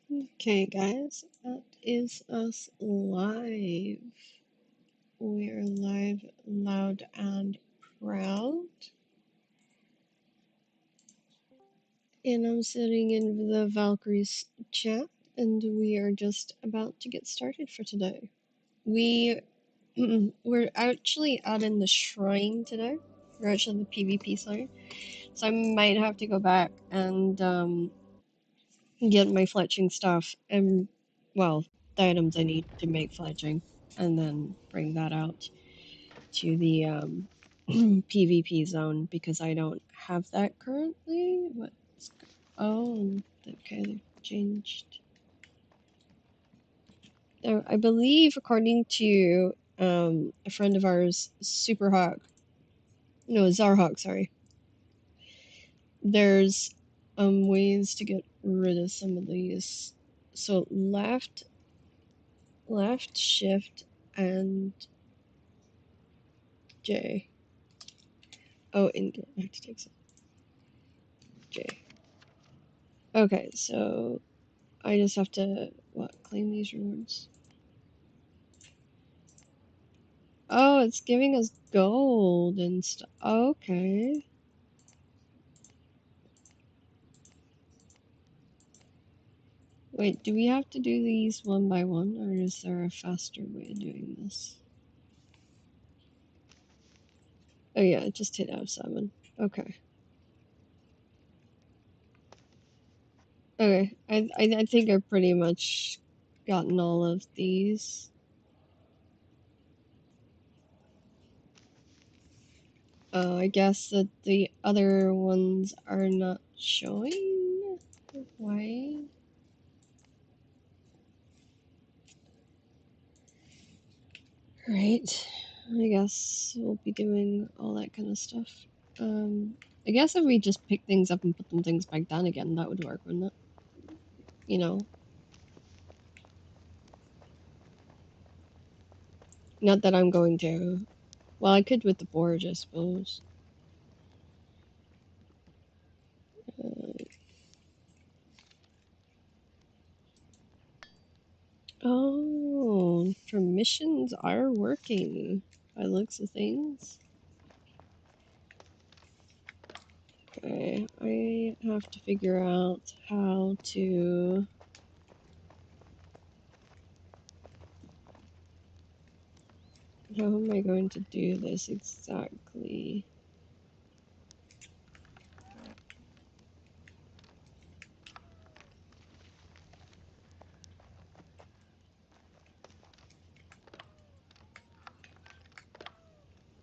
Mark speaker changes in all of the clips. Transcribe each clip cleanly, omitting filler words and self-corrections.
Speaker 1: Okay, guys, that is us live. We are live, loud, and proud. And I'm sitting in the Valkyrie's chat, and we are just about to get started for today. We're actually out in the shrine today. We're actually in the PvP side, so I might have to go back and get my fletching stuff and, well, the items I need to make fletching, and then bring that out to the PvP zone because I don't have that currently. What's oh, okay, they've changed. I believe, according to a friend of ours, Superhawk, no, Zarhawk, sorry. There's ways to get rid of some of these. So left shift and J. Oh, and I have to take some J. Okay, so I just have to what, claim these rewards. Oh, it's giving us gold and stuff. Okay. Wait, do we have to do these one by one, or is there a faster way of doing this? Oh yeah, just hit F7. Okay. Okay, I think I've pretty much gotten all of these. I guess that the other ones are not showing. Why? Right. I guess we'll be doing all that kind of stuff. I guess if we just pick things up and put them things back down again, that would work, wouldn't it? You know? Not that I'm going to. Well, I could with the board, I suppose. Uh, oh, permissions are working by the looks of things. Okay, I have to figure out how to... How am I going to do this exactly?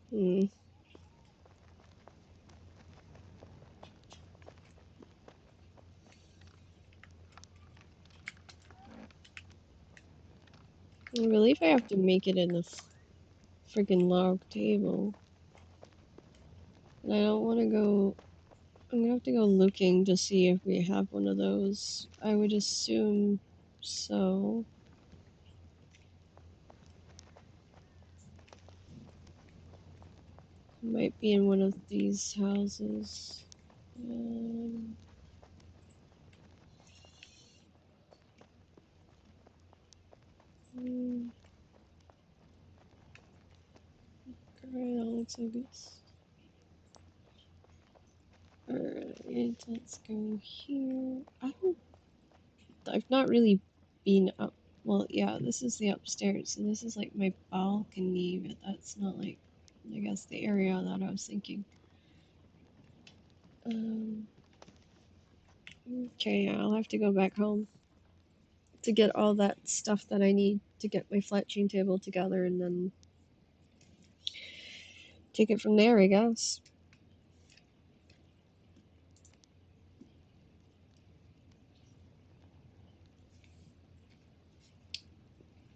Speaker 1: Hmm. I believe I have to make it in a friggin' log table. And I don't want to go... I'm gonna have to go looking to see if we have one of those. I would assume so. Might be in one of these houses. Um, hmm, Alright, that looks like it's... Alright, let's go here. I've not really been up... Well, yeah, this is the upstairs, so this is like my balcony, but that's not like, I guess, the area that I was thinking. Um, okay, yeah, I'll have to go back home to get all that stuff that I need to get my fletching table together and then take it from there, I guess.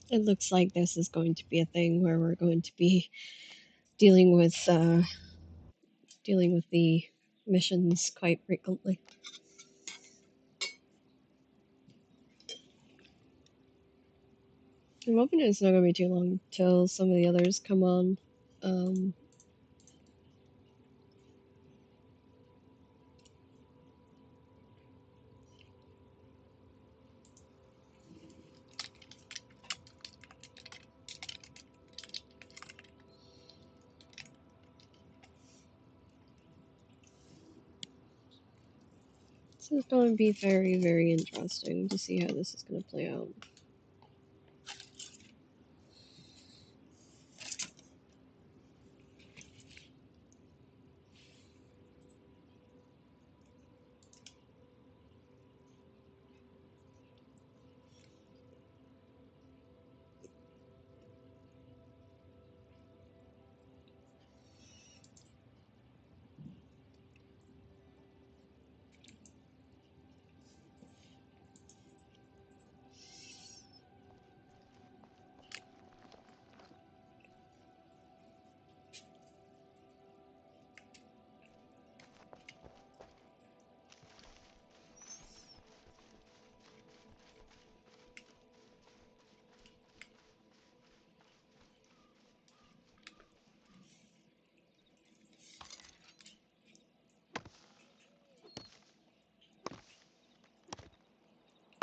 Speaker 1: It looks like this is going to be a thing where we're going to be dealing with the missions quite frequently. I'm hoping it's not going to be too long till some of the others come on. Um, This is going to be very, very interesting to see how this is going to play out.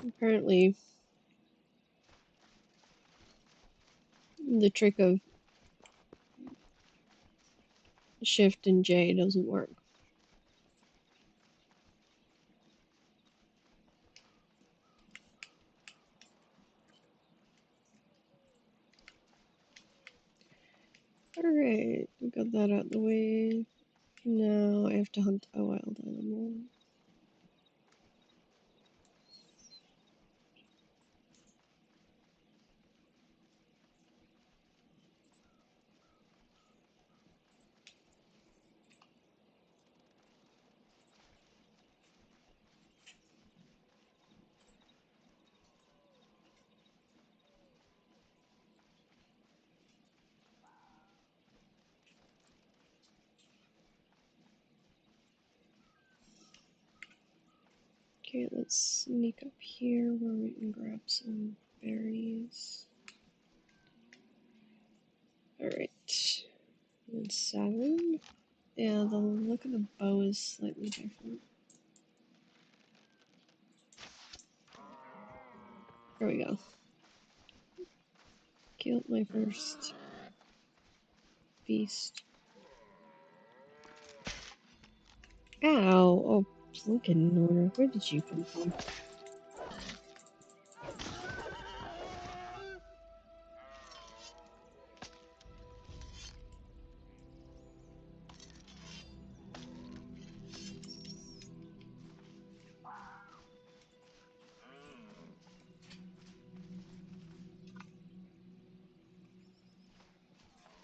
Speaker 1: Apparently, the trick of Shift and J doesn't work. Alright, we got that out of the way. Now I have to hunt a wild animal. Okay, let's sneak up here where we can grab some berries. Alright. And 7. Yeah, the look of the bow is slightly different. There we go. Killed my first beast. Ow! Oh, Lincoln Nora, where did you come from?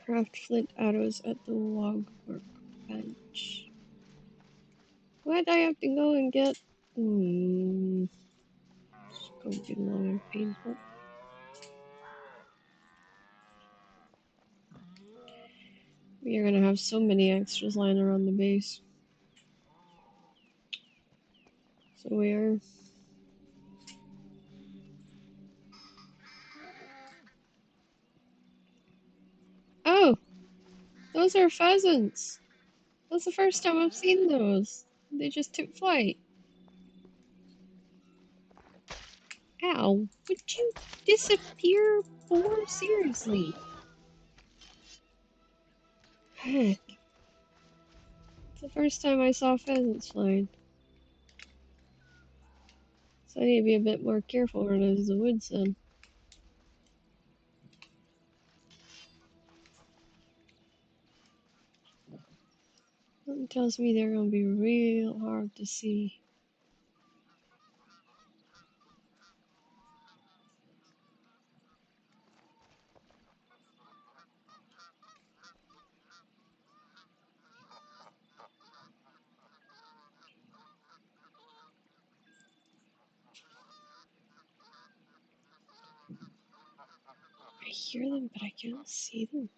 Speaker 1: Craft flint arrows at the log workbench. Why'd I have to go and get... It's gonna be long and painful. We are gonna have so many extras lying around the base. So we are... Oh! Those are pheasants! That's the first time I've seen those. They just took flight. Ow! Would you disappear for? Seriously? Heck. It's the first time I saw pheasants flying. So I need to be a bit more careful when I was in the woods then. Something tells me they're gonna be real hard to see. I hear them, but I can't see them.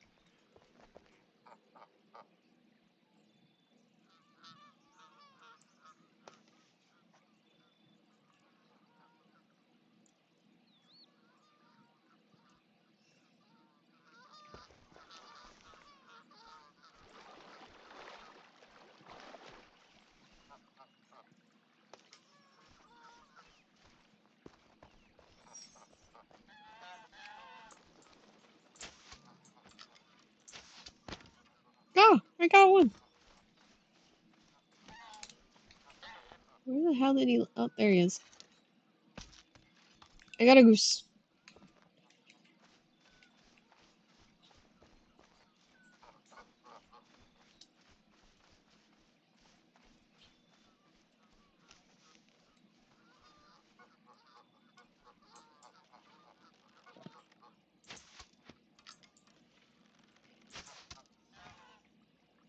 Speaker 1: Oh, I got one. Where the hell did he... Oh, there he is. I got a goose.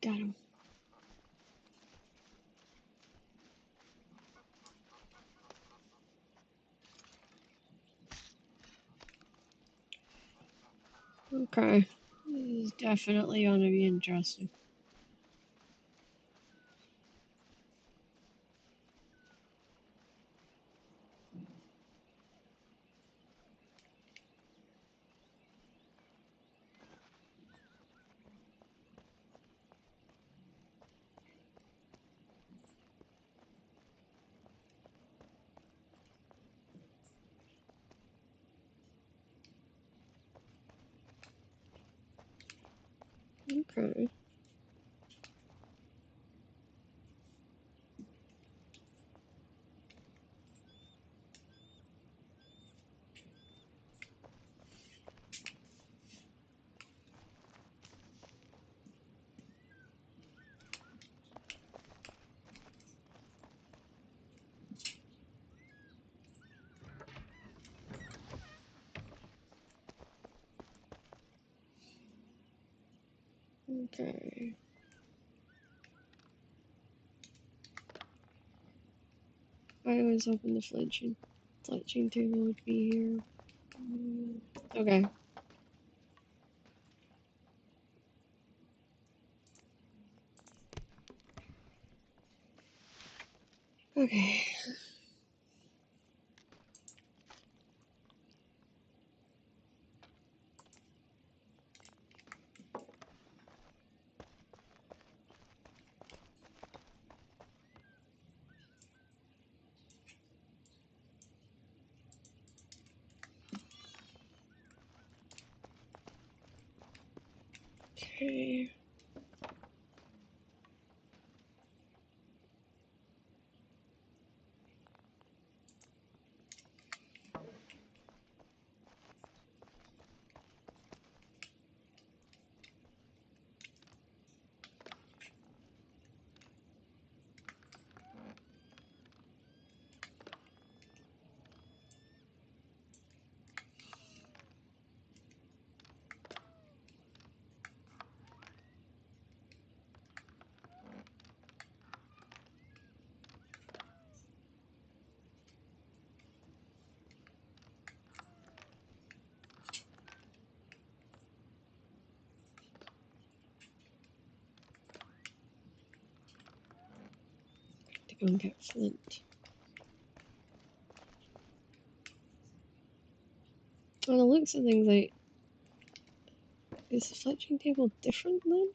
Speaker 1: Got him. Okay. This is definitely gonna be interesting. Okay. Okay. I was hoping the fletching table would be here. Okay. Okay. Okay. To go and get flint. On the looks of things, is the fletching table different then?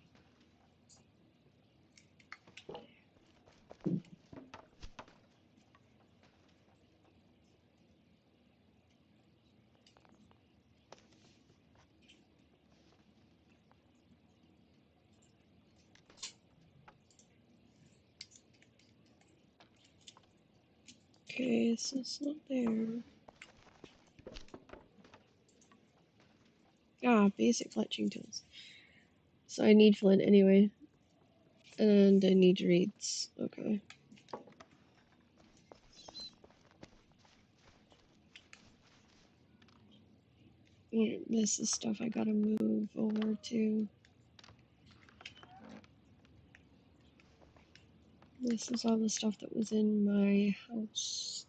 Speaker 1: Okay, so it's not there. Ah, basic fletching tools. So I need flint anyway. And I need reeds. Okay. Yeah, this is stuff I gotta move over to. This is all the stuff that was in my house.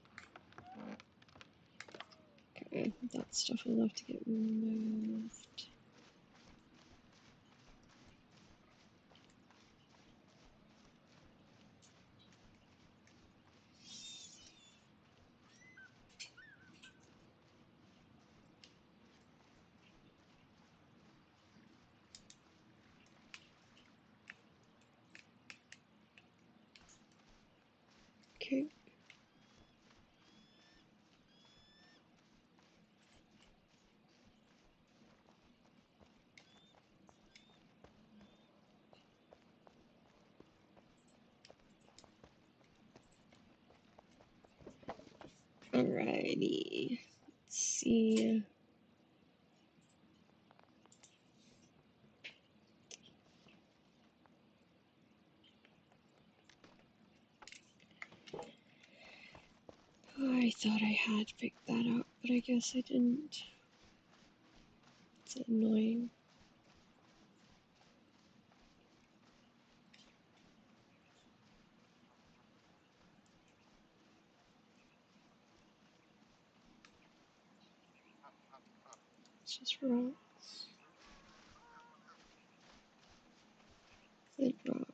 Speaker 1: Okay, that stuff will have to get moved. Okay. Alrighty. Let's see. Oh, I thought I had picked that up, but I guess I didn't. It's annoying. It's just wrong. Good wrong.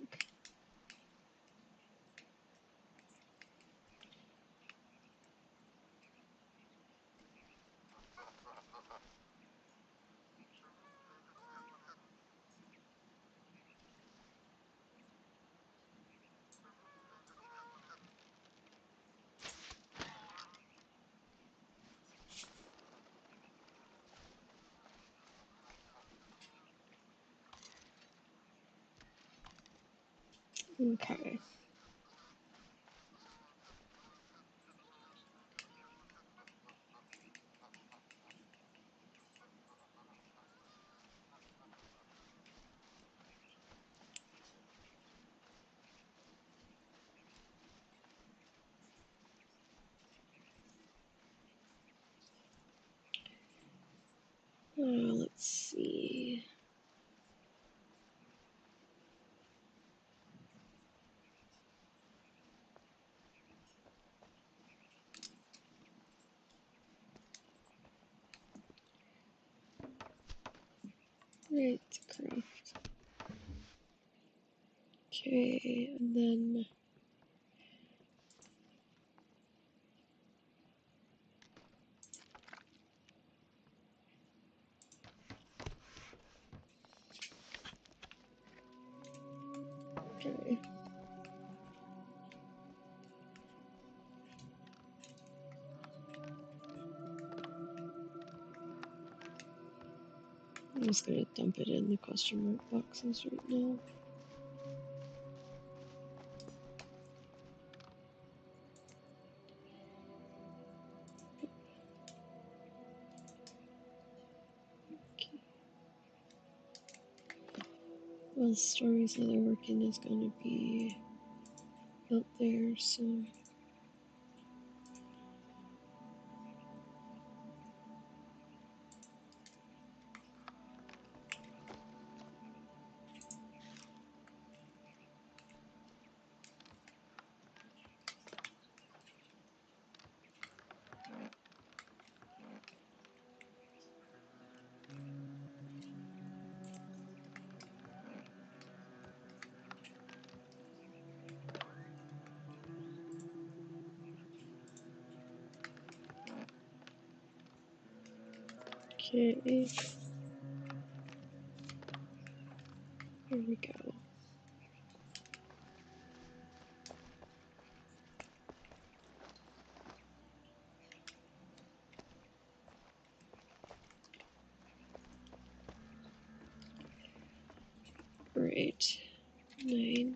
Speaker 1: Okay. Let's see. Right, craft. Okay, and then okay. I'm just gonna dump it in the question mark boxes right now. Okay. Well, the stories that they're working is gonna be out there, so okay. Here we go. Right. 9.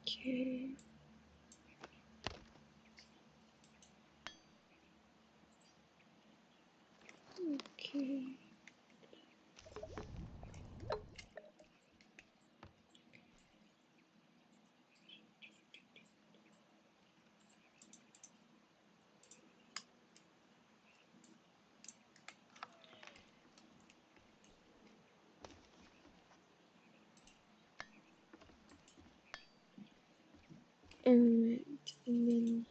Speaker 1: Okay. Okay. Alright, and then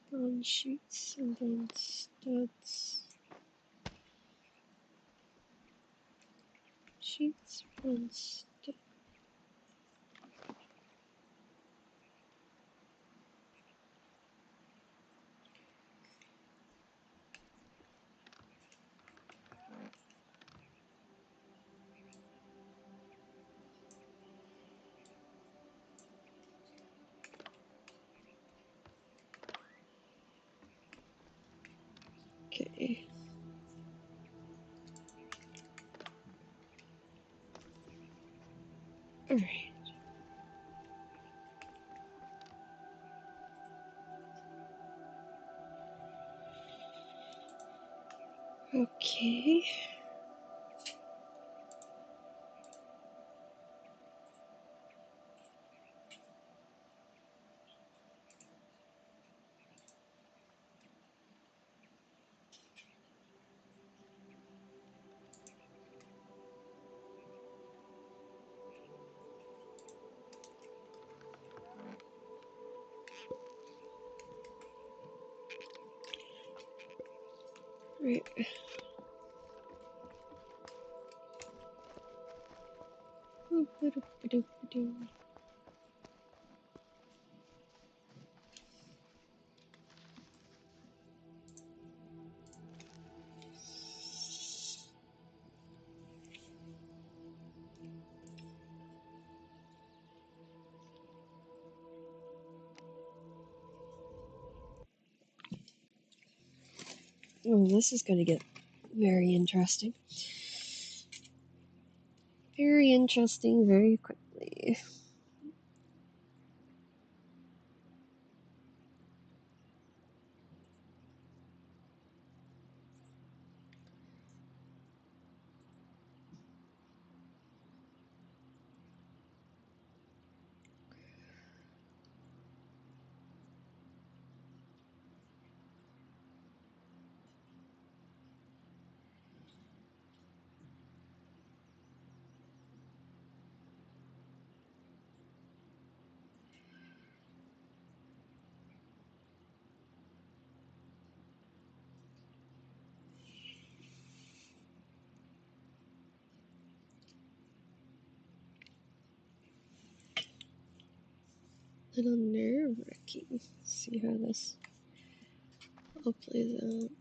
Speaker 1: bronze sheets and bronze studs. Sheets, bronze studs. Okay. Alright. Okay. Right. Oh, this is going to get very interesting. Very interesting very quickly. Little nerve-wracking. See how this all plays out.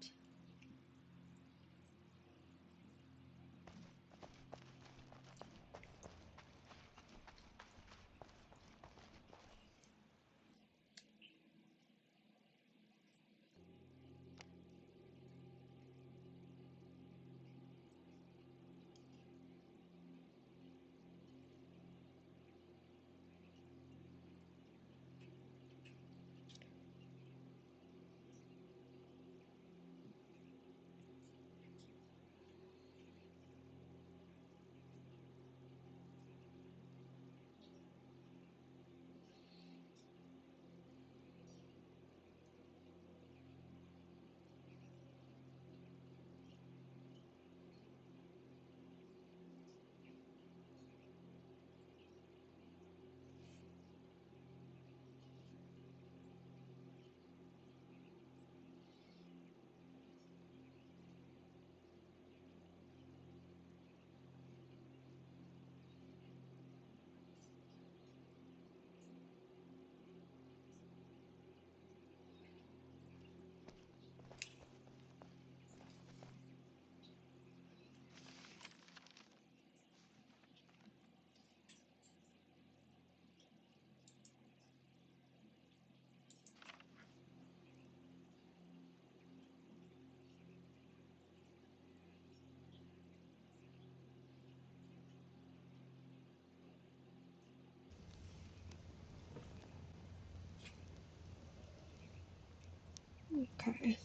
Speaker 1: Okay.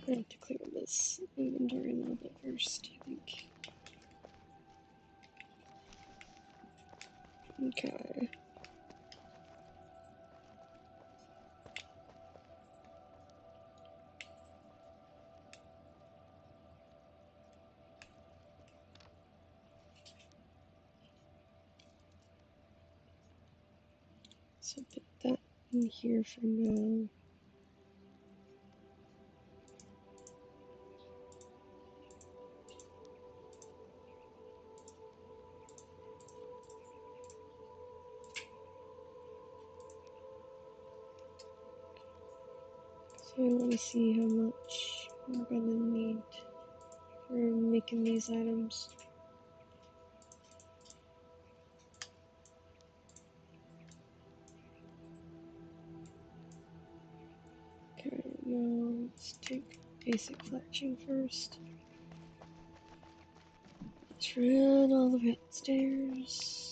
Speaker 1: I have to clear this inventory a little bit first, I think. Okay. So put that in here for now. So I want to see how much we're gonna need for making these items. No, let's take basic fletching first. Let's run all the way upstairs.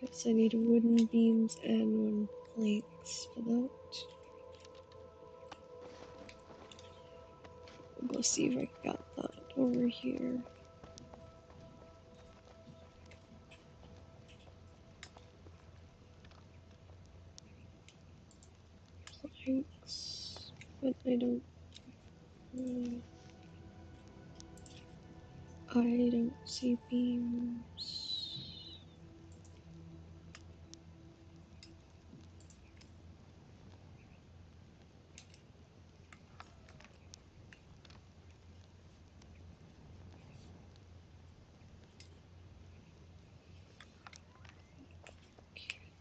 Speaker 1: Guess I need wooden beams and wooden planks for that. We'll go see if I got that over here. Planks, but I don't see beams.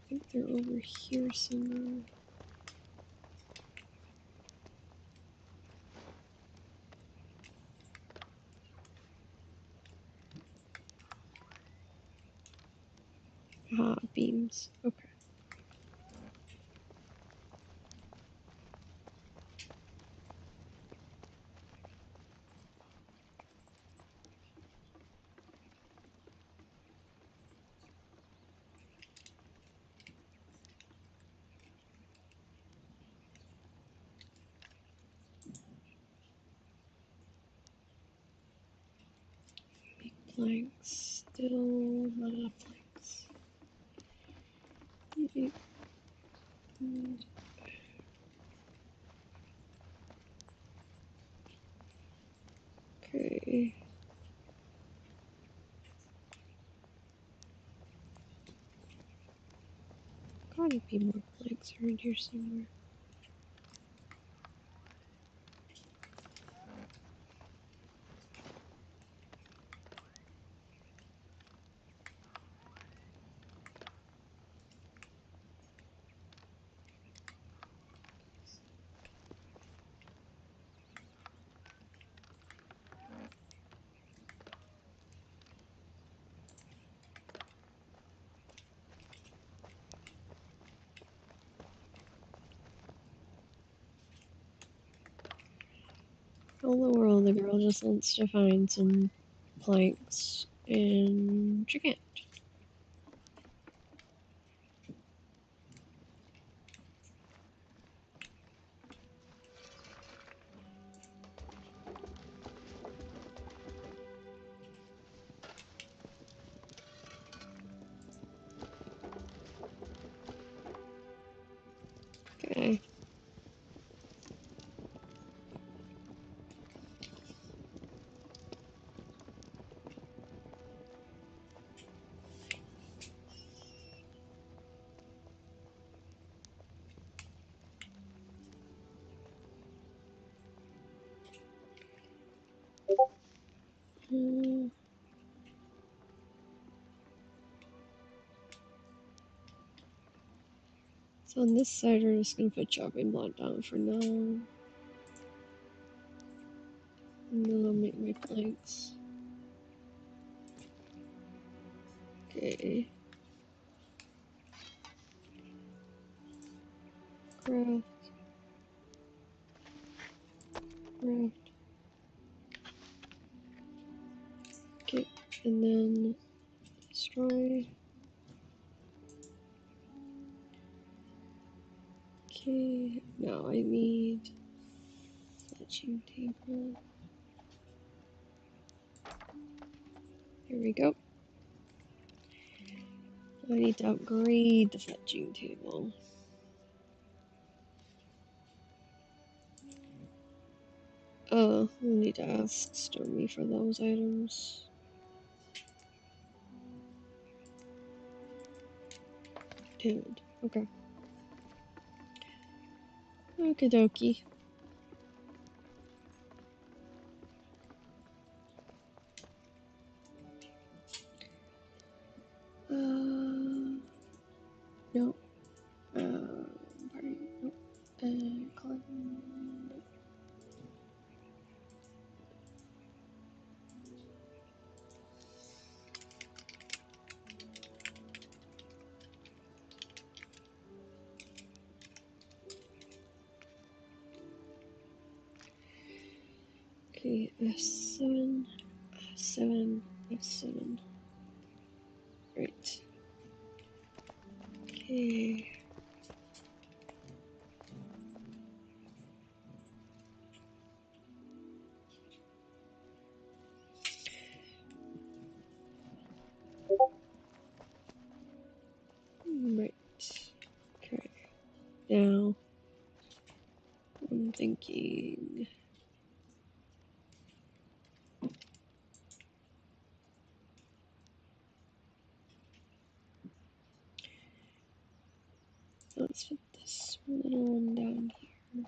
Speaker 1: I think they're over here somewhere. Ah, beams. Okay. Big planks. Still not enough planks. Okay. Gotta be more planks around here somewhere. All the world, the girl just wants to find some planks, and she can't. Okay. So on this side, we're just gonna put chopping block down for now. And then I'll make my planks. Okay. Craft. Craft. Okay. And then destroy. Okay. Now I need fletching table. There we go. I need to upgrade the fletching table. Oh, I need to ask Stormy for those items. Damn it. Okay. Okie dokie. Okay, F7, F7, F7. Right. Okay. Right. Okay. Now, I'm thinking. Let's put this little one down here.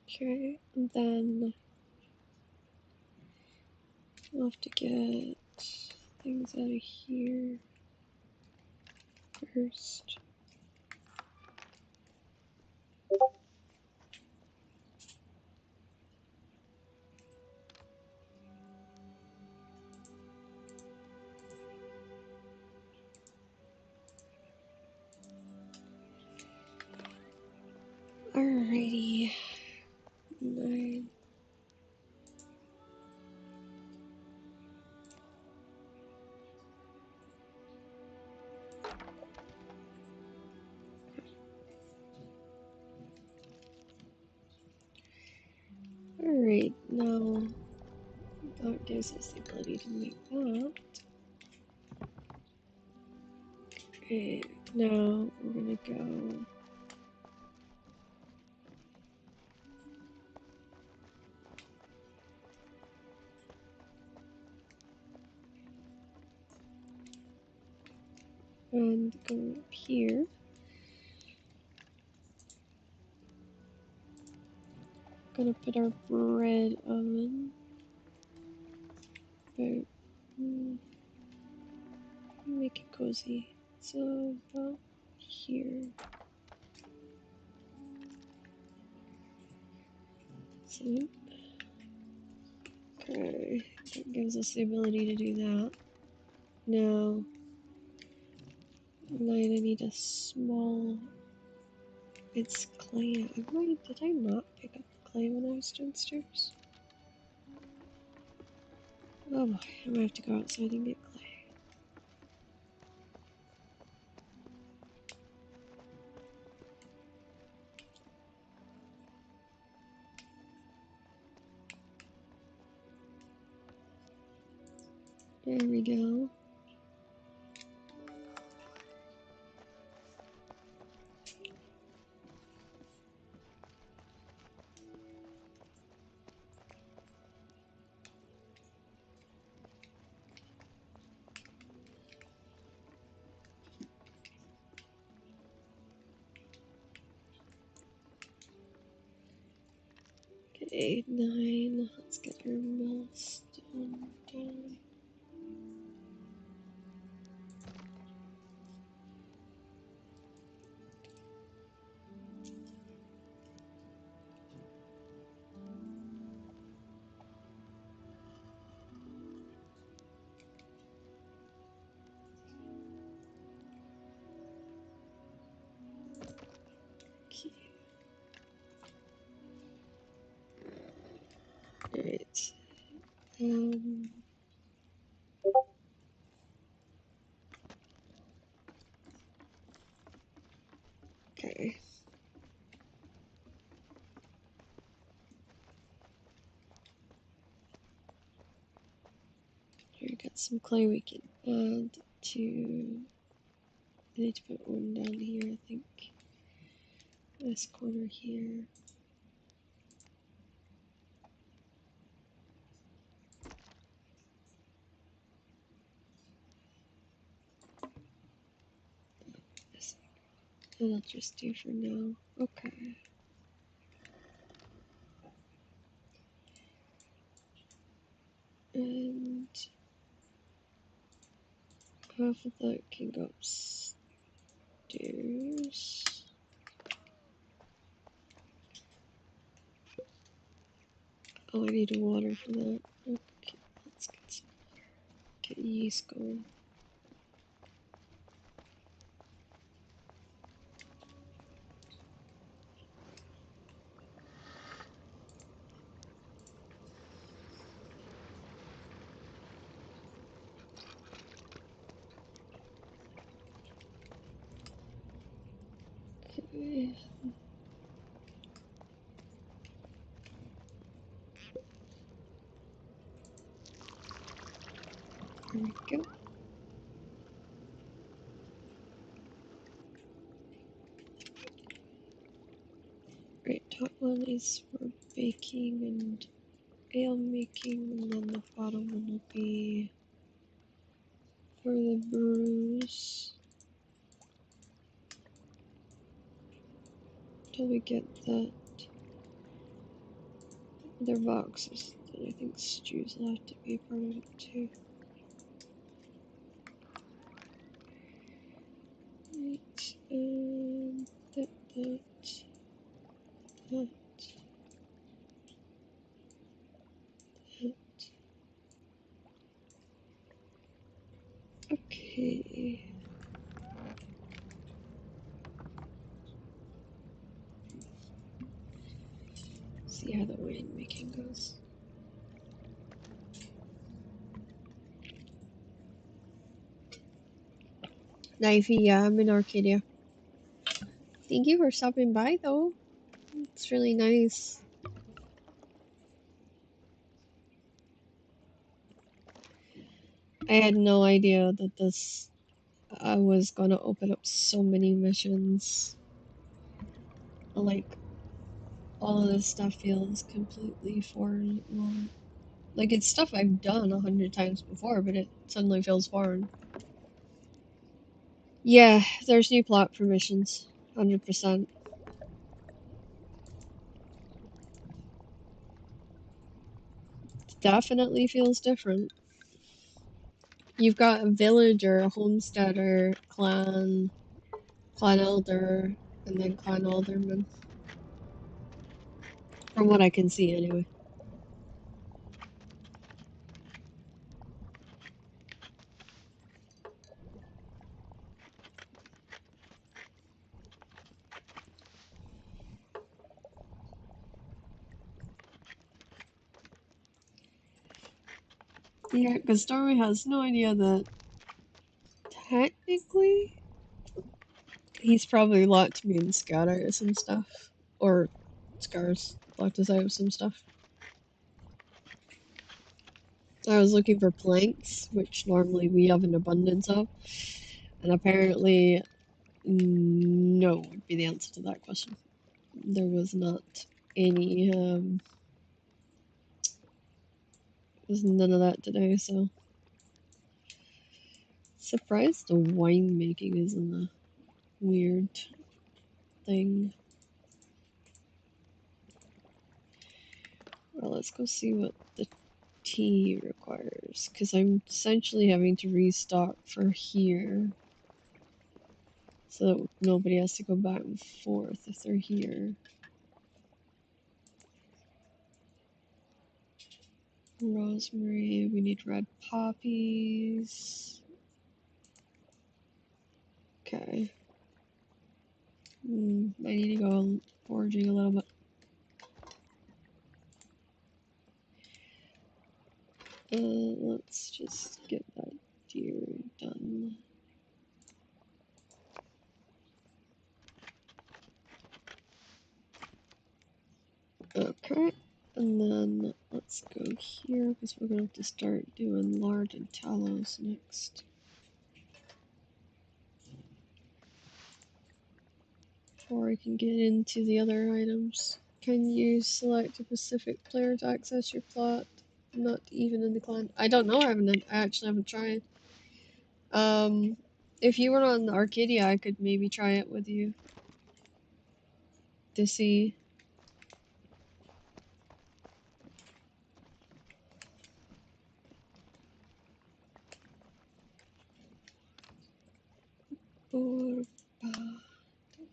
Speaker 1: Okay, and then I'll have to get things out of here first. Alrighty. 9. Alright, now that gives us the ability to make that. Okay, now we're gonna go. And go up here. Gonna put our bread oven. But, make it cozy. So about here. So, okay, that gives us the ability to do that. Now, I need a small. It's clay. Did I not pick up clay when I was downstairs? Oh boy, I'm gonna have to go outside and get clay. There we go. Okay, 9. Let's get our millstone down. Okay. Alright. Okay. Here, we got some clay we can add to. I need to put one down here, I think. This corner here. This that'll just do for now. Okay. And half of that can go upstairs. Oh, I need water for that. Okay, let's get some. Get yeast going. Okay. There we go. Right, top one is for baking and ale making, and then the bottom one will be for the brews. Till we get that other boxes, then I think stews will have to be a part of it too. Right, and that. Okay. See how the wine making goes. Knifey, yeah, I'm in Arcadia. Thank you for stopping by though. It's really nice. I had no idea that this I was gonna open up so many missions. Like, all of this stuff feels completely foreign at the moment. Like, it's stuff I've done 100 times before, but it suddenly feels foreign. Yeah, there's new plot for missions. 100%. It definitely feels different. You've got a villager, a homesteader, clan elder, and then clan alderman. From what I can see, anyway. Yeah, because Stormy has no idea that technically he's probably locked me in Scout out of some stuff. Or Scars locked us out of some stuff. I was looking for planks, which normally we have an abundance of, and apparently no would be the answer to that question. There was not any, there's none of that today, so. Surprised the wine making isn't a weird thing. Well, let's go see what the tea requires, because I'm essentially having to restock for here, so that nobody has to go back and forth if they're here. Rosemary, we need red poppies. Okay. I need to go foraging a little bit. Let's just get that deer done. Okay, and then let's go here because we're gonna have to start doing lard and tallows next. Before I can get into the other items. Can you select a specific player to access your plot? Not even in the clan. I don't know. I actually haven't tried. If you were on Arcadia, I could maybe try it with you to see.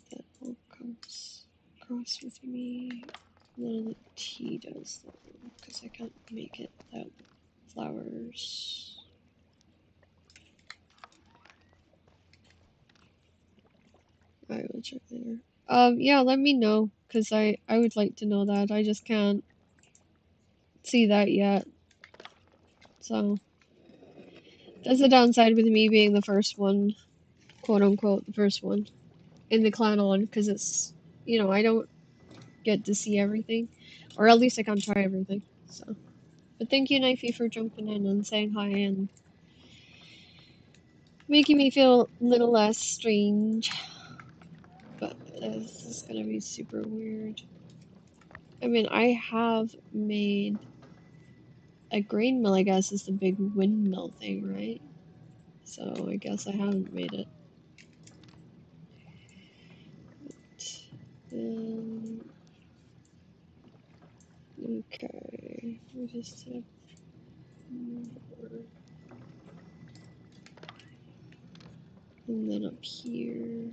Speaker 1: That all comes across with me. None of the tea does though, because I can't make it without flowers. I will check later. Yeah, let me know, because I would like to know that. I just can't see that yet. So, that's the downside with me being the first one, quote unquote, the first one. in the clan on because it's, you know, I don't get to see everything, or at least I can't try everything. So, but thank you, Knifey, for jumping in and saying hi and making me feel a little less strange. But this is gonna be super weird. I mean, I have made a grain mill, I guess, is the big windmill thing, right? So I guess I haven't made it. Um, okay, we just have more. And then up here,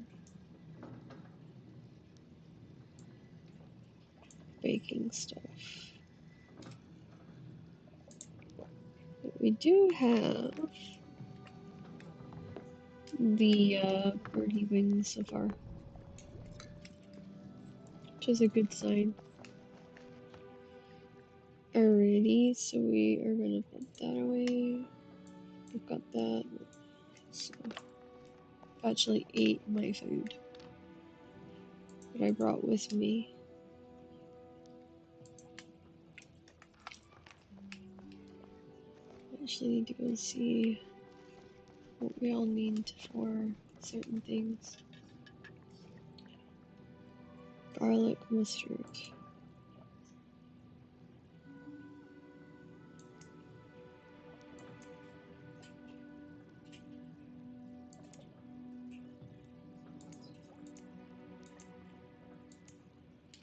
Speaker 1: baking stuff. But we do have the birdie wings so far, which is a good sign. Alrighty, so we are gonna put that away. We've got that. So I've actually ate my food that I brought with me. I actually need to go and see what we all need for certain things. Garlic, mustard.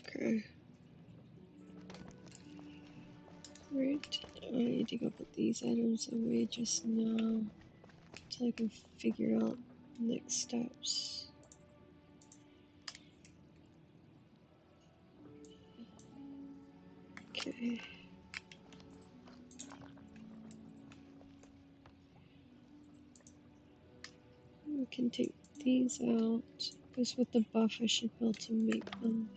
Speaker 1: Okay. Right. I need to go put these items away just now until I can figure out next steps. Okay. We can take these out because with the buff I should be able to make them.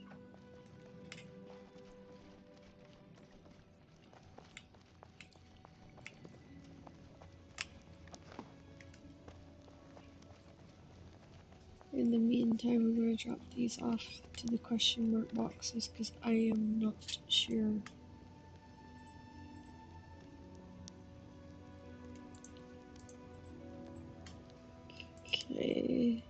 Speaker 1: In the meantime, I'm going to drop these off to the question mark boxes because I am not sure. Okay.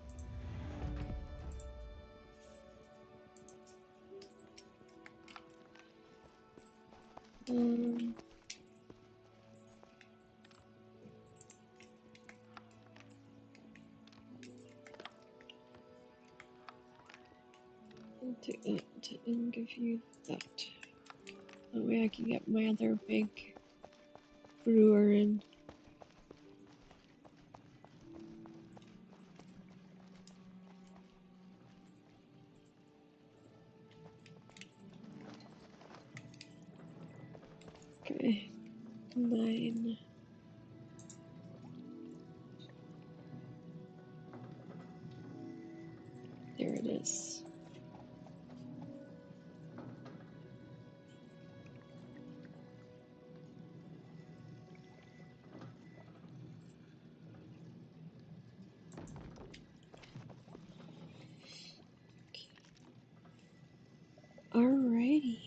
Speaker 1: Um, I'll take that and give you that. That way I can get my other big brewer in. Okay. 9. There it is. Alrighty.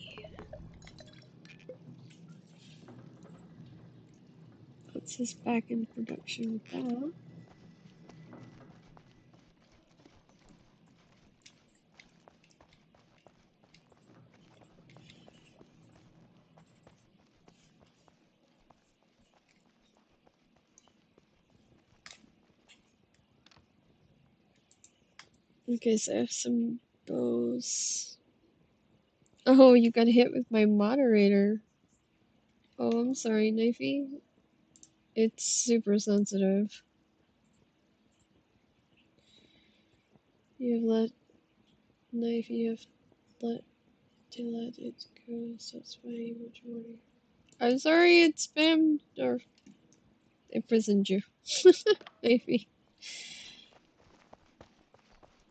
Speaker 1: Puts us back in production with that. Okay, so I have some bows. Oh, you got hit with my moderator. Oh, I'm sorry, Knifey. It's super sensitive. You have let Knifey, you have let to let it go, so it's funny much more. I'm sorry, it spammed or imprisoned you. Knifey.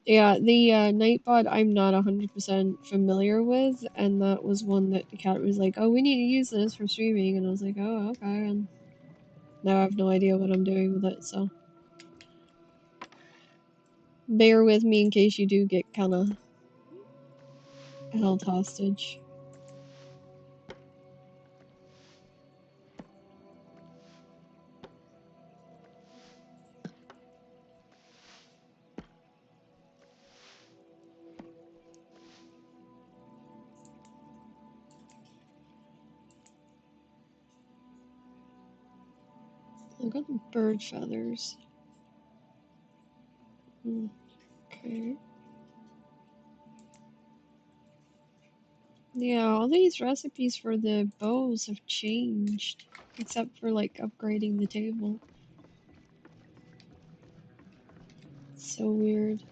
Speaker 1: Yeah, the Nightbot I'm not 100% familiar with, and that was one that the cat was like, oh, we need to use this for streaming, and I was like, oh, okay, and now I have no idea what I'm doing with it, so. bear with me in case you do get kind of held hostage. I got the bird feathers. Okay. Yeah, all these recipes for the bows have changed, except for like upgrading the table. So weird.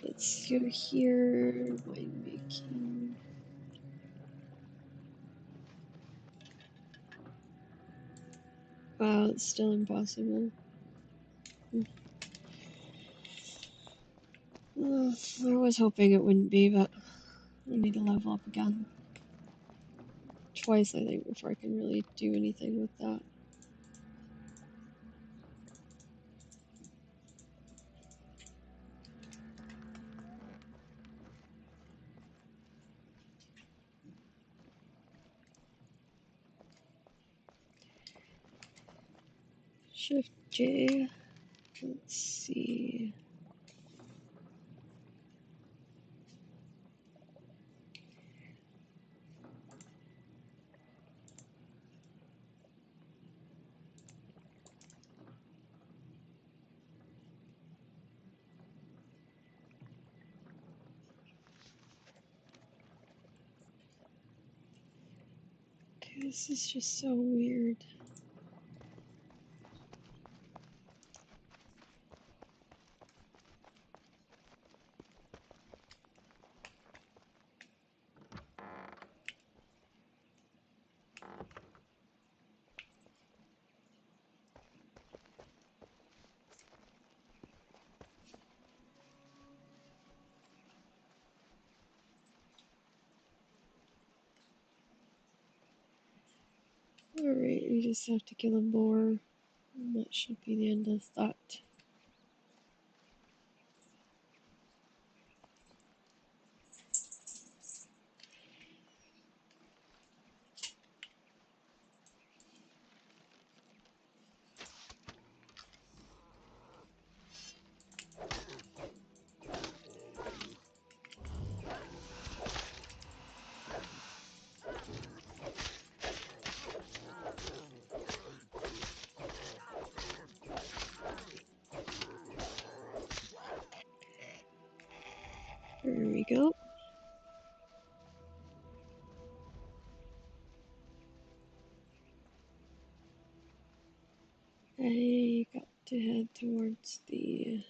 Speaker 1: Let's go here. Winemaking. Wow, it's still impossible. I was hoping it wouldn't be, but I need to level up again. Twice, I think, before I can really do anything with that. Shift J. Let's see. Okay, this is just so weird. Alright, we just have to kill a boar. And that should be the end of that. There we go. I got to head towards the...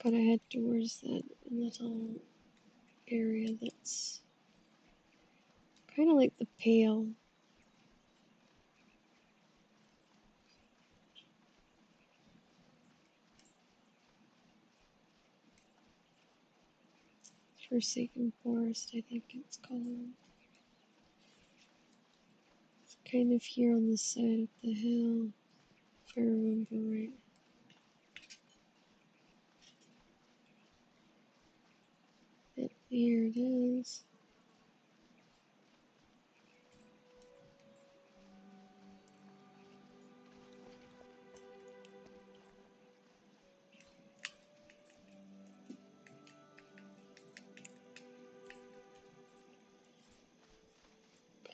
Speaker 1: Gotta head towards that little area that's kind of like the Pale. Forsaken Forest, I think it's called. It's kind of here on the side of the hill, if I remember right. Yep, here it is.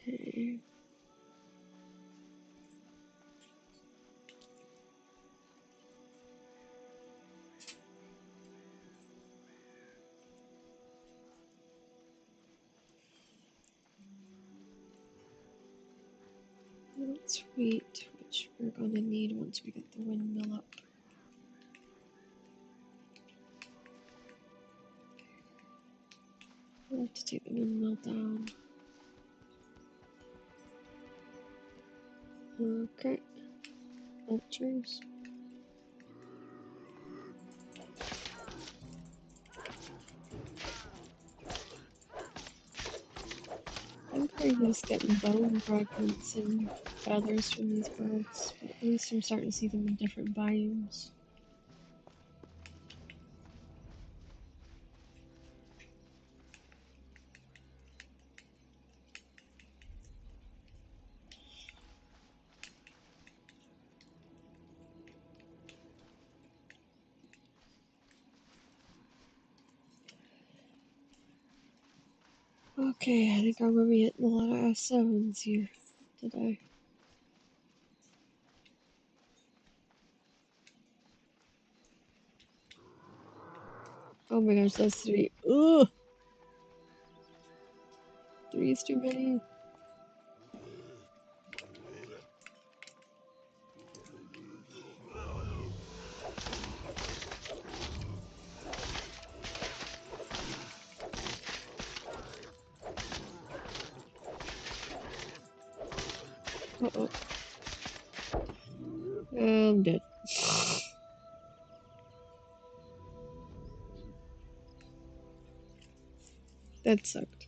Speaker 1: Okay. That's wheat, which we're gonna need once we get the windmill up. I'll have to take the windmill down. Okay, vultures. I'm probably just getting bone fragments and feathers from these birds, but at least I'm starting to see them in different biomes. Okay, I think I'm gonna be hitting a lot of S7s here today. Oh my gosh, that's 3. Ugh! 3 is too many. Uh-oh. I'm dead. That sucked.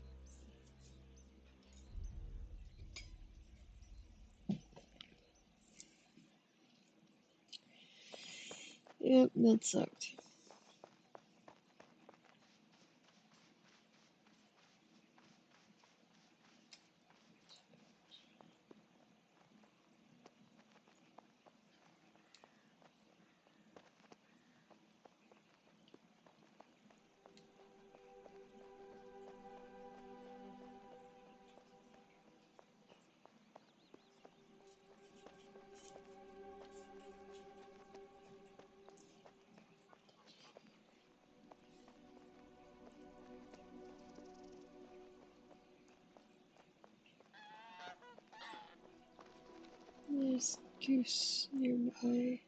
Speaker 1: Yep, that sucked. There's goose nearby.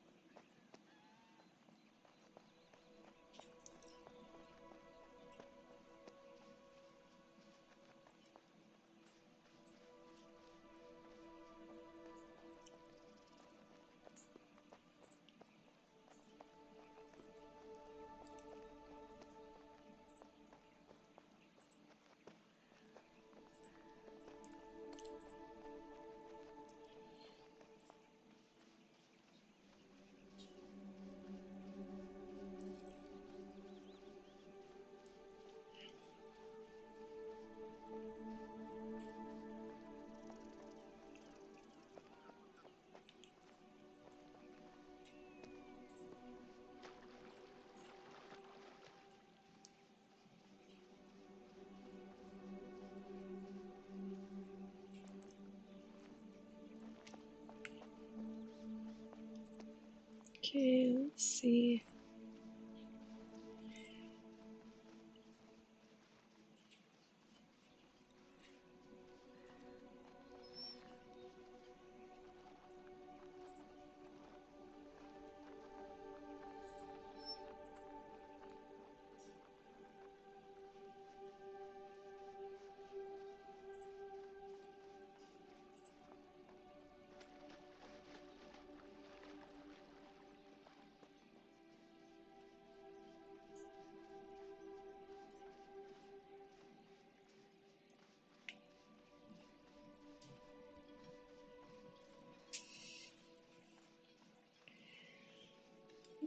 Speaker 1: Okay, let's see.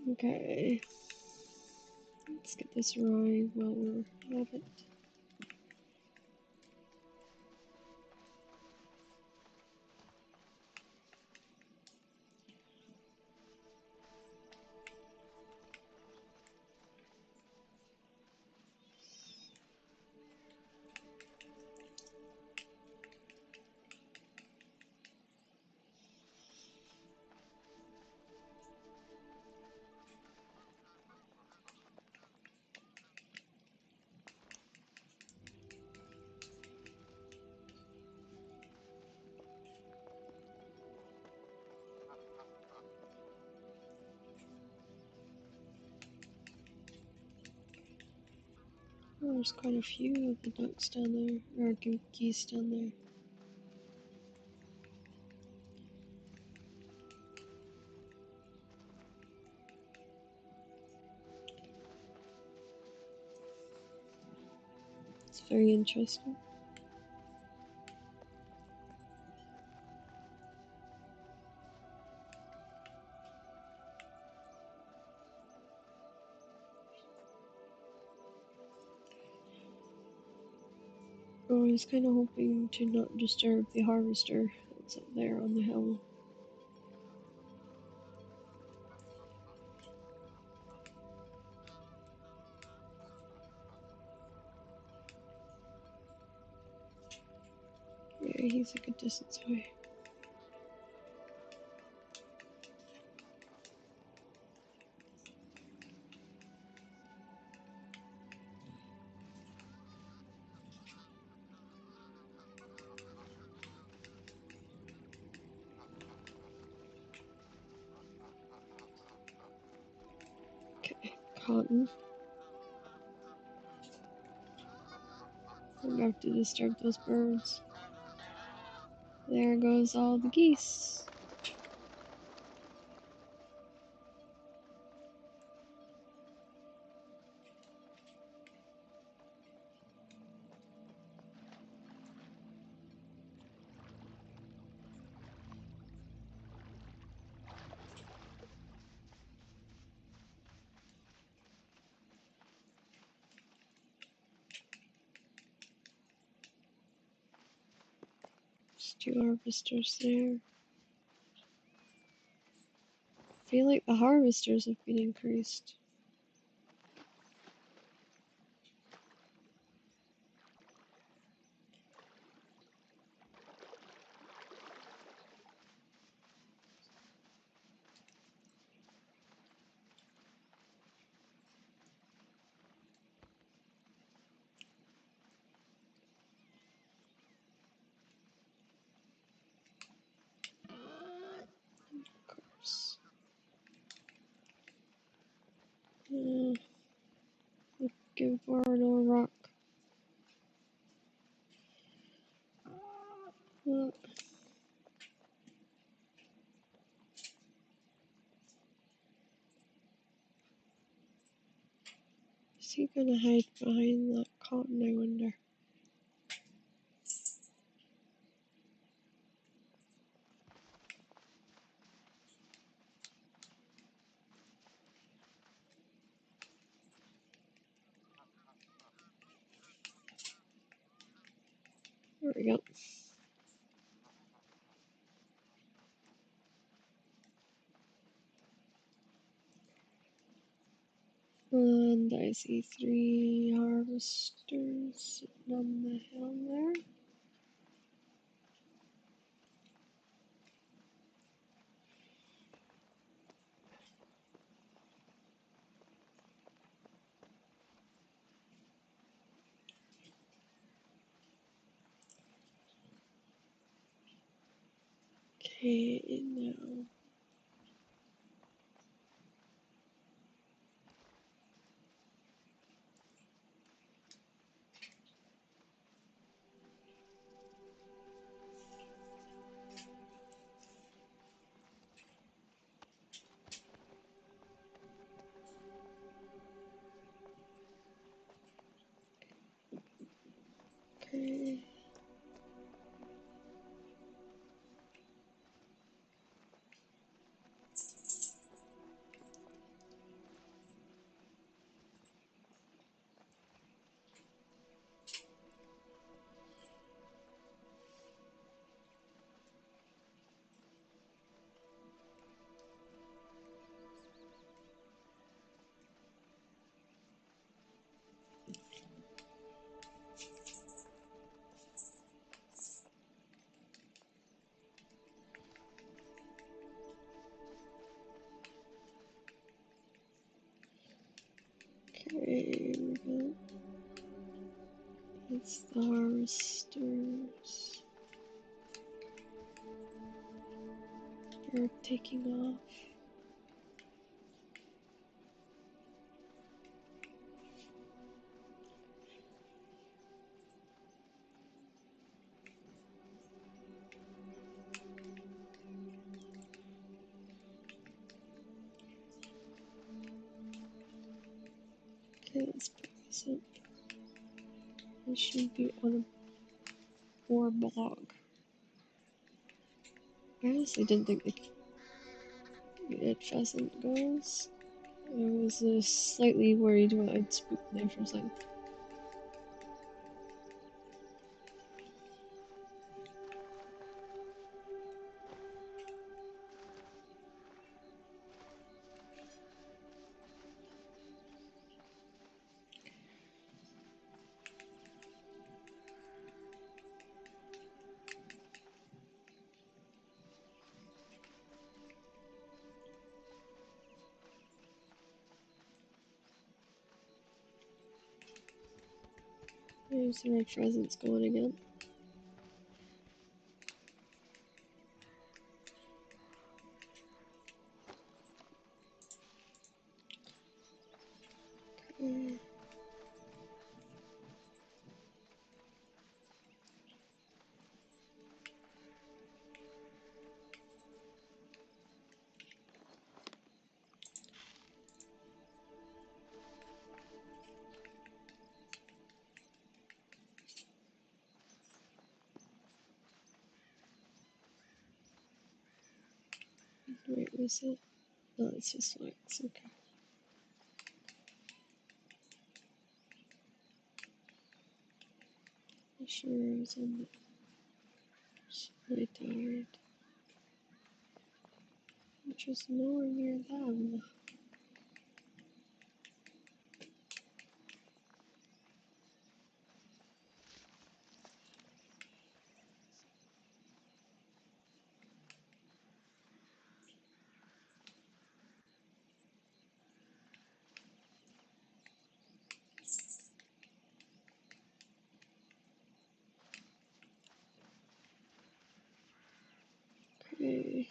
Speaker 1: Okay. Let's get this rowing while we're at it. there's quite a few of the ducks down there, or geese down there. It's very interesting. I was kind of hoping to not disturb the harvester that's up there on the hill. Yeah, he's a good distance away. Okay, cotton. We're about to disturb those birds. There goes all the geese. There's two harvesters there. I feel like the harvesters have been increased. Of course. Looking for an rock. Is he gonna hide behind that cotton, I wonder? There we go. And I see 3 harvesters sitting on the hill there. Okay, now. Okay. Okay, it's the harvesters. They're taking off. It should be on a ore block. I honestly didn't think the pheasant goes. I was slightly worried when I'd spooked there for a second. There's the red pheasants going again. Okay. Wait, was it? No, it's just wax. Okay. I'm sure I was on the. Just really tired. Which was nowhere near them. Okay.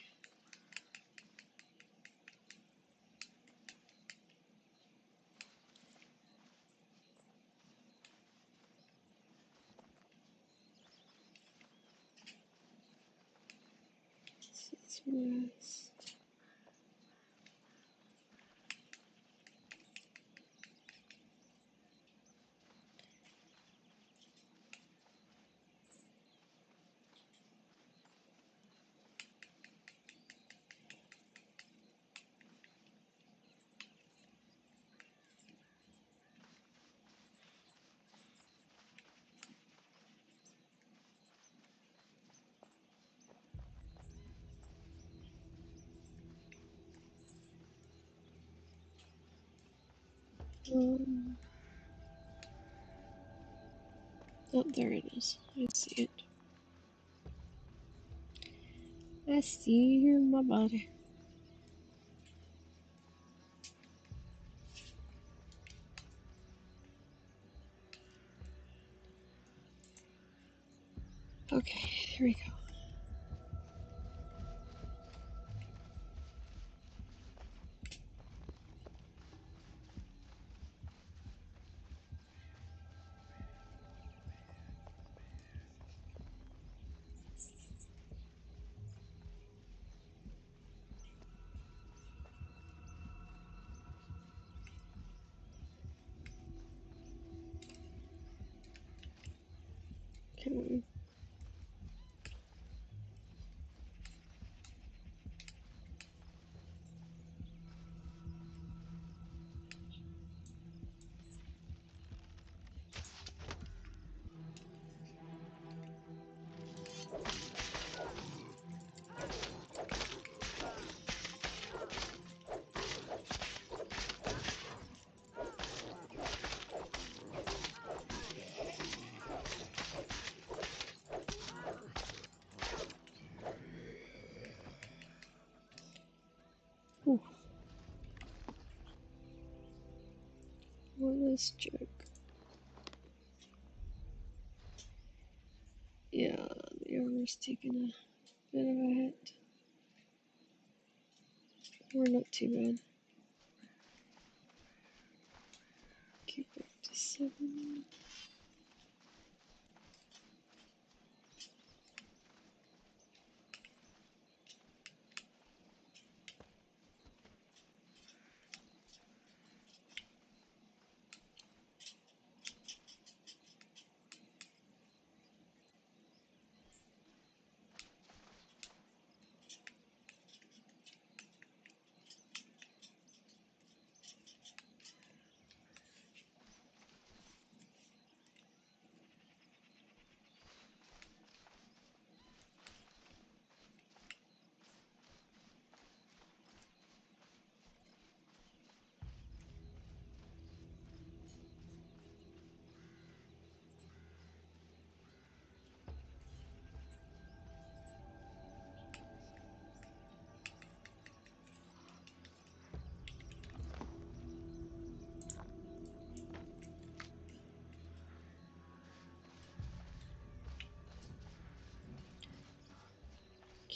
Speaker 1: This is west. Oh, there it is. I see it. I see you, my body. Okay, here we go. Okay. Ooh, what is joke? Yeah, the armor's taking a bit of a hit. We're not too bad. Keep up to 7.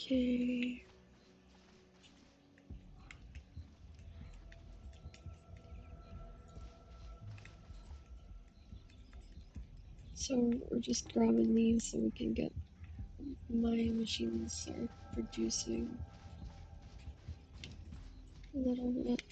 Speaker 1: Okay. So we're just grabbing these so we can get my machines start producing a little bit.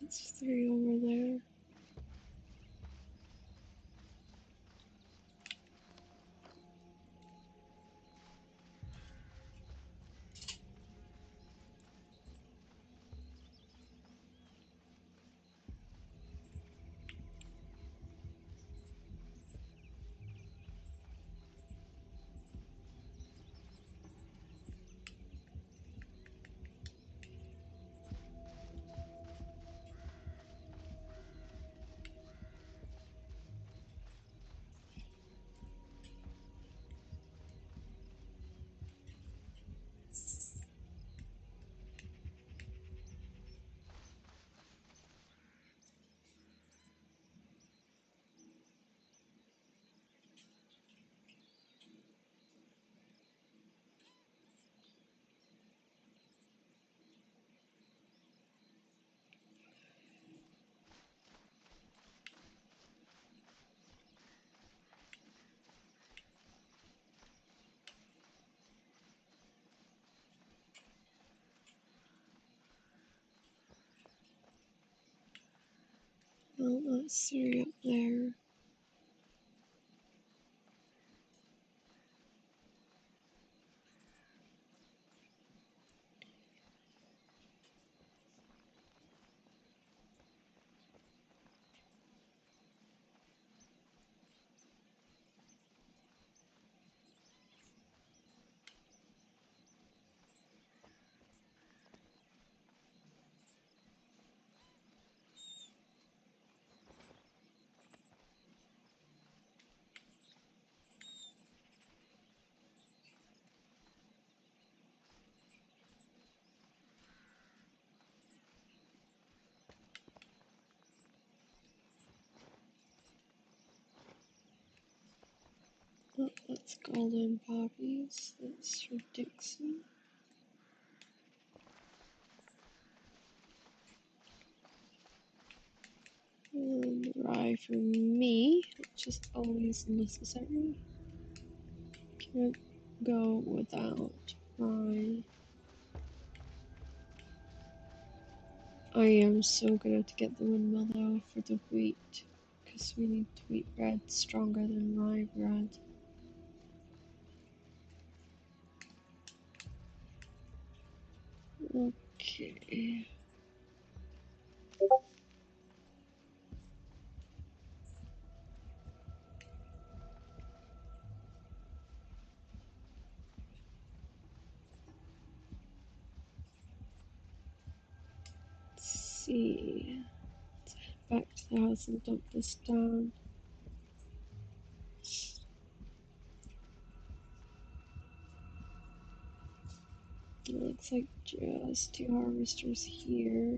Speaker 1: That's 3 over there. Well, that's 3 up there. Oh, that's golden poppies. That's for Dixon. And rye for me, which is always necessary. Can't go without rye. I am so gonna have to get the windmill though for the wheat, because we need wheat bread stronger than rye bread. Okay. Let's see. Back to the house and dump this down. It looks like just 2 harvesters here.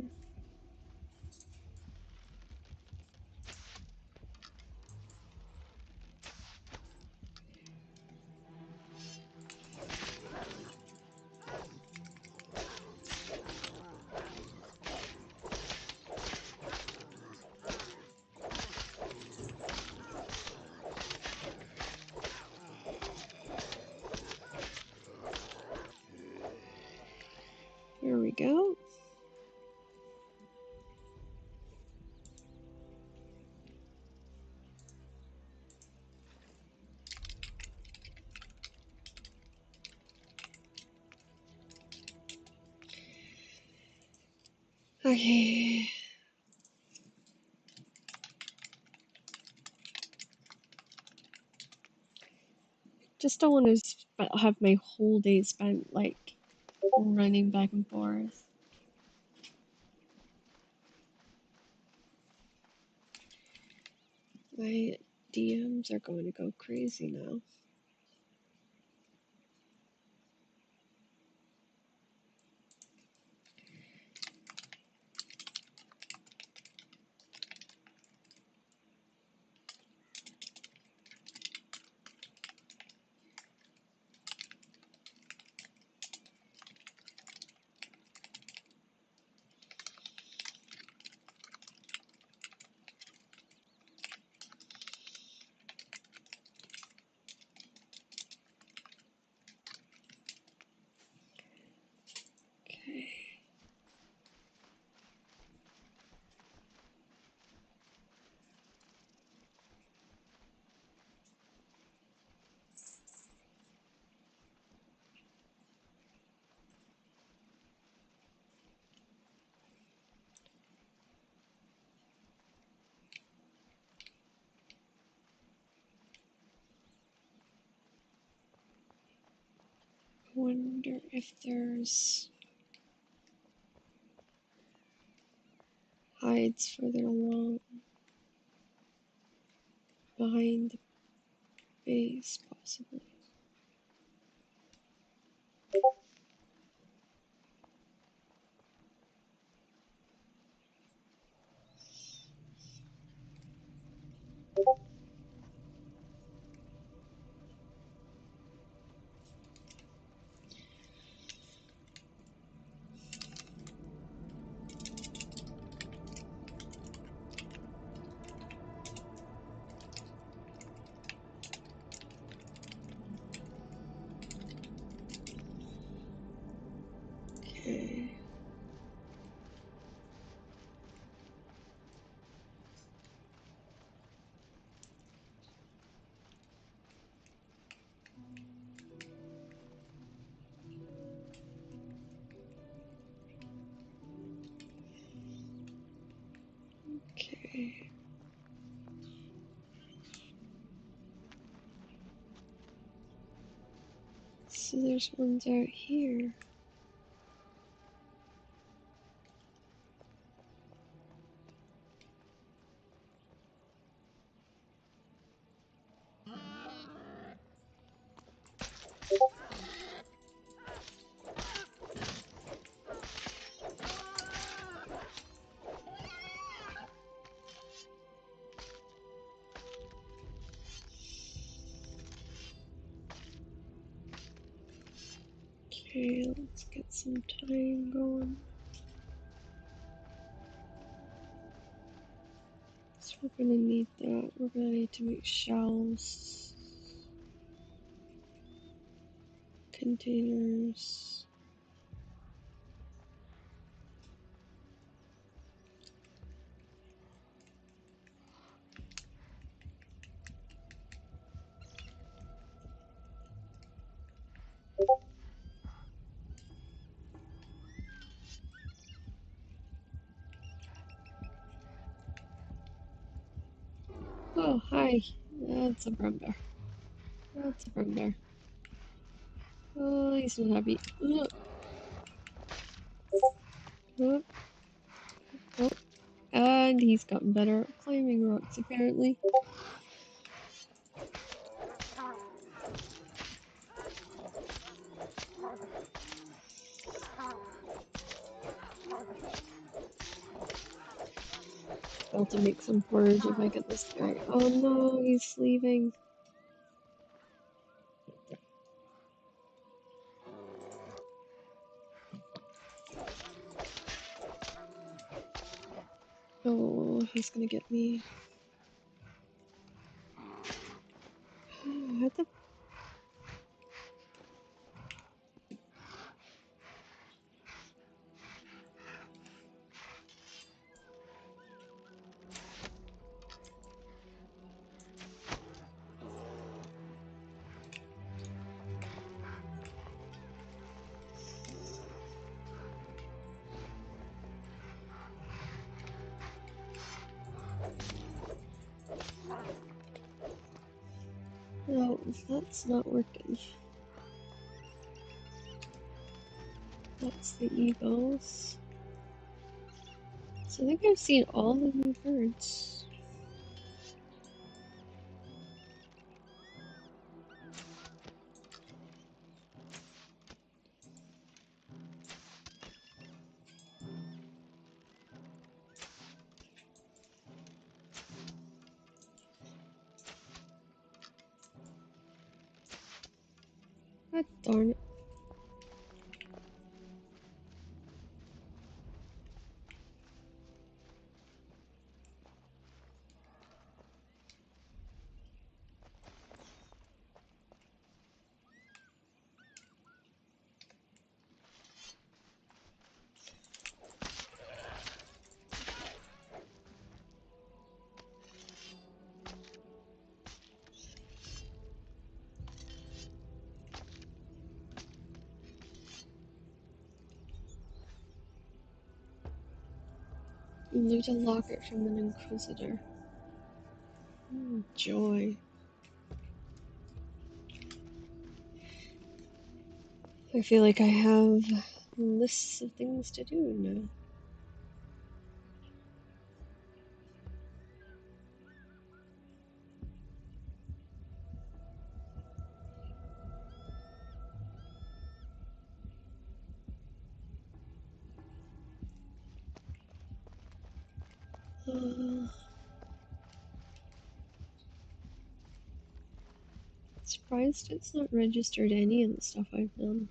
Speaker 1: Okay. Just don't want to have my whole day spent like running back and forth. My DMs are going to go crazy now. Okay. I wonder if there's hides further along behind the base, possibly. Okay. Okay. So there's ones out here. Okay, let's get some time going. So we're gonna need that. We're gonna need to make shelves, containers. Oh, hi. That's a brown bear. That's a brown bear. Oh, he's not happy. Oh, oh. And he's gotten better at climbing rocks, apparently. I'll have to make some porridge if I get this guy. Oh no, he's leaving. Oh, he's gonna get me. What the? No, that's not working. That's the Eagles. So I think I've seen all the new birds. God darn it. Loot a locket from an Inquisitor. Joy. I feel like I have lists of things to do now. Surprised it's not registered any of the stuff I've done.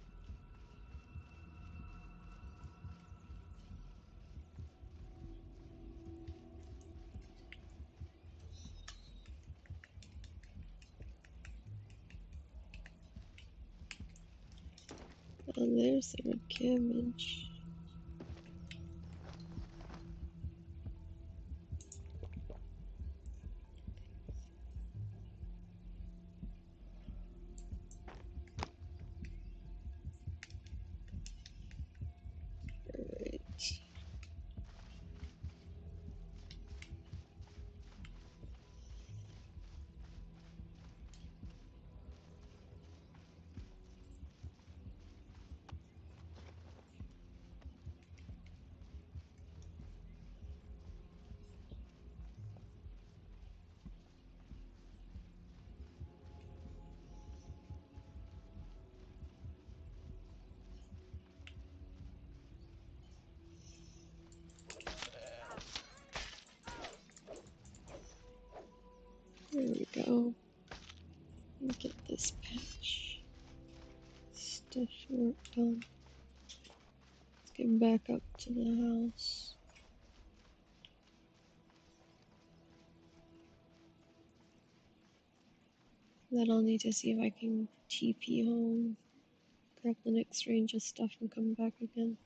Speaker 1: Oh, there's the red cabbage. Alright. There we go. Get this patch stuff worked on. Let's get back up to the house. Then I'll need to see if I can TP home, grab the next range of stuff, and come back again.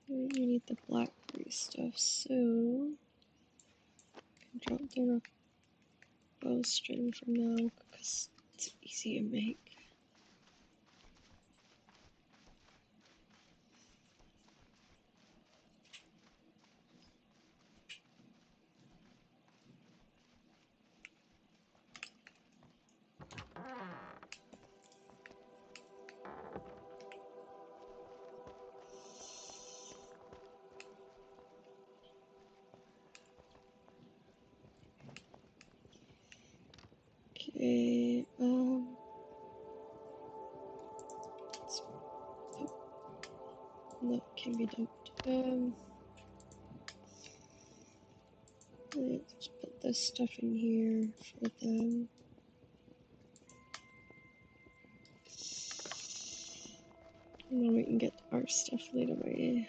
Speaker 1: We need the blackberry stuff, so I can drop the bowstring for now because it's easy to make. Okay, oh, no, can be dumped. Let's put this stuff in here for them. And then we can get our stuff later away.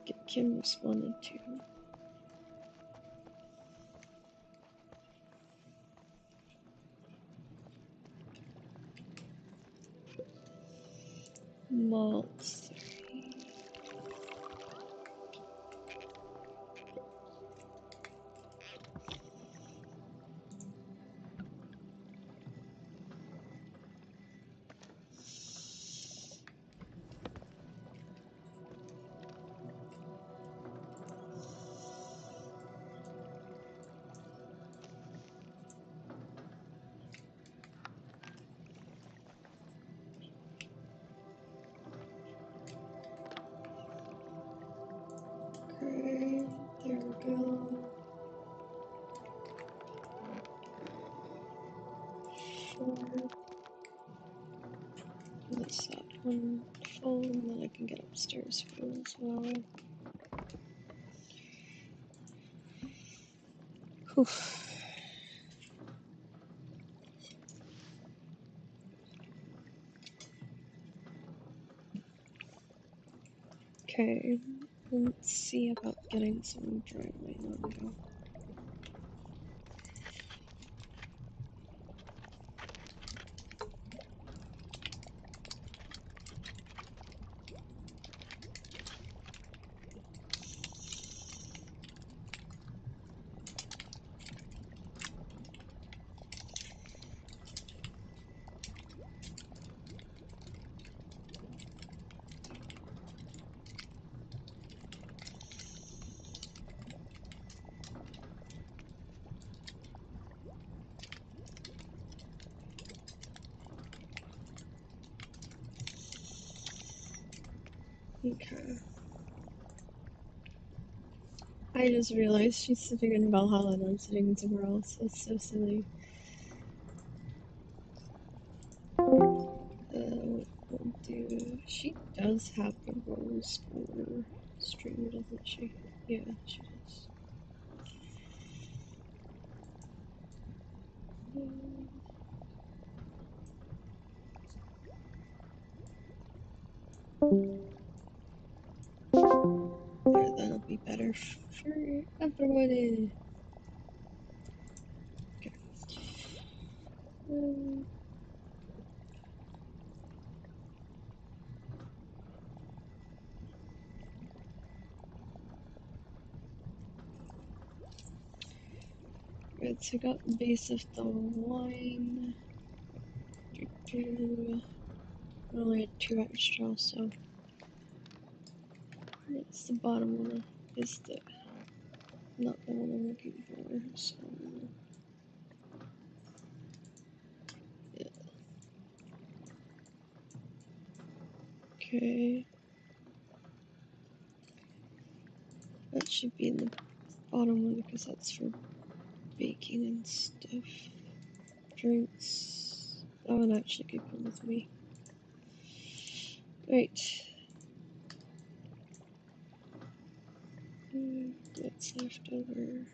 Speaker 1: Get Kim responded to. Malts. 4. That's that one full, and then I can get upstairs full as well. Oof. Okay, let's see about getting some driveway on go. Okay. I just realized she's sitting in Valhalla and I'm sitting somewhere else. That's so silly. What we'll do... She does have the roles for stream, doesn't she? Yeah, she does. There, that'll be better for everybody. Okay. Right, so I got the base of the wine. I only had 2 extra, so that's the bottom one. Is the not the one I'm looking for. So yeah. Okay, that should be in the bottom one because that's for baking and stuff. Drinks. That one actually could come with me. Right. What's left over?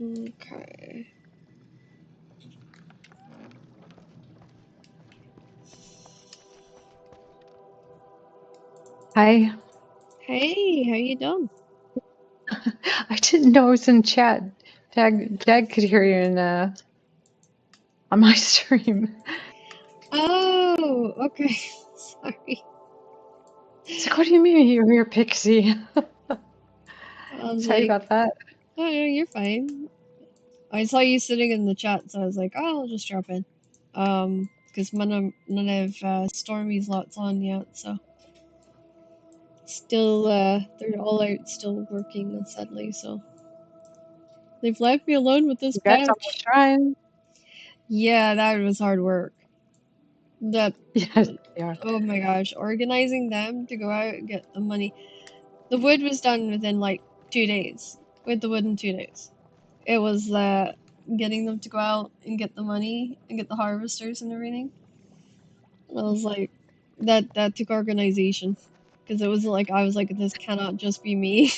Speaker 1: Okay.
Speaker 2: Hi.
Speaker 1: Hey, how you doing?
Speaker 2: I didn't know I was in chat. Dad could hear you in on my stream.
Speaker 1: Oh, okay. Sorry.
Speaker 2: It's like, what do you mean you're here, Pixie?
Speaker 1: I was
Speaker 2: Sorry
Speaker 1: like,
Speaker 2: about that.
Speaker 1: oh, no, you're fine. I saw you sitting in the chat, so I was like, oh, I'll just drop in. Because none of Stormy's lots on yet, so still, they're all out still working, sadly, so they've left me alone with this
Speaker 2: You guys on the
Speaker 1: patch.
Speaker 2: shrine?
Speaker 1: Yeah, that was hard work. That,
Speaker 2: Yes, they are.
Speaker 1: oh my gosh, organizing them to go out and get the money. The wood was done within like 2 days. With the wood in 2 days. It was getting them to go out and get the money and get the harvesters and everything. I was like, that took organization because it was like I was like, this cannot just be me.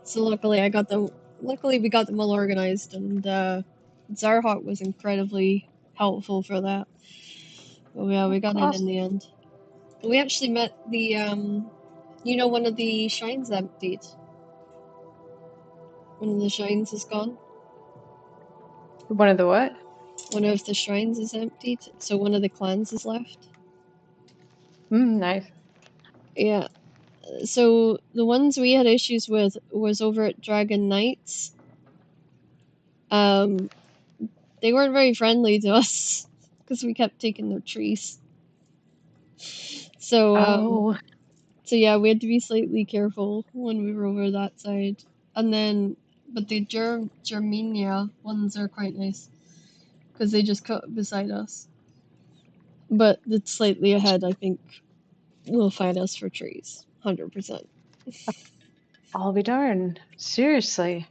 Speaker 1: So luckily I got them. Luckily we got them all organized, and Zarhawk was incredibly helpful for that. But yeah, we got it in
Speaker 2: Awesome.
Speaker 1: the end. We actually met the you know, one of the shrines emptied. One of the shrines is gone.
Speaker 2: One of the what?
Speaker 1: One of the shrines is emptied, so one of the clans is left.
Speaker 2: Nice.
Speaker 1: Yeah. So the ones we had issues with was over at Dragon Knights. Um, they weren't very friendly to us because we kept taking their trees. So
Speaker 2: Oh,
Speaker 1: so yeah, we had to be slightly careful when we were over that side. And then, but the Germania ones are quite nice because they just cut beside us. But it's slightly ahead, I think, will fight us for trees, 100%.
Speaker 2: I'll be darned. Seriously.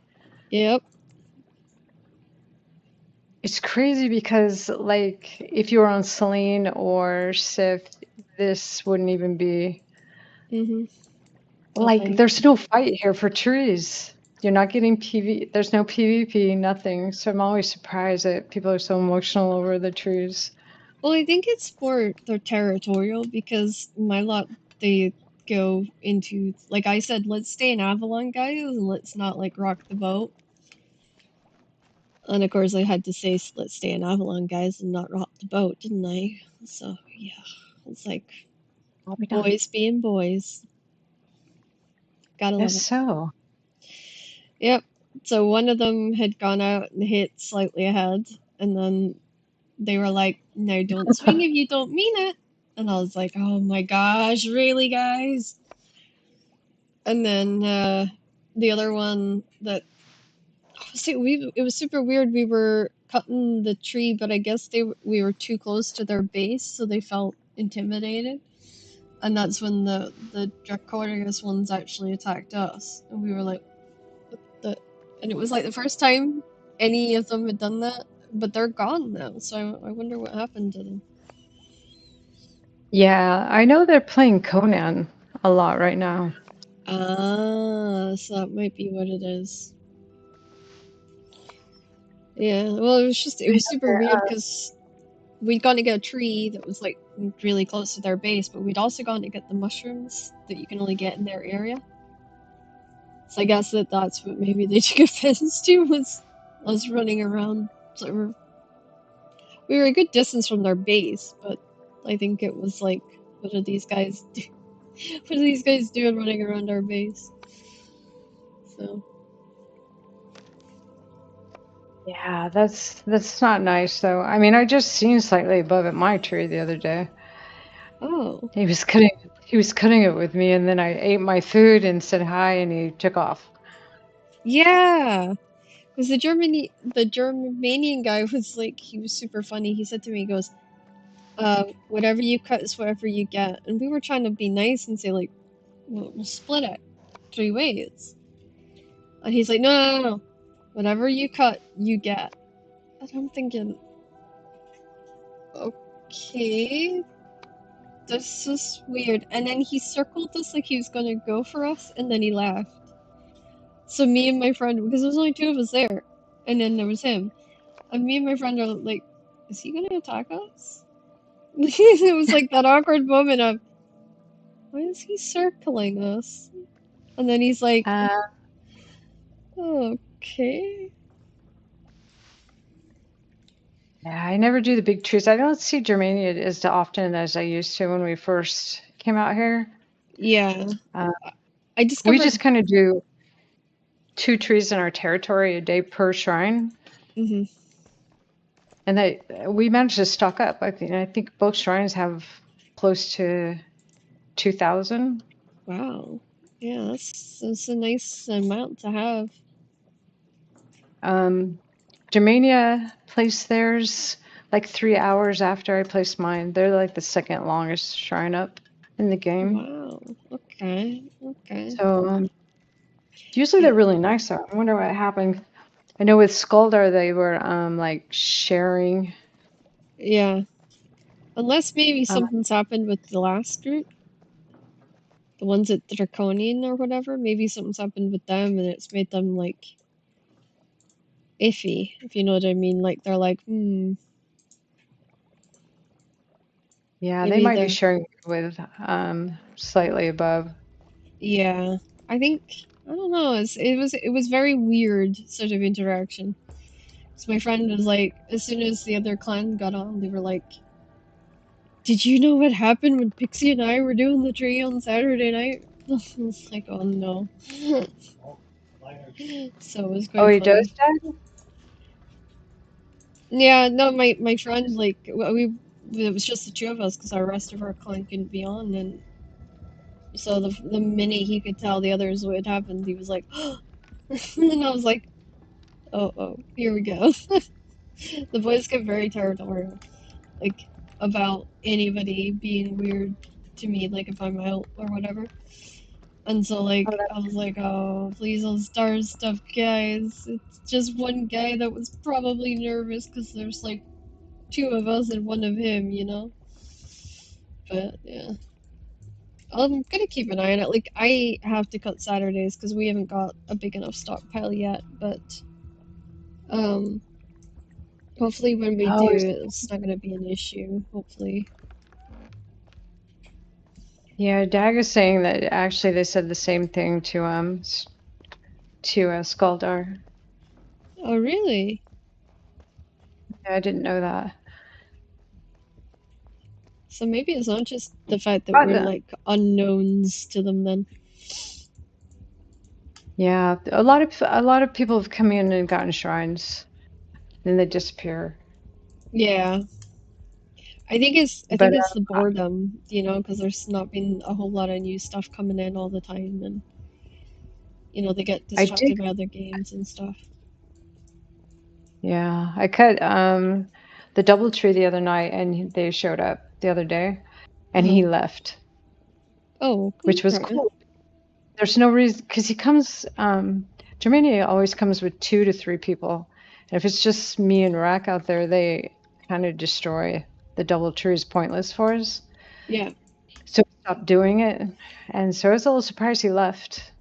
Speaker 1: Yep.
Speaker 2: It's crazy because, like, if you were on Celine or Sif, this wouldn't even be
Speaker 1: Mhm. A
Speaker 2: like,
Speaker 1: thing.
Speaker 2: there's no fight here for trees. You're not getting there's no PvP, nothing. So I'm always surprised that people are so emotional over the trees.
Speaker 1: Well, I think it's more they're territorial because my lot they go into like I said, let's stay in Avalon, guys, and let's not like rock the boat. And of course, I had to say let's stay in Avalon, guys, and not rock the boat, didn't I? So yeah, it's like
Speaker 2: I'll be done.
Speaker 1: boys being boys. Gotta love
Speaker 2: Guess
Speaker 1: it.
Speaker 2: so.
Speaker 1: Yep. So one of them had gone out and hit slightly ahead, and then they were like, "No, don't swing if you don't mean it." And I was like, "Oh my gosh, really, guys?" And then the other one that see, it was super weird. We were cutting the tree, but I guess we were too close to their base, so they felt intimidated. And that's when the Dracorius ones actually attacked us, and we were like, "What the?" And it was like the first time any of them had done that, but they're gone now. So I wonder what happened to them.
Speaker 2: Yeah, I know they're playing Conan a lot right now.
Speaker 1: Ah, so that might be what it is. Yeah, well, it
Speaker 2: I
Speaker 1: was
Speaker 2: know
Speaker 1: super
Speaker 2: they're,
Speaker 1: weird because we'd gone to get a tree that was like really close to their base, but we'd also gone to get the mushrooms that you can only get in their area. So I guess that's what maybe they took offense to was us running around. So we were a good distance from their base, but I think it was like, what are these guys do? What are these guys doing running around our base? So
Speaker 2: yeah, that's not nice though. I mean, I just seen slightly above at my tree the other day.
Speaker 1: oh
Speaker 2: He was cutting it with me, and then I ate my food and said hi, and he took off.
Speaker 1: yeah. Because the Germanian guy was like, he was super funny. He said to me, he goes, whatever you cut is whatever you get. And we were trying to be nice and say, like, we'll split it 3 ways. And he's like, no, no, no, no. Whatever you cut, you get. And I'm thinking, okay, this is weird. And then he circled us like he was gonna go for us, and then he left. So me and my friend, because there was only two of us there, and then there was him. And me and my friend are like, is he gonna attack us? It was like that awkward moment of, why is he circling us? And then he's like,
Speaker 2: Uh,
Speaker 1: okay.
Speaker 2: yeah, I never do the big trees. I don't see Germania as often as I used to when we first came out here.
Speaker 1: Yeah.
Speaker 2: Uh,
Speaker 1: I
Speaker 2: we
Speaker 1: discovered.
Speaker 2: just kind of do 2 trees in our territory a day per shrine,
Speaker 1: Mhm.
Speaker 2: and we managed to stock up. I think both shrines have close to 2,000.
Speaker 1: Wow. Yeah, that's a nice amount to have.
Speaker 2: Germania placed theirs like 3 hours after I placed mine. They're like the second longest shrine up in the game.
Speaker 1: Wow. Okay. Okay.
Speaker 2: So usually
Speaker 1: Yeah.
Speaker 2: they're really nice. So I wonder what happened. I know with Skuldar they were like sharing.
Speaker 1: Yeah. Unless maybe
Speaker 2: Uh,
Speaker 1: something's happened with the last group, the ones at Draconian or whatever. Maybe something's happened with them and it's made them like iffy, if you know what I mean. Like they're like,
Speaker 2: yeah, they
Speaker 1: maybe
Speaker 2: might be
Speaker 1: they're.
Speaker 2: sharing with slightly above.
Speaker 1: Yeah. I think I don't know. It was very weird sort of interaction. So my friend was like, as soon as the other clan got on, they were like, "Did you know what happened when Pixie and I were doing the tree on Saturday night?" I was like, "Oh no." So it was
Speaker 2: Oh,
Speaker 1: quite
Speaker 2: he does
Speaker 1: funny.
Speaker 2: that?
Speaker 1: Yeah, no, my friend like we it was just the two of us because our rest of our clan couldn't be on, and so the minute he could tell the others what had happened, he was like, and I was like, oh, here we go. The boys get very territorial, like about anybody being weird to me, like if I'm out or whatever. And so
Speaker 2: Oh,
Speaker 1: like
Speaker 2: that,
Speaker 1: I was like, oh, please don't start stuff, guys. It's just one guy that was probably nervous because there's like two of us and one of him, you know. But yeah, I'm gonna keep an eye on it. Like I have to cut Saturdays because we haven't got a big enough stockpile yet. But um, hopefully when we
Speaker 2: oh,
Speaker 1: do, it's not gonna be an issue. Hopefully.
Speaker 2: yeah. Dag is saying that actually they said the same thing to Skuldar.
Speaker 1: Oh really?
Speaker 2: Yeah, I didn't know that.
Speaker 1: So maybe it's not just the fact that we're
Speaker 2: But,
Speaker 1: like unknowns to them then.
Speaker 2: yeah, a lot of people have come in and gotten shrines, then they disappear.
Speaker 1: Yeah. I
Speaker 2: But
Speaker 1: think it's the boredom, you know, because there's not been a whole lot of new stuff coming in all the time, and you know they get
Speaker 2: I did,
Speaker 1: distracted by other games and stuff.
Speaker 2: yeah, I cut the double tree the other night, and they showed up the other day, and
Speaker 1: Uh-huh.
Speaker 2: he left,
Speaker 1: Oh,
Speaker 2: which was
Speaker 1: okay.
Speaker 2: cool. There's no reason because he comes. Germania always comes with 2 to 3 people, and if it's just me and Rack out there, they kind of destroy the double tree. Is pointless for us,
Speaker 1: Yeah,
Speaker 2: so we stopped doing it. And so I was a little surprised he left.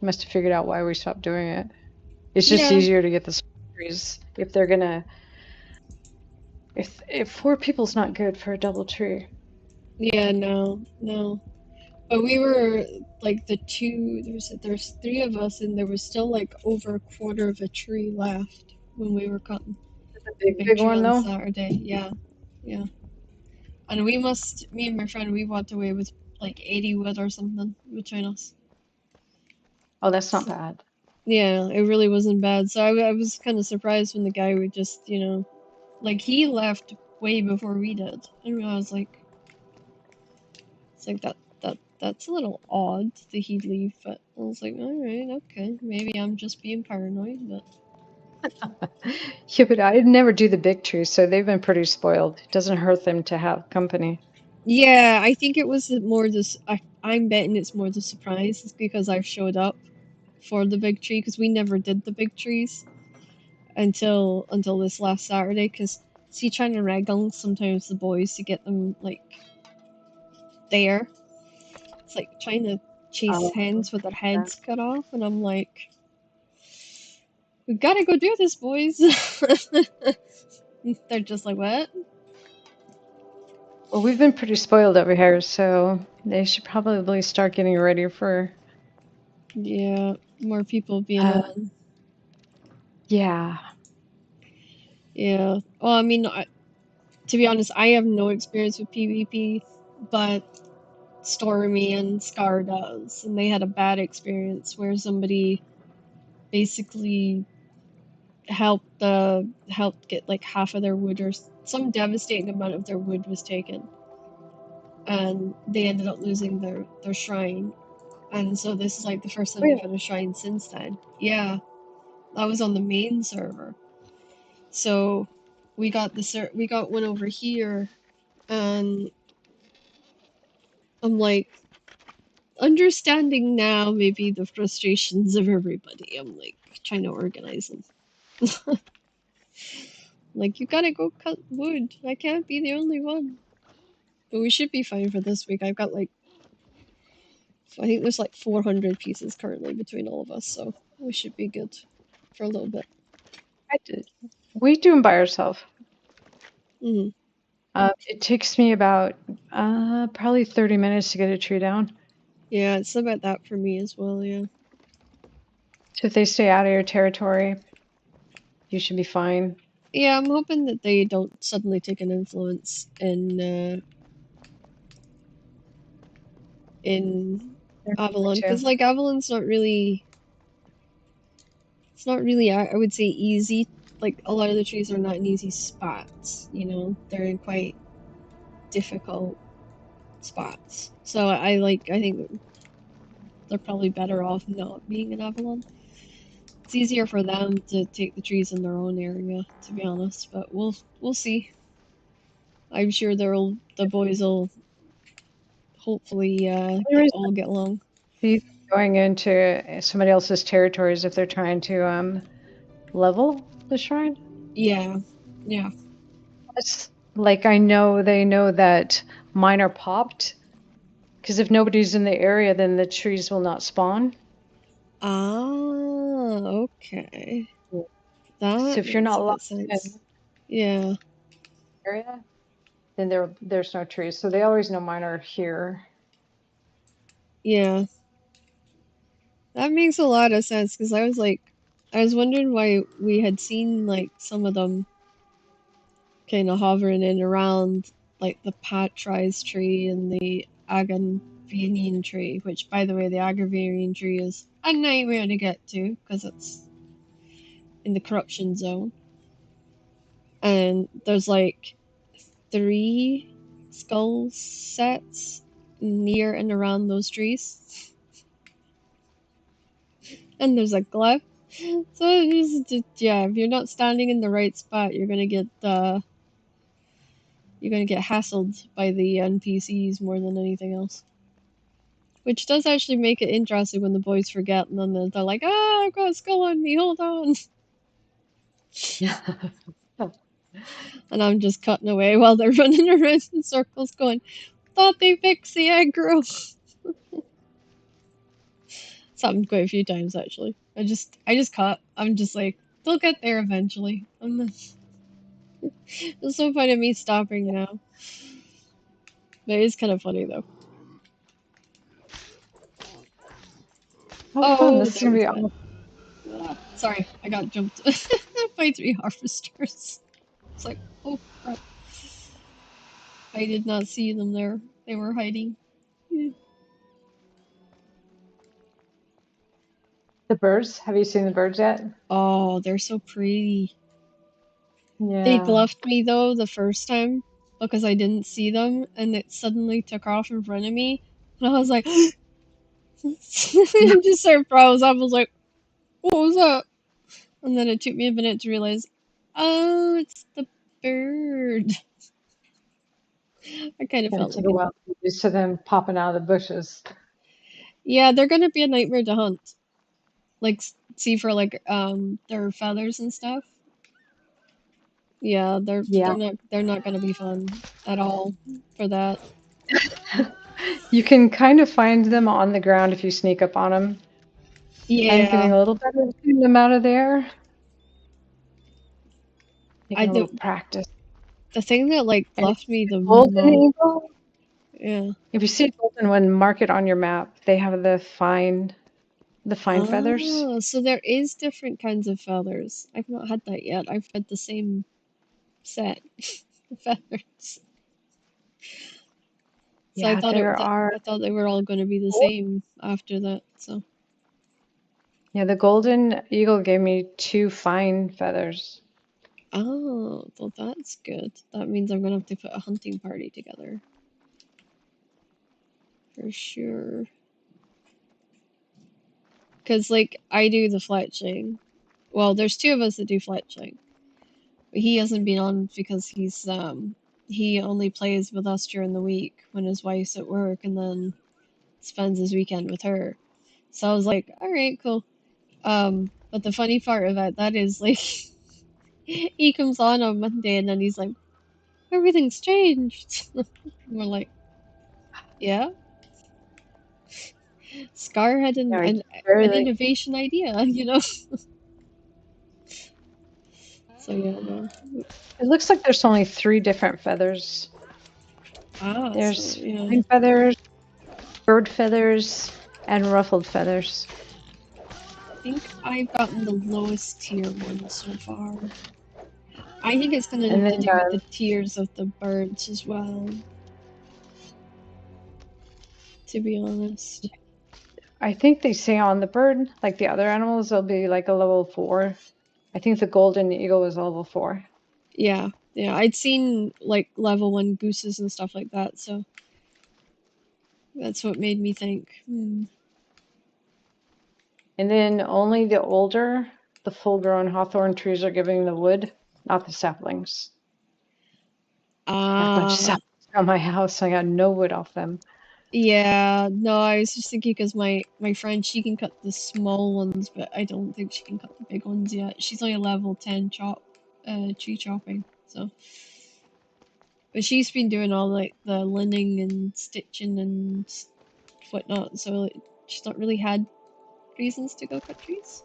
Speaker 2: He must have figured out why we stopped doing it. It's just
Speaker 1: yeah,
Speaker 2: easier to get the small trees if they're gonna. If 4 people's not good for a double tree.
Speaker 1: yeah. No, no. But we were like the two. There's three of us, and there was still like over a quarter of a tree left when we were cutting
Speaker 2: The
Speaker 1: the
Speaker 2: big
Speaker 1: big
Speaker 2: big
Speaker 1: tree
Speaker 2: one
Speaker 1: on
Speaker 2: though.
Speaker 1: Saturday. Yeah, yeah. And me and my friend, we walked away with like 80 wood or something between us.
Speaker 2: Oh, that's not
Speaker 1: So,
Speaker 2: bad.
Speaker 1: yeah, it really wasn't bad. So I was kind of surprised when the guy would just, you know, like he left way before we did. And I was like, it's like that's a little odd that he'd leave. But I was like, all right, okay, maybe I'm just being paranoid. But
Speaker 2: Yeah, but I never do the big trees, so they've been pretty spoiled. It doesn't hurt them to have company.
Speaker 1: yeah, I think it was more this. I'm betting it's more the surprise. It's because I showed up for the big tree because we never did the big trees until this last Saturday. Because see, trying to wrangle sometimes the boys to get them like there. It's like trying to chase
Speaker 2: Oh,
Speaker 1: hens with their
Speaker 2: yeah.
Speaker 1: heads cut off, and I'm like, we gotta go do this, boys. They're just like, what?
Speaker 2: Well, we've been pretty spoiled over here, so they should probably start getting ready for.
Speaker 1: Yeah, more people being
Speaker 2: Uh,
Speaker 1: on.
Speaker 2: yeah.
Speaker 1: Yeah. Well, I mean, to be honest, I have no experience with PvP, but Stormy and Scar does, and they had a bad experience where somebody basically helped get like half of their wood or some devastating amount of their wood was taken, and they ended up losing their shrine. And so this is like the first time they've
Speaker 2: Really?
Speaker 1: had a shrine since then. Yeah, that was on the main server. So we got one over here, and I'm like understanding now maybe the frustrations of everybody. I'm like trying to organize them. Like you gotta go cut wood. I can't be the only one. But we should be fine for this week. I've got like I think there's like 400 pieces currently between all of us, so we should be good for a little bit.
Speaker 2: I did. We do them by ourselves.
Speaker 1: Hmm.
Speaker 2: It takes me about probably 30 minutes to get a tree down.
Speaker 1: Yeah, it's about that for me as well. Yeah.
Speaker 2: So if they stay out of your territory, you should be fine.
Speaker 1: Yeah, I'm hoping that they don't suddenly take an influence in
Speaker 2: They're going
Speaker 1: Avalon,
Speaker 2: to.
Speaker 1: because like Avalon's not really, it's not really, I would say easy. Like a lot of the trees are not in easy spots. You know, they're in quite difficult spots. So I think they're probably better off not being in Avalon. It's easier for them to take the trees in their own area, to be honest. But we'll see. I'm sure the boys will hopefully
Speaker 2: The only
Speaker 1: get
Speaker 2: reason
Speaker 1: along.
Speaker 2: Be going into somebody else's territories if they're trying to level the shrine.
Speaker 1: Yeah, yeah.
Speaker 2: It's like I know they know that mine are popped because if nobody's in the area, then the trees will not spawn.
Speaker 1: Ah, okay.
Speaker 2: So
Speaker 1: That
Speaker 2: if you're
Speaker 1: makes
Speaker 2: not
Speaker 1: a bit
Speaker 2: locked in
Speaker 1: sense.
Speaker 2: the
Speaker 1: Yeah,
Speaker 2: area, then there's no trees. So they always know mine are here.
Speaker 1: yeah. That makes a lot of sense because I was wondering why we had seen like some of them kind of hovering in around like the Patrise tree and the Agavanian tree, which by the way, the Agavanian tree is a nightmare to get to because it's in the corruption zone. And there's like three skull sets near and around those trees. And there's a glyph. So it's just, yeah, if you're not standing in the right spot, you're gonna get hassled by the NPCs more than anything else. Which does actually make it interesting when the boys forget and then they're like, ah, I've got a skull on me, hold on.
Speaker 2: Yeah.
Speaker 1: And I'm just cutting away while they're running around in circles going, thought they fixed the aggro. It's happened quite a few times actually. I just cut. I'm just like, they'll get there eventually. It's so funny me stopping now. But it is kind of funny though.
Speaker 2: Oh, fun!
Speaker 1: Oh,
Speaker 2: This is
Speaker 1: there
Speaker 2: gonna
Speaker 1: we
Speaker 2: be
Speaker 1: go.
Speaker 2: awesome.
Speaker 1: Sorry, I got jumped by three harvesters. It's like, oh crap. I did not see them there. They were hiding.
Speaker 2: The birds. Have you seen the birds yet?
Speaker 1: Oh, they're so pretty. They
Speaker 2: Yeah.
Speaker 1: bluffed me though the first time because I didn't see them and it suddenly took off in front of me. And I was like, I just started froze. I was like, what was that? And then it took me a minute to realize, oh, it's the bird. I kind of
Speaker 2: Gonna
Speaker 1: felt
Speaker 2: take
Speaker 1: like
Speaker 2: a
Speaker 1: it.
Speaker 2: while to get used to them popping out of the bushes.
Speaker 1: Yeah, they're gonna be a nightmare to hunt. Like, see for like their feathers and stuff. Yeah,
Speaker 2: Yeah.
Speaker 1: they're not gonna be fun at all for that.
Speaker 2: You can kind of find them on the ground if you sneak up on them. I'm
Speaker 1: Yeah,
Speaker 2: getting a little better at getting them out of there.
Speaker 1: I
Speaker 2: Taking a little
Speaker 1: do.
Speaker 2: practice.
Speaker 1: The thing that like
Speaker 2: And if
Speaker 1: bluffed
Speaker 2: you
Speaker 1: me
Speaker 2: see
Speaker 1: the
Speaker 2: a golden
Speaker 1: most,
Speaker 2: eagle,
Speaker 1: yeah.
Speaker 2: if you see a golden one, mark it on your map. They have the fine feathers.
Speaker 1: Oh, so there is different kinds of feathers. I've not had that yet. I've had the same set of feathers. So
Speaker 2: Yeah, there are.
Speaker 1: I thought they were all going to be the same after that. So,
Speaker 2: Yeah, the golden eagle gave me two fine feathers.
Speaker 1: oh, well that's good. That means I'm gonna have to put a hunting party together for sure. Cause like I do the fletching. Well, there's two of us that do fletching. But he hasn't been on because he only plays with us during the week when his wife's at work and then spends his weekend with her. So I was like, all right, cool. But the funny part about that is like he comes on Monday and then he's like, everything's changed. We're like, yeah. Scar had
Speaker 2: Yeah, I
Speaker 1: an
Speaker 2: barely.
Speaker 1: innovation idea, you know. So yeah, no.
Speaker 2: It looks like there's only three different feathers.
Speaker 1: Ah, so
Speaker 2: There's
Speaker 1: yeah.
Speaker 2: fine feathers, bird feathers, and ruffled feathers.
Speaker 1: I think I've gotten the lowest tier one so far. I think it's
Speaker 2: And
Speaker 1: gonna to
Speaker 2: then
Speaker 1: do with the tiers of the birds as well, to be honest.
Speaker 2: I think they say on the bird, like the other animals, they'll be like a level 4. I think the golden eagle was level 4.
Speaker 1: Yeah, yeah. I'd seen like level one gooses and stuff like that, so that's what made me think, hmm.
Speaker 2: And then only the full-grown hawthorn trees are giving the wood, not the saplings. I had a bunch of
Speaker 1: Ah,
Speaker 2: saplings around my house, so I got no wood off them.
Speaker 1: Yeah, no, I was just thinking because my friend, she can cut the small ones, but I don't think she can cut the big ones yet. She's only a level 10 tree chopping. So, but she's been doing all like the lining and stitching and whatnot, so like, she's not really had reasons to go cut trees.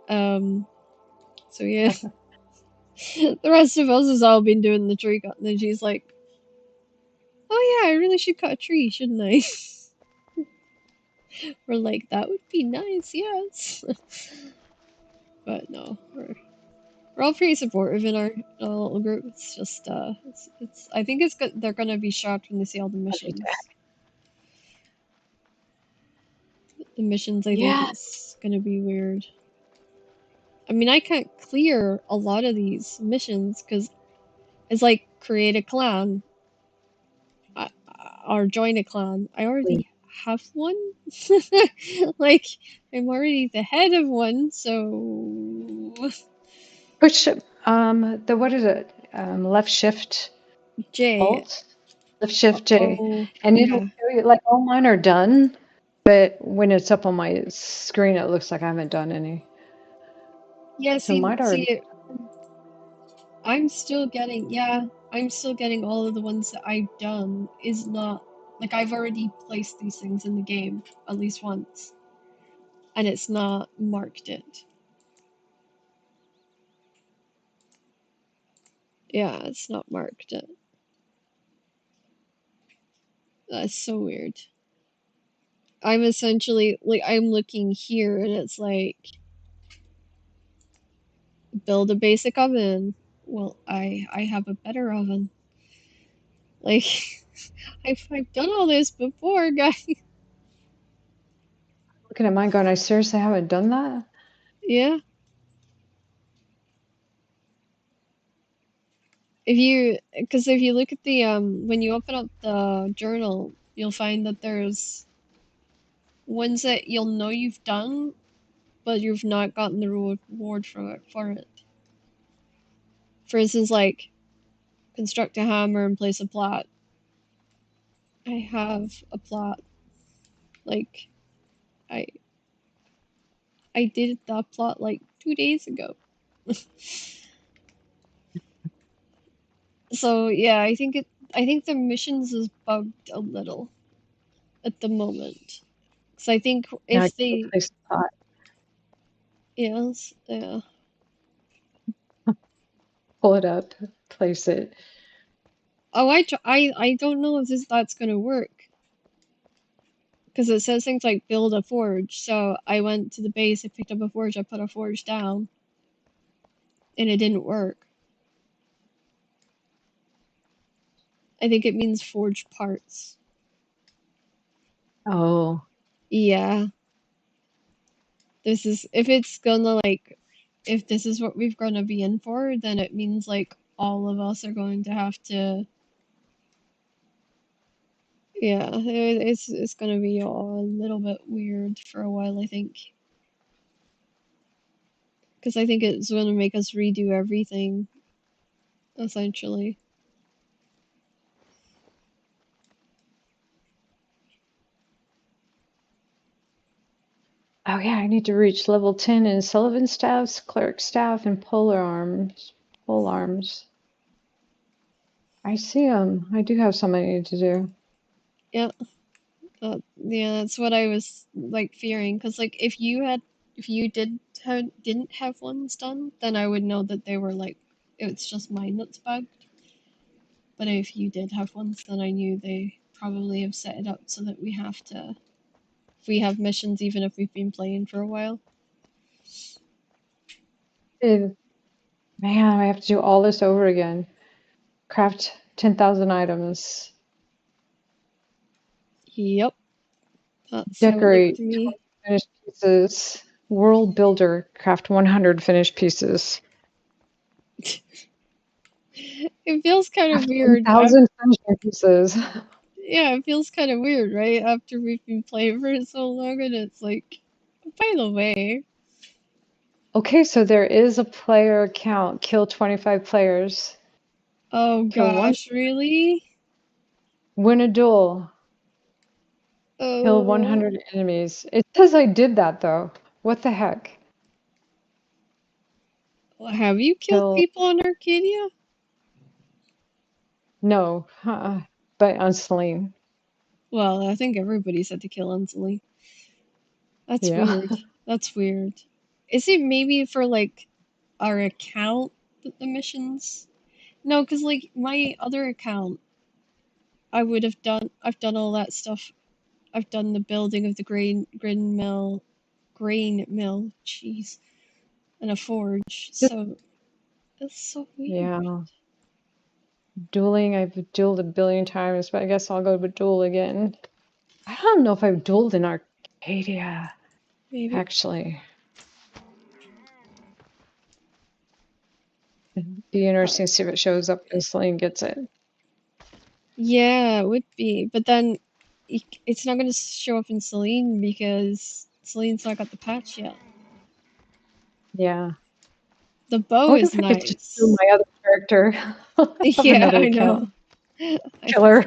Speaker 1: Um, so yeah, the rest of us has all been doing the tree cutting, and she's like, "Oh yeah, I really should cut a tree, shouldn't I?" We're like, "That would be nice, yes." But no, we're all pretty supportive in our little group. It's just it's I think it's good. They're gonna be shocked when they see all the missions. The missions, I think
Speaker 2: Yeah,
Speaker 1: it's gonna be weird. I mean, I can't clear a lot of these missions because it's like create a clan uh, or join a clan. I already have one. Like I'm already the head of one, so
Speaker 2: push the what is it? Left shift
Speaker 1: J.
Speaker 2: alt, left shift J,
Speaker 1: Oh
Speaker 2: and it'll
Speaker 1: yeah,
Speaker 2: show you like all mine are done, but when it's up on my screen, it looks like I haven't done any.
Speaker 1: yeah.
Speaker 2: So mine are.
Speaker 1: See, I'm still getting, yeah, I'm still getting all of the ones that I've done is not, like I've already placed these things in the game at least once, and it's not marked it. Yeah, it's not marked it. That's so weird. I'm essentially, like, I'm looking here and it's like, build a basic oven. Well, I have a better oven. Like, I've done all this before, guys.
Speaker 2: Looking at mine going, I seriously haven't done that?
Speaker 1: Yeah. If you, because if you look at the when you open up the journal, you'll find that there's ones that you'll know you've done, but you've not gotten the reward for it. For instance, like construct a hammer and place a plot. I have a plot. Like I I did that plot like 2 days ago. So yeah, I think the missions is bugged a little at the moment. Because I think
Speaker 2: Now I
Speaker 1: if
Speaker 2: can
Speaker 1: they,
Speaker 2: place the pot,
Speaker 1: yes, yeah.
Speaker 2: pull it up, place it.
Speaker 1: Oh, I don't know if that's gonna work because it says things like build a forge. So I went to the base, I picked up a forge, I put a forge down, and it didn't work. I think it means forge parts.
Speaker 2: Oh,
Speaker 1: Yeah, this is if it's gonna like if this is what we've gonna be in for, then it means like all of us are going to have to. Yeah, it's gonna be all a little bit weird for a while, I think, because I think it's gonna make us redo everything essentially.
Speaker 2: oh yeah, I need to reach level 10 in Sullivan staffs, cleric staff, and polar arms. Pole arms. I see them. I do have some I need to do.
Speaker 1: Yeah, yeah, that's what I was like fearing. Because like if you didn't have ones done, then I would know that they were like it's just mine that's bugged. But if you did have ones, then I knew they probably have set it up so that we have to. If we have missions, even if we've been playing for a while.
Speaker 2: Eh, Man, I have to do all this over again. Craft 10,000 items.
Speaker 1: Yep, that's how it looked
Speaker 2: Decorate
Speaker 1: to me.
Speaker 2: 20 finished pieces. World builder. Craft 100 finished pieces.
Speaker 1: It feels kind of
Speaker 2: Craft
Speaker 1: weird.
Speaker 2: 10,000 finishing pieces.
Speaker 1: Yeah, it feels kind of weird, right? After we've been playing for so long, and it's like, by the way,
Speaker 2: Okay, so there is a player count. Kill 25 players.
Speaker 1: oh
Speaker 2: Kill one.
Speaker 1: gosh, really?
Speaker 2: Win a duel. Kill
Speaker 1: Oh,
Speaker 2: 100 enemies. It says I did that though. What the heck?
Speaker 1: have you killed
Speaker 2: Kill,
Speaker 1: people on Arcadia?
Speaker 2: no, but on Celine.
Speaker 1: Well, I think everybody said to kill Ansley. That's
Speaker 2: Yeah.
Speaker 1: weird. That's weird. Is it maybe for like our account that the missions? No, because like my other account, I've done all that stuff. I've done the building of the grain mill, jeez, and a forge. So that's so weird.
Speaker 2: Yeah. Dueling, I've dueled a billion times, but I guess I'll go with duel again. I don't know if I've dueled in Arcadia,
Speaker 1: Maybe.
Speaker 2: actually. It'd be
Speaker 1: Uh,
Speaker 2: interesting to see if it shows up and Celine gets it.
Speaker 1: yeah, it would be. But then it's not going to show up in Celine because Celine's not got the patch yet.
Speaker 2: Yeah.
Speaker 1: The
Speaker 2: I
Speaker 1: bow
Speaker 2: wonder
Speaker 1: is
Speaker 2: if I could just do
Speaker 1: nice.
Speaker 2: my other character of
Speaker 1: Yeah,
Speaker 2: another
Speaker 1: I
Speaker 2: account.
Speaker 1: know. I
Speaker 2: Killer.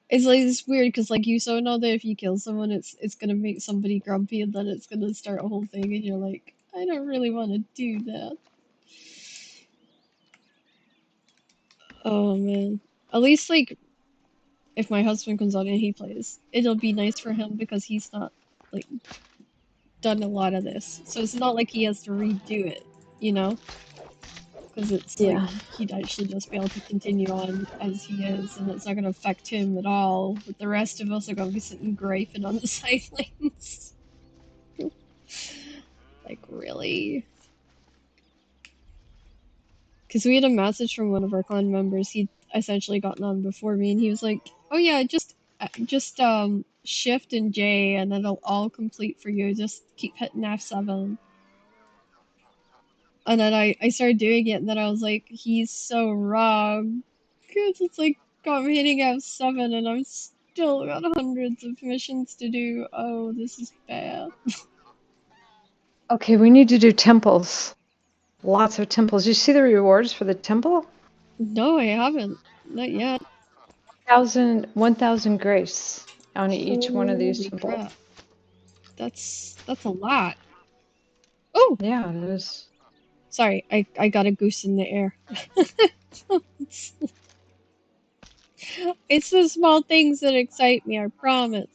Speaker 1: It's like it's weird because like you so know that if you kill someone, it's gonna make somebody grumpy, and then it's gonna start a whole thing, and you're like, I don't really want to do that. Oh man. At least like if my husband comes on and he plays, it'll be nice for him because he's not like done a lot of this, so it's not like he has to redo it, you know? Because it's like
Speaker 2: Yeah.
Speaker 1: he'd actually just be able to continue on as he is, and it's not gonna affect him at all. But the rest of us are gonna be sitting griping on the sidelines. Like, really? Because we had a message from one of our clan members. He'd essentially gotten on before me, and he was like, "Oh yeah, just Shift and J, and then it'll all complete for you. Just keep hitting F7." And then I started doing it, and then I was like, "He's so wrong." Because it's like I'm hitting F7, and I'm still got hundreds of missions to do. Oh, this is bad.
Speaker 2: Okay, we need to do temples. Lots of temples. You see the rewards for the temple?
Speaker 1: No, I haven't. Not yet.
Speaker 2: 1,000 grace on each one of these
Speaker 1: Holy
Speaker 2: temples.
Speaker 1: crap. That's a lot. Oh,
Speaker 2: Yeah, it is.
Speaker 1: sorry, I got a goose in the air. It's the small things that excite me, I promise.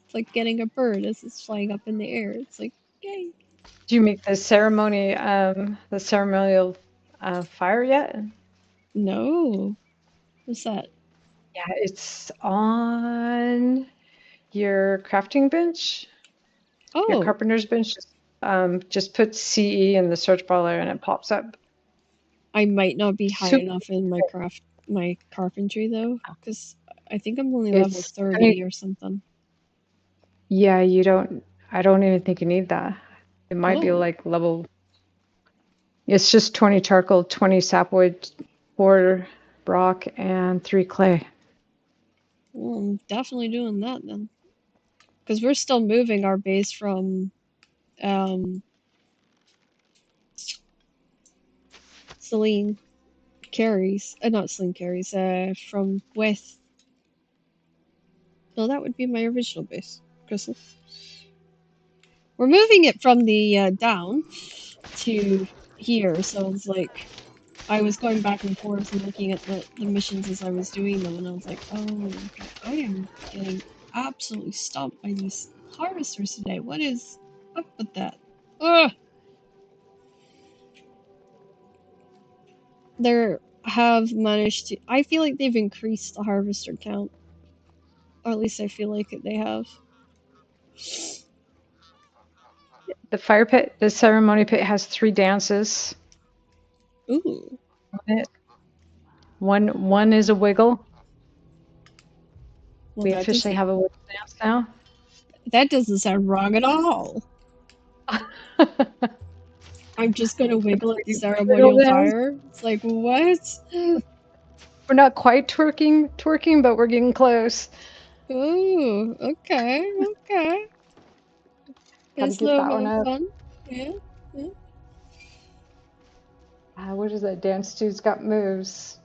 Speaker 1: It's like getting a bird as it's flying up in the air. It's like, yay.
Speaker 2: Do you make the ceremonial fire yet?
Speaker 1: No. What's that?
Speaker 2: Yeah, it's on your crafting bench, your
Speaker 1: Oh,
Speaker 2: carpenter's bench. Just put CE in the search bar and it pops up.
Speaker 1: I might not be high
Speaker 2: Super.
Speaker 1: enough in my carpentry though, because I think I'm only level
Speaker 2: I mean,
Speaker 1: 30 or something.
Speaker 2: yeah, you don't. I don't even think you need that. It might be
Speaker 1: Oh,
Speaker 2: like level. It's just 20 charcoal, 20 sapwood, 4 rock, and 3 clay.
Speaker 1: well, I'm definitely doing that then. Because we're still moving our base from um Celine carries, not Celine carries, from West. No, that would be my original base, Crystal. We're moving it from the down to here, so it's like I was going back and forth and looking at the missions as I was doing them, and I was like, oh, okay, I am getting absolutely stomped by these harvesters today. What is up with that? Ugh! They have managed to. I feel like they've increased the harvester count, or at least I feel like they have.
Speaker 2: The fire pit, the ceremony pit has 3 dances
Speaker 1: Ooh,
Speaker 2: on it. One is a wiggle.
Speaker 1: well
Speaker 2: We officially have a wiggle dance now.
Speaker 1: that doesn't sound wrong at all. I'm just gonna wiggle at the
Speaker 2: Wiggle
Speaker 1: ceremonial
Speaker 2: dance.
Speaker 1: fire. It's like, what?
Speaker 2: We're not quite twerking, but we're getting close.
Speaker 1: Ooh, okay, okay.
Speaker 2: Got to
Speaker 1: It's a
Speaker 2: get
Speaker 1: little
Speaker 2: that
Speaker 1: bit
Speaker 2: one
Speaker 1: of
Speaker 2: up.
Speaker 1: fun. Yeah, yeah.
Speaker 2: What is that dance to? It's got moves.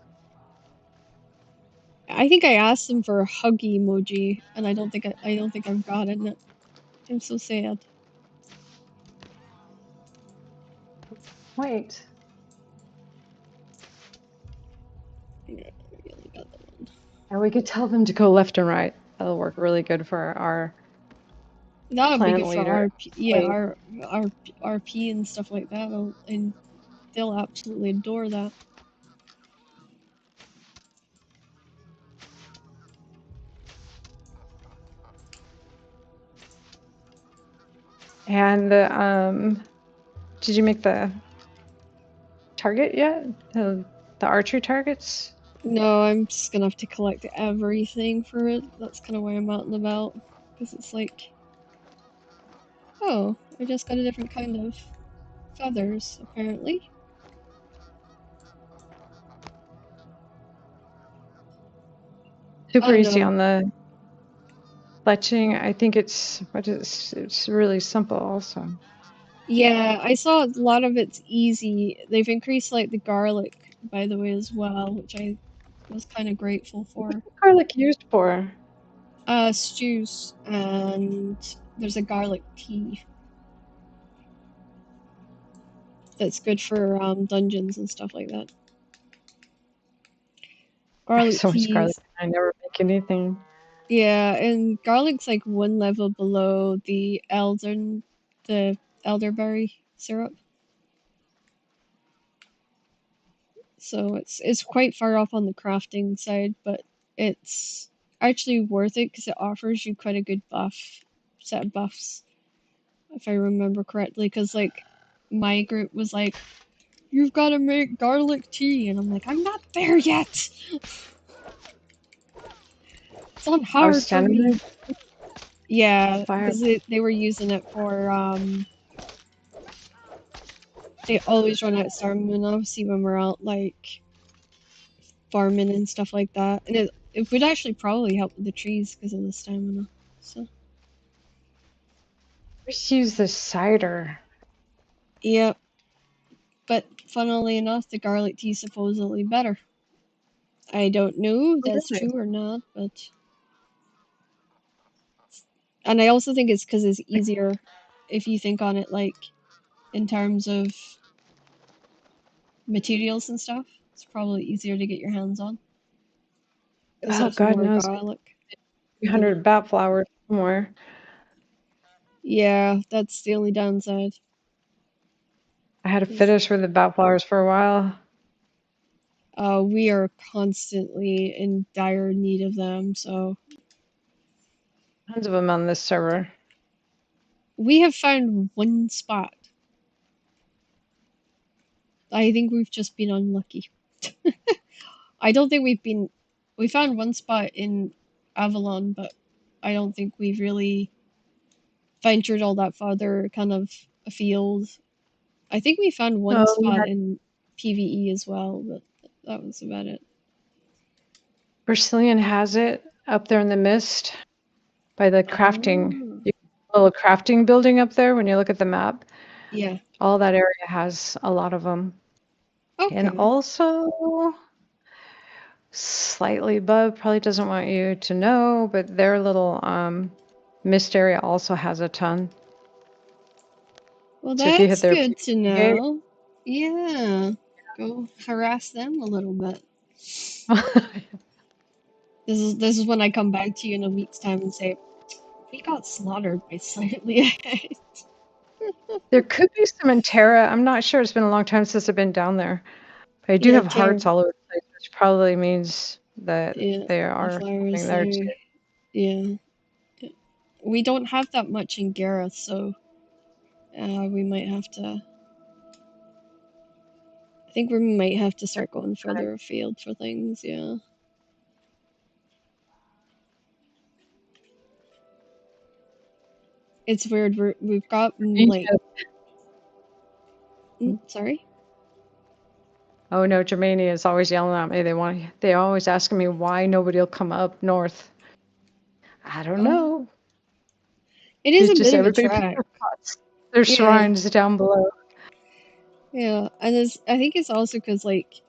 Speaker 1: I think I asked them for a hug emoji, and I don't think I've gotten it. I'm so sad.
Speaker 2: Wait.
Speaker 1: Yeah, I really got that one.
Speaker 2: And we could tell them to go left and right. That'll work really good for our
Speaker 1: That would be
Speaker 2: clan
Speaker 1: good for
Speaker 2: leader.
Speaker 1: RP, yeah,
Speaker 2: Wait.
Speaker 1: our RP and stuff like that, and they'll absolutely adore that.
Speaker 2: And did you make the target yet? The archery targets?
Speaker 1: No, I'm just gonna have to collect everything for it. That's kind of why I'm out and about, because it's like, oh, I just got a different kind of feathers, apparently.
Speaker 2: Super
Speaker 1: Oh
Speaker 2: easy
Speaker 1: no.
Speaker 2: on the fletching. I think it's really simple also.
Speaker 1: Yeah, I saw a lot of it's easy. They've increased like the garlic, by the way, as well, which I was kind of grateful
Speaker 2: What's
Speaker 1: for.
Speaker 2: the garlic used for?
Speaker 1: Stews, and there's a garlic tea that's good for dungeons and stuff like that.
Speaker 2: I have
Speaker 1: Garlic
Speaker 2: so much garlic.
Speaker 1: teas.
Speaker 2: I never make anything.
Speaker 1: Yeah, and garlic's like one level below the elderberry syrup. So it's quite far off on the crafting side, but it's actually worth it because it offers you quite a good set of buffs, if I remember correctly. Because like my group was like, "You've got to make garlic tea," and I'm like, "I'm not there yet. It's on
Speaker 2: I was
Speaker 1: hard for
Speaker 2: standing
Speaker 1: me."
Speaker 2: there
Speaker 1: Yeah,
Speaker 2: fire.
Speaker 1: because they were using it for they always run out of stamina, obviously when we're out like farming and stuff like that, and it would actually probably help with the trees because of the stamina. So
Speaker 2: Just use the cider.
Speaker 1: yeah, but funnily enough, the garlic tea is supposedly better. I don't know if
Speaker 2: Oh,
Speaker 1: that's
Speaker 2: really?
Speaker 1: true or not, but and I also think it's because it's easier if you think on it like in terms of materials and stuff. It's probably easier to get your hands on because
Speaker 2: Oh,
Speaker 1: there's
Speaker 2: God
Speaker 1: more
Speaker 2: knows.
Speaker 1: garlic in it.
Speaker 2: 300 bat flowers somewhere.
Speaker 1: Yeah, that's the only downside.
Speaker 2: I had to
Speaker 1: Is
Speaker 2: finish with the bat flowers for a while.
Speaker 1: we are constantly in dire need of them, so
Speaker 2: Tons of them on this server.
Speaker 1: we have found one spot. I think we've just been unlucky. I don't think we found one spot in Avalon, but I don't think we've really ventured all that farther kind of afield. I think we found one
Speaker 2: Oh,
Speaker 1: spot
Speaker 2: yeah.
Speaker 1: in PvE as well, but that was about it.
Speaker 2: Brazilian has it up there in the mist by the crafting.
Speaker 1: Oh,
Speaker 2: Little crafting building up there when you look at the map.
Speaker 1: yeah.
Speaker 2: All that area has a lot of them. And
Speaker 1: Okay.
Speaker 2: also, slightly above, probably doesn't want you to know, but their little mist area also has a ton.
Speaker 1: Well,
Speaker 2: So if you hit
Speaker 1: that's
Speaker 2: their
Speaker 1: good to
Speaker 2: PvP gate,
Speaker 1: know. Yeah. Go harass them a little bit. This is when I come back to you in a week's time and say, we got slaughtered by slightly ahead.
Speaker 2: there could be some in Terra. I'm not sure. It's been a long time since I've been down there. But I do
Speaker 1: Yeah,
Speaker 2: have hearts all over the place, which probably means that
Speaker 1: yeah,
Speaker 2: they
Speaker 1: the
Speaker 2: are something
Speaker 1: flowers
Speaker 2: there too.
Speaker 1: there. Yeah. We don't have that much in Gareth, so we might have to. I think we might have to start going further afield for things. Yeah. It's weird. We've got like. Sorry.
Speaker 2: Oh no, Germania is always yelling at me. They always asking me why nobody will come up north. I don't
Speaker 1: Oh,
Speaker 2: know.
Speaker 1: it is
Speaker 2: It's
Speaker 1: a
Speaker 2: just
Speaker 1: bit of a
Speaker 2: everybody picks
Speaker 1: trek.
Speaker 2: their pots. Their
Speaker 1: Yeah,
Speaker 2: shrines down below.
Speaker 1: yeah, and I think it's also because like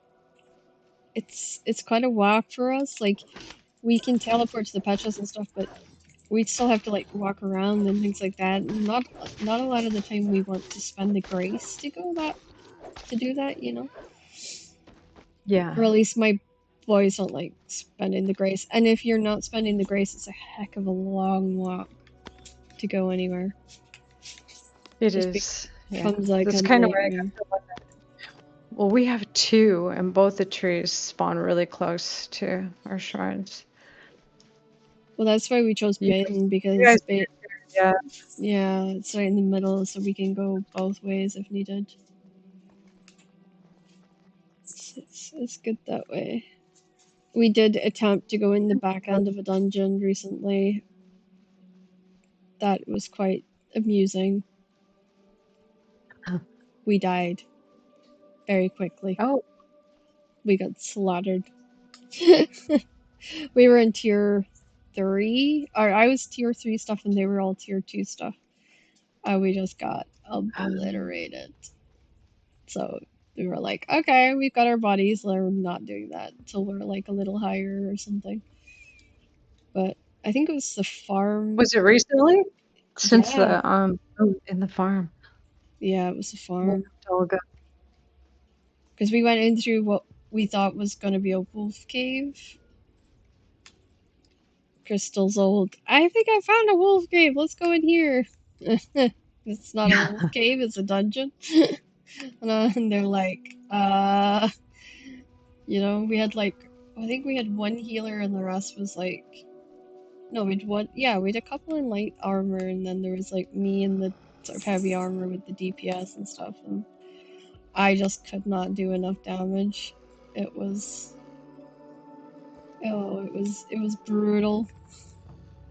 Speaker 1: it's quite a walk for us. Like we can teleport to the patches and stuff, but we still have to like walk around and things like that. Not a lot of the time we want to spend the grace to go that to do that, you know.
Speaker 2: Yeah,
Speaker 1: Or at least my boys don't like spending the grace. And if you're not spending the grace, it's a heck of a long walk to go anywhere.
Speaker 2: it
Speaker 1: Just
Speaker 2: is. Yeah,
Speaker 1: becomes like
Speaker 2: that's
Speaker 1: a
Speaker 2: kind of where I got
Speaker 1: nightmare.
Speaker 2: the one. Well, we have two, and both the trees spawn really close to our shrines.
Speaker 1: Well, that's why we chose Baden
Speaker 2: You
Speaker 1: because
Speaker 2: guys, yeah.
Speaker 1: yeah, it's right in the middle, so we can go both ways if needed. It's good that way. We did attempt to go in the back end of a dungeon recently. That was quite amusing. We died very quickly.
Speaker 2: Oh,
Speaker 1: We got slaughtered. We were in tier 3, or I was tier 3 stuff and they were all tier 2 stuff. We just got obliterated. So we were like, okay, we've got our bodies. We're not doing that until we're like a little higher or something. But I think it was the farm.
Speaker 2: was it recently? Since
Speaker 1: Yeah,
Speaker 2: the in the farm.
Speaker 1: yeah, it was the
Speaker 2: Well,
Speaker 1: farm.
Speaker 2: Olga.
Speaker 1: Because we went in through what we thought was going to be a wolf cave. Crystal's old. I think I found a wolf cave. Let's go in here. It's not a wolf cave, it's a dungeon. And they're like, we had like, I think we had one healer and the rest was like, no, we had a couple in light armor and then there was like me in the sort of heavy armor with the DPS and stuff. And I just could not do enough damage. It was, it was brutal.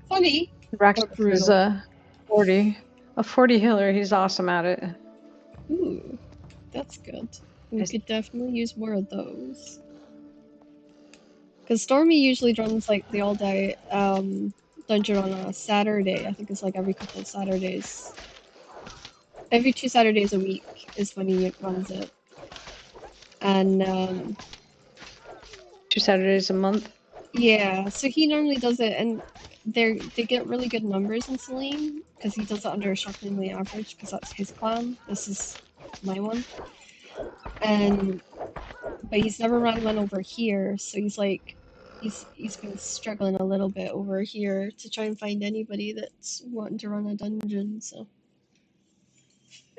Speaker 1: Funny, but
Speaker 2: Raxus is
Speaker 1: brutal.
Speaker 2: a 40 healer. He's awesome at it.
Speaker 1: Ooh, that's good. We could definitely use more of those. Because Stormy usually runs like the all day dungeon on a Saturday. I think it's like every couple of Saturdays. Every 2 Saturdays a week is when he runs it. And
Speaker 2: 2 Saturdays a month.
Speaker 1: yeah, so he normally does it, and they get really good numbers in Celine because he does it under a shockingly average because that's his clan. This is my one, and but he's never run one over here, so he's like he's been struggling a little bit over here to try and find anybody that's wanting to run a dungeon. So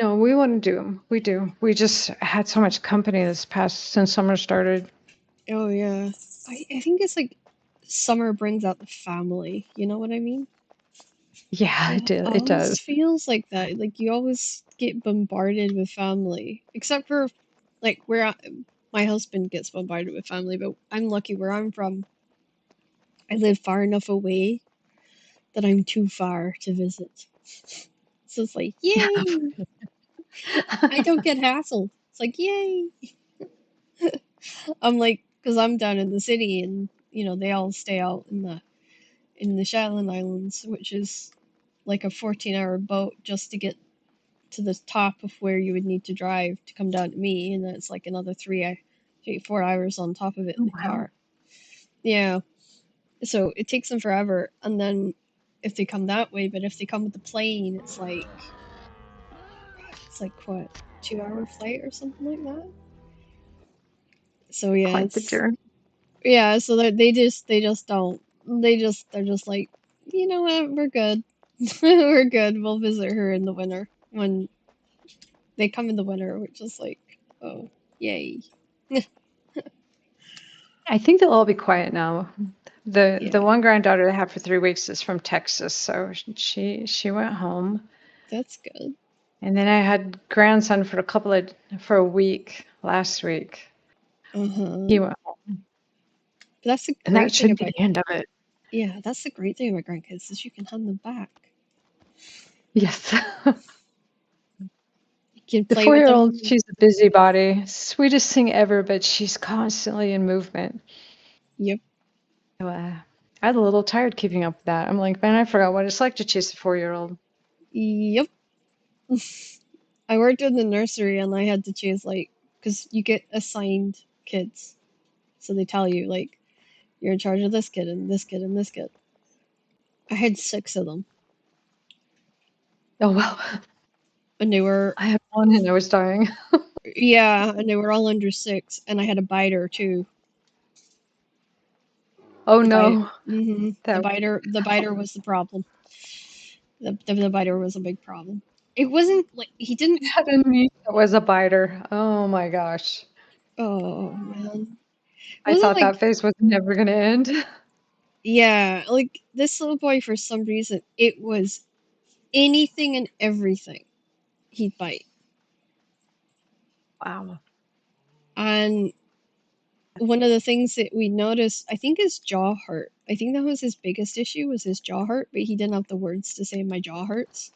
Speaker 2: No, we want to do them. We do. We just had so much company this past since summer started.
Speaker 1: oh yeah, I think it's like summer brings out the family. You know what I mean?
Speaker 2: Yeah,
Speaker 1: It
Speaker 2: it
Speaker 1: always
Speaker 2: does.
Speaker 1: feels like that. Like you always get bombarded with family, except for like my husband gets bombarded with family, but I'm lucky where I'm from. I live far enough away that I'm too far to visit. So it's like, yay! I don't get hassled. It's like, yay! I'm like, because I'm down in the city, and they all stay out in the Shetland Islands, which is like a 14-hour boat just to get to the top of where you would need to drive to come down to me, and then it's like another 4 hours on top of it in
Speaker 2: Oh,
Speaker 1: the
Speaker 2: wow.
Speaker 1: car. Yeah, so it takes them forever, and then if they come that way, but if they come with the plane, it's like what, 2 hour flight or something like that. So yeah,
Speaker 2: Quite the journey.
Speaker 1: so they just don't they're just like, you know what, we're good. We're good. We'll visit her in the winter when they come in the winter, which is like, oh, yay.
Speaker 2: I think they'll all be quiet now. The
Speaker 1: Yeah,
Speaker 2: one granddaughter they have for 3 weeks is from Texas, so she went home.
Speaker 1: that's good.
Speaker 2: And then I had grandson for a week last week.
Speaker 1: Uh-huh.
Speaker 2: He went home,
Speaker 1: But that's the
Speaker 2: and that
Speaker 1: great thing
Speaker 2: should be
Speaker 1: about
Speaker 2: the end of it.
Speaker 1: yeah, that's the great thing about grandkids is you can hand them back.
Speaker 2: Yes.
Speaker 1: You can
Speaker 2: The
Speaker 1: play with
Speaker 2: 4-year-old,
Speaker 1: them.
Speaker 2: she's a busybody, sweetest thing ever, but she's constantly in movement.
Speaker 1: Yep.
Speaker 2: So, I was a little tired keeping up with that. I'm like, man, I forgot what it's like to chase a 4-year-old.
Speaker 1: Yep. I worked in the nursery and I had to choose like because you get assigned kids. So they tell you like you're in charge of this kid and this kid and this kid. I had 6 of them,
Speaker 2: Oh, wow.
Speaker 1: and they were
Speaker 2: I had one and I was dying.
Speaker 1: yeah, and they were all under 6, and I had a biter too.
Speaker 2: Oh,
Speaker 1: The bite,
Speaker 2: no. That
Speaker 1: the biter was the problem. The biter was a big problem. It wasn't like he didn't.
Speaker 2: I had a niece that was a biter. Oh my gosh.
Speaker 1: Oh man, it
Speaker 2: I
Speaker 1: wasn't
Speaker 2: thought
Speaker 1: like
Speaker 2: that phase was never gonna end.
Speaker 1: yeah, like this little boy for some reason it was anything and everything he'd bite,
Speaker 2: Wow.
Speaker 1: and one of the things that we noticed, I think his jaw hurt. I think that was his biggest issue was his jaw hurt, but he didn't have the words to say my jaw hurts.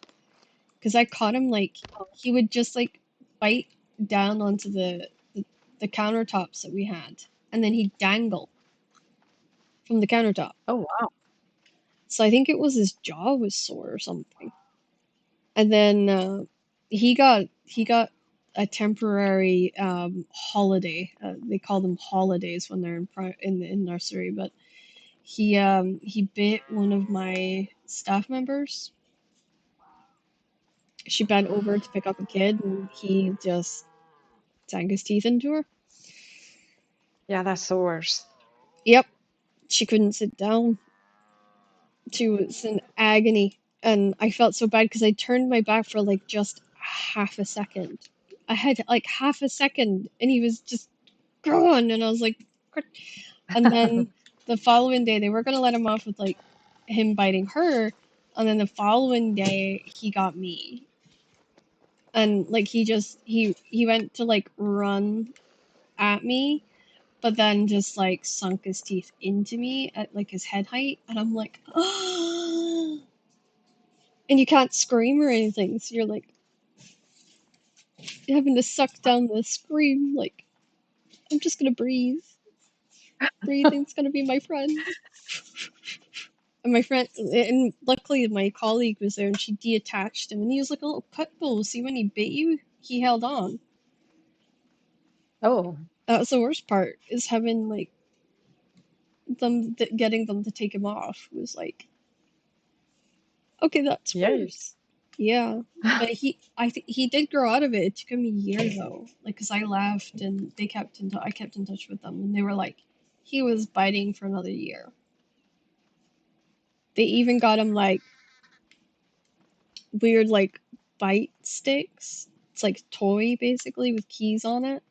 Speaker 1: Because I caught him like he would just like bite down onto the countertops that we had, and then he'd dangle from the countertop.
Speaker 2: Oh, wow.
Speaker 1: So I think it was his jaw was sore or something. And then he got a temporary holiday. They call them holidays when they're in nursery, but he bit one of my staff members. She bent over to pick up a kid, and he just sank his teeth into her.
Speaker 2: Yeah, that's the worst.
Speaker 1: Yep, she couldn't sit down. She was in agony, and I felt so bad because I turned my back for like just half a second. I had like half a second, and he was just gone, and I was like, "What?" And then the following day, they were gonna let him off with like him biting her, and then the following day, he got me, and like he went to like run at me, but then just like sunk his teeth into me at like his head height, and I'm like, oh, and you can't scream or anything, so you're like having to suck down the scream, like I'm just gonna breathe. Breathing's gonna be my friend. And my friend, and luckily my colleague was there, and she deattached him, and he was like a little pit bull. See, when he bit you, he held on.
Speaker 2: Oh,
Speaker 1: That was the worst part, is having like getting them to take him off was like, okay, that's
Speaker 2: yikes.
Speaker 1: worse. Yeah, but I think he did grow out of it. It took him a year though, like, cause I left and I kept in touch with them, and they were like, he was biting for another year. They even got him like weird like bite sticks. It's like toy basically with keys on it,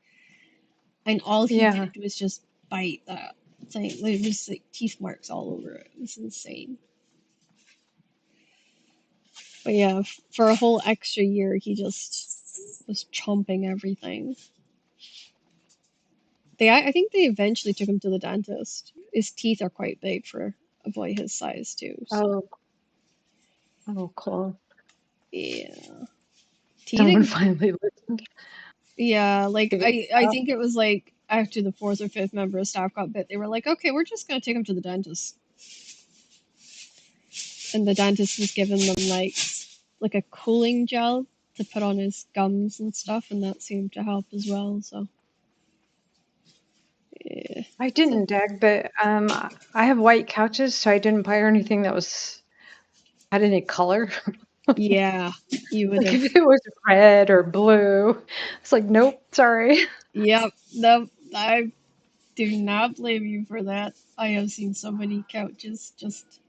Speaker 1: and all he
Speaker 2: Yeah.
Speaker 1: did was just bite that thing. Like, there was like teeth marks all over it. It was insane. But yeah, for a whole extra year, he just was chomping everything. I think they eventually took him to the dentist. His teeth are quite big for a boy his size too. So
Speaker 2: Oh, oh, cool.
Speaker 1: yeah,
Speaker 2: Someone
Speaker 1: teething.
Speaker 2: finally listened.
Speaker 1: Yeah, like
Speaker 2: Figured it
Speaker 1: I
Speaker 2: out.
Speaker 1: think it was like after the fourth or fifth member of staff got bit, they were like, okay, we're just gonna take him to the dentist, and the dentist was giving them like a cooling gel to put on his gums and stuff, and that seemed to help as well. So yeah,
Speaker 2: I
Speaker 1: so
Speaker 2: didn't dig, but I have white couches, so I didn't buy her anything that was had any color.
Speaker 1: yeah, you would
Speaker 2: Like
Speaker 1: have.
Speaker 2: if it was red or blue, it's like, nope, sorry.
Speaker 1: Yep, no, I do not blame you for that. I have seen so many couches just.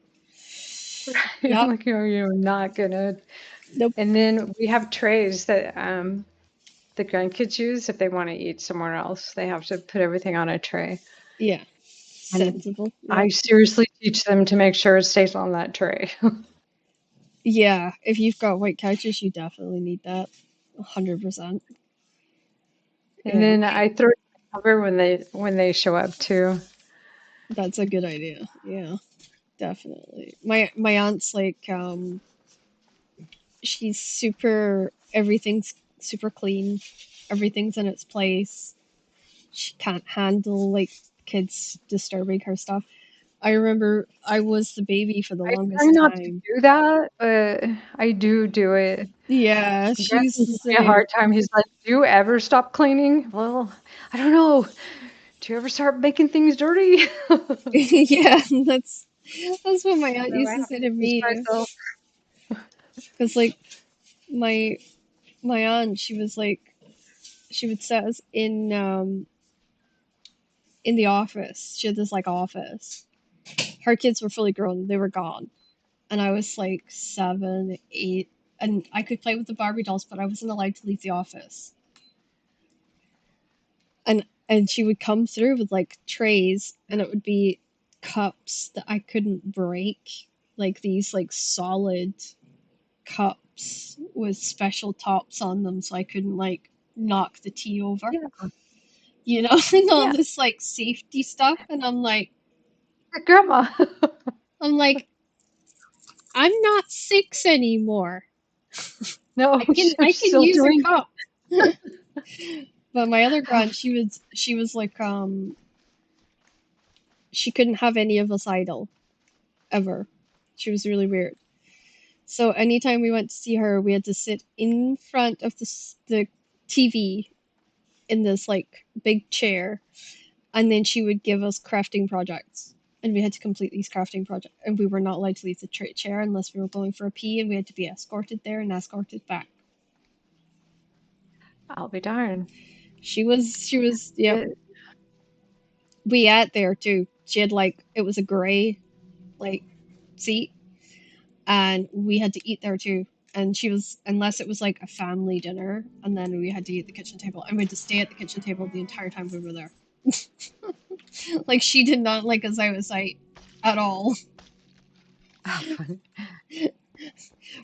Speaker 2: I'm
Speaker 1: Yep,
Speaker 2: like, oh, you're not gonna.
Speaker 1: nope,
Speaker 2: And then we have trays that the grandkids use if they want to eat somewhere else. They have to put everything on a tray.
Speaker 1: yeah,
Speaker 2: And
Speaker 1: sensible.
Speaker 2: I
Speaker 1: Yep,
Speaker 2: seriously teach them to make sure it stays on that tray.
Speaker 1: yeah. If you've got white couches, you definitely need that. 100%.
Speaker 2: And
Speaker 1: Yeah,
Speaker 2: then I throw it in the cover when they show up too.
Speaker 1: that's a good idea. Yeah, definitely. My aunt's like she's super everything's super clean. Everything's in its place. She can't handle like kids disturbing her stuff. I remember I was the baby for the
Speaker 2: I try
Speaker 1: longest
Speaker 2: not to
Speaker 1: time.
Speaker 2: do that, but I do it.
Speaker 1: Yeah, she's
Speaker 2: Grandson
Speaker 1: the
Speaker 2: gives me a
Speaker 1: same.
Speaker 2: hard time. He's like, "Do you ever stop cleaning?" Well, I don't know. Do you ever start making things dirty?
Speaker 1: Yeah, that's what my aunt
Speaker 2: No,
Speaker 1: used
Speaker 2: I
Speaker 1: to
Speaker 2: have
Speaker 1: say
Speaker 2: to
Speaker 1: to
Speaker 2: teach
Speaker 1: me.
Speaker 2: myself.
Speaker 1: Because like my my aunt, she was like she would set us in the office. She had this like office. Her kids were fully grown; they were gone, and I was like 7, 8, and I could play with the Barbie dolls, but I wasn't allowed to leave the office. And she would come through with like trays, and it would be cups that I couldn't break, like these like solid cups with special tops on them, so I couldn't like knock the tea over,
Speaker 2: Yeah,
Speaker 1: and all
Speaker 2: yeah.
Speaker 1: this like safety stuff. And
Speaker 2: Your grandma.
Speaker 1: I'm like, I'm not 6 anymore.
Speaker 2: No,
Speaker 1: I
Speaker 2: you're
Speaker 1: can
Speaker 2: still
Speaker 1: use a
Speaker 2: doing.
Speaker 1: cup. But my other grand, she was like she couldn't have any of us idle ever. She was really weird. So anytime we went to see her, we had to sit in front of the TV in this like big chair, and then she would give us crafting projects, and we had to complete these crafting projects, and we were not allowed to leave the chair unless we were going for a pee, and we had to be escorted there and escorted back.
Speaker 2: I'll be darned.
Speaker 1: Yep.
Speaker 2: Yeah.
Speaker 1: We ate there too. She had like it was a gray like seat, and we had to eat there too. And she was, unless it was like a family dinner, and then we had to eat at the kitchen table, and we had to stay at the kitchen table the entire time we were there. Like she did not like us out of sight at all.
Speaker 2: Oh, funny.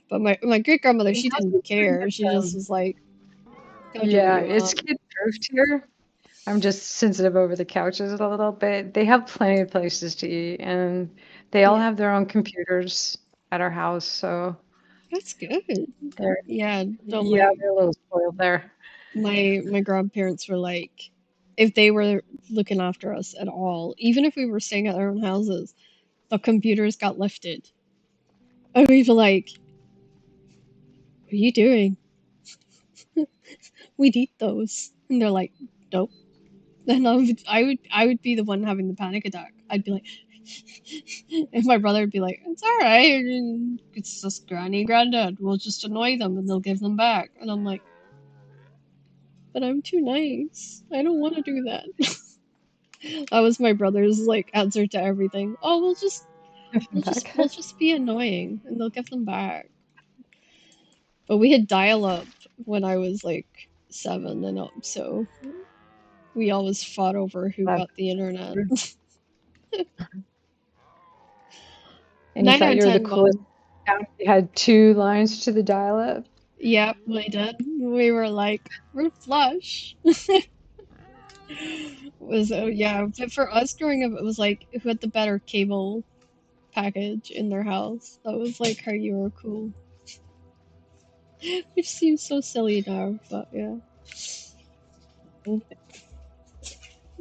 Speaker 1: But my great grandmother,
Speaker 2: My
Speaker 1: she
Speaker 2: house is
Speaker 1: didn't
Speaker 2: pretty
Speaker 1: care.
Speaker 2: much,
Speaker 1: She just was like, "Go do what
Speaker 2: yeah,
Speaker 1: you
Speaker 2: it's
Speaker 1: want."
Speaker 2: kid-proofed here. I'm just sensitive over the couches a little bit. They have plenty of places to eat, and they all
Speaker 1: Yeah,
Speaker 2: have their own computers at our house, so
Speaker 1: that's good.
Speaker 2: they're
Speaker 1: Yeah, no,
Speaker 2: yeah, they're a little spoiled there.
Speaker 1: my grandparents were like, if they were looking after us at all, even if we were staying at our own houses, the computers got lifted. And we'd be like, "What are you doing? We'd eat those." And they're like, "Nope." And I would be the one having the panic attack. I'd be like, and my brother would be like, "It's all right. It's just Granny and Granddad. We'll just annoy them and they'll give them back." And I'm like, "But I'm too nice. I don't want to do that." That was my brother's like answer to everything. "Oh,
Speaker 2: Back.
Speaker 1: we'll just be annoying and they'll give them back." But we had dial up when I was like 7 and up, so we always fought over who
Speaker 2: That's
Speaker 1: got the internet.
Speaker 2: true. And you
Speaker 1: 9 out
Speaker 2: thought
Speaker 1: of
Speaker 2: you were the
Speaker 1: 10
Speaker 2: coolest.
Speaker 1: mom.
Speaker 2: You had 2 lines to the dial-up.
Speaker 1: Yep, we did. We were like, we're flush. Was yeah, but for us growing up, it was like who had the better cable package in their house. That was like how you were cool. Which seems so silly now, but yeah.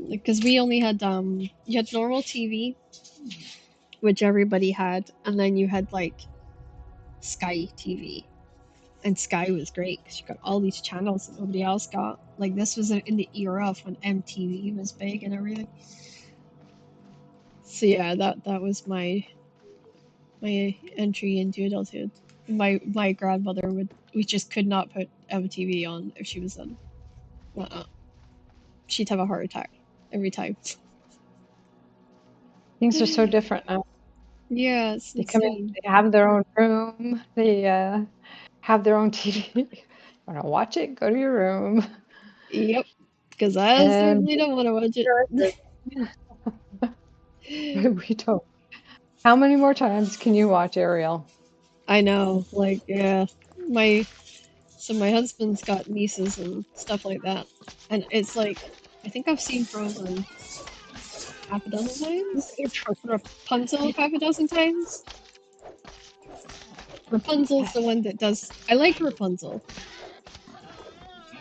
Speaker 1: Because we only had you had normal TV, which everybody had, and then you had like Sky TV. And Sky was great because you got all these channels that nobody else got. Like this was in the era of when MTV was big and everything. So yeah, that was my entry into adulthood. My grandmother would we just could not put MTV on if she was in. Uh-uh. She'd have a heart attack every time.
Speaker 2: Things are so different now.
Speaker 1: Yeah, it's
Speaker 2: They come in,
Speaker 1: insane.
Speaker 2: they have their own room, they, have their own TV. Wanna watch it? Go to your room.
Speaker 1: Yep, because I
Speaker 2: And
Speaker 1: certainly don't want to watch it.
Speaker 2: we don't. How many more times can you watch Ariel?
Speaker 1: I know, like yeah, my my husband's got nieces and stuff like that, and it's like I think I've seen Frozen half a dozen times, Rapunzel half a dozen times. Rapunzel's the one that does. I like Rapunzel.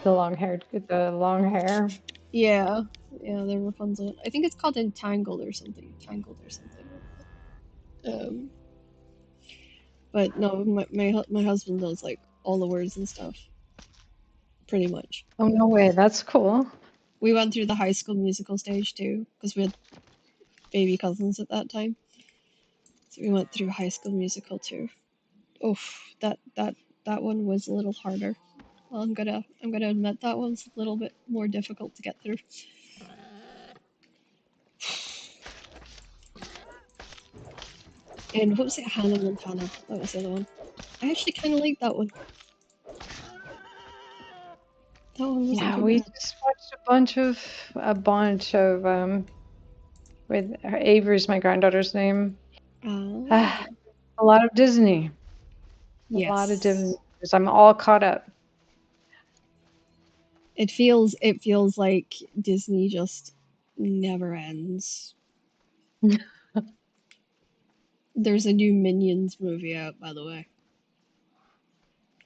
Speaker 2: The long hair.
Speaker 1: Yeah, yeah, the Rapunzel. I think it's called Entangled or something. Tangled or something. But no, my husband knows like all the words and stuff, pretty much.
Speaker 2: Oh, no way, that's cool.
Speaker 1: We went through the High School Musical stage too, because we had baby cousins at that time. So we went through High School Musical too. Oof, that one was a little harder. Well, I'm gonna admit that one's a little bit more difficult to get through. And what was it? Hannah Montana. That was the other one. I actually kind of like that one. That one wasn't
Speaker 2: Yeah,
Speaker 1: too
Speaker 2: we
Speaker 1: bad.
Speaker 2: just watched a bunch of with Avery's my granddaughter's name.
Speaker 1: Ah,
Speaker 2: Ah, a lot of Disney. A lot of Disney.
Speaker 1: yes.
Speaker 2: 'Cause I'm all caught up.
Speaker 1: It feels like Disney just never ends. There's a new Minions movie out, by the way.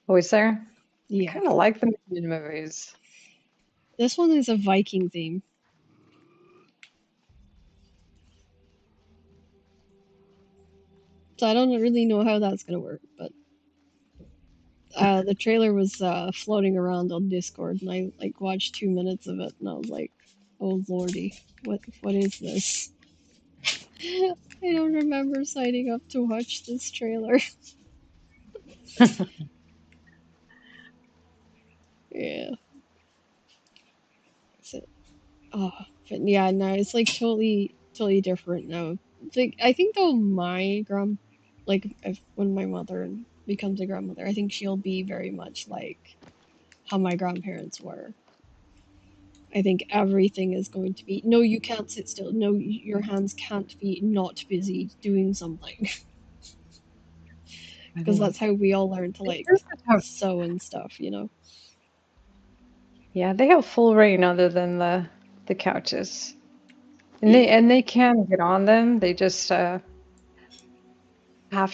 Speaker 2: Always there. I
Speaker 1: Yeah.
Speaker 2: kind of like the Minion movies.
Speaker 1: This one is a Viking theme. So I don't really know how that's gonna work, but the trailer was floating around on Discord, and I like watched 2 minutes of it, and I was like, "Oh lordy, what is this?" I don't remember signing up to watch this trailer. Yeah, so, oh, but yeah, no, it's like totally different now. Like I think though my like if, when my mother becomes a grandmother, I think she'll be very much like how my grandparents were. I think everything is going to be no, you can't sit still. No, your hands can't be not busy doing something
Speaker 2: I
Speaker 1: because
Speaker 2: think
Speaker 1: that's how we all learn to
Speaker 2: they
Speaker 1: like
Speaker 2: pretty much have,
Speaker 1: sew and stuff, you know.
Speaker 2: yeah, they have full reign other than the couches. And they
Speaker 1: Yeah,
Speaker 2: and they can get on them. They just have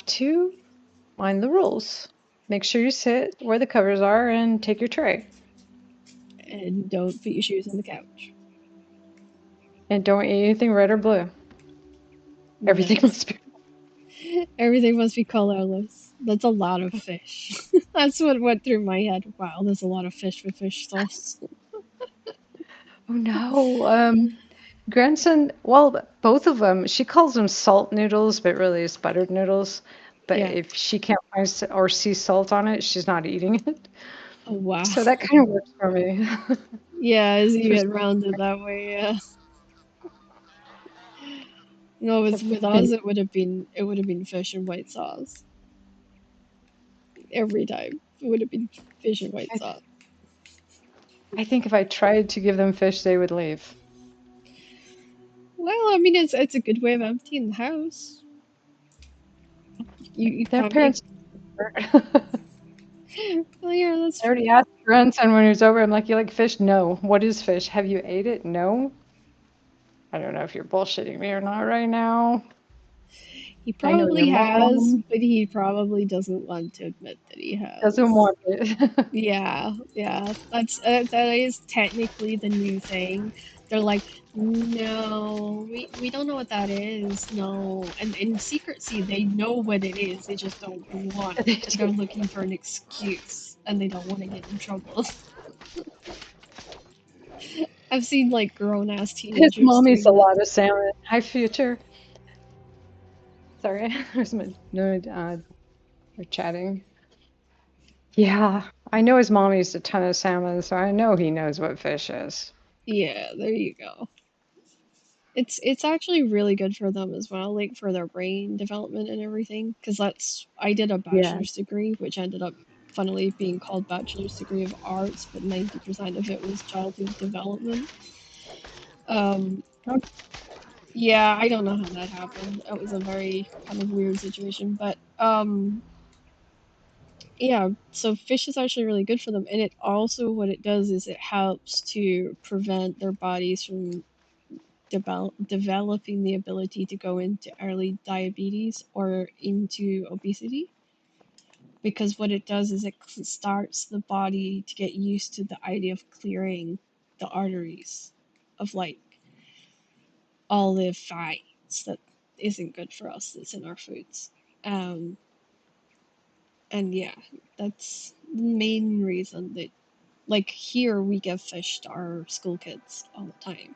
Speaker 2: to mind the rules. Make sure you sit where the covers are and take your tray.
Speaker 1: and don't put your shoes on the couch.
Speaker 2: And don't eat anything red or blue. Everything
Speaker 1: Nice.
Speaker 2: must be.
Speaker 1: Everything must be colorless. That's a lot of fish. That's what went through my head. Wow, there's a lot of fish with fish sauce.
Speaker 2: Oh no. Grandson, well, both of them, she calls them salt noodles, but really it's buttered noodles. But
Speaker 1: Yeah.
Speaker 2: if she can't find or see salt on it, she's not eating it.
Speaker 1: Oh wow.
Speaker 2: So that kind of works for me.
Speaker 1: Yeah, as you
Speaker 2: For
Speaker 1: get rounded that way, yeah. No, with
Speaker 2: and
Speaker 1: us it would have been fish and white sauce every time. It would have been fish and white
Speaker 2: I,
Speaker 1: sauce.
Speaker 2: I think if I tried to give them fish, they would leave.
Speaker 1: Well, I mean it's a good way of emptying the house. You
Speaker 2: Their
Speaker 1: can't make.
Speaker 2: parents. I
Speaker 1: Well, yeah, that's true.
Speaker 2: already asked grandson when he was over. I'm like, "You like fish? No. What is fish? Have you ate it? No. I don't know if you're bullshitting me or not right now.
Speaker 1: He
Speaker 2: I know your
Speaker 1: probably has,
Speaker 2: mom
Speaker 1: but he probably doesn't want to admit that he
Speaker 2: doesn't
Speaker 1: has.
Speaker 2: want it."
Speaker 1: Yeah, yeah, that is technically the new thing. They're like, no, we don't know what that is. No, and in secrecy, they know what it is. They just don't want
Speaker 2: They
Speaker 1: it. They're
Speaker 2: do.
Speaker 1: looking for an excuse, and they don't want to get in trouble. I've seen like grown ass
Speaker 2: His
Speaker 1: teenagers
Speaker 2: mom eats a
Speaker 1: doing that.
Speaker 2: lot of salmon. Hi, future. Sorry, there's my no. We're chatting. Yeah, I know his mom eats a ton of salmon, so I know he knows what fish is.
Speaker 1: Yeah, there you go. It's actually really good for them as well, like for their brain development and everything. Because I did a
Speaker 2: Yeah.
Speaker 1: bachelor's degree, which ended up funnily being called Bachelor's Degree of Arts, but 90% of it was childhood development. Um,
Speaker 2: Oh,
Speaker 1: yeah, I don't know how that happened. It was a very kind of weird situation, but yeah. So fish is actually really good for them, and it also what it does is it helps to prevent their bodies from developing the ability to go into early diabetes or into obesity because what it does is it starts the body to get used to the idea of clearing the arteries of like all the fats that isn't good for us that's in our foods. um and yeah, that's the main reason that Like here, we give fish to our school kids all the time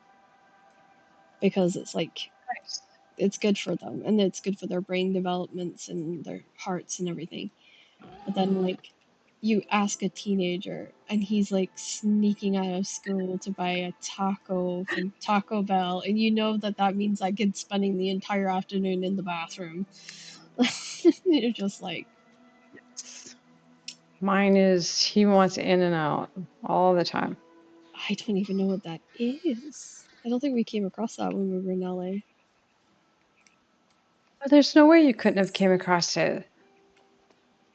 Speaker 1: because it's like
Speaker 2: Nice.
Speaker 1: it's good for them and it's good for their brain developments and their hearts and everything. But then like you ask a teenager and he's like sneaking out of school to buy a taco from Taco Bell, and you know that that means that kid's spending the entire afternoon in the bathroom. You're just like,
Speaker 2: Mine is he wants in and out all the time.
Speaker 1: I don't even know what that is. I don't think we came across that when we were in LA.
Speaker 2: But there's no way you couldn't have came across it.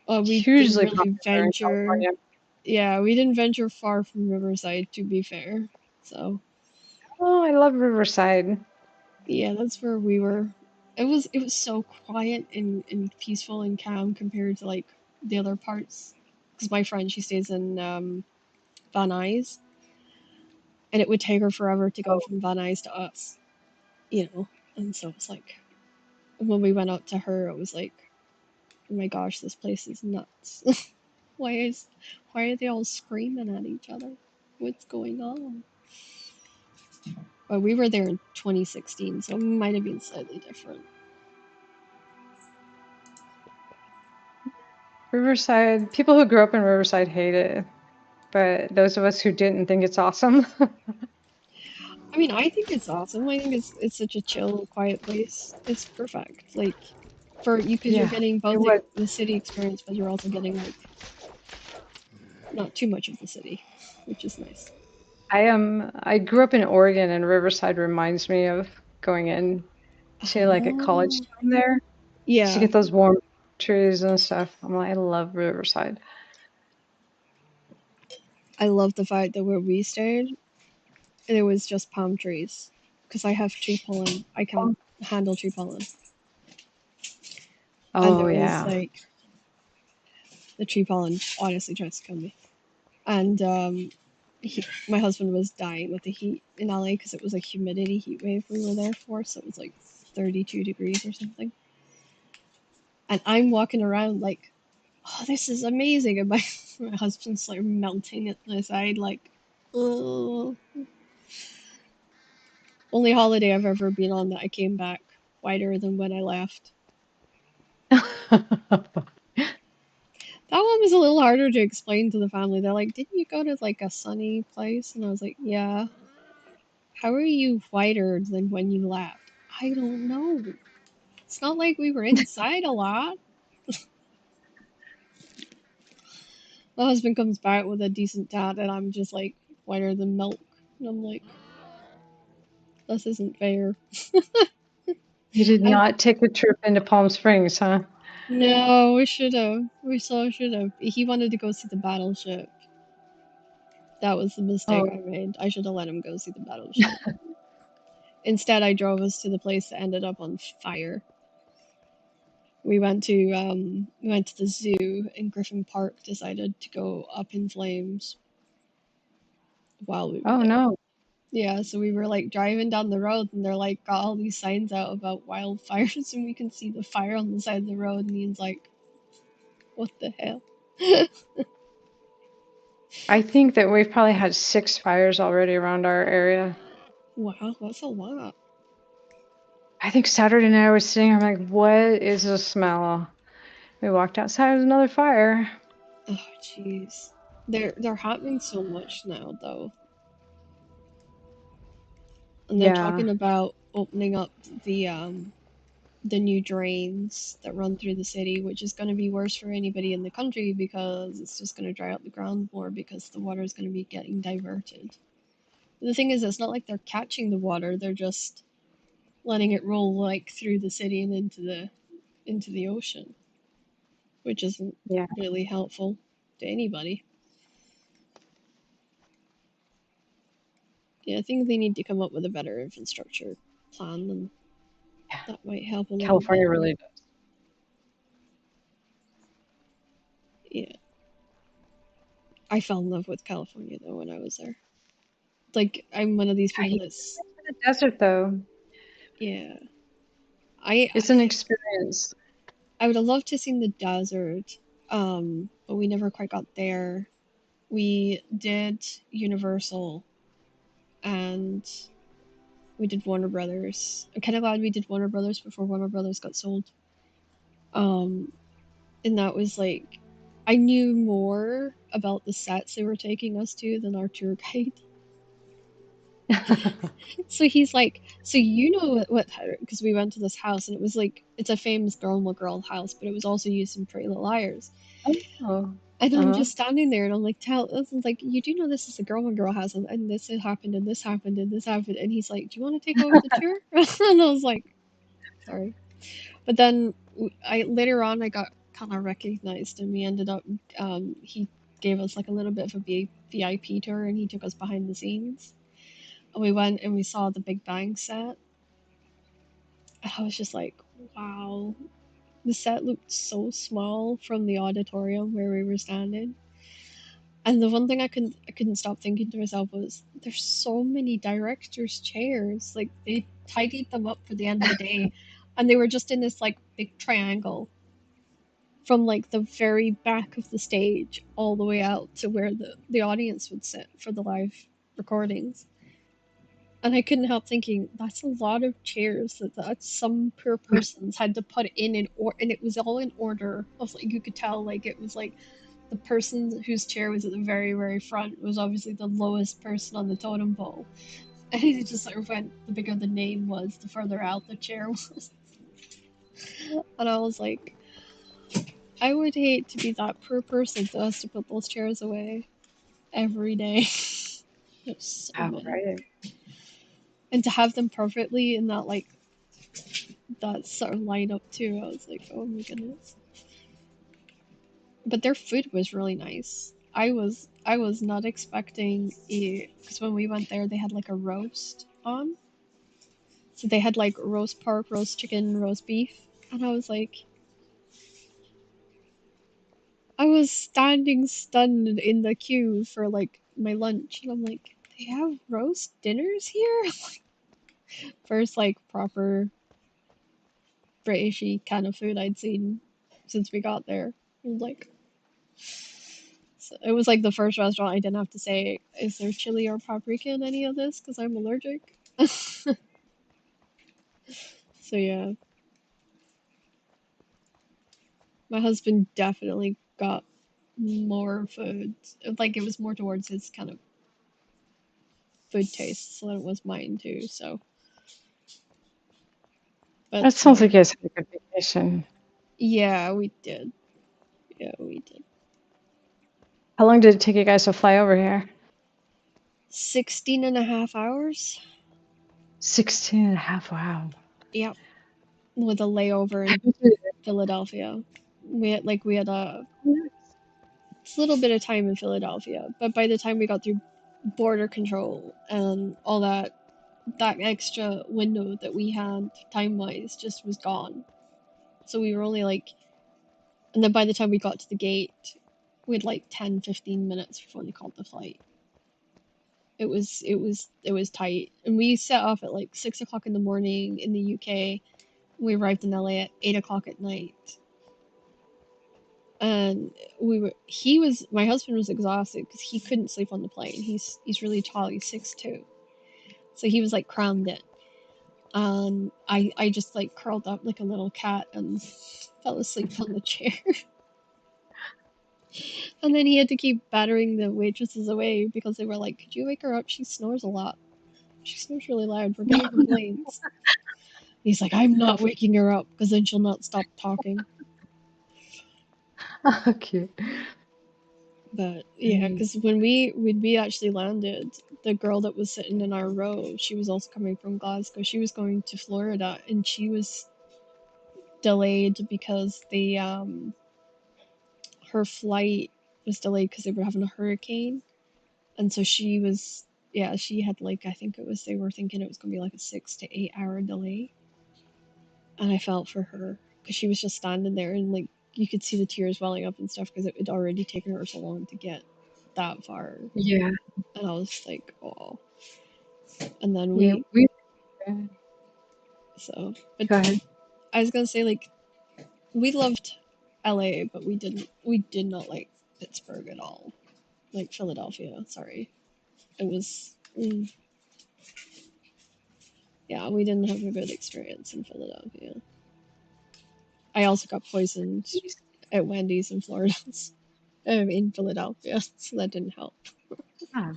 Speaker 1: We didn't
Speaker 2: Hugely
Speaker 1: really
Speaker 2: popular in
Speaker 1: venture.
Speaker 2: California.
Speaker 1: Yeah, we didn't venture far from Riverside, to be fair. So
Speaker 2: Oh, I love Riverside.
Speaker 1: yeah, that's where we were. It was so quiet and peaceful and calm compared to like the other parts. Because my friend, she stays in Van Nuys, and it would take her forever to go
Speaker 2: Oh,
Speaker 1: from Van Nuys to us, you know. And so it's like when we went out to her, it was like, oh my gosh, this place is nuts. why is why are they all screaming at each other? What's going on? But we were there in 2016, so it might have been slightly different.
Speaker 2: Riverside. People who grew up in Riverside hate it, but those of us who didn't think it's awesome.
Speaker 1: I mean, I think it's awesome. I think it's such a chill, quiet place. It's perfect. Like for you, because you're
Speaker 2: Yeah,
Speaker 1: getting
Speaker 2: it
Speaker 1: both
Speaker 2: was.
Speaker 1: the city experience, but you're also getting like not too much of the city, which is nice.
Speaker 2: I grew up in Oregon, and Riverside reminds me of going in to like a college
Speaker 1: Oh,
Speaker 2: town there to
Speaker 1: yeah.
Speaker 2: get those warm trees and stuff. I'm like, I love Riverside.
Speaker 1: I love the fact that where we stayed, it was just palm trees. Because I have tree pollen. I can't handle tree pollen. And
Speaker 2: Oh
Speaker 1: there was
Speaker 2: yeah.
Speaker 1: like the tree pollen honestly tries to kill me. And my husband was dying with the heat in LA because it was a humidity heat wave we were there for, so it was like 32 degrees or something. And I'm walking around like, oh, this is amazing, and my my husband's like melting at the side, like, oh. Only holiday I've ever been on that I came back whiter than when I left. That one was a little harder to explain to the family. They're like, didn't you go to like a sunny place? And I was like, yeah. How are you whiter than when you left? I don't know. It's not like we were inside a lot. My husband comes back with a decent tat, and I'm just like whiter than milk. And I'm like, this isn't fair.
Speaker 2: You did
Speaker 1: I
Speaker 2: not take a trip into Palm Springs, huh?
Speaker 1: No, we should have. We so should have. He wanted to go see the battleship. That was the mistake I
Speaker 2: Oh,
Speaker 1: made. I should have let him go see the battleship. Instead, I drove us to the place that ended up on fire. We went to the zoo, and Griffin Park decided to go up in flames while we were
Speaker 2: oh
Speaker 1: there.
Speaker 2: no.
Speaker 1: Yeah, so we were like driving down the road, and they're like got all these signs out about wildfires, and we can see the fire on the side of the road, and Ian's like, "What the hell?"
Speaker 2: I think that we've probably had 6 fires already around our area.
Speaker 1: Wow, that's a lot.
Speaker 2: I think Saturday night I was sitting, I'm like, what is the smell? We walked outside, there's another fire.
Speaker 1: Oh, jeez. They're happening so much now, though, and they're
Speaker 2: Yeah,
Speaker 1: talking about opening up the the new drains that run through the city, which is going to be worse for anybody in the country because it's just going to dry out the ground more because the water is going to be getting diverted. But the thing is, it's not like they're catching the water; they're just letting it roll like through the city and into the ocean, which isn't
Speaker 2: yeah.
Speaker 1: really helpful to anybody. Yeah, I think they need to come up with a better infrastructure plan, and that might help a little bit.
Speaker 2: California really does.
Speaker 1: Yeah, I fell in love with California though when I was there. Like, I'm one of these
Speaker 2: Yeah,
Speaker 1: people
Speaker 2: you
Speaker 1: that's,
Speaker 2: live in the desert though.
Speaker 1: yeah. I
Speaker 2: It's an experience.
Speaker 1: I would have loved to seen the desert, but we never quite got there. We did Universal and we did Warner Brothers. I'm kind of glad we did Warner Brothers before Warner Brothers got sold. Um, and that was like, I knew more about the sets they were taking us to than our tour guide. So he's like, so you know what, because we went to this house and it was like, it's a famous Gilmore Girl house, but it was also used in Pretty Little Liars.
Speaker 2: Oh,
Speaker 1: And I'm
Speaker 2: uh-huh.
Speaker 1: just standing there and I'm like, like, you do know this is a Gilmore Girl house and this had happened and this happened and this happened. And he's like, do you want to take over the tour? And I was like, sorry. But then I later on I got kind of recognized and we ended up, he gave us like a little bit of a VIP tour and he took us behind the scenes. And we went and we saw the Big Bang set. And I was just like, wow, the set looked so small from the auditorium where we were standing. And the one thing I couldn't stop thinking to myself was there's so many directors' chairs. Like they tidied them up for the end of the day, and they were just in this like big triangle from like the very back of the stage all the way out to where the audience would sit for the live recordings. And I couldn't help thinking that's a lot of chairs that some poor persons had to put in or and it was all in order of like you could tell like it was like the person whose chair was at the very very front was obviously the lowest person on the totem pole. And it just sort of went the bigger the name was, the further out the chair was. And I was like, I would hate to be that poor person that has to put those chairs away every day. There's so
Speaker 2: Oh,
Speaker 1: many.
Speaker 2: right.
Speaker 1: And to have them perfectly in that like that sort of lineup too, I was like, oh my goodness. But their food was really nice. I was not expecting it because when we went there they had like a roast on. So they had like roast pork, roast chicken, roast beef. And I was like I was standing stunned in the queue for like my lunch and I'm like, they have roast dinners here? First like proper Britishy kind of food I'd seen since we got there. I was like so it was like the first restaurant I didn't have to say, is there chili or paprika in any of this? Because I'm allergic. So yeah, my husband definitely got more food. Like it was more towards his kind of food tastes than it was mine too. So, but
Speaker 2: That sounds like you guys had a good vacation.
Speaker 1: yeah, we did. Yeah, we did.
Speaker 2: How long did it take you guys to fly over here?
Speaker 1: 16 and a half hours.
Speaker 2: 16 and a half. Wow.
Speaker 1: Yep, with a layover in Philadelphia. We had a little bit of time in Philadelphia, but by the time we got through border control and all that, that extra window that we had time wise just was gone. So we were only like, and then by the time we got to the gate, we had like 10-15 minutes before they called the flight. It was tight, and we set off at like 6 o'clock in the morning in the UK. We arrived in LA at 8 o'clock at night, and my husband was exhausted because he couldn't sleep on the plane. He's really tall. He's 6'2", so he was like crammed in. I just like curled up like a little cat and fell asleep on the chair. And then he had to keep battering the waitresses away because they were like, "Could you wake her up? She snores a lot. She snores really loud. We're getting complaints." He's like, "I'm not waking her up because then she'll not stop talking."
Speaker 2: Okay.
Speaker 1: But yeah,
Speaker 2: Mm.
Speaker 1: because when we actually landed, the girl that was sitting in our row, she was also coming from Glasgow. She was going to Florida, and she was delayed because her flight was delayed because they were having a hurricane, and so she was yeah she had like I think it was they were thinking it was gonna be like a 6 to 8 hour delay, and I felt for her because she was just standing there and like you could see the tears welling up and stuff because it had already taken her so long to get that far.
Speaker 2: Yeah.
Speaker 1: And I was like, oh. And then
Speaker 2: Yeah.
Speaker 1: we,
Speaker 2: We
Speaker 1: but
Speaker 2: go ahead.
Speaker 1: I was gonna say, like, we loved LA, but we did not like Pittsburgh at all. like Philadelphia. Sorry, it was. Yeah, we didn't have a good experience in Philadelphia. I also got poisoned at Wendy's in Florida, in Philadelphia, so that didn't help.
Speaker 2: Ah.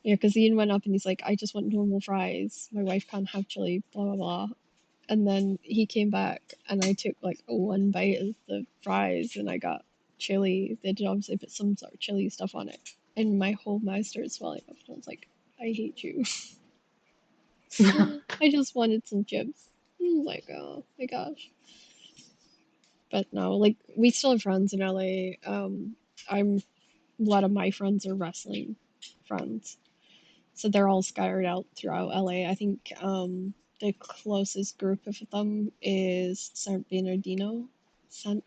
Speaker 1: Yeah, because Ian went up and he's like, I just want normal fries. My wife can't have chili, blah, blah, blah. And then he came back and I took like a one bite of the fries and I got chili. They did obviously put some sort of chili stuff on it. And my whole mouth started swelling up. And I was like, I hate you. I just wanted some chips. I was like, oh my gosh. But no, like we still have friends in LA. I'm a lot of my friends are wrestling friends. So they're all scattered out throughout LA. I think the closest group of them is San Bernardino. San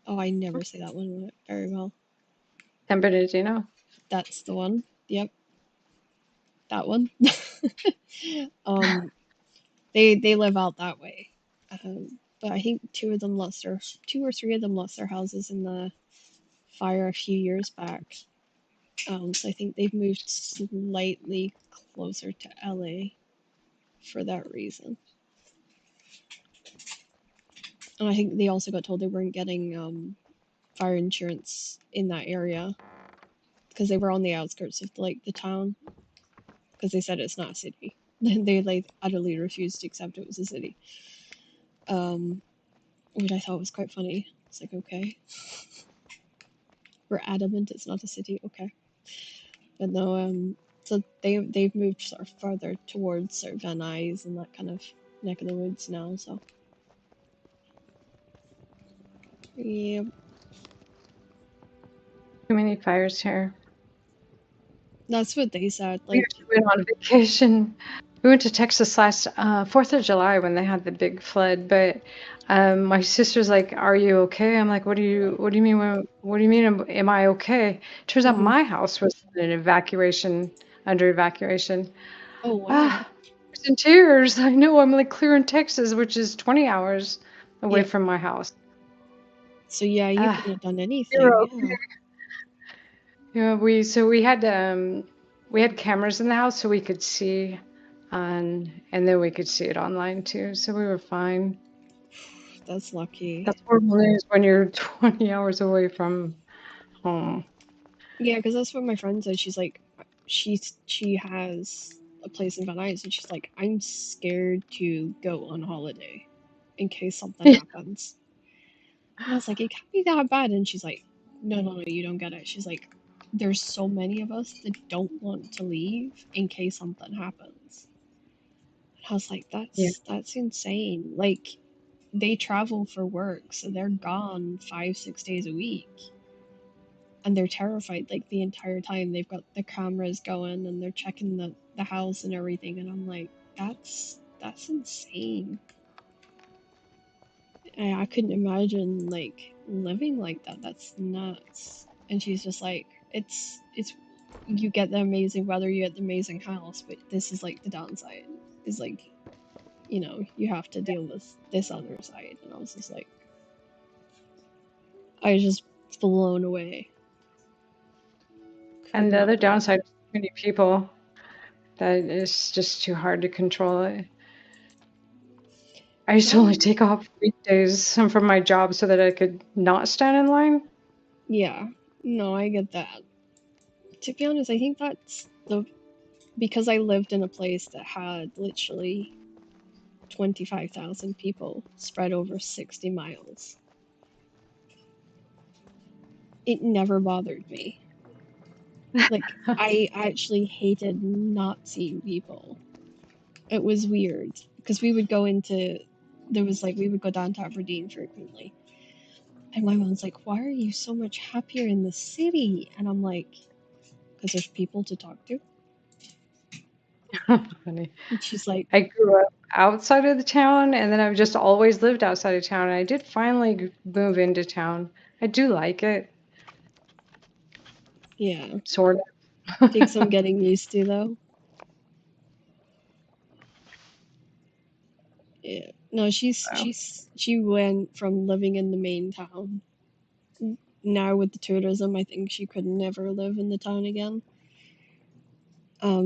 Speaker 1: Oh, I never say that one very well.
Speaker 2: San Bernardino.
Speaker 1: That's the one. Yep, that one. um, they live out that way. But I think two or three of them lost their houses in the fire a few years back. So I think they've moved slightly closer to LA for that reason. And I think they also got told they weren't getting fire insurance in that area because they were on the outskirts of like the town because they said it's not a city. They like utterly refused to accept it was a city, um, which I thought was quite funny. It's like, okay, we're adamant it's not a city, okay, but no. So they've moved sort of further towards sort of Van Nuys and that kind of neck of the woods now. So yeah,
Speaker 2: Too many fires here.
Speaker 1: that's what they said.
Speaker 2: We
Speaker 1: Like,
Speaker 2: actually went on vacation. We went to Texas last 4th of July when they had the big flood. But my sister's like, "Are you okay?" I'm like, what do you mean? What do you mean? Am I okay?" Turns out
Speaker 1: mhm.
Speaker 2: my house was in evacuation, under evacuation.
Speaker 1: Oh wow,
Speaker 2: Ah, I was in tears. I know I'm like clear in Texas, which is 20 hours away
Speaker 1: yep.
Speaker 2: from my house.
Speaker 1: So yeah, you
Speaker 2: Ah,
Speaker 1: couldn't have done
Speaker 2: we were
Speaker 1: anything.
Speaker 2: okay.
Speaker 1: Yeah.
Speaker 2: Yeah, we had cameras in the house so we could see, and then we could see it online too. So we were fine.
Speaker 1: That's lucky.
Speaker 2: That's horrible news when you're 20 hours away from home.
Speaker 1: Yeah, because that's what my friend said. She's like, she has a place in Van Nuys, and she's like, I'm scared to go on holiday in case something happens. And I was like, it can't be that bad. And she's like, no, no, no, you don't get it. She's like, there's so many of us that don't want to leave in case something happens. And I was like,
Speaker 2: Yeah,
Speaker 1: that's insane. Like they travel for work, so they're gone 5, 6 days a week. And they're terrified like the entire time. They've got the cameras going and they're checking the house and everything. And I'm like, that's insane. I couldn't imagine like living like that. That's nuts. And she's just like, it's you get the amazing weather, you get the amazing house, but this is like the downside. Is like, you have to deal with this other side. And I was just like, I was just blown away. Could
Speaker 2: and the
Speaker 1: not
Speaker 2: other
Speaker 1: believe
Speaker 2: downside
Speaker 1: it.
Speaker 2: is too many people. That is just too hard to control it. I used to only
Speaker 1: Um,
Speaker 2: take off weekdays from my job so that I could not stand in line.
Speaker 1: yeah, no, I get that. To be honest, I think that's the because I lived in a place that had literally 25,000 people spread over 60 miles. It never bothered me. Like, I actually hated not seeing people. It was weird because we would go down to Aberdeen frequently. And my mom's like, why are you so much happier in the city? And I'm like, because there's people to talk to.
Speaker 2: Funny.
Speaker 1: And she's like,
Speaker 2: I grew up outside of the town, and then I've just always lived outside of town. And I did finally move into town. I do like it,
Speaker 1: yeah,
Speaker 2: sort
Speaker 1: takes some
Speaker 2: of.
Speaker 1: getting used to though. Yeah. No,
Speaker 2: So,
Speaker 1: she went from living in the main town, now with the tourism, I think she could never live in the town again.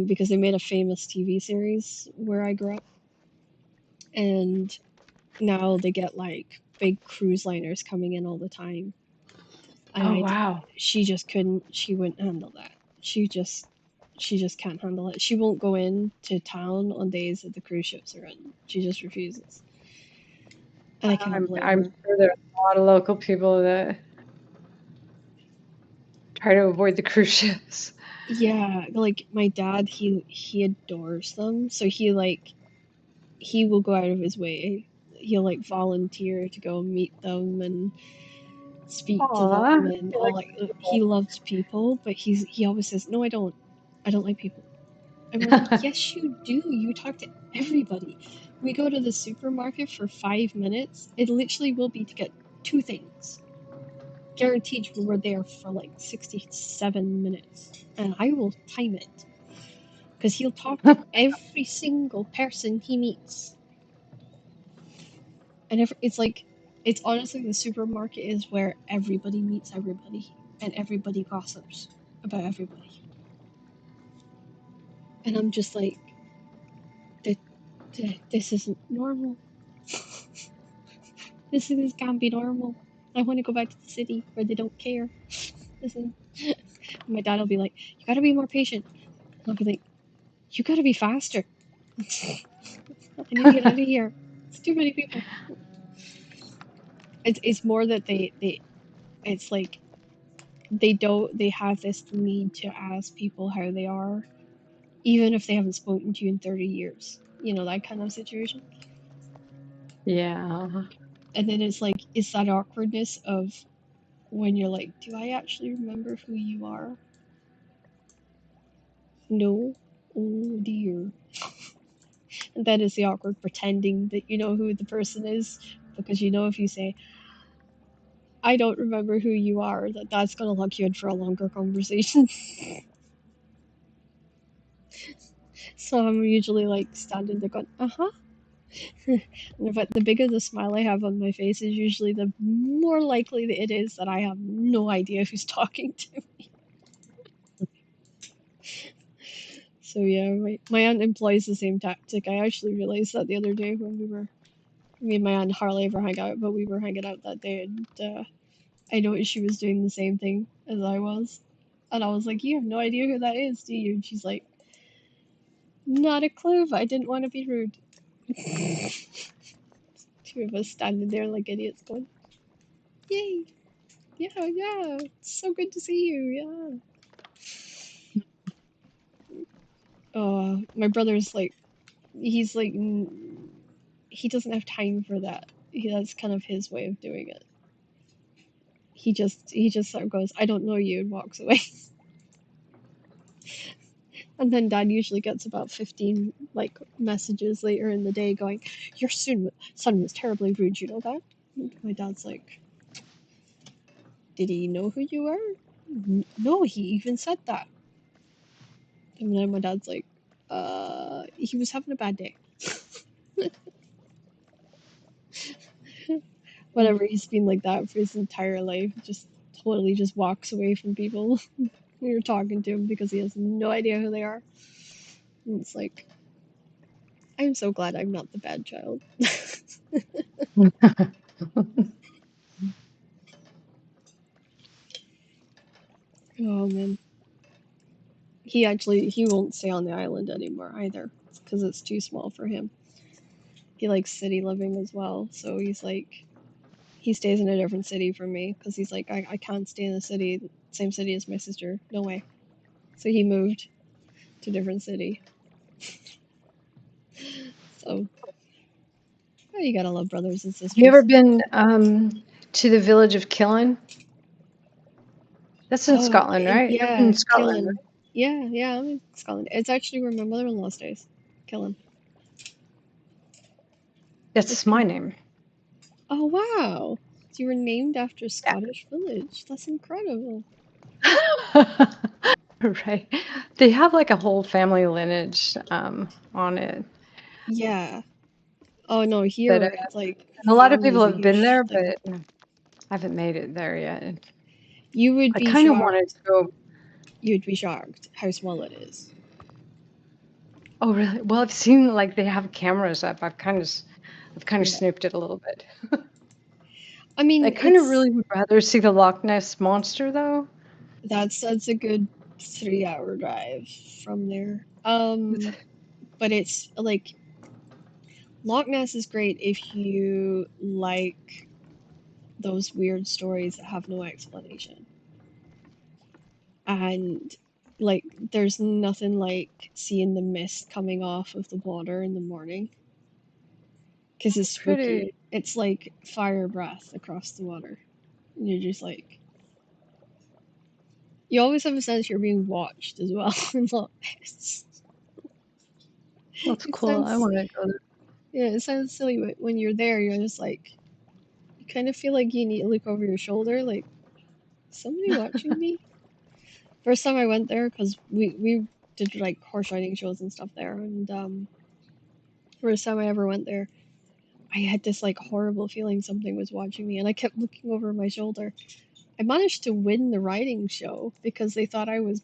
Speaker 1: Because they made a famous TV series where I grew up, and now they get like big cruise liners coming in all the time, and
Speaker 2: Oh, wow.
Speaker 1: she just couldn't, she wouldn't handle that. She just can't handle it. She won't go into town on days that the cruise ships are in. She just refuses, and I can't blame
Speaker 2: I'm
Speaker 1: her.
Speaker 2: sure there are a lot of local people that try to avoid the cruise ships.
Speaker 1: Yeah, like my dad, he adores them, so he will go out of his way. He'll like volunteer to go meet them and speak to
Speaker 2: Aw,
Speaker 1: them and
Speaker 2: you
Speaker 1: all
Speaker 2: like
Speaker 1: like he
Speaker 2: people.
Speaker 1: loves people, but he always says, "No, I don't. I don't like people." I'm like, "Yes, you do. You talk to everybody. We go to the supermarket for 5 minutes. It literally will be to get two things. Guaranteed we're there for like 67 minutes. And I will time it. Because he'll talk to every single person he meets. And if, it's like, it's honestly the supermarket is where everybody meets everybody. And everybody gossips about everybody. And I'm just like, this isn't normal. This can't be normal. I want to go back to the city where they don't care. Listen, my dad will be like, "You gotta be more patient." And I'll be like, "You gotta be faster. I need to get out of here. It's too many people." It's more that it's like they have this need to ask people how they are, even if they haven't spoken to you in 30 years. You know, that kind of situation.
Speaker 2: Yeah.
Speaker 1: And then it's that awkwardness of when you're like, "Do I actually remember who you are?" No. Oh dear. And then it's the awkward pretending that you know who the person is, because you know if you say, "I don't remember who you are," that's gonna lock you in for a longer conversation. So I'm usually like standing there going, "Uh-huh." But the bigger the smile I have on my face is usually the more likely that it is that I have no idea who's talking to me. So yeah, my aunt employs the same tactic. I actually realized that the other day when me and my aunt hardly ever hang out, but we were hanging out that day, and I noticed she was doing the same thing as I was. And I was like, "You have no idea who that is, do you?" And she's like, "Not a clue, but I didn't want to be rude." Two of us standing there like idiots going, "Yay! Yeah, yeah, it's so good to see you, yeah." My brother's like, he's like, he doesn't have time for that. That's kind of his way of doing it. He just sort of goes, "I don't know you," and walks away. And then dad usually gets about 15 like messages later in the day going, "Your son was terribly rude, you know that?" And my dad's like, "Did he know who you were?" "No, he even said that." And then my dad's like, he was having a bad day." Whatever, he's been like that for his entire life. Just totally just walks away from people when you're talking to him because he has no idea who they are. And it's like, I'm so glad I'm not the bad child. Oh man. He won't stay on the island anymore either because it's too small for him. He likes city living as well, so he's like he stays in a different city from me because he's like I can't stay in the same city as my sister. No way. So he moved to a different city. So oh, you gotta love brothers and
Speaker 2: Have you ever
Speaker 1: sisters.
Speaker 2: been to the village of Killen? That's in
Speaker 1: Oh
Speaker 2: Scotland, right? You're
Speaker 1: yeah,
Speaker 2: in Scotland,
Speaker 1: Killen.
Speaker 2: right?
Speaker 1: Yeah, yeah, I'm in Scotland. It's actually where my mother-in-law stays. Killen. It's
Speaker 2: That's my
Speaker 1: pretty.
Speaker 2: name.
Speaker 1: Oh wow. So you were named after a
Speaker 2: Yeah.
Speaker 1: Scottish village. That's incredible.
Speaker 2: Right. They have like a whole family lineage on it.
Speaker 1: Yeah. Oh no,
Speaker 2: But
Speaker 1: here it's like
Speaker 2: a lot of
Speaker 1: family
Speaker 2: people
Speaker 1: is a
Speaker 2: have been
Speaker 1: huge
Speaker 2: there,
Speaker 1: thing.
Speaker 2: but I haven't made it there yet.
Speaker 1: You would
Speaker 2: I
Speaker 1: be
Speaker 2: kind of wanted
Speaker 1: shocked.
Speaker 2: to go.
Speaker 1: You'd be shocked how small it is.
Speaker 2: Oh, really? Well, I've seen like they have cameras up. I've kind of
Speaker 1: Yeah.
Speaker 2: snooped it a little bit.
Speaker 1: I
Speaker 2: I
Speaker 1: mean,
Speaker 2: kind of really would rather see the Loch Ness monster, though.
Speaker 1: that's a good 3 hour drive from there. But it's like Loch Ness is great if you like those weird stories that have no explanation. And like there's nothing like seeing the mist coming off of the water in the morning because it's
Speaker 2: Pretty.
Speaker 1: spooky. It's like fire breath across the water. And you're just like you always have a sense you're being watched as well in Loch Ness.
Speaker 2: That's
Speaker 1: It
Speaker 2: cool. I
Speaker 1: sounds
Speaker 2: want to go there.
Speaker 1: yeah, it sounds silly, but when you're there, you're just like you kind of feel like you need to look over your shoulder, like somebody watching me. First time I went there, because we did like horse riding shows and stuff there, and first time I ever went there, I had this like horrible feeling something was watching me, and I kept looking over my shoulder. I managed to win the riding show because they thought I was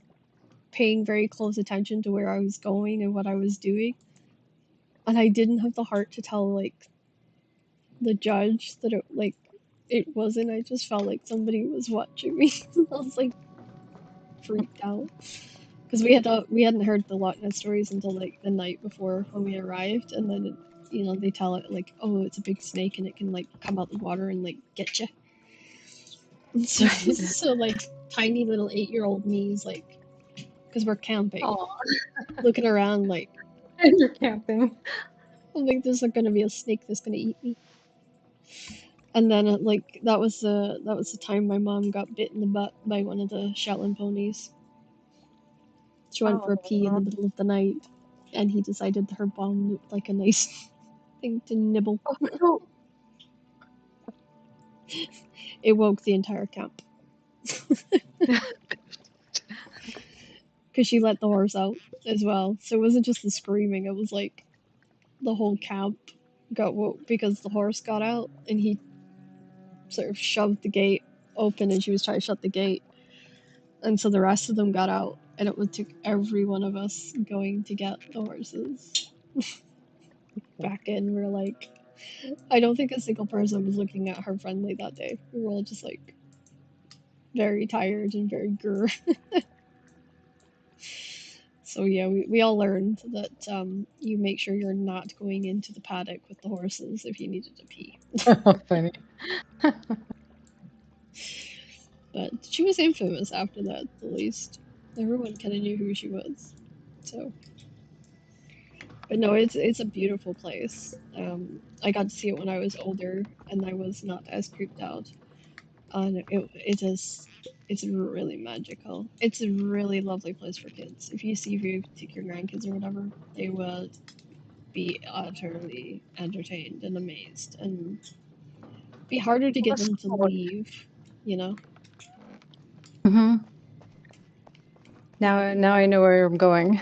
Speaker 1: paying very close attention to where I was going and what I was doing, and I didn't have the heart to tell like the judge that it wasn't. I just felt like somebody was watching me. I was like freaked out because we hadn't heard the Loch Ness stories until like the night before when we arrived, and then they tell it like, oh, it's a big snake and it can like come out the water and like get you. And so
Speaker 2: Right.
Speaker 1: so like tiny little 8-year-old me is like, because we're camping,
Speaker 2: Oh,
Speaker 1: looking around like,
Speaker 2: and you're camping.
Speaker 1: I'm like, there's not gonna be a snake that's gonna eat me. And then like that was the time my mom got bit in the butt by one of the Shetland ponies. She went for a pee in
Speaker 2: Oh,
Speaker 1: the middle of the night, and he decided that her bum looked like a nice thing to nibble.
Speaker 2: oh no.
Speaker 1: It woke the entire camp because she let the horse out as well. So it wasn't just the screaming; it was like the whole camp got woke because the horse got out, and he sort of shoved the gate open, and she was trying to shut the gate, and so the rest of them got out, and it took every one of us going to get the horses back in. We're like, I don't think a single person was looking at her friendly that day. We were all just like very tired and very grr. So yeah, we all learned that you make sure you're not going into the paddock with the horses if you needed to pee.
Speaker 2: Funny.
Speaker 1: But she was infamous after that, at least. Everyone kind of knew who she was. So, but no, it's a beautiful place. I got to see it when I was older, and I was not as creeped out. And it's really magical. It's a really lovely place for kids. If you take your grandkids or whatever, they will be utterly entertained and amazed, and be harder to
Speaker 2: Well,
Speaker 1: get
Speaker 2: that's
Speaker 1: them to
Speaker 2: cool.
Speaker 1: leave. You know?
Speaker 2: Hmm. Now I know where I'm going.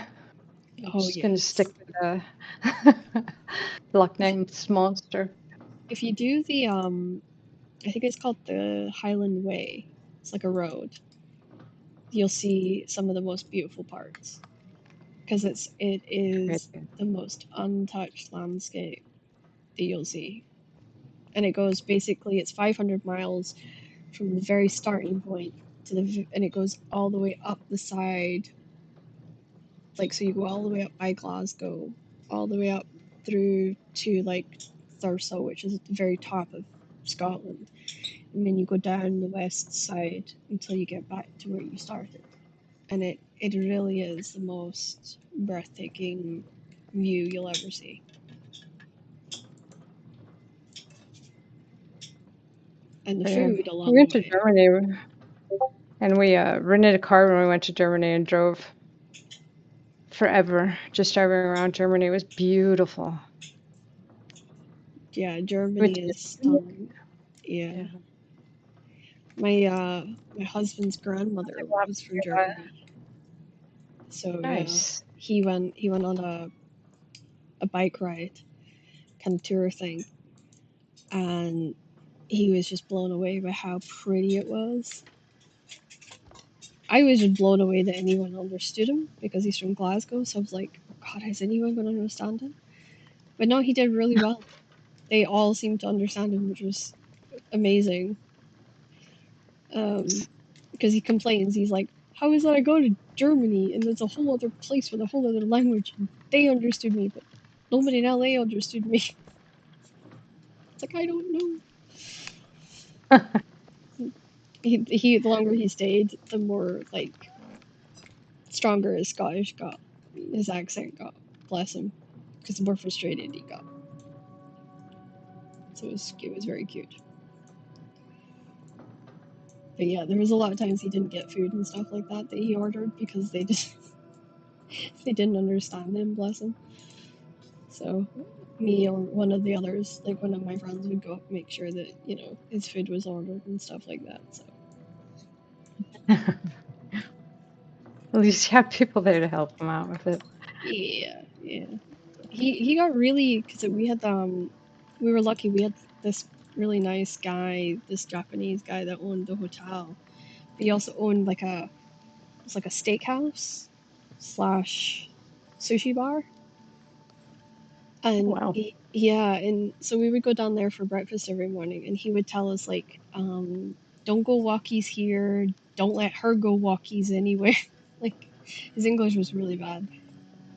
Speaker 2: I'm
Speaker 1: Oh
Speaker 2: just gonna
Speaker 1: yes.
Speaker 2: stick with the Loch Ness monster.
Speaker 1: If you do the I think it's called the Highland Way. It's like a road. You'll see some of the most beautiful parts because it
Speaker 2: Great.
Speaker 1: is the most untouched landscape that you'll see. And it goes basically it's 500 miles from the very starting point to and it goes all the way up the side. Like so you go all the way up by Glasgow, all the way up through to like Thurso, which is at the very top of Scotland. And then you go down the west side until you get back to where you started. And it really is the most breathtaking view you'll ever see. And the
Speaker 2: Brilliant.
Speaker 1: food
Speaker 2: We
Speaker 1: along the
Speaker 2: went to
Speaker 1: way.
Speaker 2: Germany and we rented a car when we went to Germany and drove forever, just driving around Germany. It was beautiful.
Speaker 1: Yeah,
Speaker 2: We went
Speaker 1: Germany
Speaker 2: to
Speaker 1: is
Speaker 2: Italy.
Speaker 1: stunning. Yeah.
Speaker 2: Yeah.
Speaker 1: My husband's
Speaker 2: I think
Speaker 1: grandmother
Speaker 2: we'll have
Speaker 1: was
Speaker 2: to
Speaker 1: from
Speaker 2: do that.
Speaker 1: Germany. So yeah,
Speaker 2: Nice.
Speaker 1: he went on a bike ride kind of tour thing, and he was just blown away by how pretty it was. I was just blown away that anyone understood him because he's from Glasgow. So I was like, oh God, is anyone going to understand him? But no, he did really well. They all seemed to understand him, which was amazing. Because he complains, he's like, how is that I go to Germany and there's a whole other place with a whole other language and they understood me, but nobody in LA understood me. It's like, I don't know. The longer he stayed, the more like stronger his Scottish got, his accent got. Bless him, because the more frustrated he got. So it was very cute. But yeah, there was a lot of times he didn't get food and stuff like that he ordered because they didn't understand him. Bless him. So me or one of the others, like one of my friends, would go up and make sure that his food was ordered and stuff like that. So
Speaker 2: At least you have people there to help them out with it.
Speaker 1: yeah, yeah. He got really, because we were lucky, we had this really nice guy, this Japanese guy that owned the hotel. But he also owned it's like a steakhouse slash sushi bar. And
Speaker 2: Wow.
Speaker 1: yeah, and so we would go down there for breakfast every morning, and he would tell us like, don't go walkies here, don't let her go walkies anywhere. Like his English was really bad,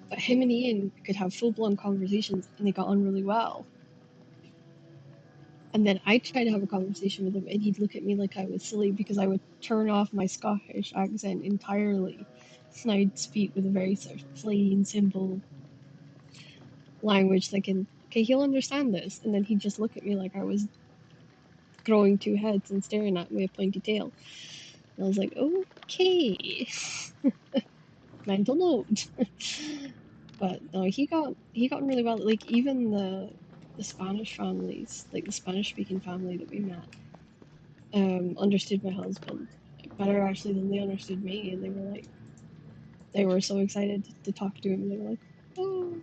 Speaker 1: but him and Ian could have full blown conversations, and they got on really well. And then I'd try to have a conversation with him, and he'd look at me like I was silly because I would turn off my Scottish accent entirely, and I'd speak with a very sort of plain, simple language, thinking, okay, he'll understand this. And then he'd just look at me like I was growing two heads and staring at me with a pointy tail. And I was like, okay, mental note. But no, he got really well. Like even the Spanish families, like the Spanish speaking family that we met, understood my husband better actually than they understood me, and they were so excited to talk to him. They were like, oh,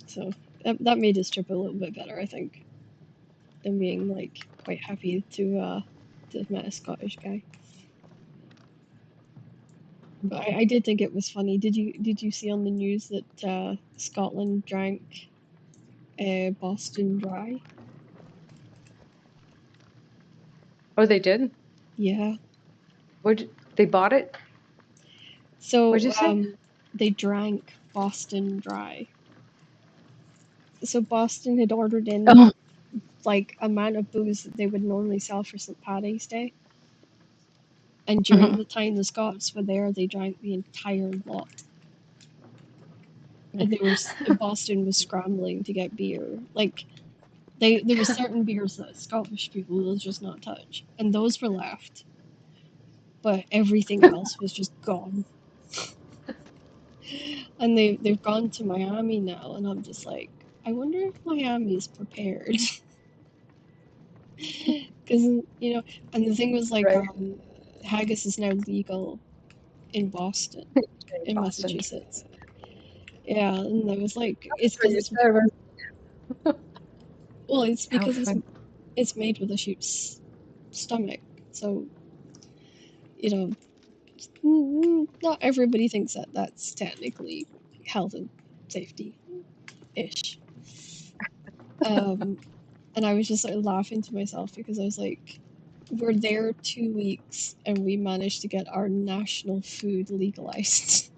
Speaker 1: so that made his trip a little bit better, I think, than being like quite happy to have met a Scottish guy. But I did think it was funny. Did you see on the news that Scotland drank Boston Dry?
Speaker 2: Oh, they did?
Speaker 1: Yeah.
Speaker 2: They bought it? What'd
Speaker 1: So
Speaker 2: you say?
Speaker 1: they drank Boston Dry. So Boston had ordered in
Speaker 2: Oh.
Speaker 1: like amount of booze that they would normally sell for St. Paddy's Day. And during
Speaker 2: Mhm.
Speaker 1: the time the Scots were there, they drank the entire lot. And Boston was scrambling to get beer. Like there was certain beers that Scottish people will just not touch, and those were left, but everything else was just gone. And they've gone to Miami now, and I'm just like, I wonder if Miami's prepared. Because and the thing was like,
Speaker 2: Right.
Speaker 1: haggis is now legal in Boston, in
Speaker 2: Boston.
Speaker 1: Massachusetts. Yeah, and I was like, it's
Speaker 2: That's what
Speaker 1: because
Speaker 2: you
Speaker 1: it's
Speaker 2: said.
Speaker 1: well, it's
Speaker 2: How
Speaker 1: because
Speaker 2: fun.
Speaker 1: it's made with a sheep's stomach, so you know, not everybody thinks that that's technically health and safety ish. Um, and I was just like laughing to myself because I was like, we're there 2 weeks and we managed to get our national food legalized.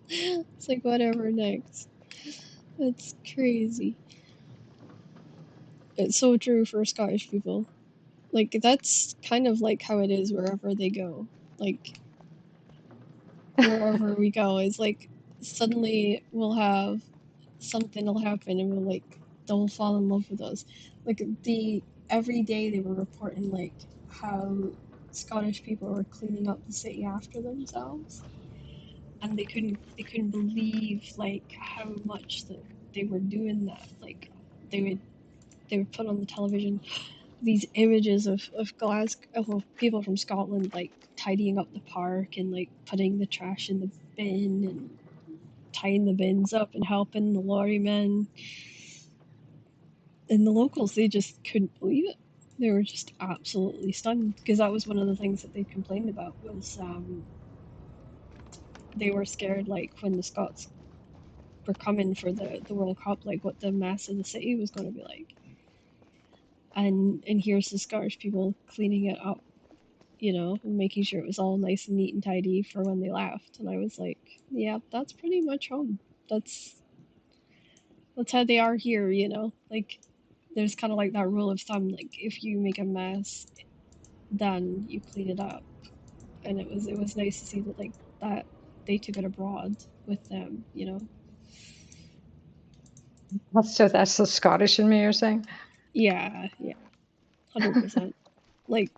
Speaker 1: It's like, whatever next. It's crazy. It's so true for Scottish people. Like, that's kind of like how it is wherever they go. Like, wherever we go, it's like suddenly we'll have something will happen and they'll fall in love with us. Like every day they were reporting like how Scottish people were cleaning up the city after themselves, and they couldn't believe like how much that they were doing that. Like they would they would put on the television these images of Glasgow, of people from Scotland like tidying up the park and like putting the trash in the bin and tying the bins up and helping the lorry men. And the locals, they just couldn't believe it. They were just absolutely stunned because that was one of the things that they complained about was they were scared like when the Scots were coming for the World Cup, like what the mess of the city was going to be like. And here's the Scottish people cleaning it up, and making sure it was all nice and neat and tidy for when they left. And I was like, yeah, that's pretty much home. That's that's how they are here. Like there's kind of like that rule of thumb, like if you make a mess, then you clean it up. And it was nice to see that like that they took it abroad with them.
Speaker 2: So that's the Scottish in me, you're saying?
Speaker 1: Yeah, yeah, 100%. Like,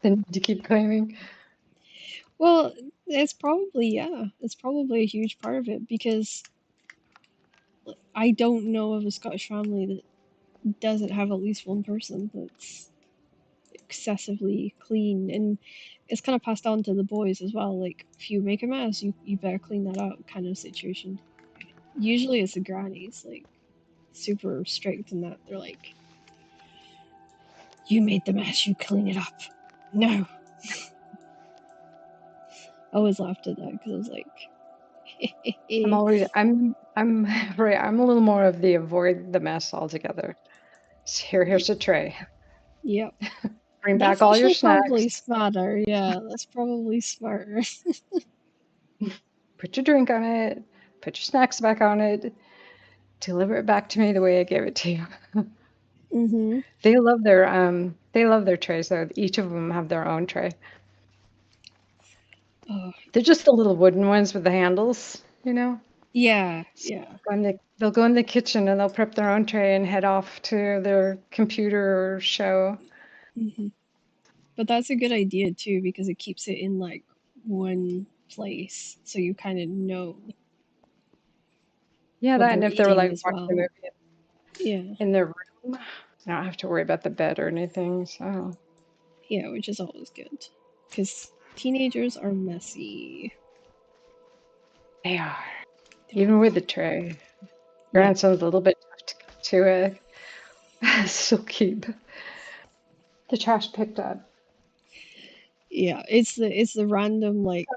Speaker 2: The need to keep claiming.
Speaker 1: well, it's probably a huge part of it because I don't know of a Scottish family that doesn't have at least one person that's excessively clean, and it's kind of passed on to the boys as well. Like, if you make a mess, you better clean that up, kind of situation. Usually, it's the grannies, like super strict in that they're like, "You made the mess, you clean it up." No, I always laughed at that because I was like,
Speaker 2: I'm right. I'm a little more of the avoid the mess altogether. So here's a tray.
Speaker 1: "Yep."
Speaker 2: Bring back
Speaker 1: That's
Speaker 2: all your
Speaker 1: actually probably
Speaker 2: snacks.
Speaker 1: smarter. Yeah, that's probably smarter.
Speaker 2: Put your drink on it. Put your snacks back on it. Deliver it back to me the way I gave it to you.
Speaker 1: Mm-hmm.
Speaker 2: They love their trays though. Each of them have their own tray.
Speaker 1: Oh,
Speaker 2: They're just the little wooden ones with the handles.
Speaker 1: yeah,
Speaker 2: So
Speaker 1: yeah.
Speaker 2: they'll go in the kitchen and they'll prep their own tray and head off to their computer or show.
Speaker 1: Hmm. But that's a good idea too because it keeps it in like one place, so you kind of know
Speaker 2: Yeah,
Speaker 1: what
Speaker 2: that
Speaker 1: they're
Speaker 2: and if they were
Speaker 1: eating
Speaker 2: like
Speaker 1: as
Speaker 2: watching a
Speaker 1: well.
Speaker 2: movie
Speaker 1: Yeah,
Speaker 2: in their room, I don't have to worry about the bed or anything. So
Speaker 1: yeah, which is always good because teenagers are messy.
Speaker 2: they are.
Speaker 1: They
Speaker 2: Even with
Speaker 1: are.
Speaker 2: the tray.
Speaker 1: Yeah,
Speaker 2: Grandson's a little bit tough still keep the trash picked up.
Speaker 1: yeah. It's the random like,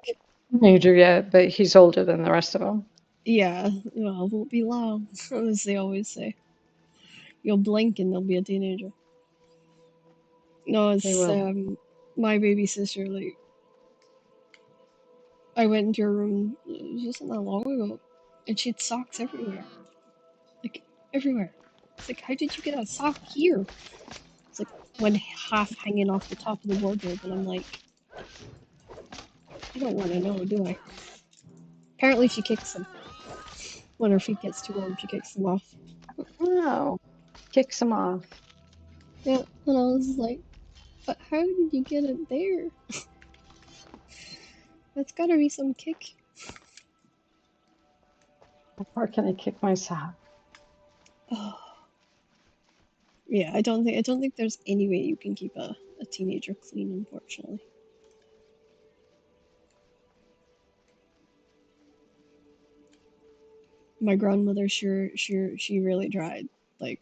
Speaker 2: Major yet, but he's older than the rest of them.
Speaker 1: yeah. Well, it won't be long, as they always say. You'll blink and they'll be a teenager. No,
Speaker 2: They
Speaker 1: it's
Speaker 2: will.
Speaker 1: my baby sister. Like, I went into her room, it was just not that long ago, and she had socks everywhere, like everywhere. It's like, how did you get a sock here? It's like one half hanging off the top of the wardrobe, and I'm like, I don't want to know, do I? Apparently, she kicks them when her feet gets too warm. She kicks them off.
Speaker 2: No, kicks them off.
Speaker 1: Yeah, and I was like, but how did you get it there? That's got to be some kick.
Speaker 2: How far can I kick myself?
Speaker 1: Oh, yeah. I don't think there's any way you can keep a teenager clean, unfortunately. My grandmother she really tried, like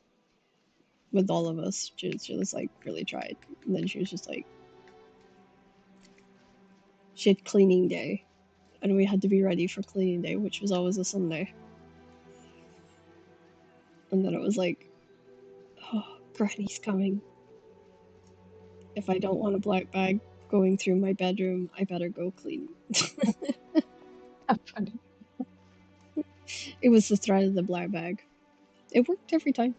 Speaker 1: with all of us. She was like really tried, and then she was just like, she had cleaning day, and we had to be ready for cleaning day, which was always a Sunday. And then it was like, oh, Granny's coming. If I don't want a black bag going through my bedroom, I better go clean.
Speaker 2: Funny.
Speaker 1: It was the threat of the black bag. It worked every time.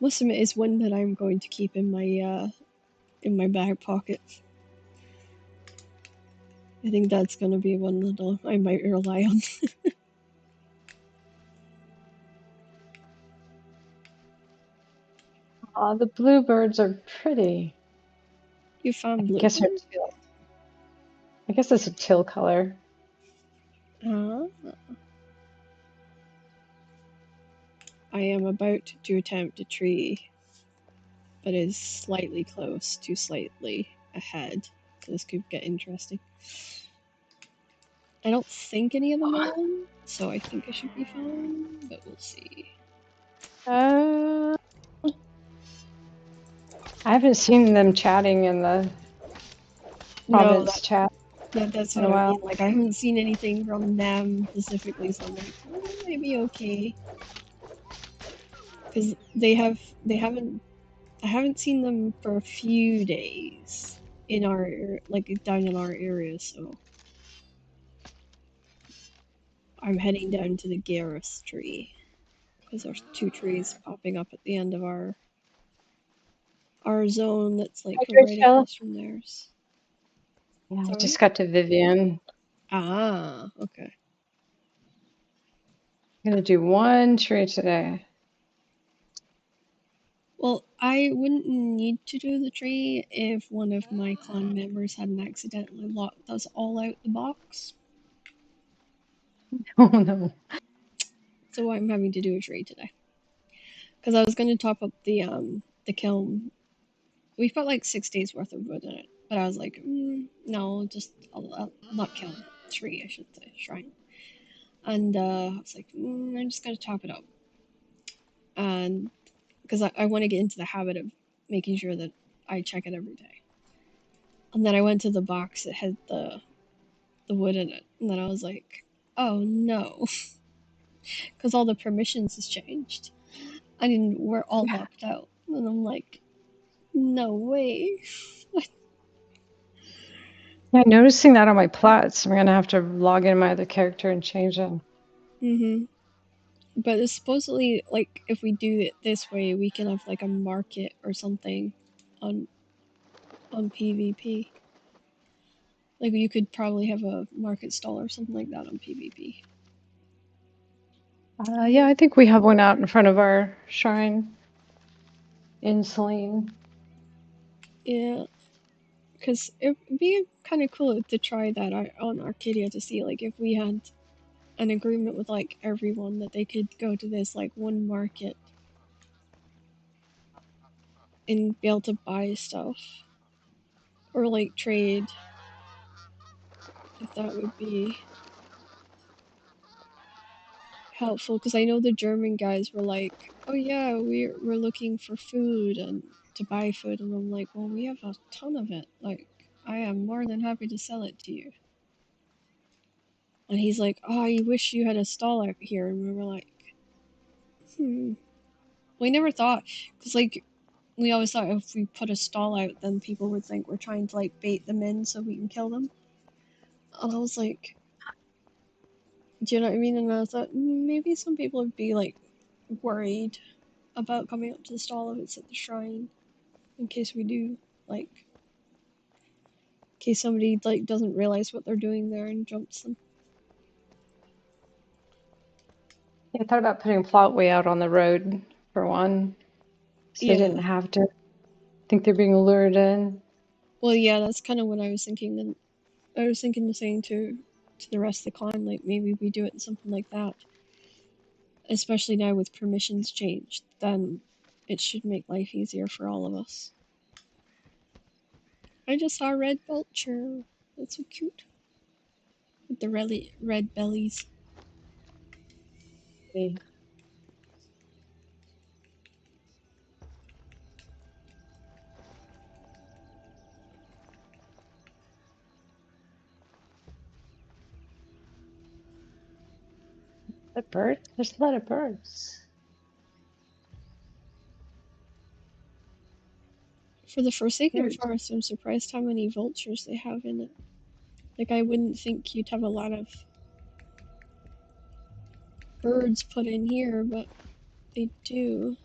Speaker 1: Must admit, it's one that I'm going to keep in my back pocket. I think that's going to be one that I might rely on.
Speaker 2: Oh, the bluebirds are pretty.
Speaker 1: You
Speaker 2: I
Speaker 1: found
Speaker 2: guess they're
Speaker 1: bluebird?
Speaker 2: teal. I guess it's a teal color.
Speaker 1: Uh, I am about to attempt a tree, but is slightly close to slightly ahead. So this could get interesting. I don't think any of them are on, so I think I should be fine, but we'll see.
Speaker 2: Uh, I haven't seen them chatting in the
Speaker 1: No,
Speaker 2: province chat
Speaker 1: that's
Speaker 2: in
Speaker 1: what
Speaker 2: a
Speaker 1: I
Speaker 2: while.
Speaker 1: mean. Like I haven't seen anything from them specifically, so I'm like, maybe okay, because they haven't I haven't seen them for a few days in our like down in our area, so I'm heading down to the Garrus tree because there's two trees popping up at the end of our zone that's like
Speaker 2: Hi,
Speaker 1: right
Speaker 2: Rachel.
Speaker 1: across from theirs.
Speaker 2: Yeah, I
Speaker 1: Sorry.
Speaker 2: just got to Vivian.
Speaker 1: Ah, okay.
Speaker 2: I'm gonna do one tree today.
Speaker 1: Well, I wouldn't need to do the tree if one of my clan members hadn't accidentally locked us all out the box.
Speaker 2: Oh no.
Speaker 1: So I'm having to do a tree today. Because I was going to top up the kiln. We've got like 6 days worth of wood in it, but I was like, no, just not kiln, tree, I should say, shrine. And I was like, I'm just gonna top it up, and because I want to get into the habit of making sure that I check it every day. And then I went to the box that had the wood in it, and then I was like, oh no, because all the permissions has changed. I mean, we're all locked out, and I'm like, no way.
Speaker 2: Yeah, noticing that on my plots. I'm gonna have to log in my other character and change them.
Speaker 1: Mm-hmm. But it's supposedly like if we do it this way, we can have like a market or something on PvP. Like you could probably have a market stall or something like that on PvP.
Speaker 2: Yeah, I think we have one out in front of our shrine in Celine.
Speaker 1: Yeah, because it'd be kind of cool to try that on Arcadia to see like if we had an agreement with like everyone that they could go to this like one market and be able to buy stuff or like trade. If that would be helpful, because I know the German guys were like, "Oh yeah, we're looking for food and to buy food," and I'm like, "Well, we have a ton of it. Like, I am more than happy to sell it to you." And he's like, "Oh, I wish you had a stall out here," and we were like, "Hmm." We never thought, because like we always thought if we put a stall out, then people would think we're trying to like bait them in so we can kill them. And I was like, "Do you know what I mean?" And I thought maybe some people would be like worried about coming up to the stall if it's at the shrine. In case we do, like, in case somebody like doesn't realize what they're doing there and jumps them.
Speaker 2: Yeah, I thought about putting a plot way out on the road for one, so they didn't
Speaker 1: Yeah.
Speaker 2: have to think they're being lured in.
Speaker 1: Well, yeah, that's kind of what I was thinking. And I was thinking the same to the rest of the clan. Like maybe we do it something like that. Especially now with permissions changed, then it should make life easier for all of us. I just saw a red vulture. That's so cute with the red bellies.
Speaker 2: The bird? There's a lot of birds.
Speaker 1: For the Forsaken
Speaker 2: There's,
Speaker 1: Forest, I'm surprised how many vultures they have in it. Like I wouldn't think you'd have a lot of birds put in here, but they do.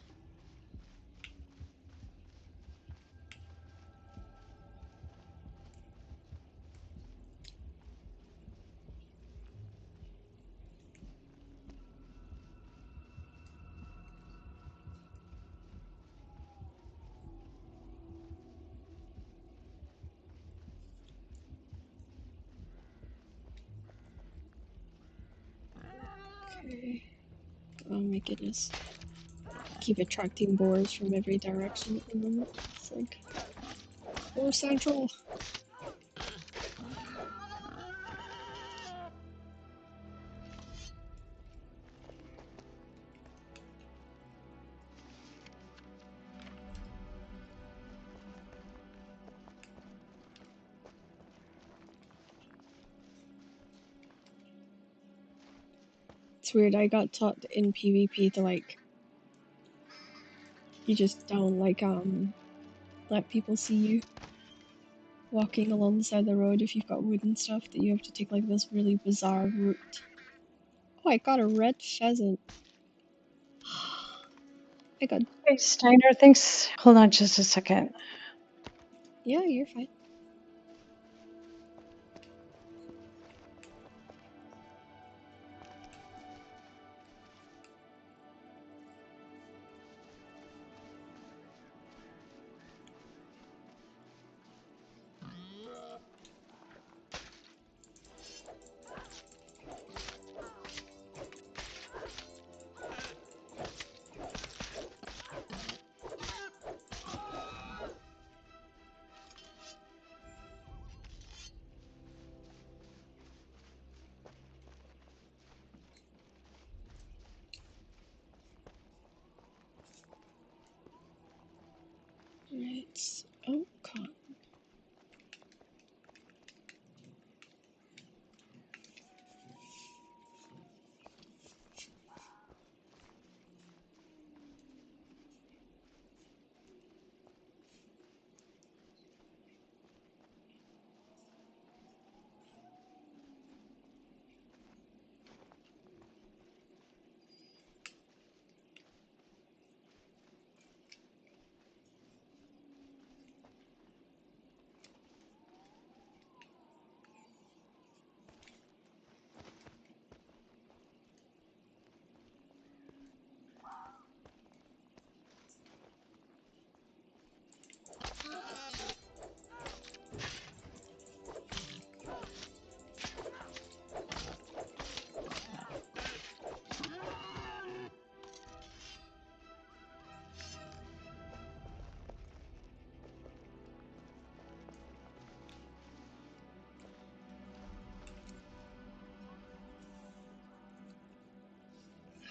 Speaker 1: Okay. Oh my goodness. Keep attracting boars from every direction at the moment. It's like, oh, Central. It's weird, I got taught in PvP to like, you just don't like let people see you walking alongside the road if you've got wood and stuff, that you have to take like this really bizarre route. Oh, I got a red pheasant. I got,
Speaker 2: Hey, Steiner, thanks. Hold on just a second.
Speaker 1: yeah, you're fine. It's, oh, God.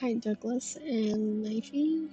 Speaker 1: Hi, Douglas and Knifey.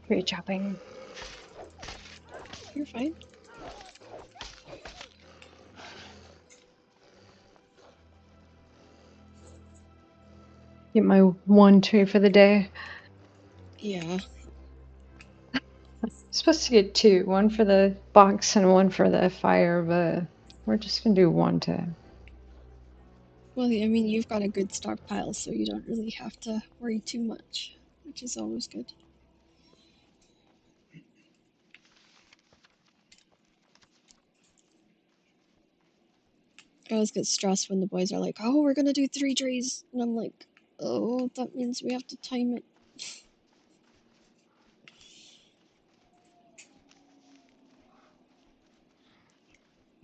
Speaker 2: Tree chopping.
Speaker 1: You're fine.
Speaker 2: Get my one tree for the day.
Speaker 1: Yeah.
Speaker 2: I'm supposed to get two, one for the box and one for the fire, but we're just gonna do one today.
Speaker 1: Well, I mean, you've got a good stockpile, so you don't really have to worry too much, which is always good. I always get stressed when the boys are like, "Oh, we're gonna do 3 trees," and I'm like, "Oh, that means we have to time it."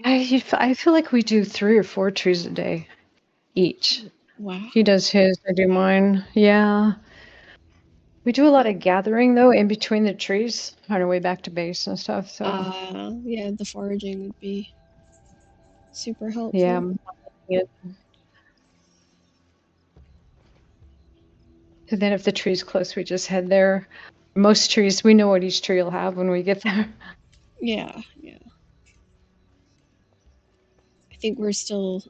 Speaker 2: I feel like we do 3 or 4 trees a day each.
Speaker 1: Wow.
Speaker 2: He does his, I do mine. Yeah. We do a lot of gathering though in between the trees on our way back to base and stuff. So
Speaker 1: Yeah, the foraging would be super
Speaker 2: yeah.
Speaker 1: helpful.
Speaker 2: And then if the tree's close, we just head there. Most trees, we know what each tree will have when we get there.
Speaker 1: Yeah, yeah. I think we're still.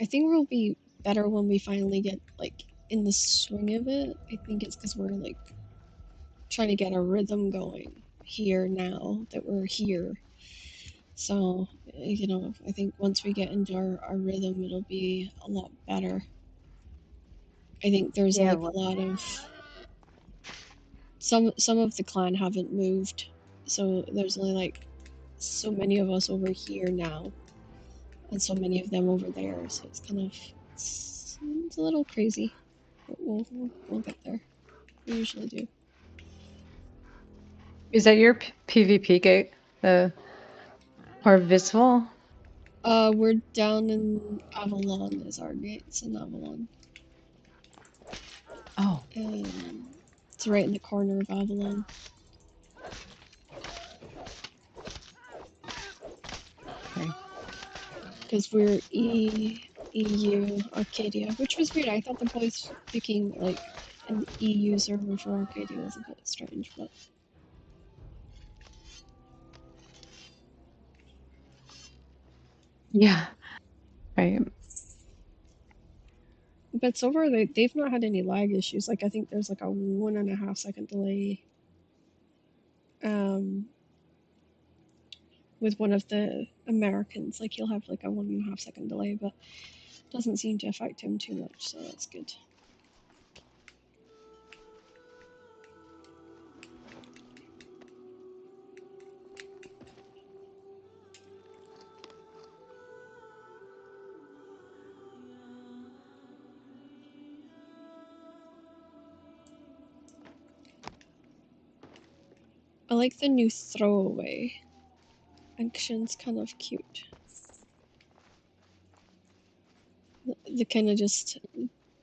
Speaker 1: I think we'll be better when we finally get like in the swing of it. I think it's because we're like trying to get a rhythm going here now that we're here. So, I think once we get into our rhythm, it'll be a lot better. I think there's
Speaker 2: Yeah.
Speaker 1: like
Speaker 2: Well,
Speaker 1: a lot of some of the clan haven't moved, so there's only like so many of us over here now, and so many of them over there. So it's kind of it's a little crazy, but we'll get there. We usually do.
Speaker 2: is that your PvP gate? The or visible?
Speaker 1: We're down in Avalon as our gates in Avalon.
Speaker 2: Oh.
Speaker 1: It's right in the corner of Avalon.
Speaker 2: Okay.
Speaker 1: Because we're EU Arcadia, which was weird. I thought the boys picking like an EU server for Arcadia was a bit strange,
Speaker 2: Yeah. Right.
Speaker 1: but so far they've not had any lag issues. Like I think there's like a 1.5 second delay um, with one of the Americans. Like he'll have like a 1.5 second delay, but doesn't seem to affect him too much, so that's good. I like the new throwaway. Action's kind of cute. The kind of just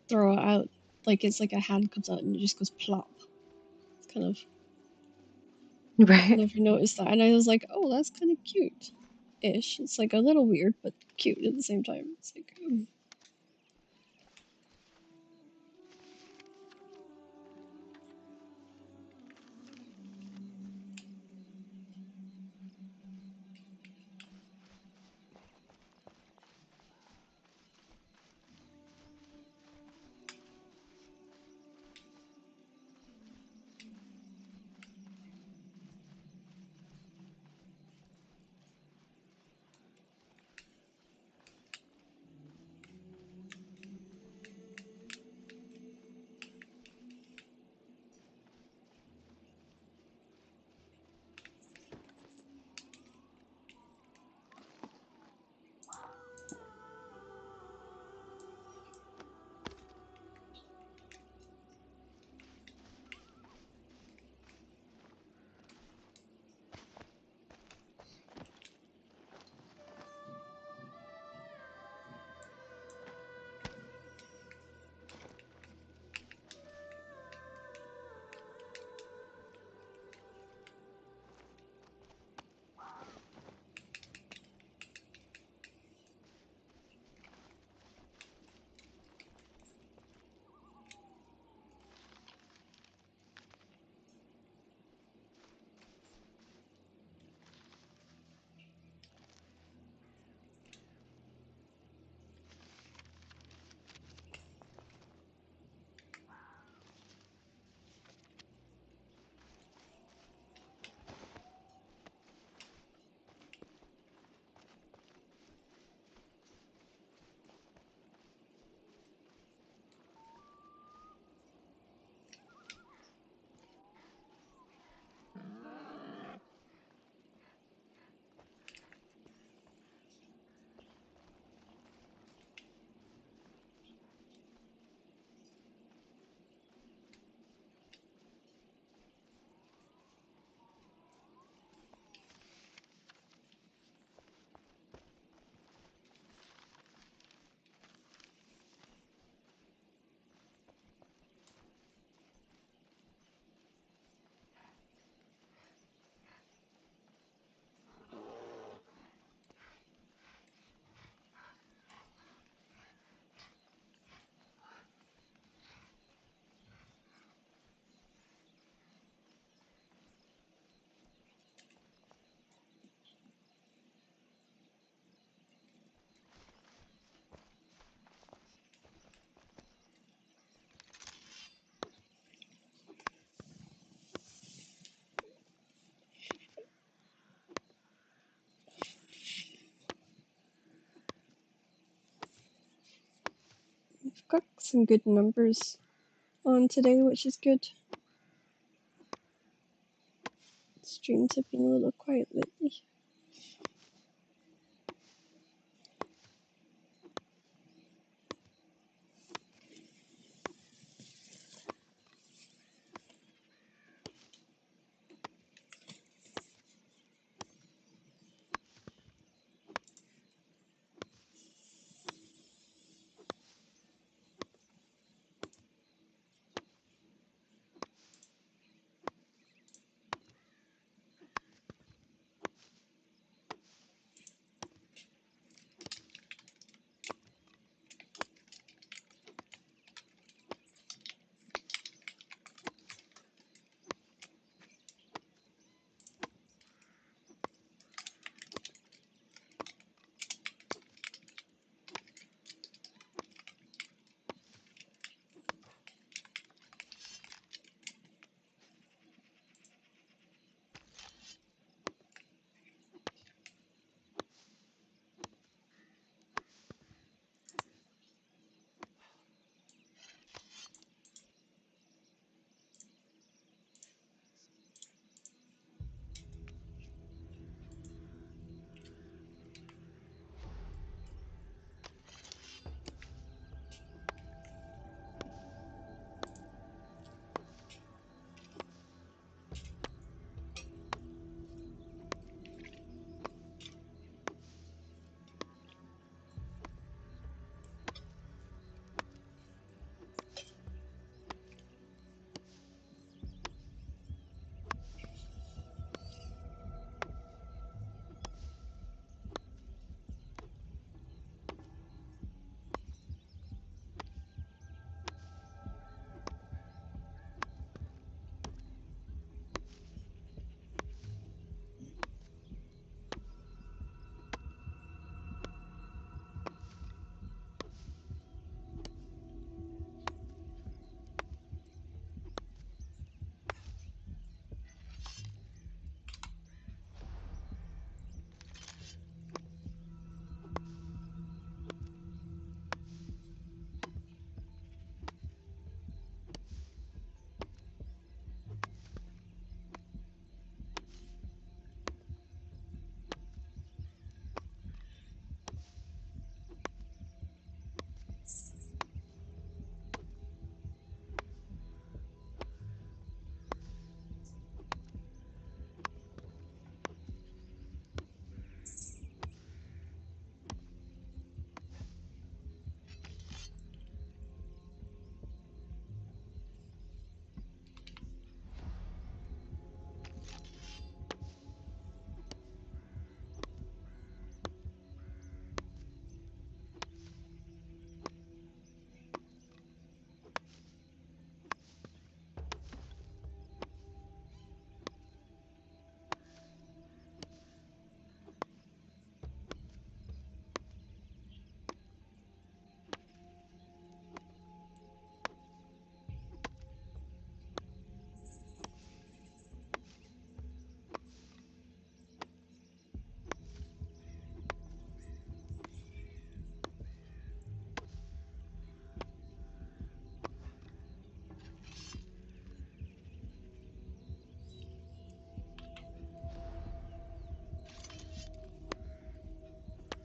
Speaker 1: throw it out like it's like a hand comes out and it just goes plop. It's kind of
Speaker 2: Right.
Speaker 1: never noticed that, and I was like, oh, that's kind of cute, ish. It's like a little weird but cute at the same time. It's like some good numbers on today, which is good. Streams have been a little quiet lately.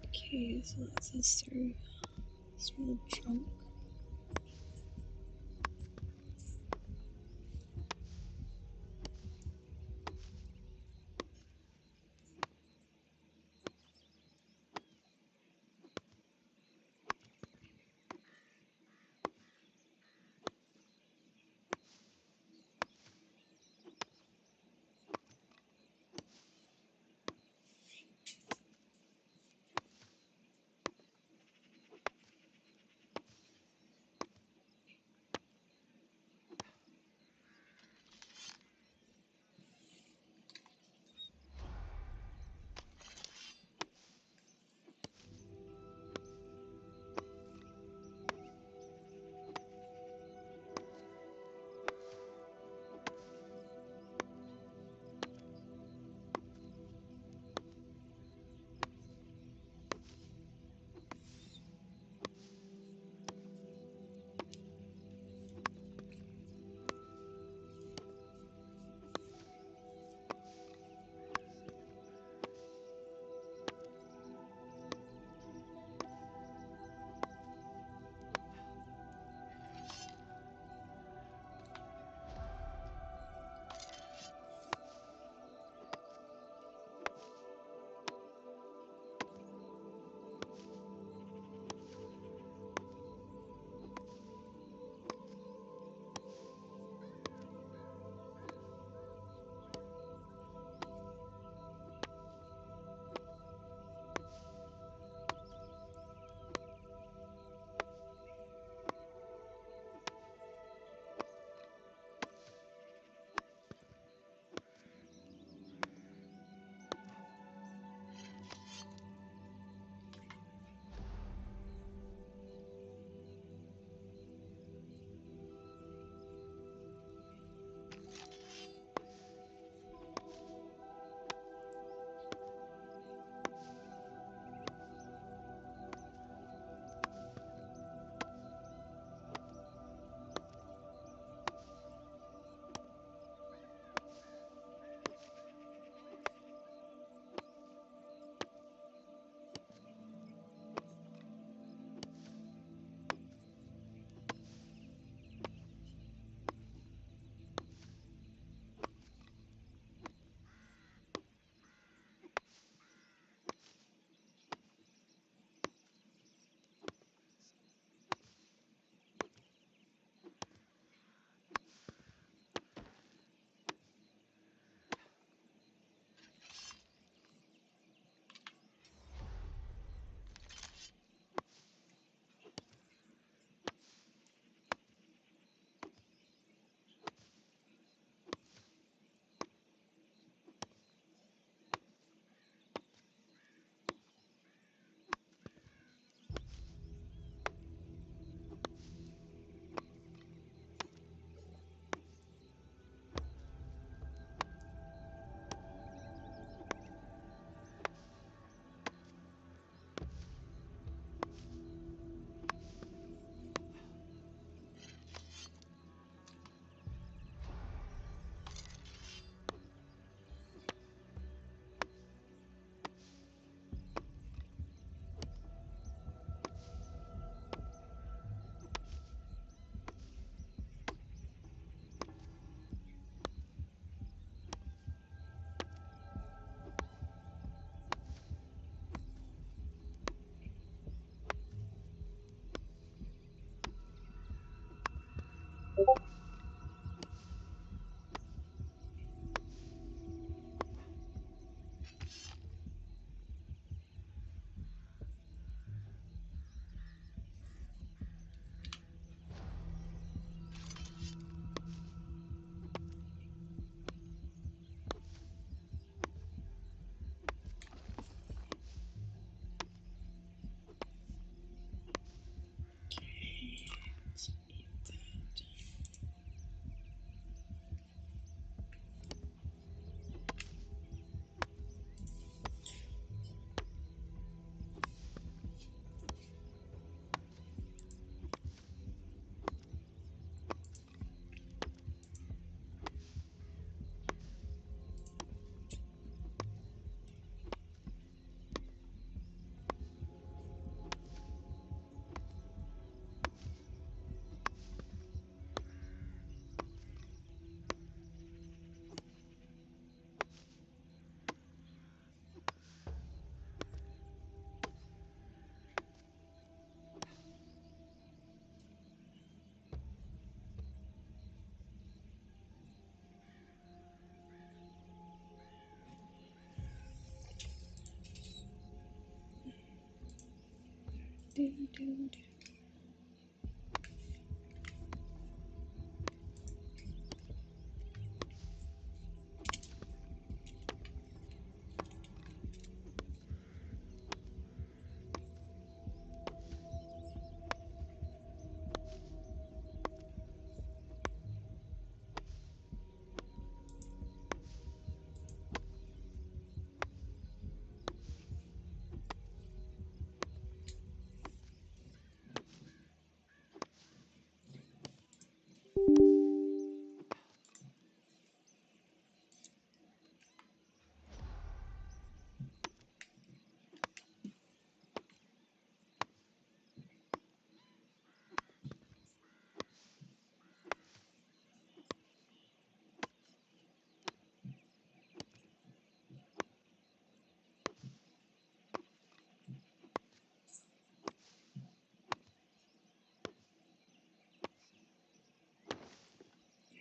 Speaker 1: Okay, so that's this through small trunk.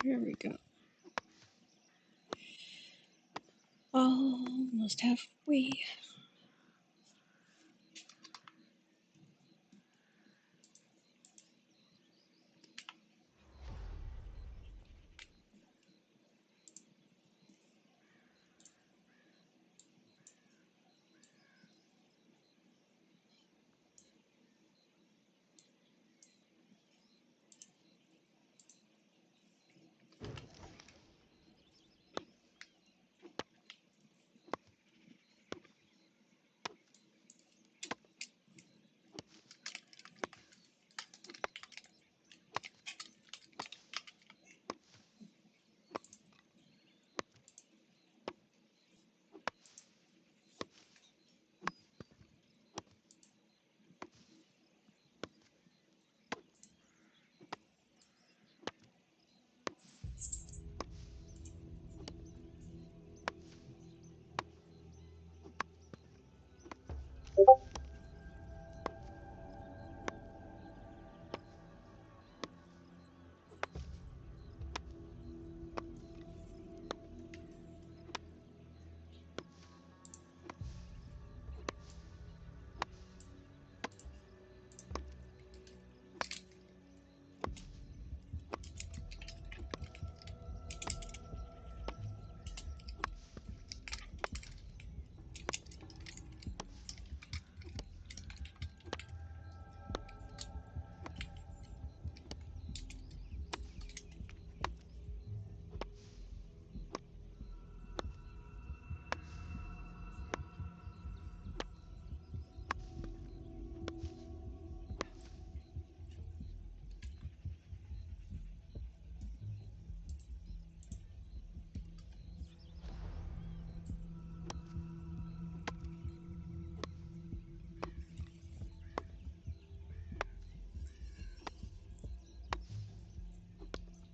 Speaker 1: Here we go. Almost halfway.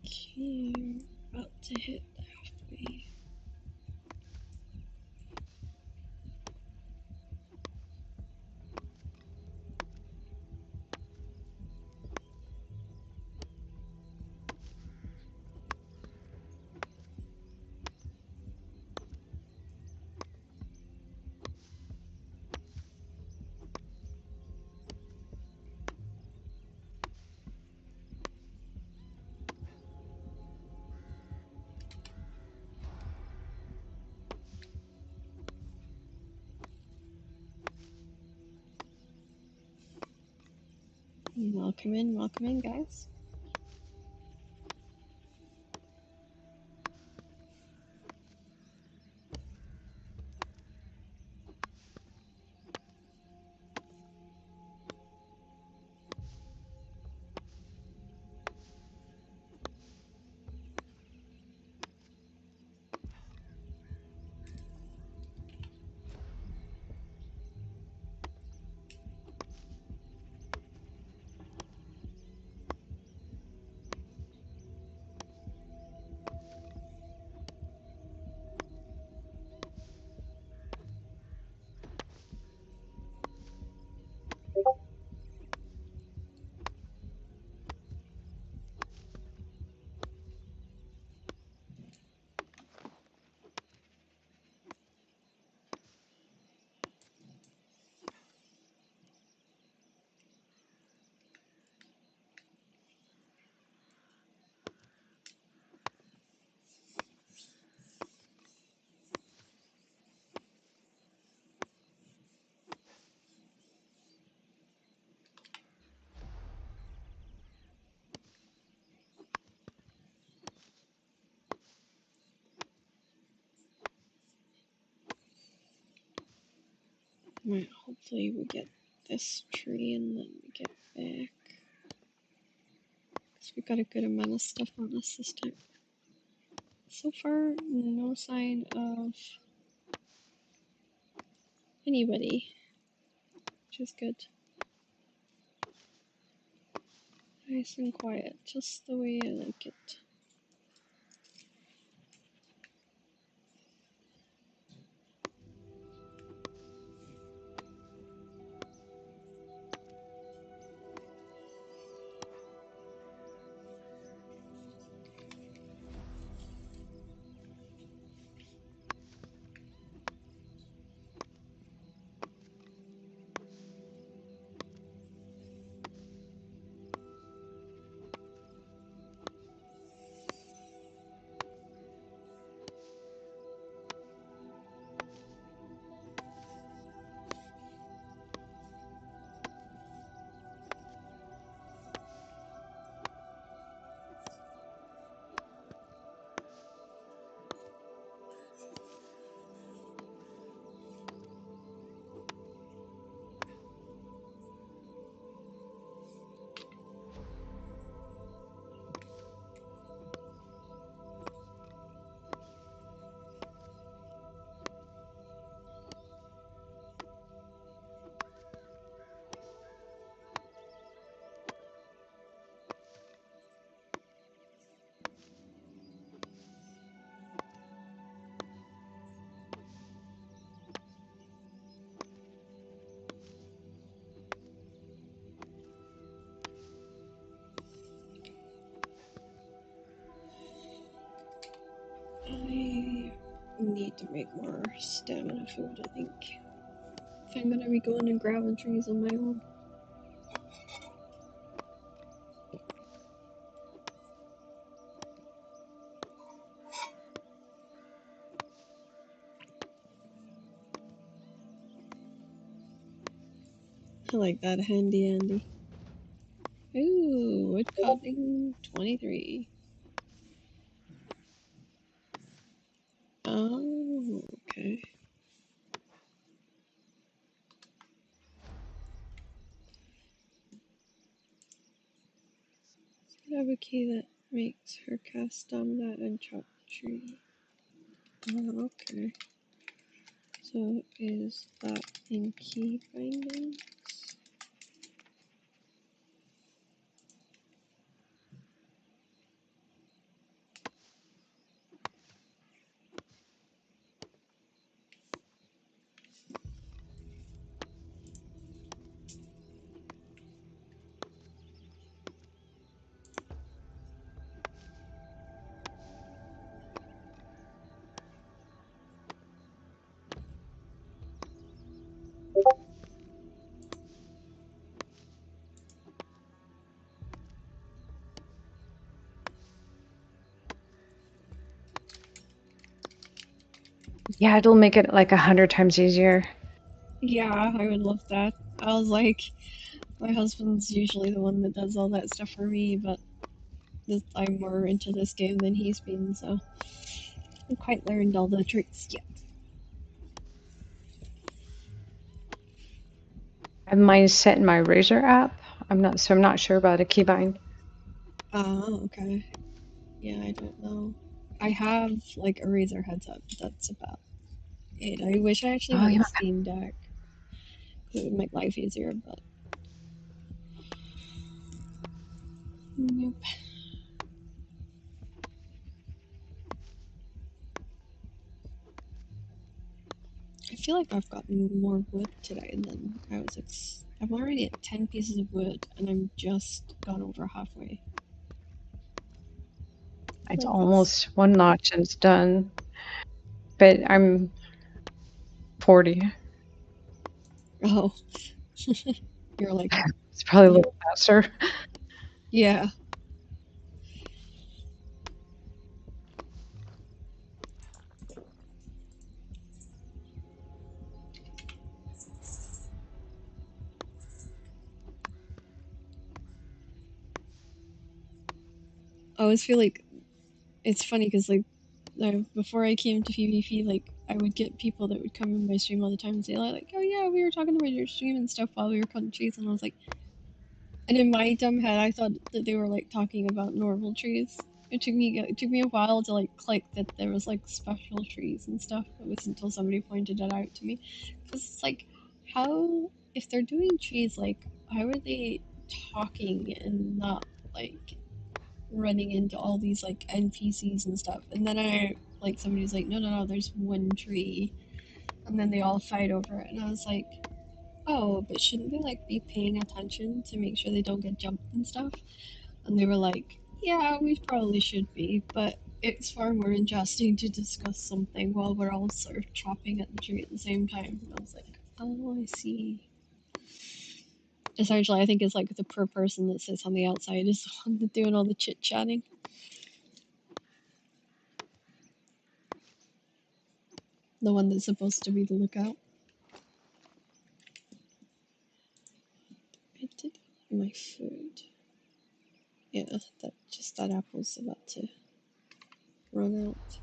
Speaker 1: Okay, about to hit halfway. Welcome in, guys. Right, hopefully we get this tree and then we get back. Because we got a good amount of stuff on us this time. So far, no sign of anybody, which is good. Nice and quiet, just the way I like it. I need to make more stamina food, I think. If I'm gonna be going and grabbing trees on my own. I like that handy Andy. Ooh, wood cutting 23. Oh, okay. I have a key that makes her cast stamina and chop tree. Oh, okay. So is that in key bindings?
Speaker 2: Yeah, it'll make it like 100 times easier.
Speaker 1: Yeah, I would love that. I was like, my husband's usually the one that does all that stuff for me, but I'm more into this game than he's been, so I haven't quite learned all the tricks yet.
Speaker 2: I have mine set in my Razor app. I'm not sure about a keybind.
Speaker 1: Oh, okay. Yeah, I don't know. I have like a Razer headset, but that's about it. I wish I actually
Speaker 2: Oh,
Speaker 1: had a
Speaker 2: yeah.
Speaker 1: Steam Deck. It would make life easier, but nope. I feel like I've gotten more wood today than I was. I'm already at 10 pieces of wood, and I'm just gone over halfway. I
Speaker 2: It's
Speaker 1: feel like that's.
Speaker 2: almost one notch and it's done. But I'm 40.
Speaker 1: Oh, you're like,
Speaker 2: It's probably a
Speaker 1: yeah.
Speaker 2: little faster.
Speaker 1: Yeah. I always feel like it's funny because like though. Before I came to PvP, like I would get people that would come in my stream all the time and say like, "Oh yeah, we were talking about your stream and stuff while we were cutting trees," and I was like, and in my dumb head, I thought that they were like talking about normal trees. It took me a while to like click that there was like special trees and stuff. It was until somebody pointed it out to me, because it's like, how if they're doing trees, like how are they talking and not like running into all these like NPCs and stuff? And then I like somebody's like, no, no, no, there's one tree, and then they all fight over it, and I was like, oh, but shouldn't they like be paying attention to make sure they don't get jumped and stuff? And they were like, yeah, we probably should be, but it's far more interesting to discuss something while we're all sort of chopping at the tree at the same time. And I was like, oh, I see. Essentially, I think it's like the poor person that sits on the outside is the one that's doing all the chit chatting, the one that's supposed to be the lookout. I did eat my food. Yeah, that apple's about to run out.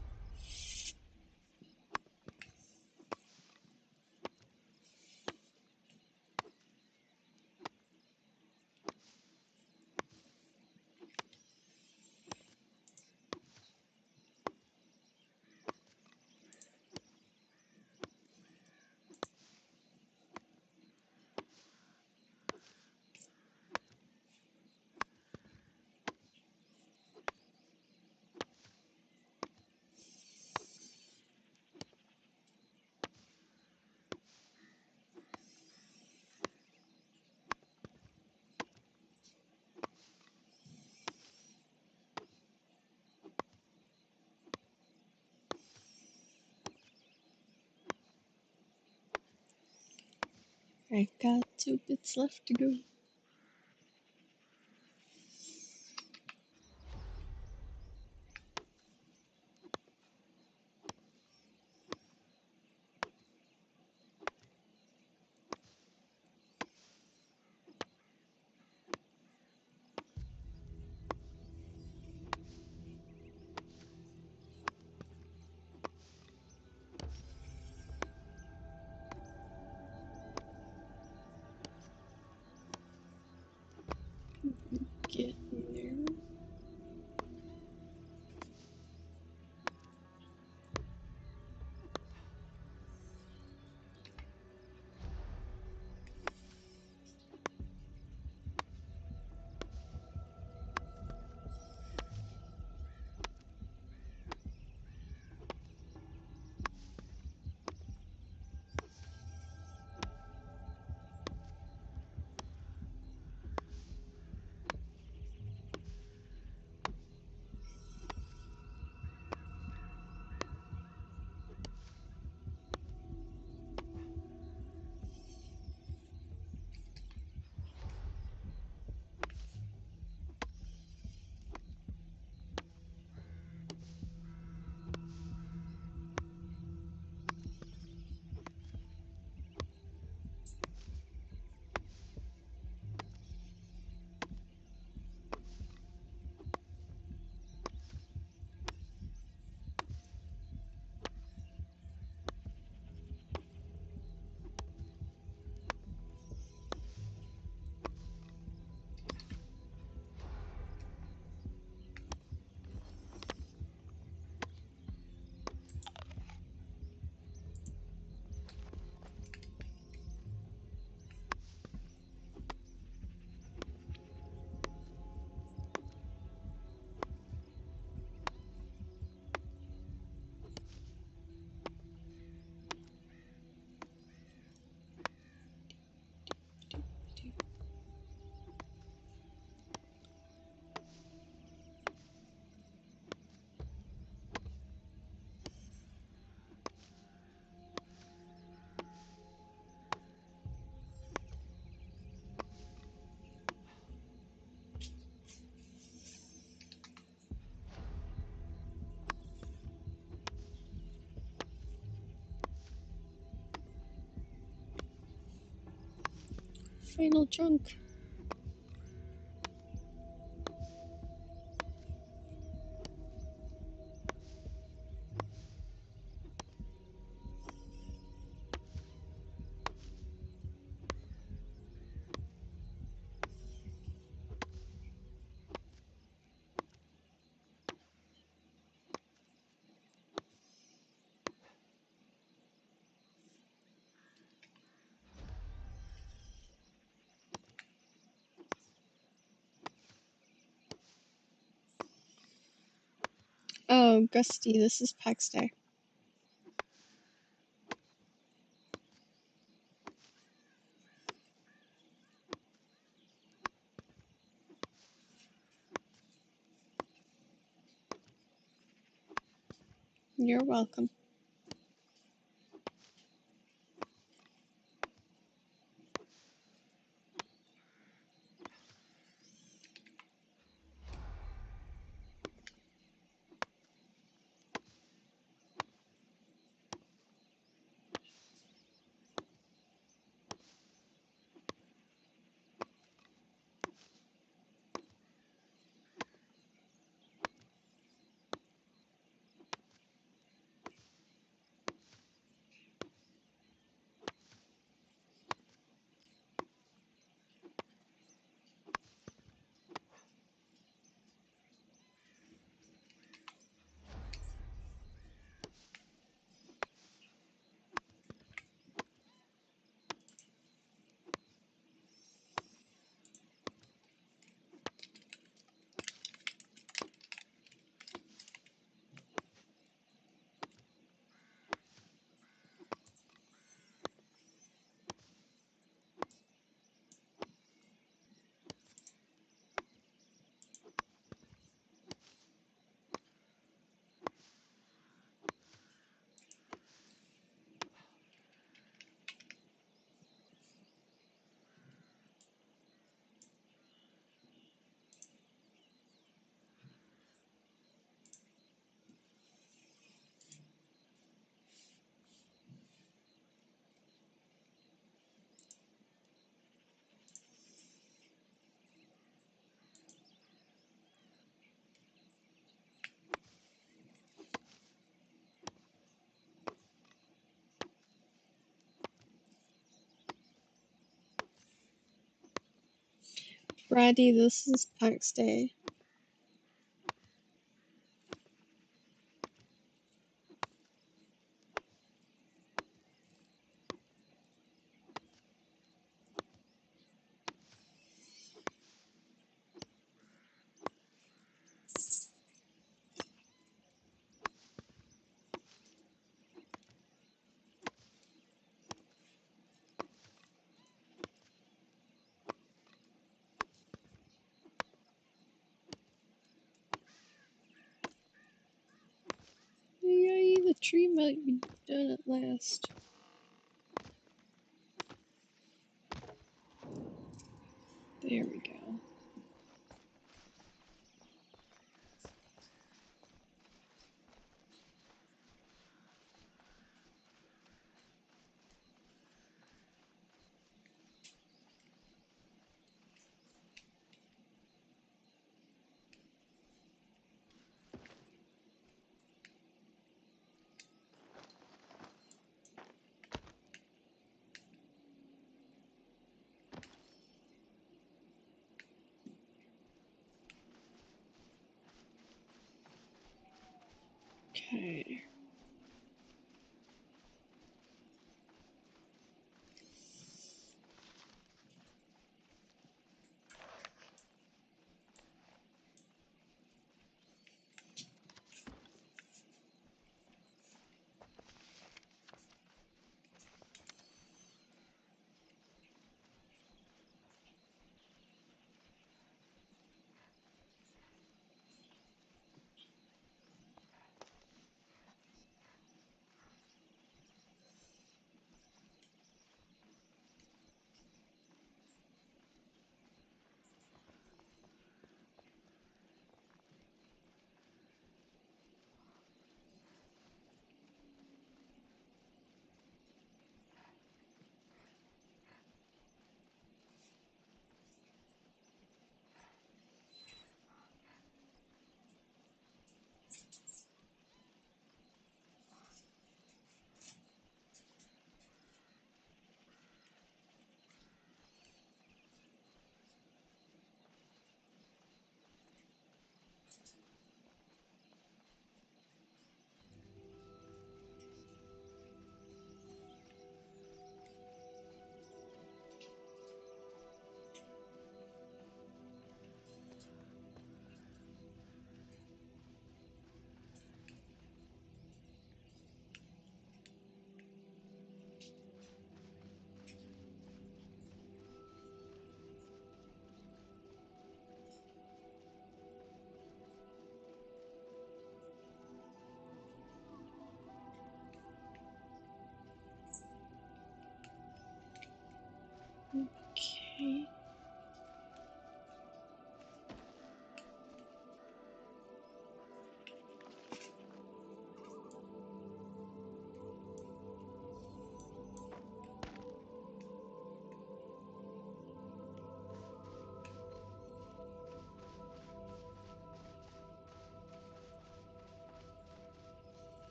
Speaker 1: I got 2 bits left to go. Get in there. Final chunk. Gusty, this is Pax Day. You're welcome. Brady, this is Pax Day. Yay, the tree might be done at last. There we go. Okay.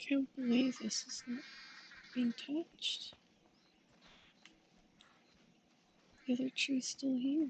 Speaker 1: Can't believe this is not being touched. The other tree's still here.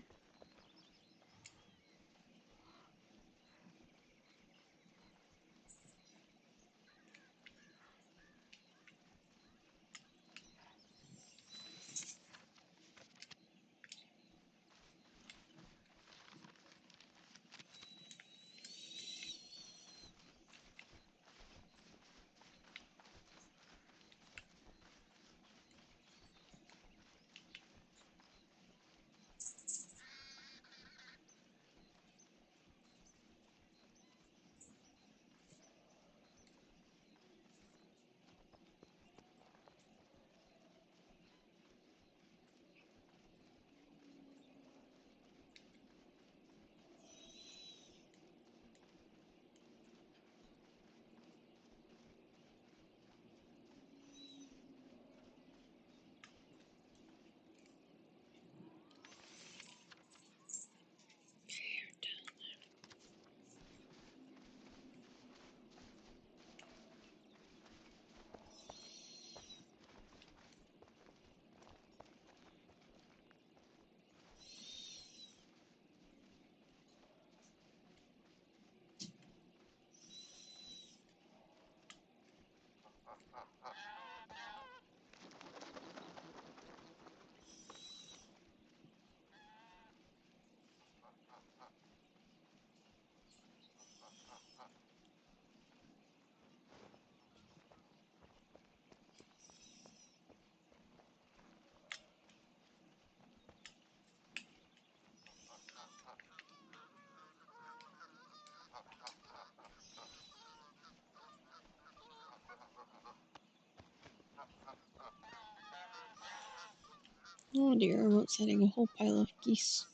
Speaker 1: Oh dear, I'm upsetting a whole pile of geese.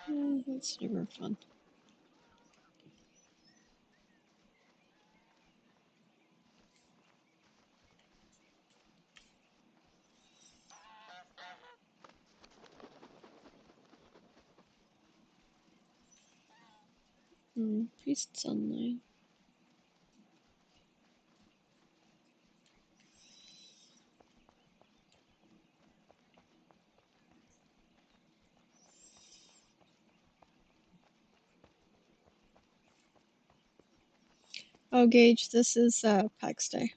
Speaker 1: That's never fun. Priest sunlight. Oh, Gage, this is Pax Day.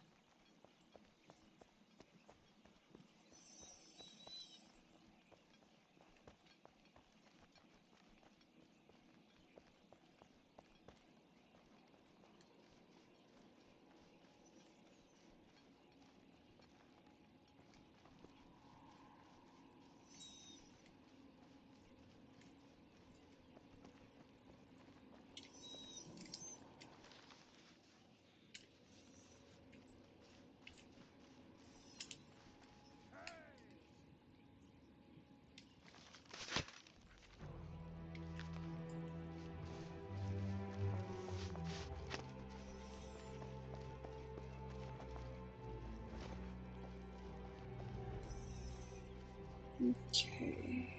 Speaker 1: Okay.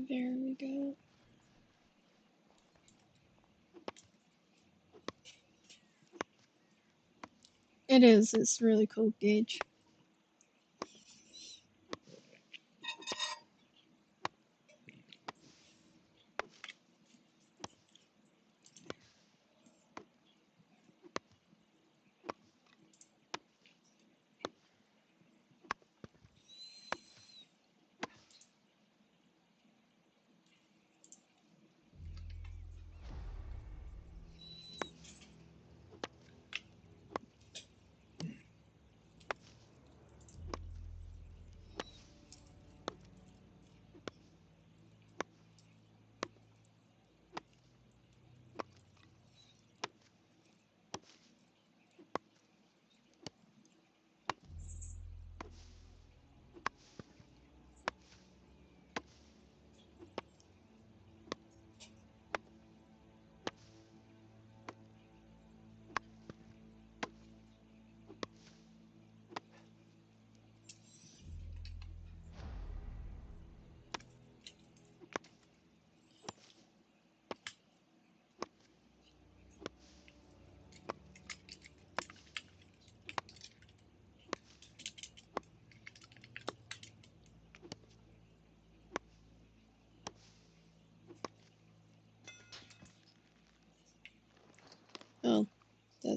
Speaker 1: There we go. It is. It's really cool, Gage.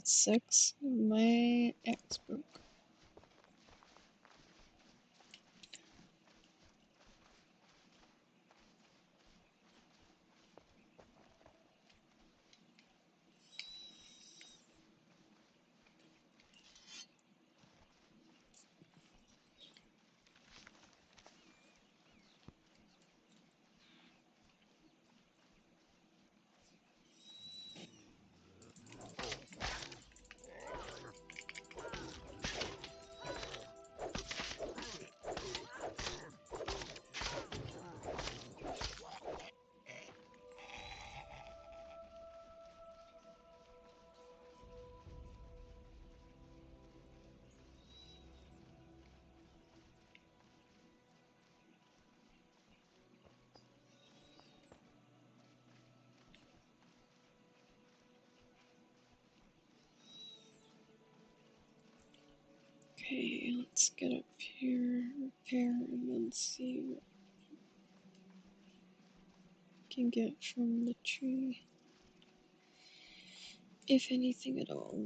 Speaker 1: at 6. My X broke. Okay, let's get up here, repair, and then see what we can get from the tree. If anything at all.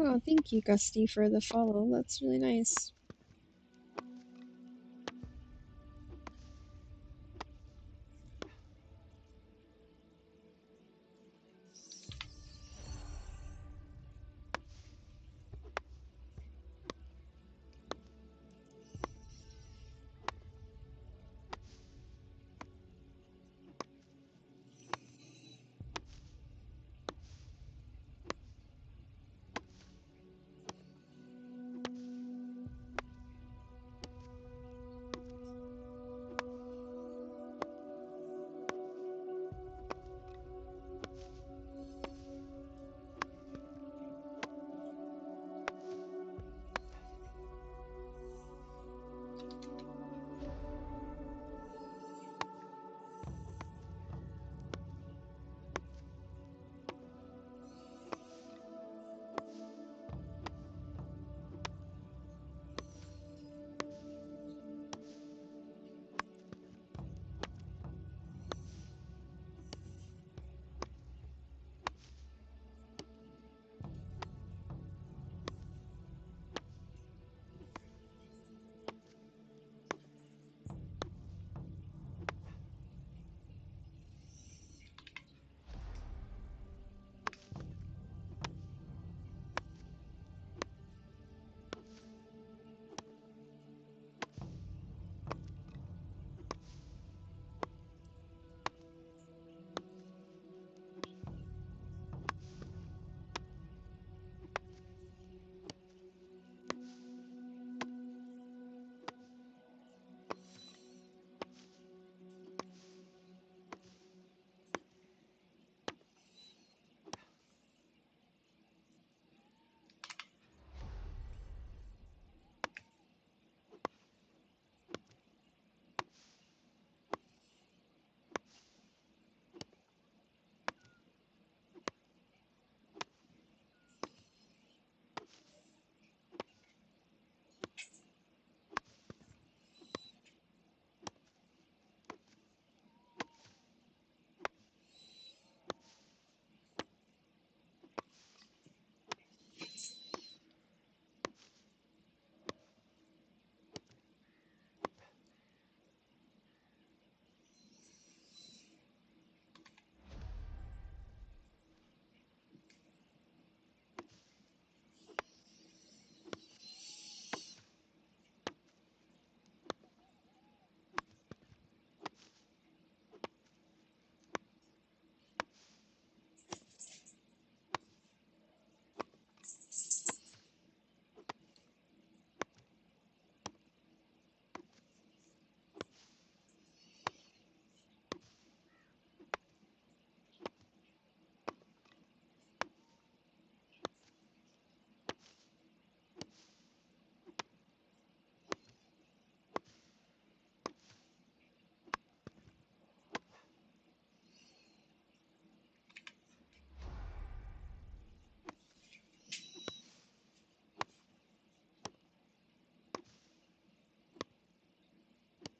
Speaker 1: Oh, thank you, Gusty, for the follow. That's really nice.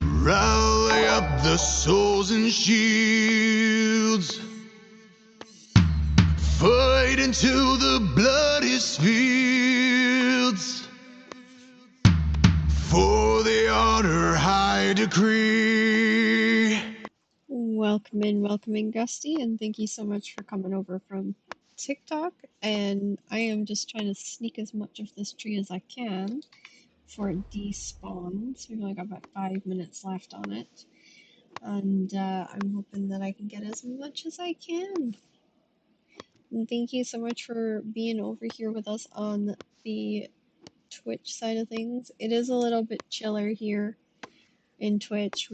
Speaker 3: Rally up the souls and shields. Fight into the bloodiest fields. For the honor high decree.
Speaker 1: Welcome in, Gusty, and thank you so much for coming over from TikTok. And I am just trying to sneak as much of this tree as I can before it despawns. We've only got about 5 minutes left on it. And I'm hoping that I can get as much as I can. And thank you so much for being over here with us on the Twitch side of things. It is a little bit chiller here in Twitch.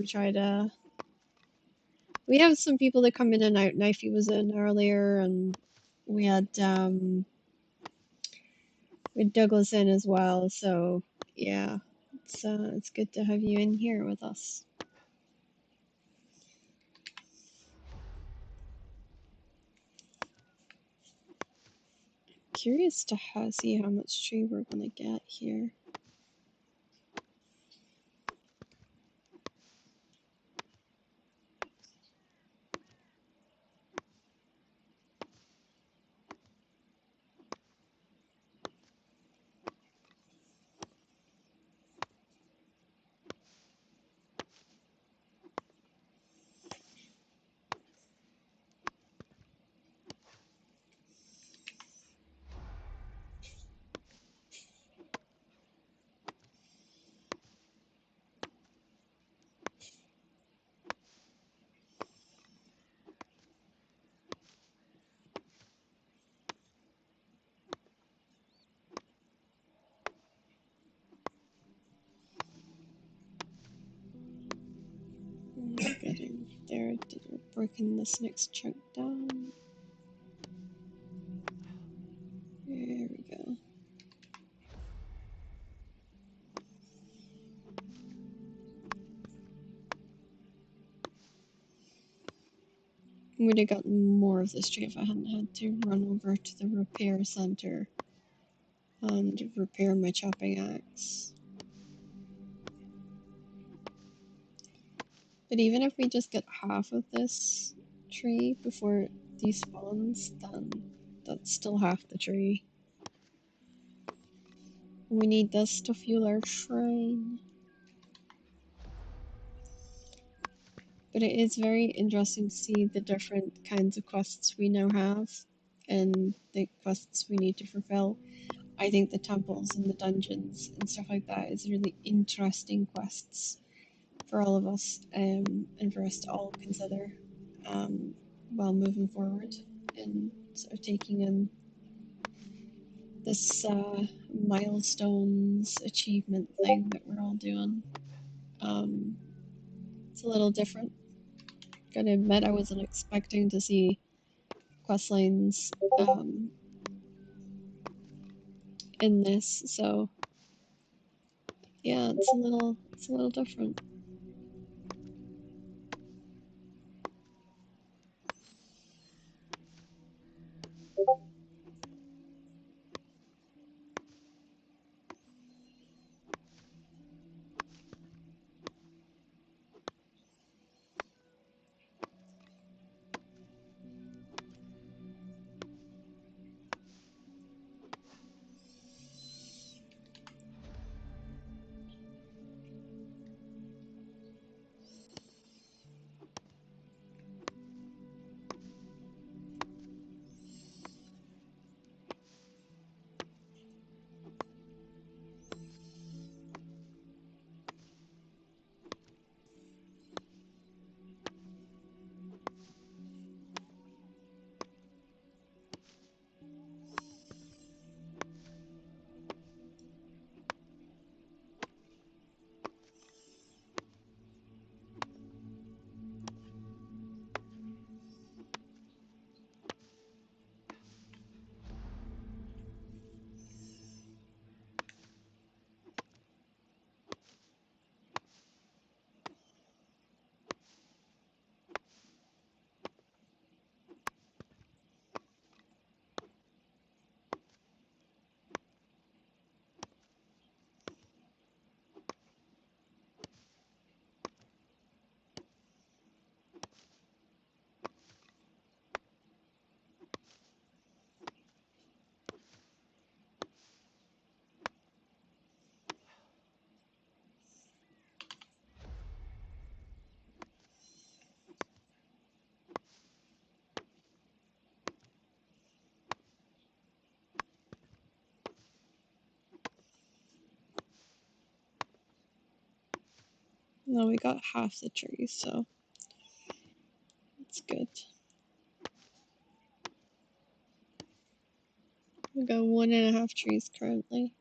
Speaker 1: We have some people that come in and out. Knifey was in earlier, and we had Douglas in as well. So yeah, it's good to have you in here with us. Curious to see how much tree we're gonna get here. getting there. We're breaking this next chunk down. There we go. Would have gotten more of this tree if I hadn't had to run over to the repair center and repair my chopping axe. But even if we just get half of this tree before it despawns, then that's still half the tree. We need this to fuel our shrine. But it is very interesting to see the different kinds of quests we now have and the quests we need to fulfill. I think the temples and the dungeons and stuff like that is really interesting quests for all of us, and for us to all consider while moving forward and sort of taking in this milestones achievement thing that we're all doing. It's a little different. Gotta admit, I wasn't expecting to see quest lines in this, so yeah, it's a little different. Now we got half the tree, so it's good. We got 1.5 trees currently.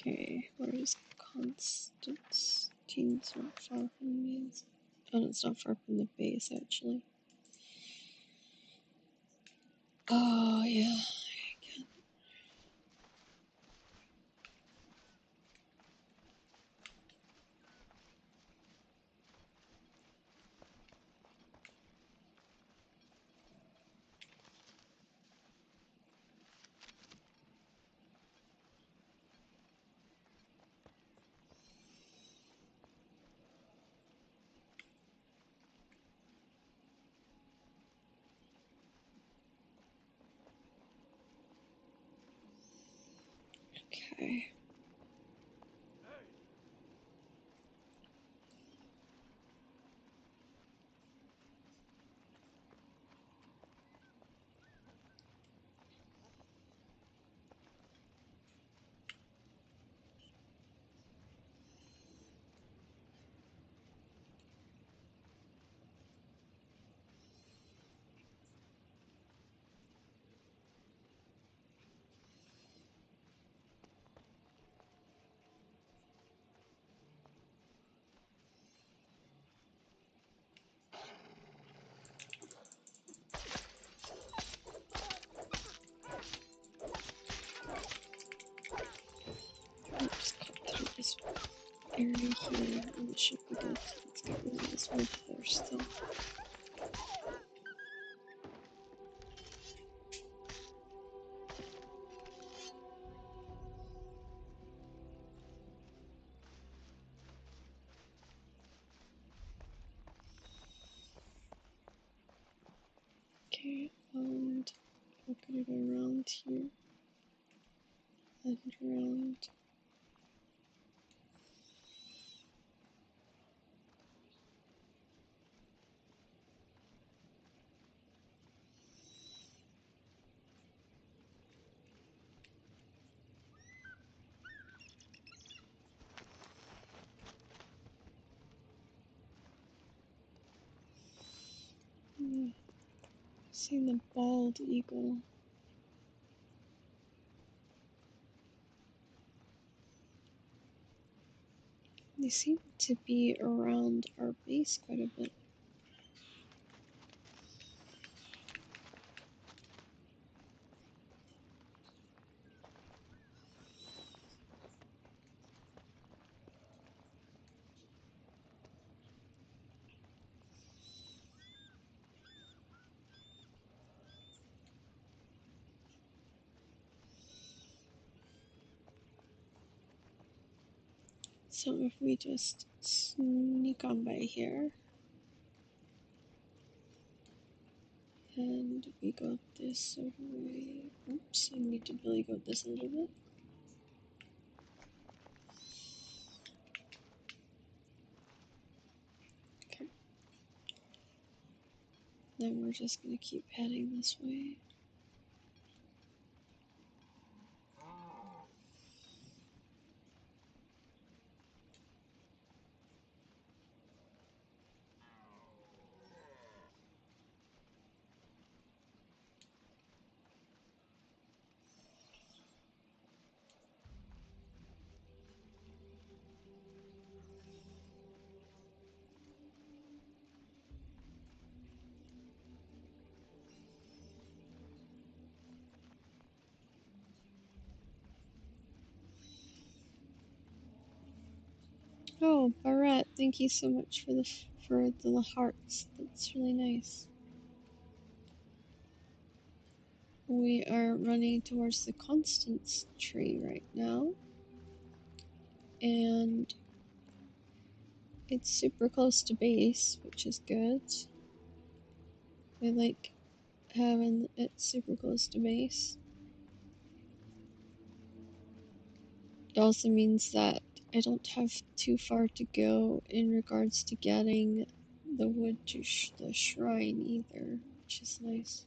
Speaker 1: Okay, where's Constantine's not far from me. Oh, it's not far from the base, actually. Oh, yeah. Okay. Just cut through this area here, and it should be good. Let's get rid of this wood first, though. Okay, and we're gonna go around here and around. Seen the bald eagle. They seem to be around our base quite a bit. So if we just sneak on by here, and we go this sort of way. Oops, I need to really go this a little bit. Okay. Then we're just gonna keep heading this way. Oh, Barrett, thank you so much for the hearts. That's really nice. We are running towards the Constance tree right now, and it's super close to base, which is good. I like having it super close to base. It also means that I don't have too far to go in regards to getting the wood to the shrine either, which is nice.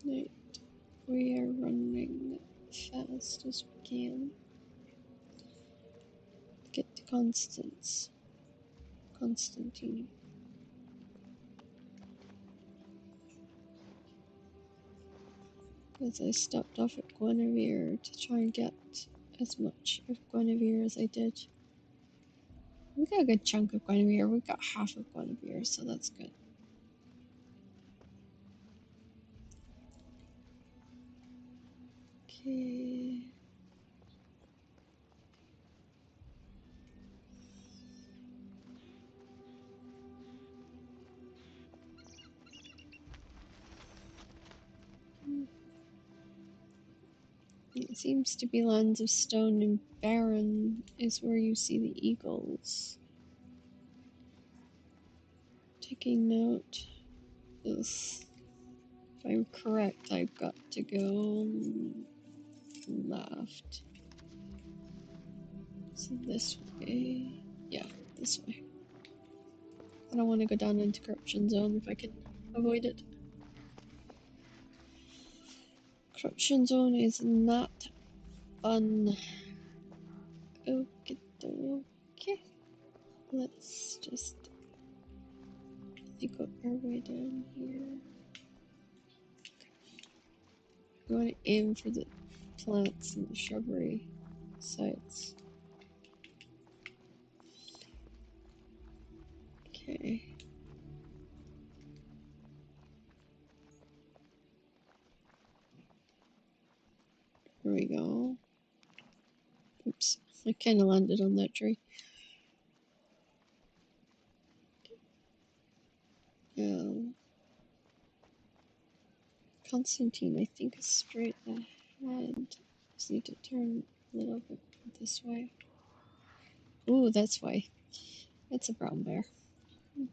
Speaker 1: Right. We are running fast as we can to get to Constantine. Because I stopped off at Guinevere to try and get as much of Guinevere as I did. We got a good chunk of Guinevere. We got half of Guinevere, so that's good. Okay. It seems to be lands of stone and barren is where you see the eagles. Taking note. This. I'm correct, I've got to go left. So this way. Yeah, this way. I don't want to go down into corruption zone if I can avoid it. Corruption zone is not fun. Okay, okay. Let's just think of our way down here. We want to aim for the plants and the shrubbery sites. Okay. There we go. Oops, I kind of landed on that tree. Constantine, I think, is straight ahead. Just need to turn a little bit this way. Ooh, that's why. That's a brown bear.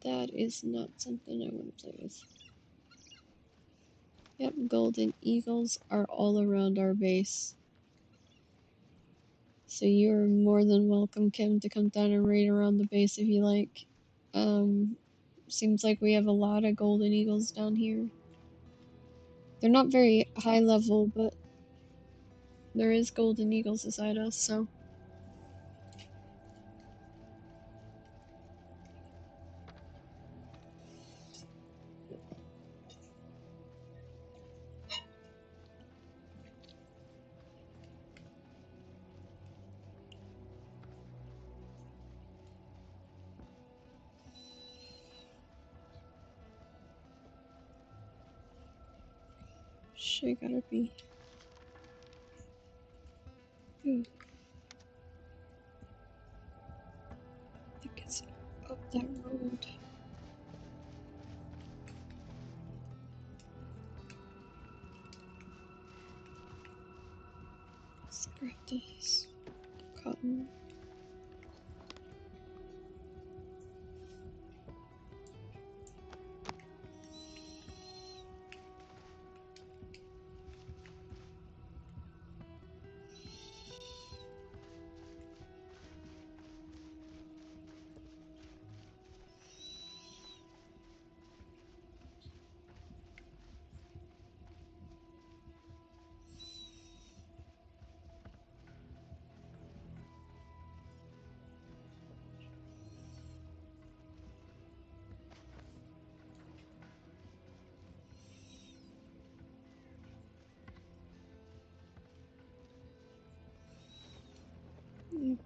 Speaker 1: That is not something I want to play with. Yep, golden eagles are all around our base. So you're more than welcome, Kim, to come down and raid around the base if you like. Seems like we have a lot of golden eagles down here. They're not very high level, but there is golden eagles beside us, so. She gotta be. Ooh. I think it's up that road. Let's grab this cotton.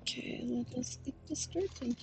Speaker 1: Okay, let us get this started.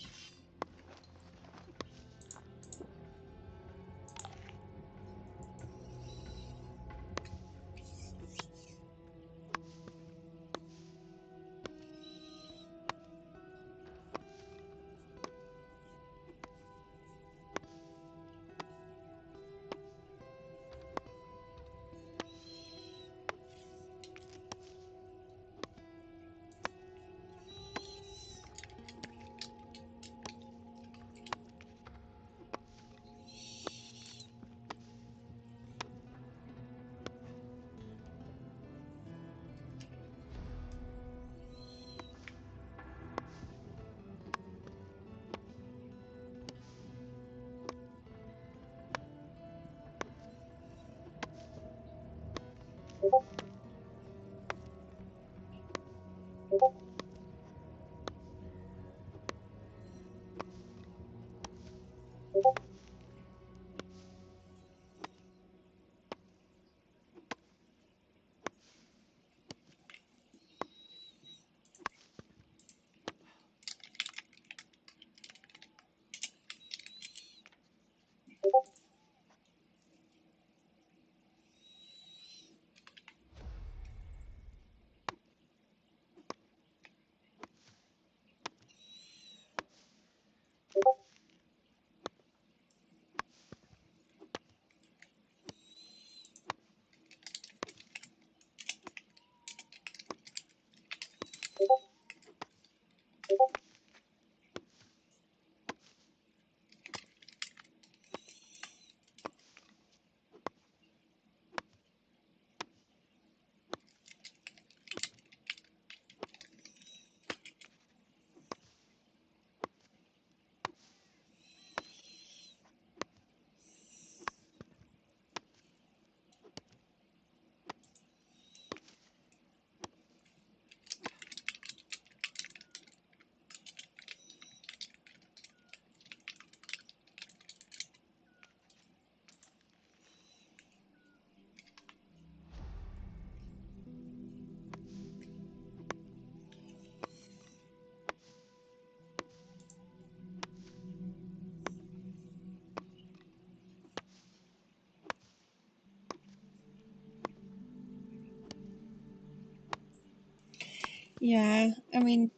Speaker 1: Yeah, I mean,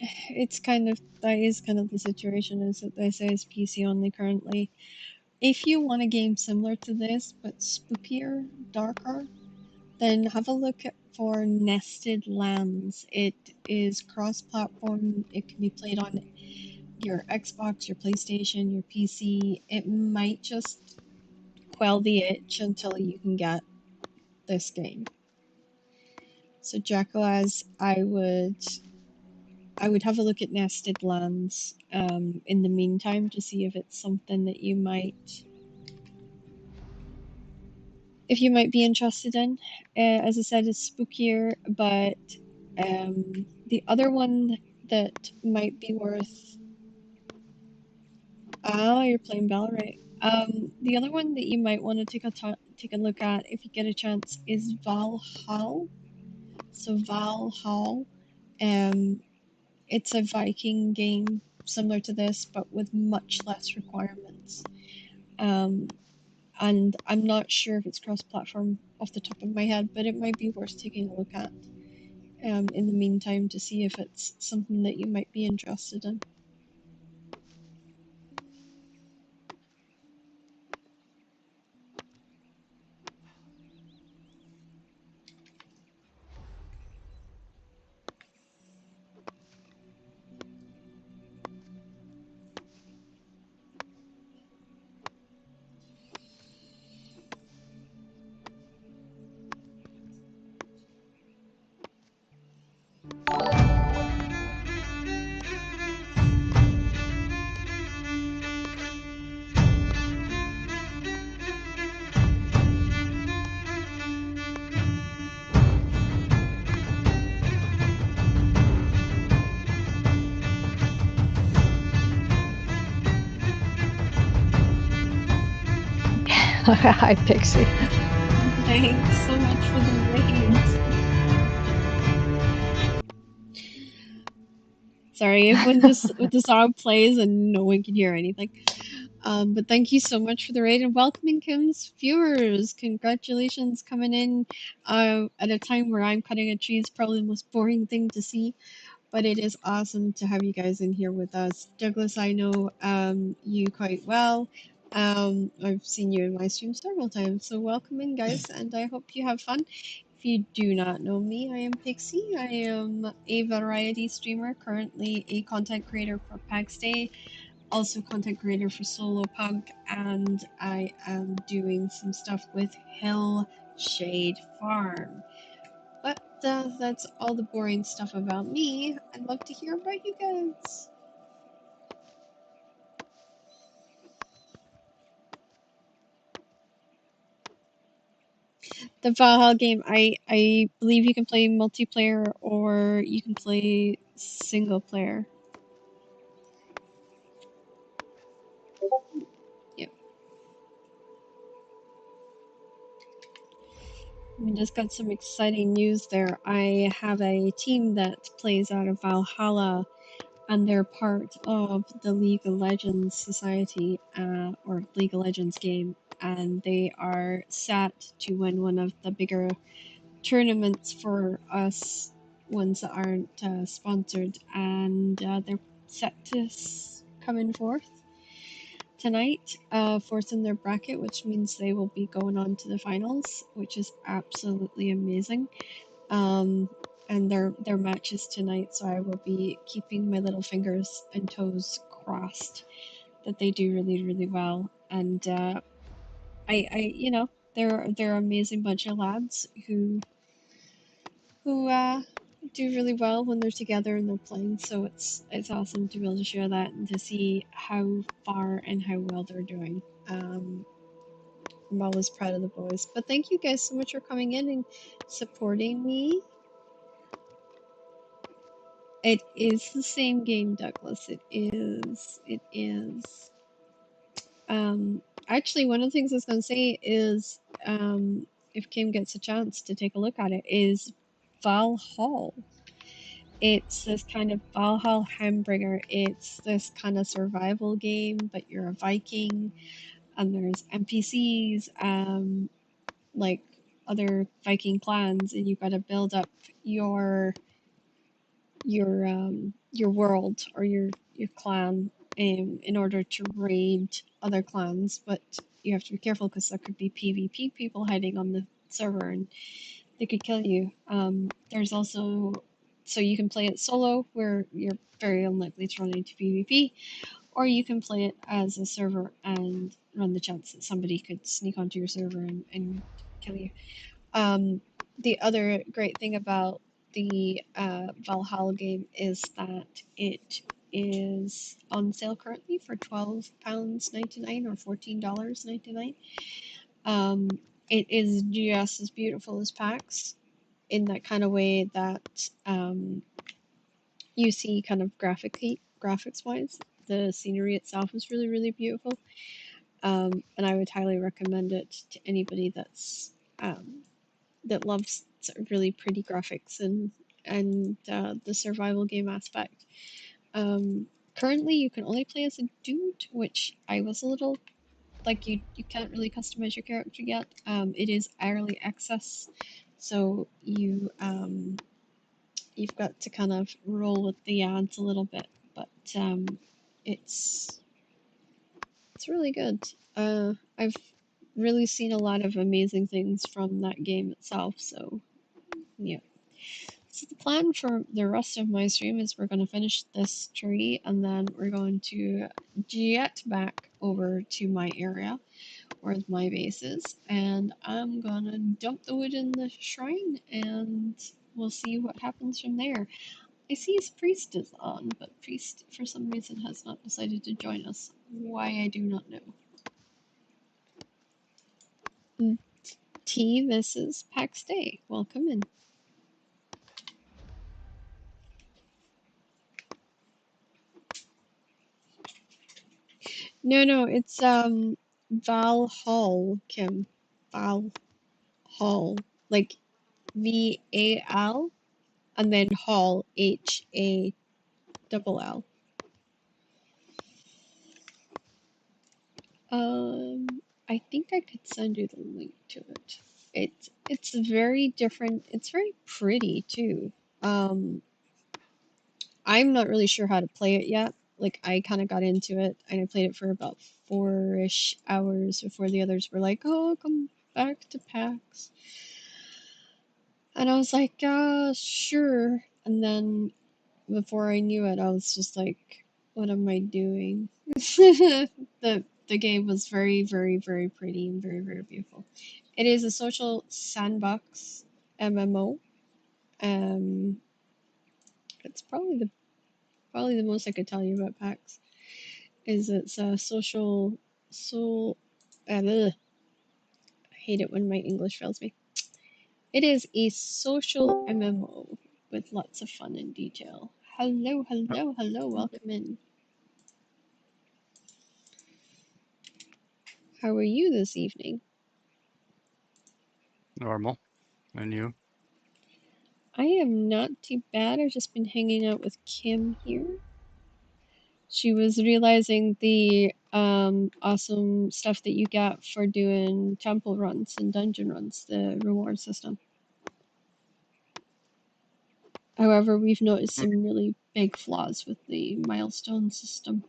Speaker 1: that is kind of the situation, is that this is PC only currently. If you want a game similar to this, but spookier, darker, then have a look for Nested Lands. It is cross-platform. It can be played on your Xbox, your PlayStation, your PC. It might just quell the itch until you can get this game. So Jacko, I would have a look at Nested Lands in the meantime to see if it's something that you might be interested in. As I said, it's spookier, but the other one that might be worth. Ah, you're playing Valorant. The other one that you might want to take a look at if you get a chance is Valhalla. So Valhalla, um, it's a Viking game similar to this, but with much less requirements. Um, and I'm not sure if it's cross-platform off the top of my head, but it might be worth taking a look at in the meantime to see if it's something that you might be interested in.
Speaker 2: Hi, Pixie.
Speaker 1: Thanks so much for the raids. Sorry if when the song plays and no one can hear anything. But thank you so much for the raid and welcoming Kim's viewers. Congratulations coming in at a time where I'm cutting a tree is probably the most boring thing to see, but it is awesome to have you guys in here with us. Douglas, I know you quite well. I've seen you in my stream several times, so welcome in, guys, and I hope you have fun. If you do not know me, I am Pixie. I am a variety streamer, currently a content creator for Pagstay, also content creator for Solo Punk, and I am doing some stuff with Hill Shade Farm. But that's all the boring stuff about me. I'd love to hear about you guys. The Valhalla game, I believe you can play multiplayer or you can play single player. Yep. We just got some exciting news there. I have a team that plays out of Valhalla, and they're part of the League of Legends Society, or League of Legends game, and they are set to win one of the bigger tournaments for us, ones that aren't sponsored, and they're set to come in fourth tonight, fourth in their bracket, which means they will be going on to the finals, which is absolutely amazing. And their match is tonight, so I will be keeping my little fingers and toes crossed that they do really, really well. And you know, they're an amazing bunch of lads who do really well when they're together and they're playing. So it's awesome to be able to share that and to see how far and how well they're doing. I'm always proud of the boys. But thank you guys so much for coming in and supporting me. It is the same game, Douglas. It is. It is. Actually, one of the things I was going to say is, if Kim gets a chance to take a look at it, is Valhalla. It's this kind of Valhalla hamburger. It's this kind of survival game, but you're a Viking, and there's NPCs, like other Viking clans, and you've got to build up your your world or your clan in order to raid other clans, but you have to be careful because there could be PvP people hiding on the server and they could kill you. There's also so you can play it solo where you're very unlikely to run into PvP, or you can play it as a server and run the chance that somebody could sneak onto your server and kill you. The other great thing about the Valhalla game is that it is on sale currently for £12.99 or $14.99. It is just as beautiful as PAX in that kind of way that you see kind of graphics wise. The scenery itself is really, really beautiful. And I would highly recommend it to anybody that loves sort of really pretty graphics and the survival game aspect. Currently, you can only play as a dude, which I was a little like you can't really customize your character yet. It is early access, so you've got to kind of roll with the ads a little bit, but it's it's really good. I've really seen a lot of amazing things from that game itself, so yeah. So the plan for the rest of my stream is we're going to finish this tree and then we're going to jet back over to my area where my base is, and I'm gonna dump the wood in the shrine and we'll see what happens from there. I see his priest is on, but priest for some reason has not decided to join us. Why I do not know. T, this is Pax Day. Welcome in. No, it's Val Hall, Kim. Val Hall. Like VAL and then Hall HALL. I think I could send you the link to it. It's very different. It's very pretty too. Um, I'm not really sure how to play it yet. Like I kind of got into it and I played it for about 4-ish hours before the others were like, "Oh, come back to PAX." And I was like, sure." And then before I knew it, I was just like, "What am I doing?" The game was very, very, very pretty and very, very beautiful. It is a social sandbox MMO. Um, it's probably the most I could tell you about PAX. Is it's a I hate it when my English fails me. It is a social MMO with lots of fun and detail. Hello, hello, hello, welcome in. How are you this evening?
Speaker 4: Normal. And you?
Speaker 1: I am not too bad. I've just been hanging out with Kim here. She was realizing the awesome stuff that you get for doing temple runs and dungeon runs, the reward system. However, we've noticed some really big flaws with the milestone system.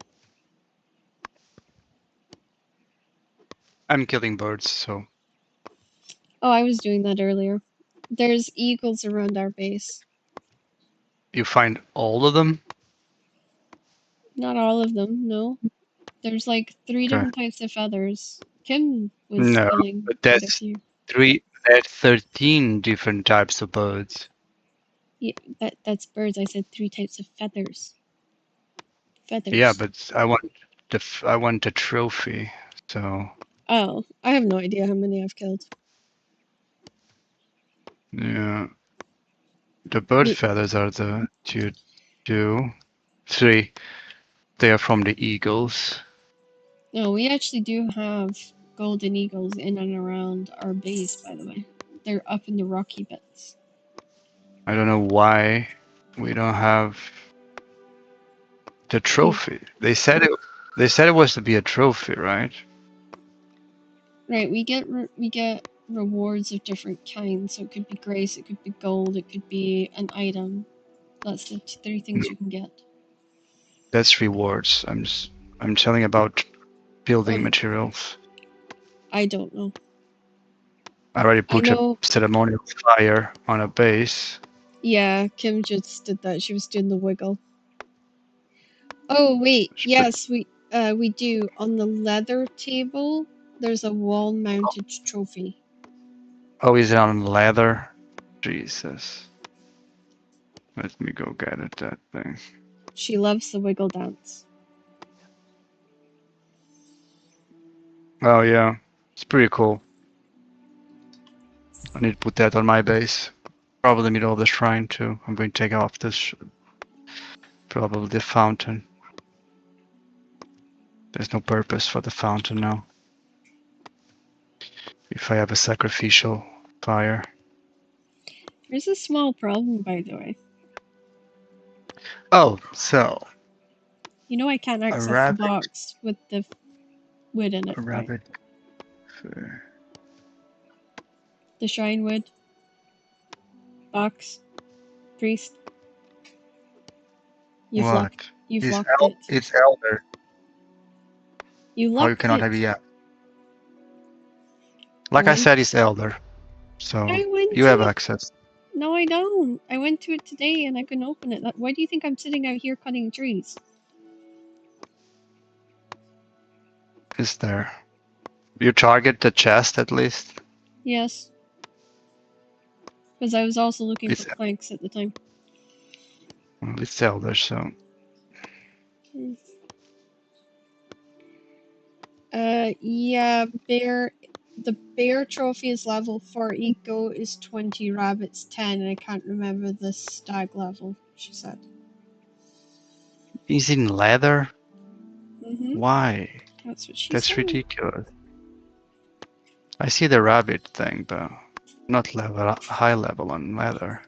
Speaker 4: I'm killing birds, so
Speaker 1: Oh, I was doing that earlier. There's eagles around our base.
Speaker 4: you find all of them?
Speaker 1: Not all of them, no. There's like 3
Speaker 4: Okay.
Speaker 1: different types of feathers. Kim was
Speaker 4: No,
Speaker 1: killing
Speaker 4: but
Speaker 1: quite a
Speaker 4: that's
Speaker 1: few.
Speaker 4: that's 13 different types of birds.
Speaker 1: Yeah, that's birds. I said 3 types of feathers.
Speaker 4: Yeah,
Speaker 1: Feathers.
Speaker 4: but I want the trophy. So
Speaker 1: Oh, I have no idea how many I've killed.
Speaker 4: yeah, the bird
Speaker 1: We
Speaker 4: feathers are the two, three. They are from the eagles.
Speaker 1: no, we actually do have golden eagles in and around our base, by the way. They're up in the rocky bits.
Speaker 4: I don't know why we don't have the trophy. They said it was to be a trophy, right?
Speaker 1: Right, we get rewards of different kinds. So it could be grace, it could be gold, it could be an item. That's the three things you can get.
Speaker 4: That's rewards. I'm telling about building
Speaker 1: Oh.
Speaker 4: materials.
Speaker 1: I don't know.
Speaker 4: I already
Speaker 1: I
Speaker 4: put a
Speaker 1: know.
Speaker 4: ceremonial fire on a base.
Speaker 1: Yeah, Kim just did that. She was doing the wiggle. Oh wait, yes, we do. On the leather table, there's a wall-mounted trophy.
Speaker 4: Oh, is it on leather? Jesus. Let me go get it, that thing.
Speaker 1: She loves the wiggle dance.
Speaker 4: Oh yeah, it's pretty cool. I need to put that on my base. Probably the middle of the shrine too. I'm going to take off this, probably the fountain. There's no purpose for the fountain now. If I have a sacrificial fire.
Speaker 1: There's a small problem, by the way.
Speaker 4: Oh, so
Speaker 1: You know I can't
Speaker 4: a
Speaker 1: access the
Speaker 4: rabbit,
Speaker 1: box with the wood in it,
Speaker 4: a
Speaker 1: right?
Speaker 4: rabbit.
Speaker 1: The shrine wood. Box. Priest. You've
Speaker 4: What?
Speaker 1: locked it.
Speaker 4: It's elder.
Speaker 1: You
Speaker 4: How you
Speaker 1: locked
Speaker 4: cannot
Speaker 1: it.
Speaker 4: have it yet? Like I said, it's elder. So
Speaker 1: I went
Speaker 4: you
Speaker 1: to
Speaker 4: have
Speaker 1: it.
Speaker 4: access.
Speaker 1: No, I don't. I went to it today and I couldn't open it. Why do you think I'm sitting out here cutting trees?
Speaker 4: Is there? You target the chest at least?
Speaker 1: Yes. Because I was also looking for
Speaker 4: It's
Speaker 1: planks at the time.
Speaker 4: it's elder, so
Speaker 1: Yeah, bear. The bear trophy is level 40, goat is 20, rabbit's 10, and I can't remember the stag level, she said.
Speaker 4: is in leather?
Speaker 1: Mm-hmm.
Speaker 4: Why?
Speaker 1: That's what she
Speaker 4: That's
Speaker 1: said.
Speaker 4: ridiculous. I see the rabbit thing, but not high level on leather.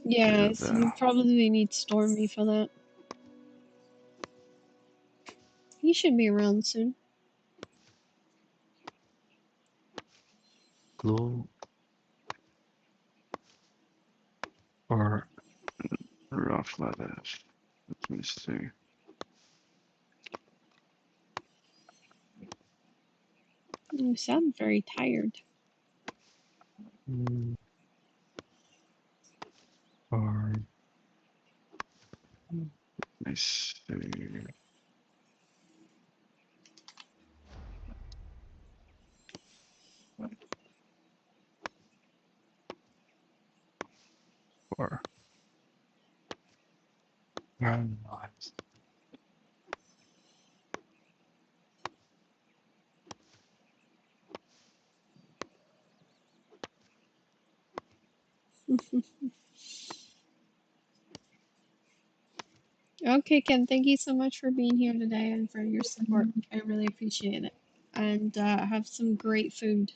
Speaker 1: Yeah, so you probably need Stormy for that. He should be around soon.
Speaker 4: Glue or rough leather. Let me see.
Speaker 1: You sound very tired.
Speaker 4: Or let me see. Or
Speaker 1: Okay, Ken, thank you so much for being here today and for your support. I really appreciate it. And have some great food.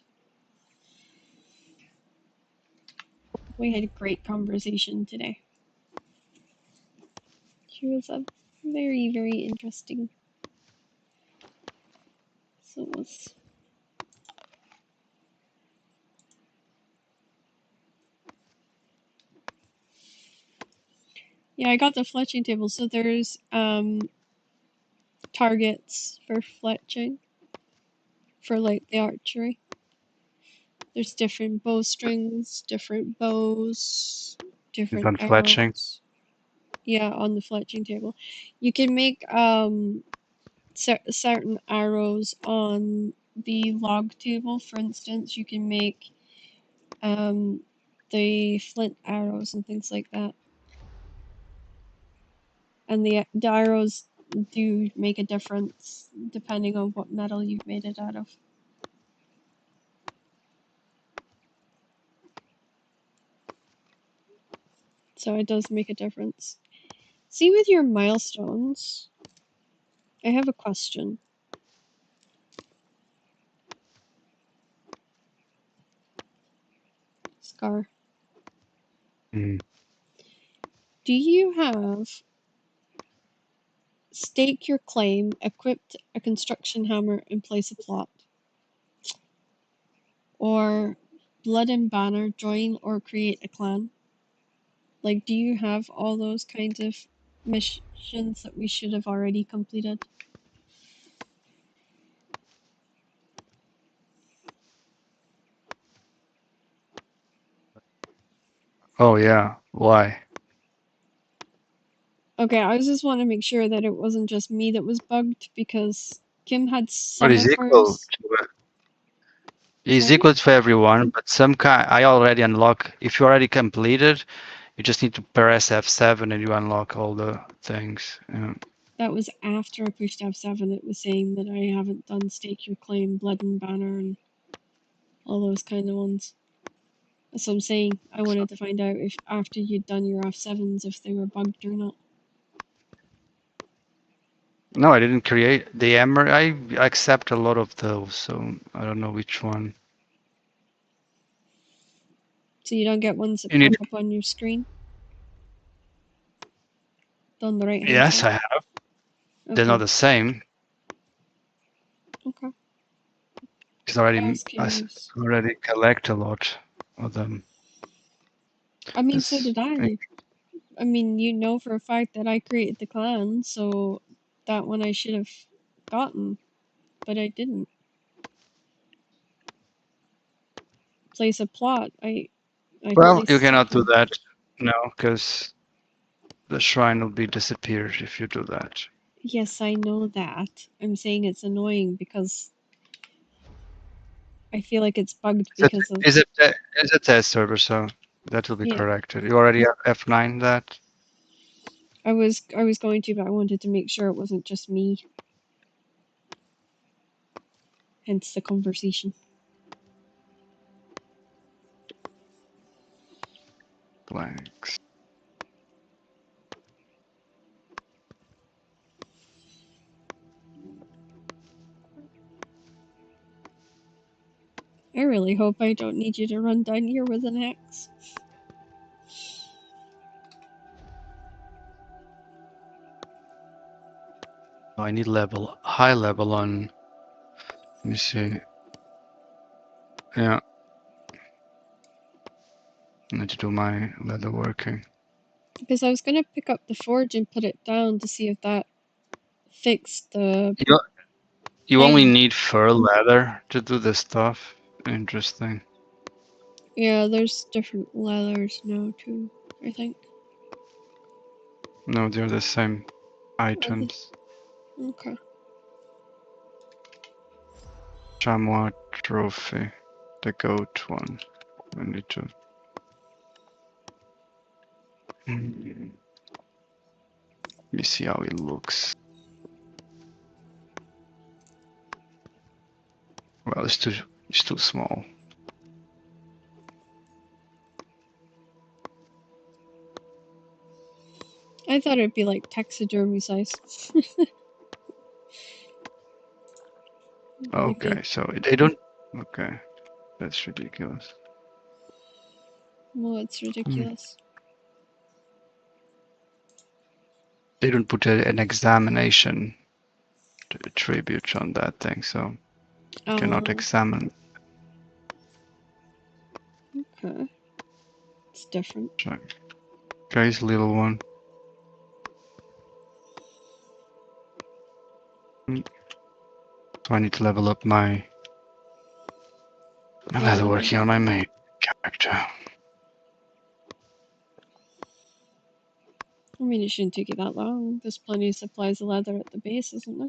Speaker 1: We had a great conversation today. She was a very, very interesting. So it was. Yeah, I got the fletching table. So there's targets for fletching for like the archery. There's different bowstrings, different bows, different
Speaker 4: on fletching.
Speaker 1: arrows. Yeah, on the fletching table. You can make certain arrows on the log table. For instance, you can make the flint arrows and things like that. And the arrows do make a difference depending on what metal you've made it out of. So it does make a difference. See, with your milestones, I have a question. Scar.
Speaker 4: Mm.
Speaker 1: Do you have stake your claim, equipped a construction hammer, and place a plot? Or blood and banner, join or create a clan? Like, do you have all those kinds of missions that we should have already completed?
Speaker 4: Oh yeah. Why?
Speaker 1: Okay, I just want to make sure that it wasn't just me that was bugged because Kim had
Speaker 4: What
Speaker 1: some
Speaker 4: is
Speaker 1: of
Speaker 4: equal
Speaker 1: hers.
Speaker 4: to is
Speaker 1: Sorry?
Speaker 4: equal to everyone, but some kind I already unlock. If you already completed, you just need to press F7 and you unlock all the things. Yeah.
Speaker 1: That was after I pushed F7. It was saying that I haven't done Stake Your Claim, Blood and Banner, and all those kind of ones. So I'm saying I wanted to find out if after you'd done your F7s if they were bugged or not.
Speaker 4: No, I didn't create the Emer. I accept a lot of those, so I don't know which one.
Speaker 1: So you don't get ones that
Speaker 4: You need.
Speaker 1: pop up on your screen? On the right hand
Speaker 4: Yes,
Speaker 1: side?
Speaker 4: I have. They're
Speaker 1: Okay.
Speaker 4: not the same.
Speaker 1: Okay.
Speaker 4: It's
Speaker 1: I
Speaker 4: already
Speaker 1: was curious.
Speaker 4: already collect a lot of them.
Speaker 1: I mean, so
Speaker 4: It's,
Speaker 1: did I. I mean, you know for a fact that I created the clan, so that one I should have gotten, but I didn't. Place a plot. I
Speaker 4: well, you
Speaker 1: placed
Speaker 4: cannot do
Speaker 1: something.
Speaker 4: that. No, because the shrine will be disappeared if you do that.
Speaker 1: Yes, I know that. I'm saying it's annoying because I feel like it's bugged
Speaker 4: It's a,
Speaker 1: because of
Speaker 4: it's a test server, so that will be
Speaker 1: yeah.
Speaker 4: corrected. You already have F9 that?
Speaker 1: I was going to, but I wanted to make sure it wasn't just me. Hence the conversation.
Speaker 4: Blanks.
Speaker 1: I really hope I don't need you to run down here with an axe.
Speaker 4: Oh, I need high level on. Let me see. Yeah, I need to do my leather working.
Speaker 1: Because I was gonna pick up the forge and put it down to see if that fixed the
Speaker 4: You only
Speaker 1: thing.
Speaker 4: need fur leather to do this stuff. Interesting.
Speaker 1: Yeah, there's different leathers now too, I think.
Speaker 4: No, they're the same items.
Speaker 1: Okay.
Speaker 4: Chamois trophy. The goat one. I need to. Let me see how it looks. Well, it's too small.
Speaker 1: I thought it'd be like taxidermy size. Like a
Speaker 4: Okay, so they don't. Okay, that's ridiculous.
Speaker 1: well, it's
Speaker 4: Hmm.
Speaker 1: ridiculous.
Speaker 4: They don't put an examination tribute on that thing, so you cannot
Speaker 1: Oh,
Speaker 4: examine.
Speaker 1: okay. It's different.
Speaker 4: Check. Guys, little one. So I need to level up my leather
Speaker 1: Oh,
Speaker 4: working on my main character.
Speaker 1: I mean, it shouldn't take you that long. There's plenty of supplies of leather at the base, isn't there?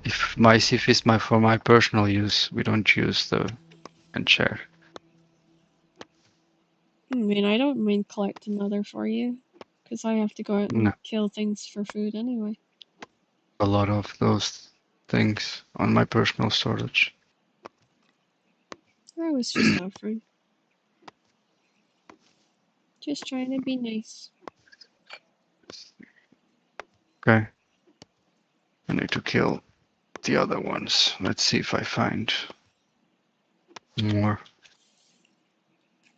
Speaker 4: If it's for my personal use, we don't use the enchant.
Speaker 1: I mean, I don't mind collecting leather for you, because I have to go out and
Speaker 4: No,
Speaker 1: kill things for food anyway.
Speaker 4: a lot of those things on my personal storage.
Speaker 1: I was just offering. Just trying to be nice.
Speaker 4: Okay, I need to kill the other ones. Let's see if I find more.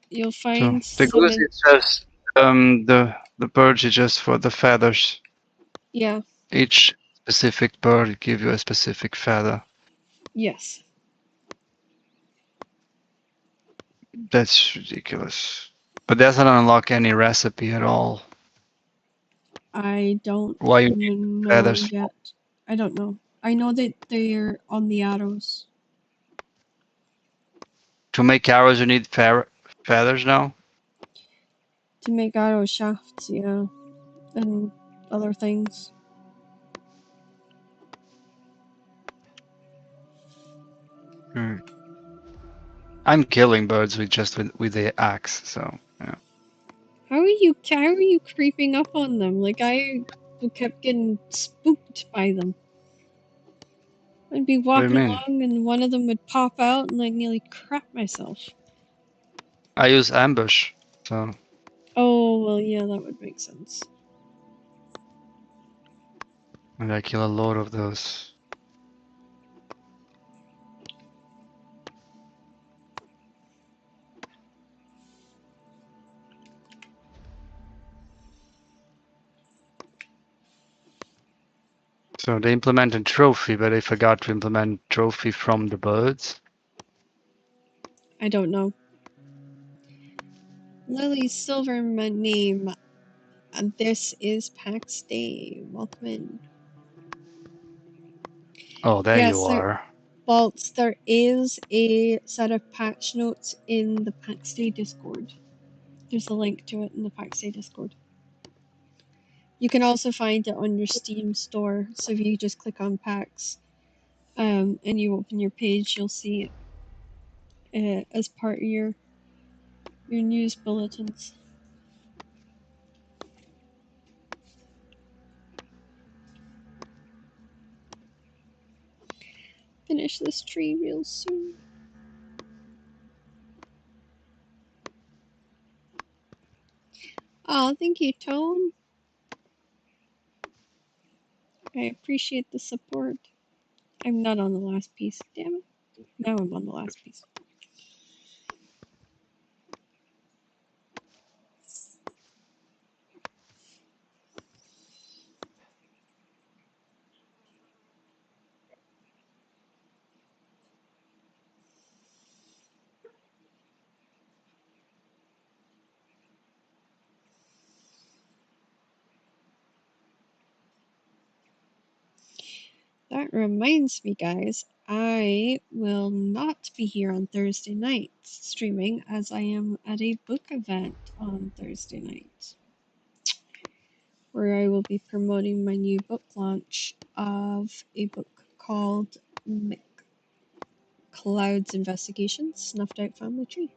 Speaker 1: You'll
Speaker 4: So
Speaker 1: find
Speaker 4: the
Speaker 1: some
Speaker 4: goose
Speaker 1: in.
Speaker 4: is just the bird is just for the feathers.
Speaker 1: Yeah,
Speaker 4: Each specific bird give you a specific feather.
Speaker 1: yes.
Speaker 4: That's ridiculous. But that doesn't unlock any recipe at all.
Speaker 1: I don't
Speaker 4: Why you need
Speaker 1: know
Speaker 4: feathers?
Speaker 1: yet. I don't know. I know that they're on the arrows.
Speaker 4: To make arrows, you need feathers now?
Speaker 1: To make arrow shafts, yeah. And other things.
Speaker 4: Hmm. I'm killing birds with with the axe, so yeah.
Speaker 1: How are you creeping up on them? Like I kept getting spooked by them. I'd be
Speaker 4: What do you
Speaker 1: walking
Speaker 4: mean?
Speaker 1: along and one of them would pop out and I'd nearly crap myself.
Speaker 4: I use ambush, so
Speaker 1: Oh, well, yeah, that would make sense.
Speaker 4: and I kill a lot of those. So they implemented trophy, but they forgot to implement trophy from the birds.
Speaker 1: I don't know. Lily Silver, my name. And this is PAX Day. Welcome in.
Speaker 4: Oh, there you
Speaker 1: Yes,
Speaker 4: are.
Speaker 1: Bolts, there is a set of patch notes in the PAX Day Discord. There's a link to it in the PAX Day Discord. You can also find it on your Steam store. So if you just click on PAX and you open your page, you'll see it as part of your news bulletins. Finish this tree real soon. Oh, thank you, Tone. I appreciate the support. I'm not on the last piece. Damn it. Now I'm on the last piece. That reminds me, guys, I will not be here on Thursday night streaming as I am at a book event on Thursday night where I will be promoting my new book launch of a book called McCloud's Investigations Snuffed Out Family Tree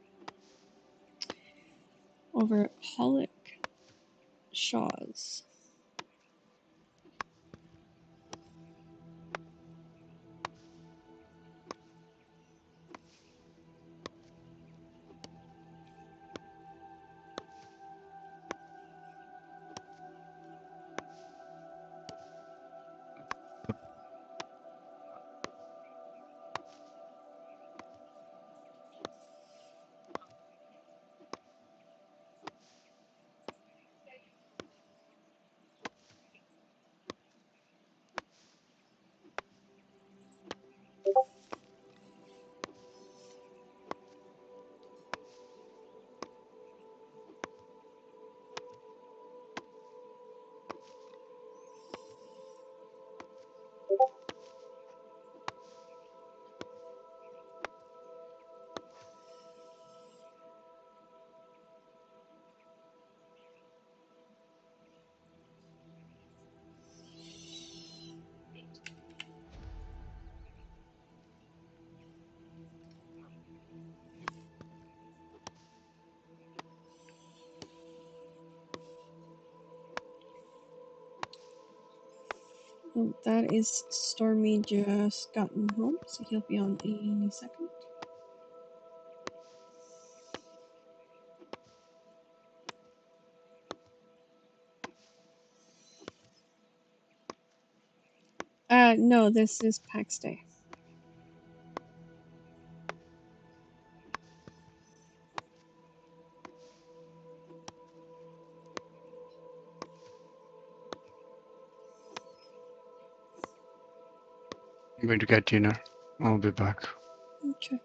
Speaker 1: over at Pollock Shaw's. Oh, that is Stormy just gotten home, so he'll be on any second. No, this is PAX Day.
Speaker 4: I'm going to get dinner. I'll be back.
Speaker 1: Okay.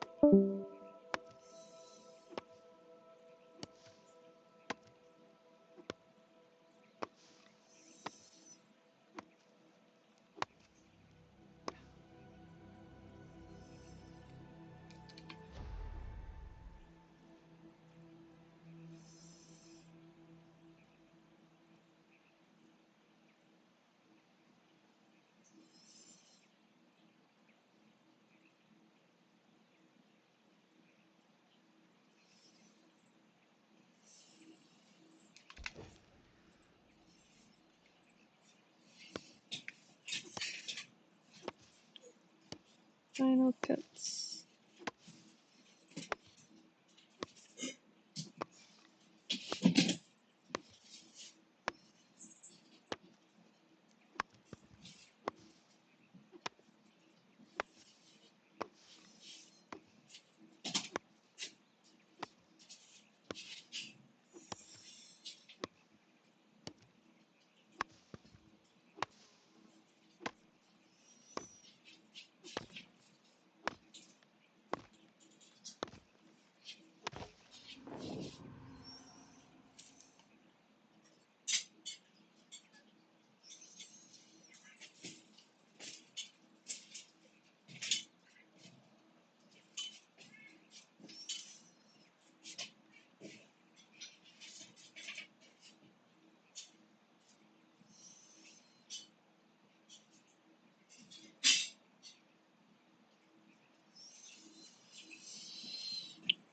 Speaker 1: Final cuts.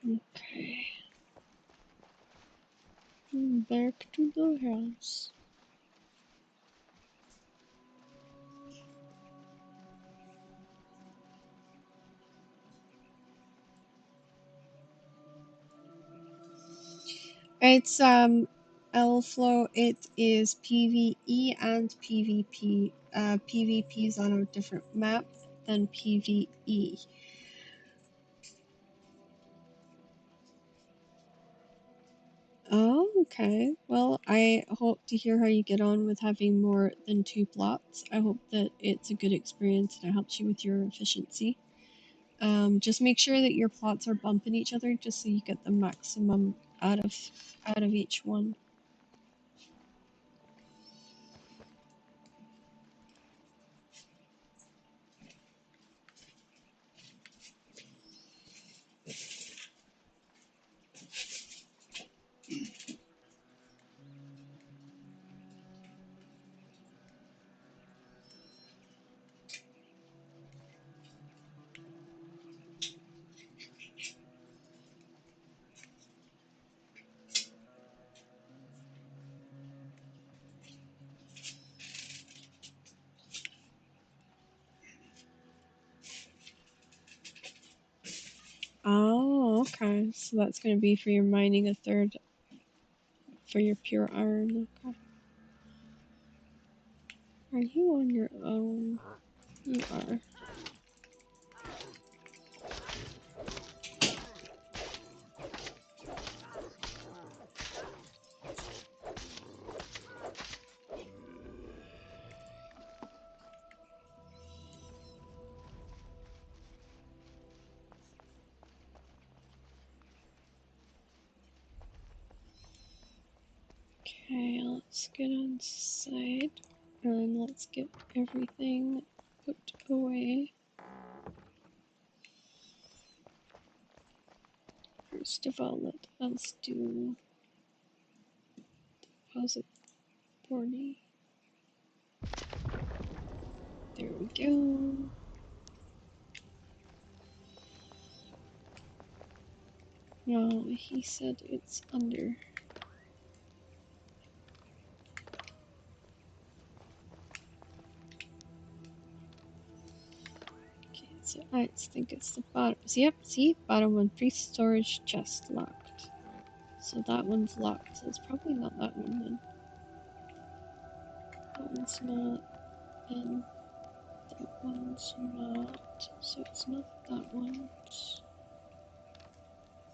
Speaker 1: Okay. Back to the house. It's Flow. It is PvE and PvP. PvP is on a different map than PvE. Oh, okay. Well, I hope to hear how you get on with having more than 2 plots. I hope that it's a good experience and it helps you with your efficiency. Just make sure that your plots are bumping each other just so you get the maximum out of each one. Oh, okay. So that's going to be for your mining a third for your pure iron. Okay. Are you on your own? You are. Okay, let's get inside and let's get everything put away. First of all, let us do deposit 40. There we go. No, he said it's under. Okay, so I think it's the bottom. So, yep, see? Bottom one, pre-storage chest locked. So that one's locked, so it's probably not that one then. That one's not, and that one's not. So it's not that one.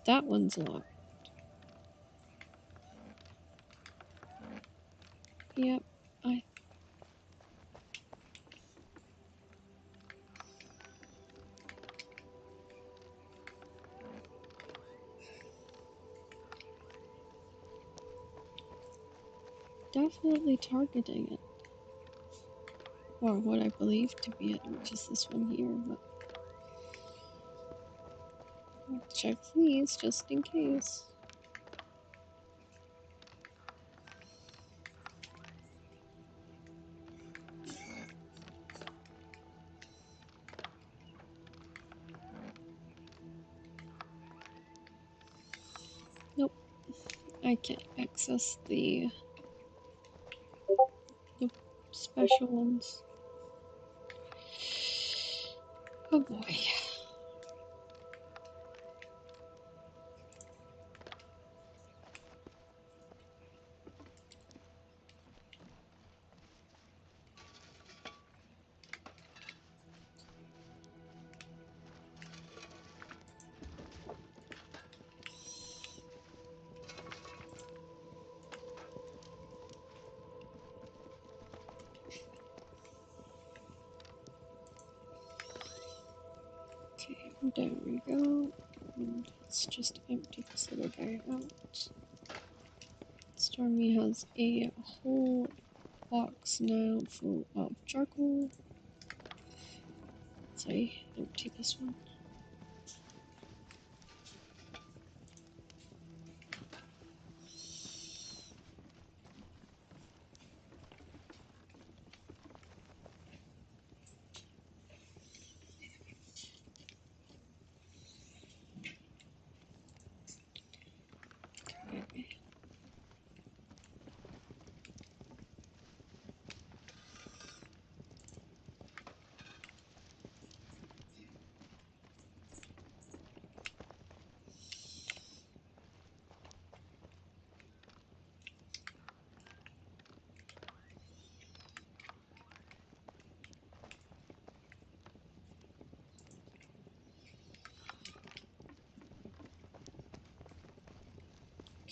Speaker 1: That one's locked. Yep, I definitely targeting it. Or what I believe to be it, which is this one here, but I'll check these just in case. Nope, I can't access the special ones. Oh boy. Okay, there we go. And let's just empty this little guy out. Stormy has a whole box now full of charcoal. So I empty this one.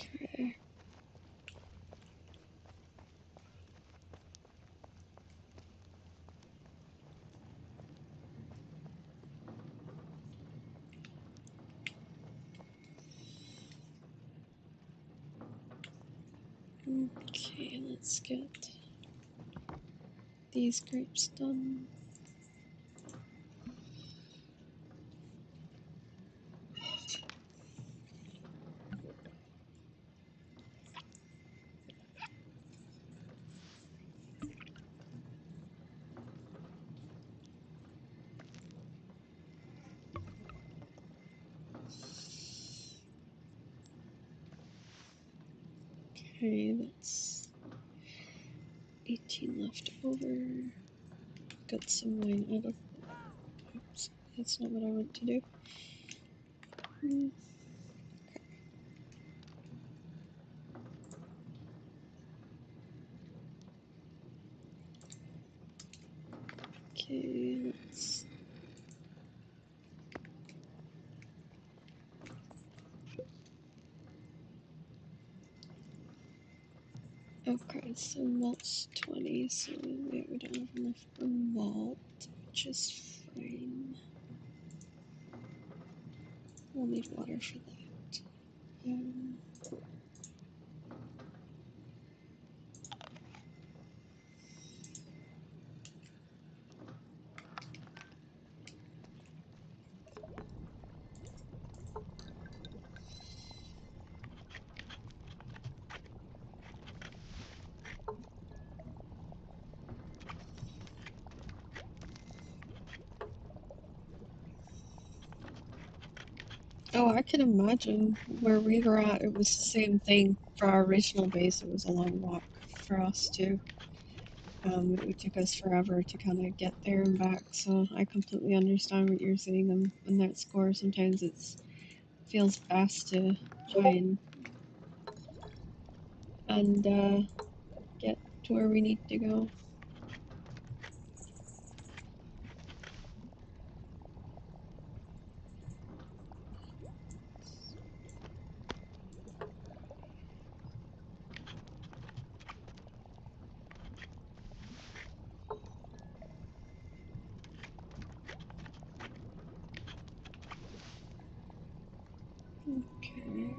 Speaker 1: Okay. Okay, let's get these grapes done. Okay, that's 18 left over. Got some wine out of. Oops, that's not what I want to do. Okay, let's. Okay, so malt's 20, so we don't have enough for malt, which is fine. We'll need water for that. Oh, I can imagine where we were at. It was the same thing for our original base. It was a long walk for us too. It took us forever to kind of get there and back. So I completely understand what you're saying. On that score, sometimes it feels best to try and get to where we need to go. Okay.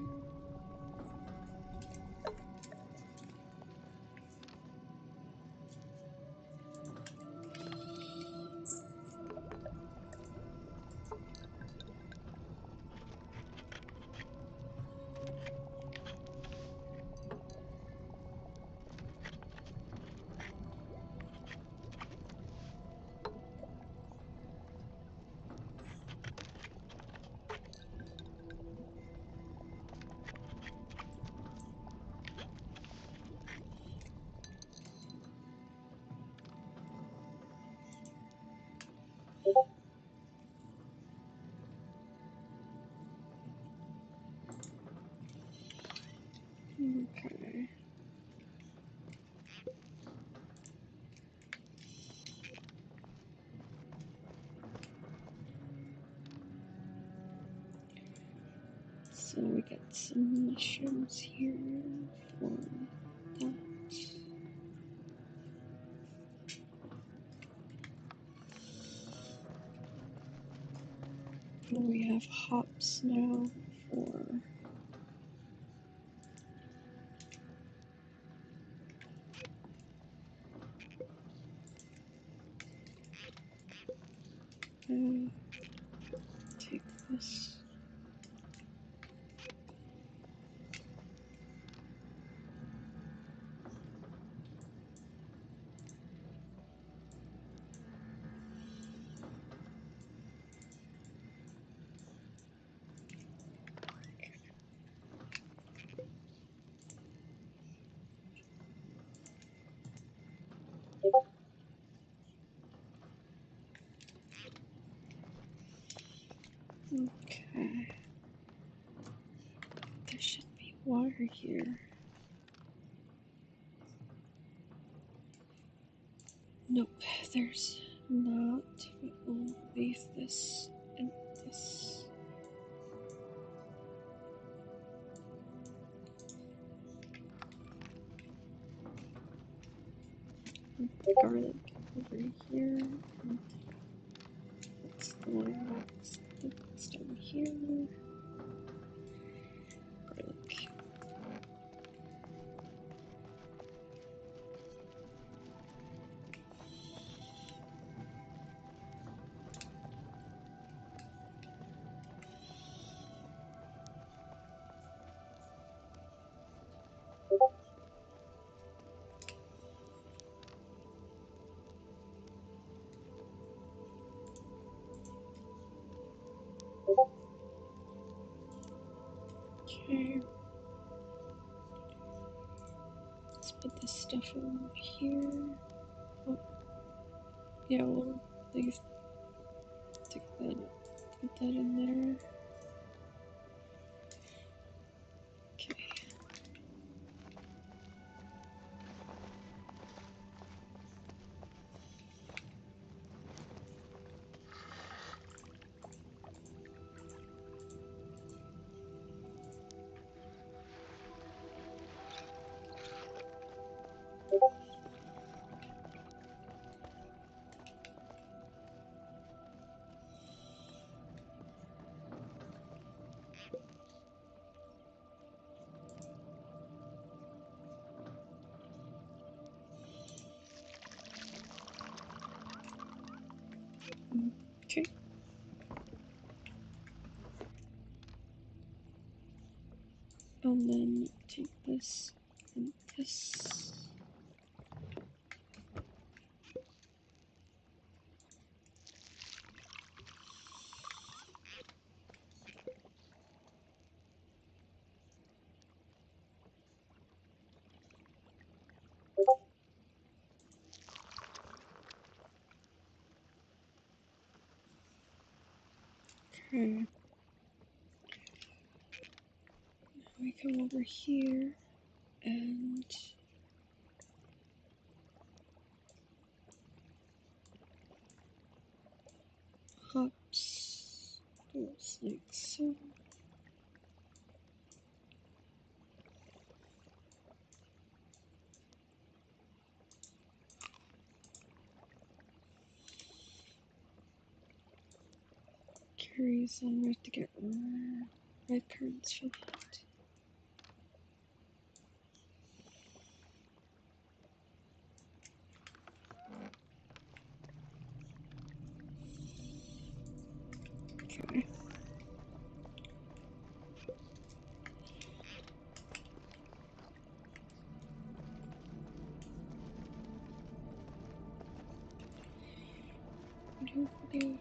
Speaker 1: So we get some mushrooms here for that. We have hops now for take this. Okay. There should be water here. Nope, there's not. But we'll leave this and this. Garlic over here. That's the rocks that's down here. Garlic. Okay. Let's put this stuff over here. Oh, yeah, we'll leave. Take that. Put that in there. Okay. Okay. And then take this and this. Okay. Now we come over here and hops. Goes like so. Carries on. We have to get red currants for that. Okay. Do.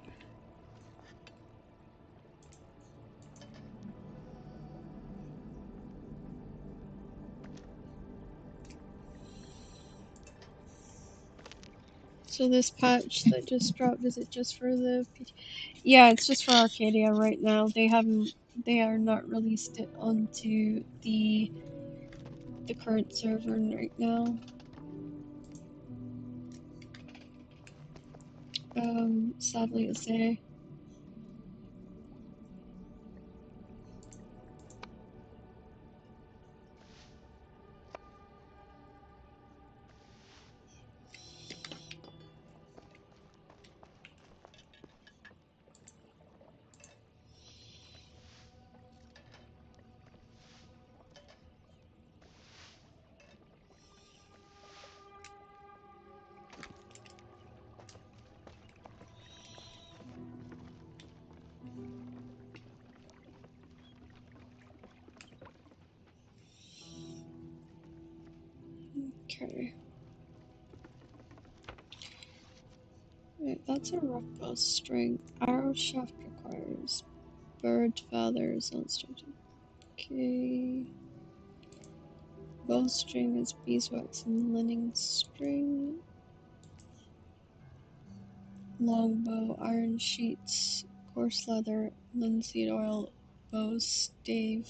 Speaker 1: So this patch that just dropped, is it just for the Yeah, it's just for Arcadia right now. They are not released it onto the current server right now. Sadly to say. Okay. Right, that's a rough bowstring. Arrow shaft requires bird feathers on starting. Okay. Bowstring is beeswax and linen string. Longbow, iron sheets, coarse leather, linseed oil, bow stave,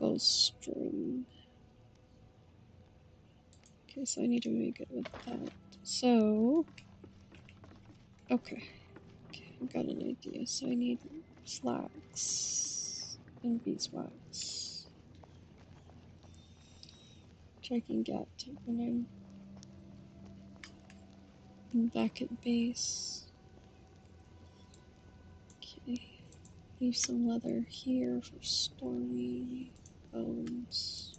Speaker 1: bowstring. Okay, so I need to make it with that. So, okay, I've got an idea. So I need flax and beeswax, which I can get when I'm back at base. Okay, leave some leather here for storing bones.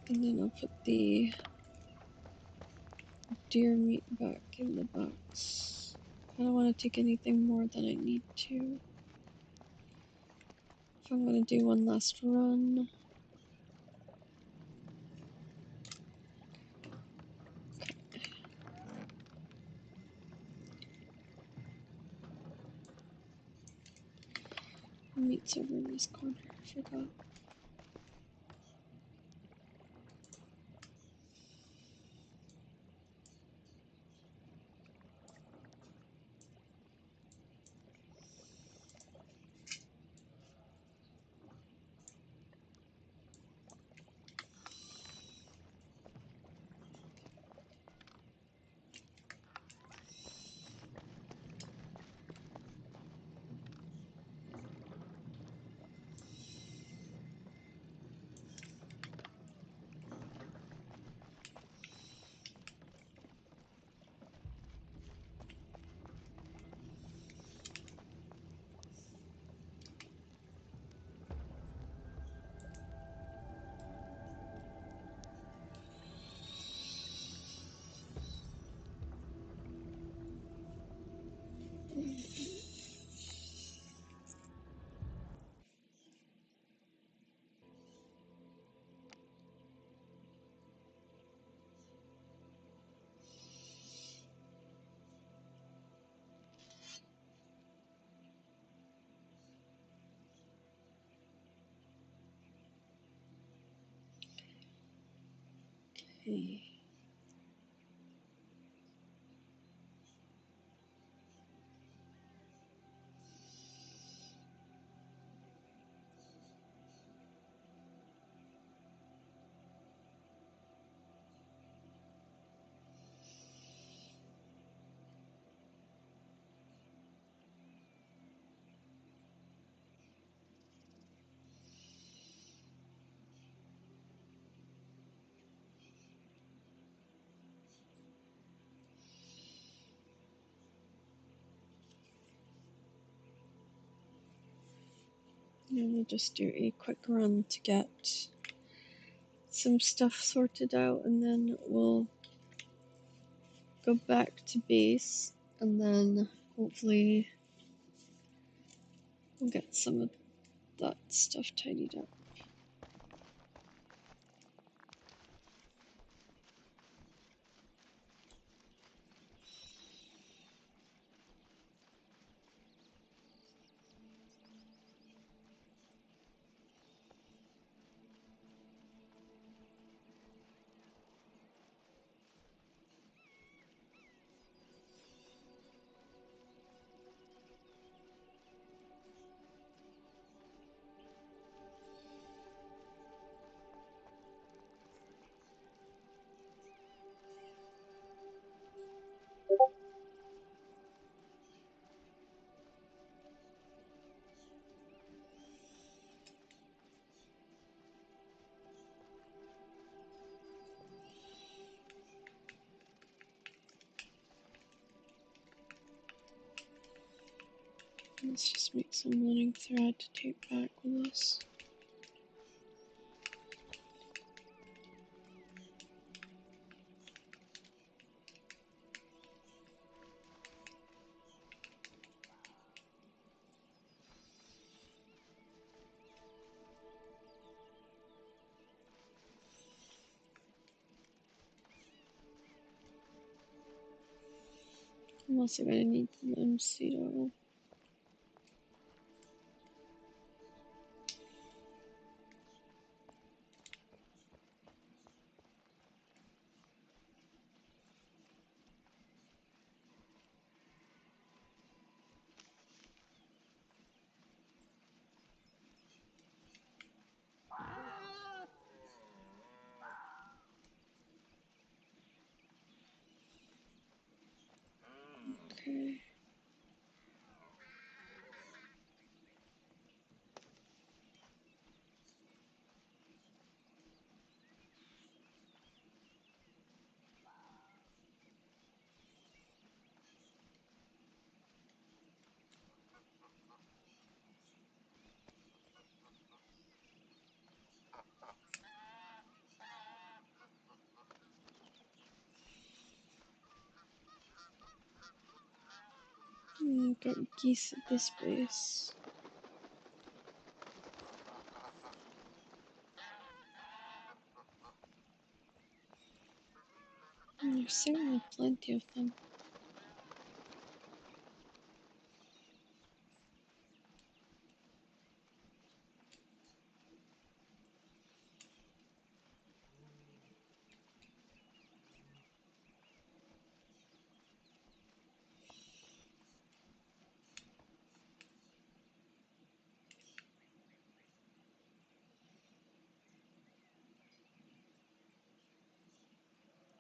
Speaker 1: And then I'll put the deer meat back in the box. I don't want to take anything more than I need to. If I'm going to do one last run. Meat's over in this corner. I forgot. Okay. And we'll just do a quick run to get some stuff sorted out, and then we'll go back to base, and then hopefully we'll get some of that stuff tidied up. Let's just make some linen thread to take back with us. I'm also gonna need some seed oil. Okay. Got geese at this base. There's certainly plenty of them.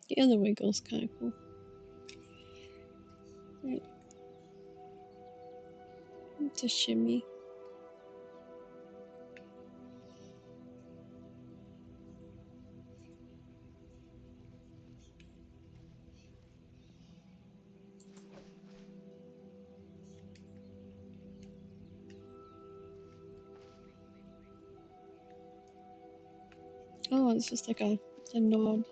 Speaker 1: The other wiggle's kind of cool. Right. It's a shimmy. Oh, it's just like a nod.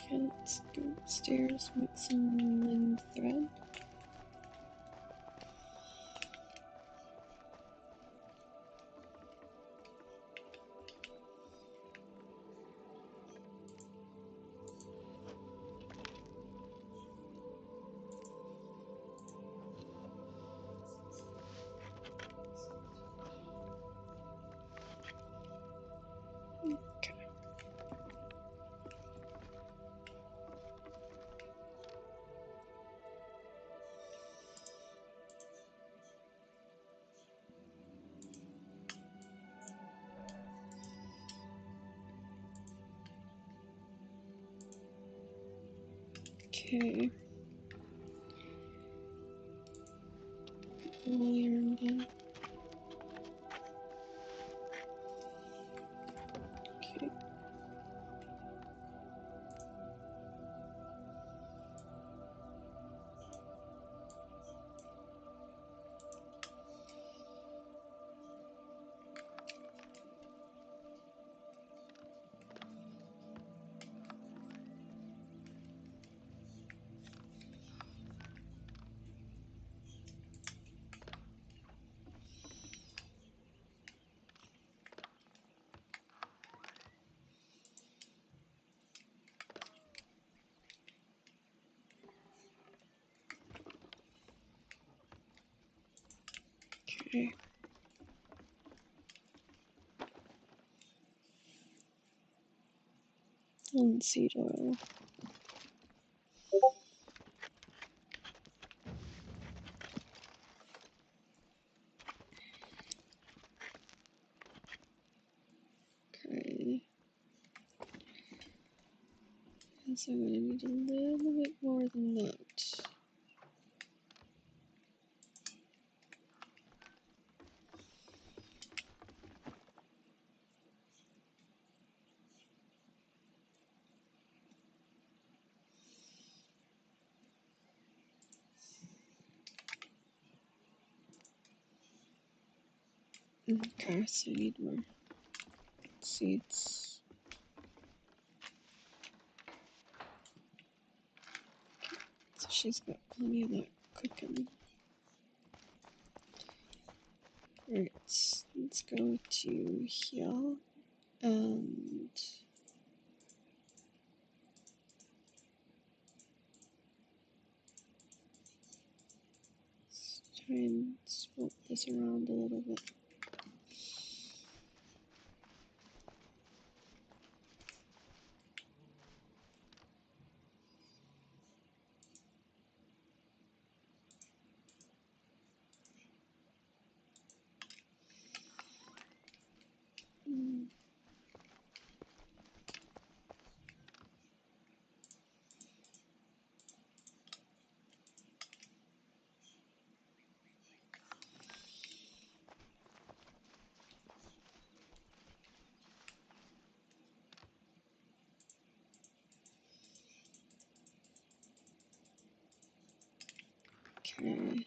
Speaker 1: Okay, let's go upstairs, make some linen thread. Okay. Okay. Iron done. Okay. Okay. Linseed oil. Okay. Guess I'm gonna need a little bit more than that. Okay, so I need more seeds. So she's got plenty of that cooking. Right, let's go to here and try and swap this around a little bit. Okay.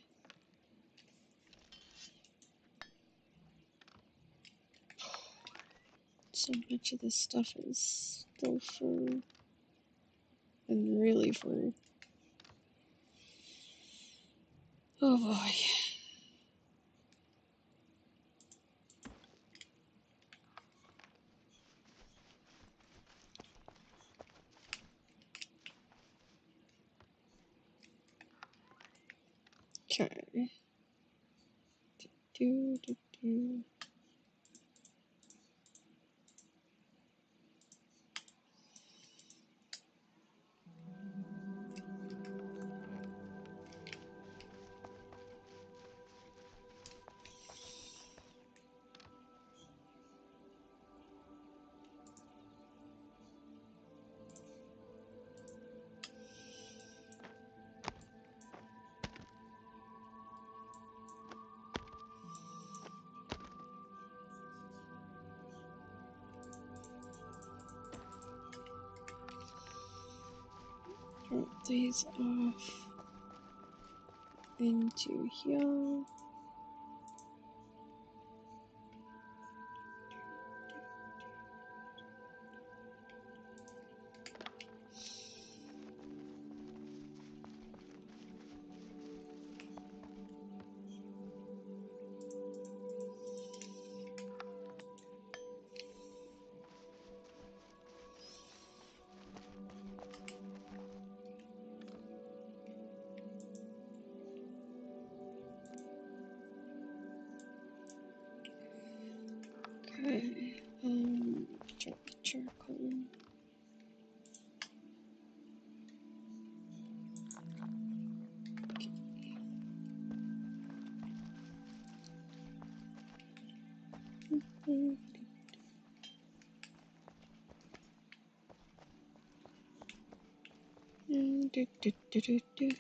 Speaker 1: So much of this stuff is still fur and really fur. Oh boy. Okay. Do, do, do. Drop these off into here. Okay. Drop the charcoal. Do, do, do, do, do.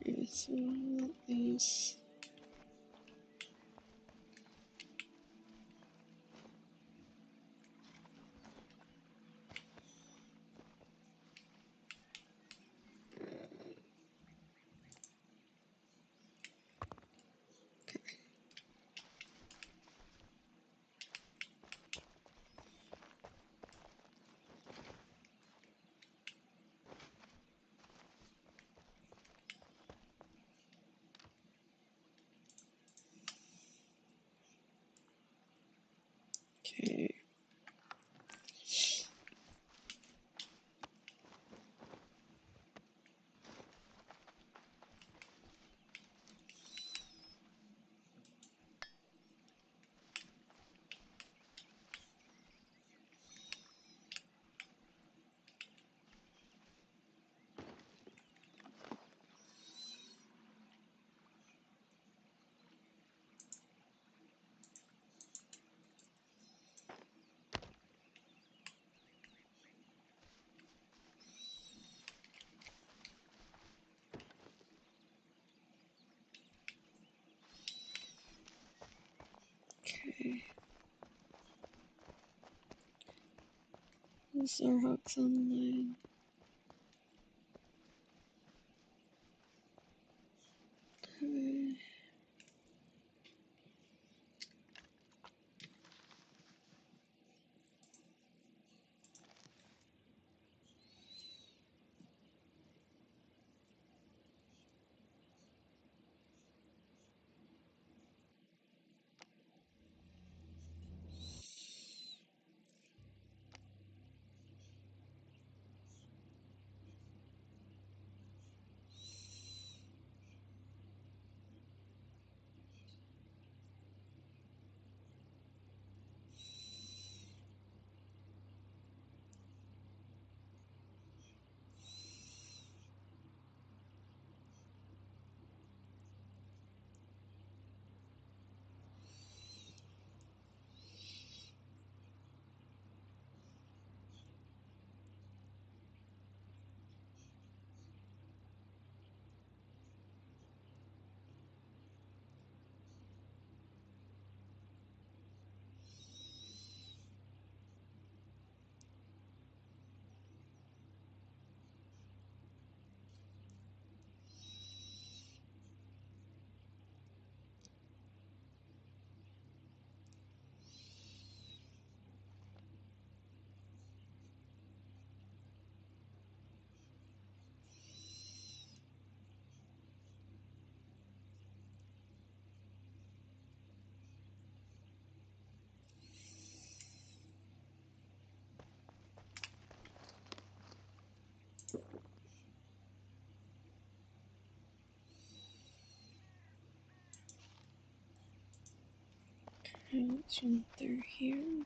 Speaker 1: Okay, so that is okay. Okay. Those are hooks online. Okay. Let's run through here.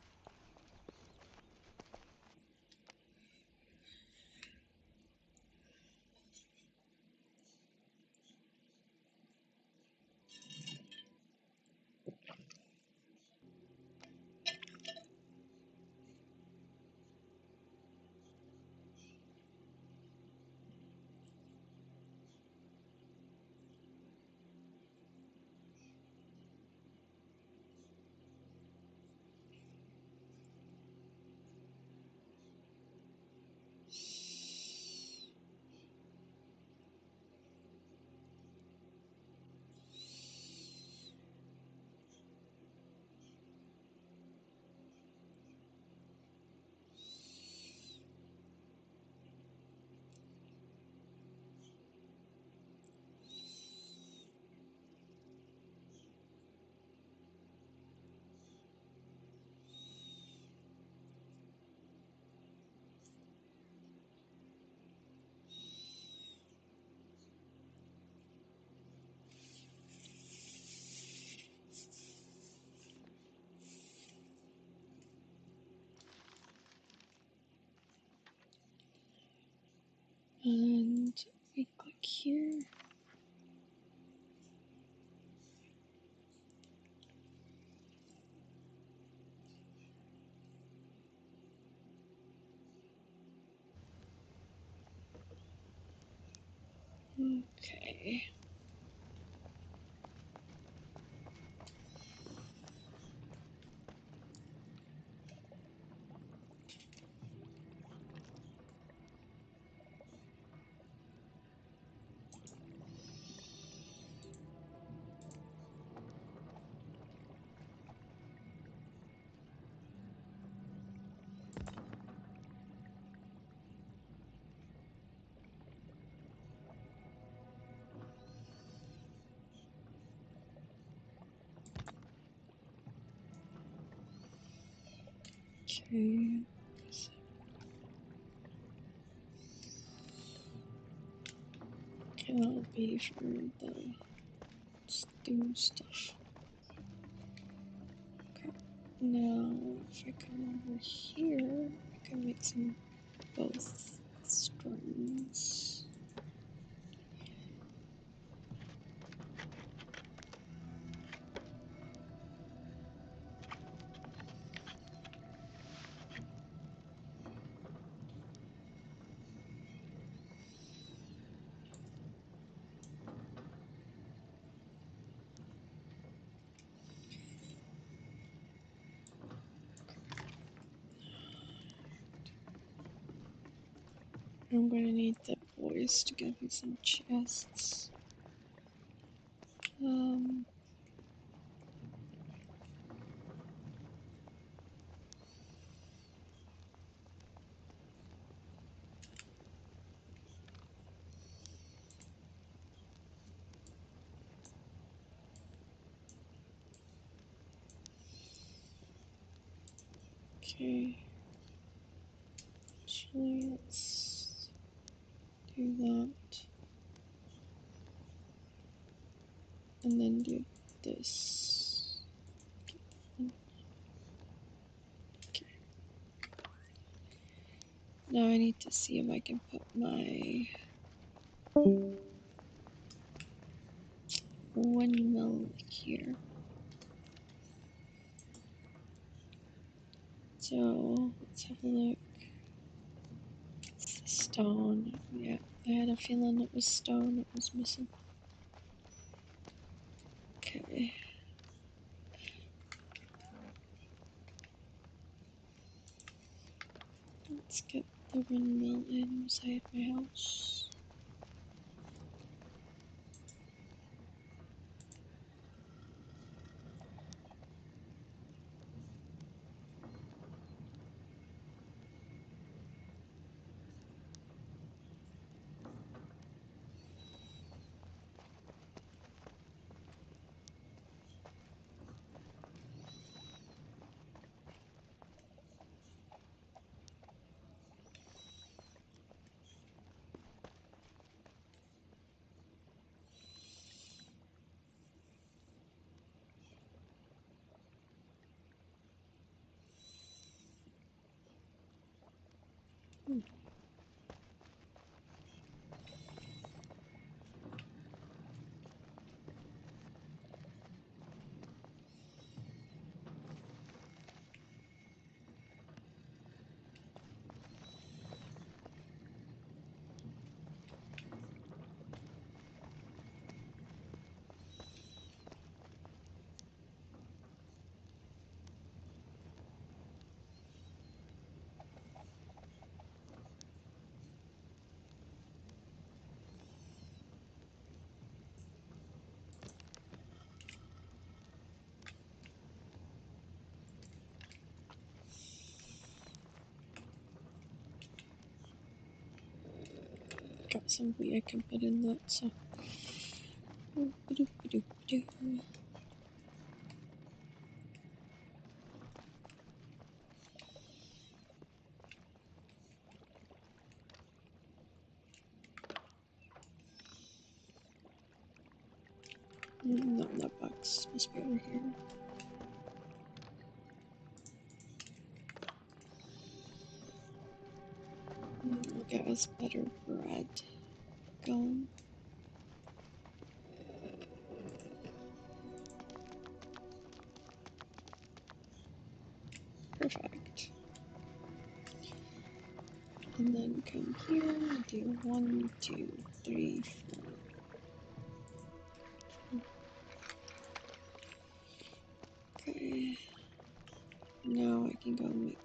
Speaker 1: And we click here. Okay. Okay. Cannot be for the stew stuff. Okay. Now, if I come over here, I can make some both strings. I'm gonna need the boys to give me some chests. Okay. Actually, let's do that. And then do this. Okay. Now I need to see if I can put my windmill here. So let's have a look. It's the stone. Yeah, I had a feeling it was stone it was missing. Okay. Let's get the windmill inside my house. got some wheat I can put in that, so. No, that box must be over here. We'll get us better bread going. Perfect. And then come here and do 1, 2, 3, 4. Okay. Now I can go make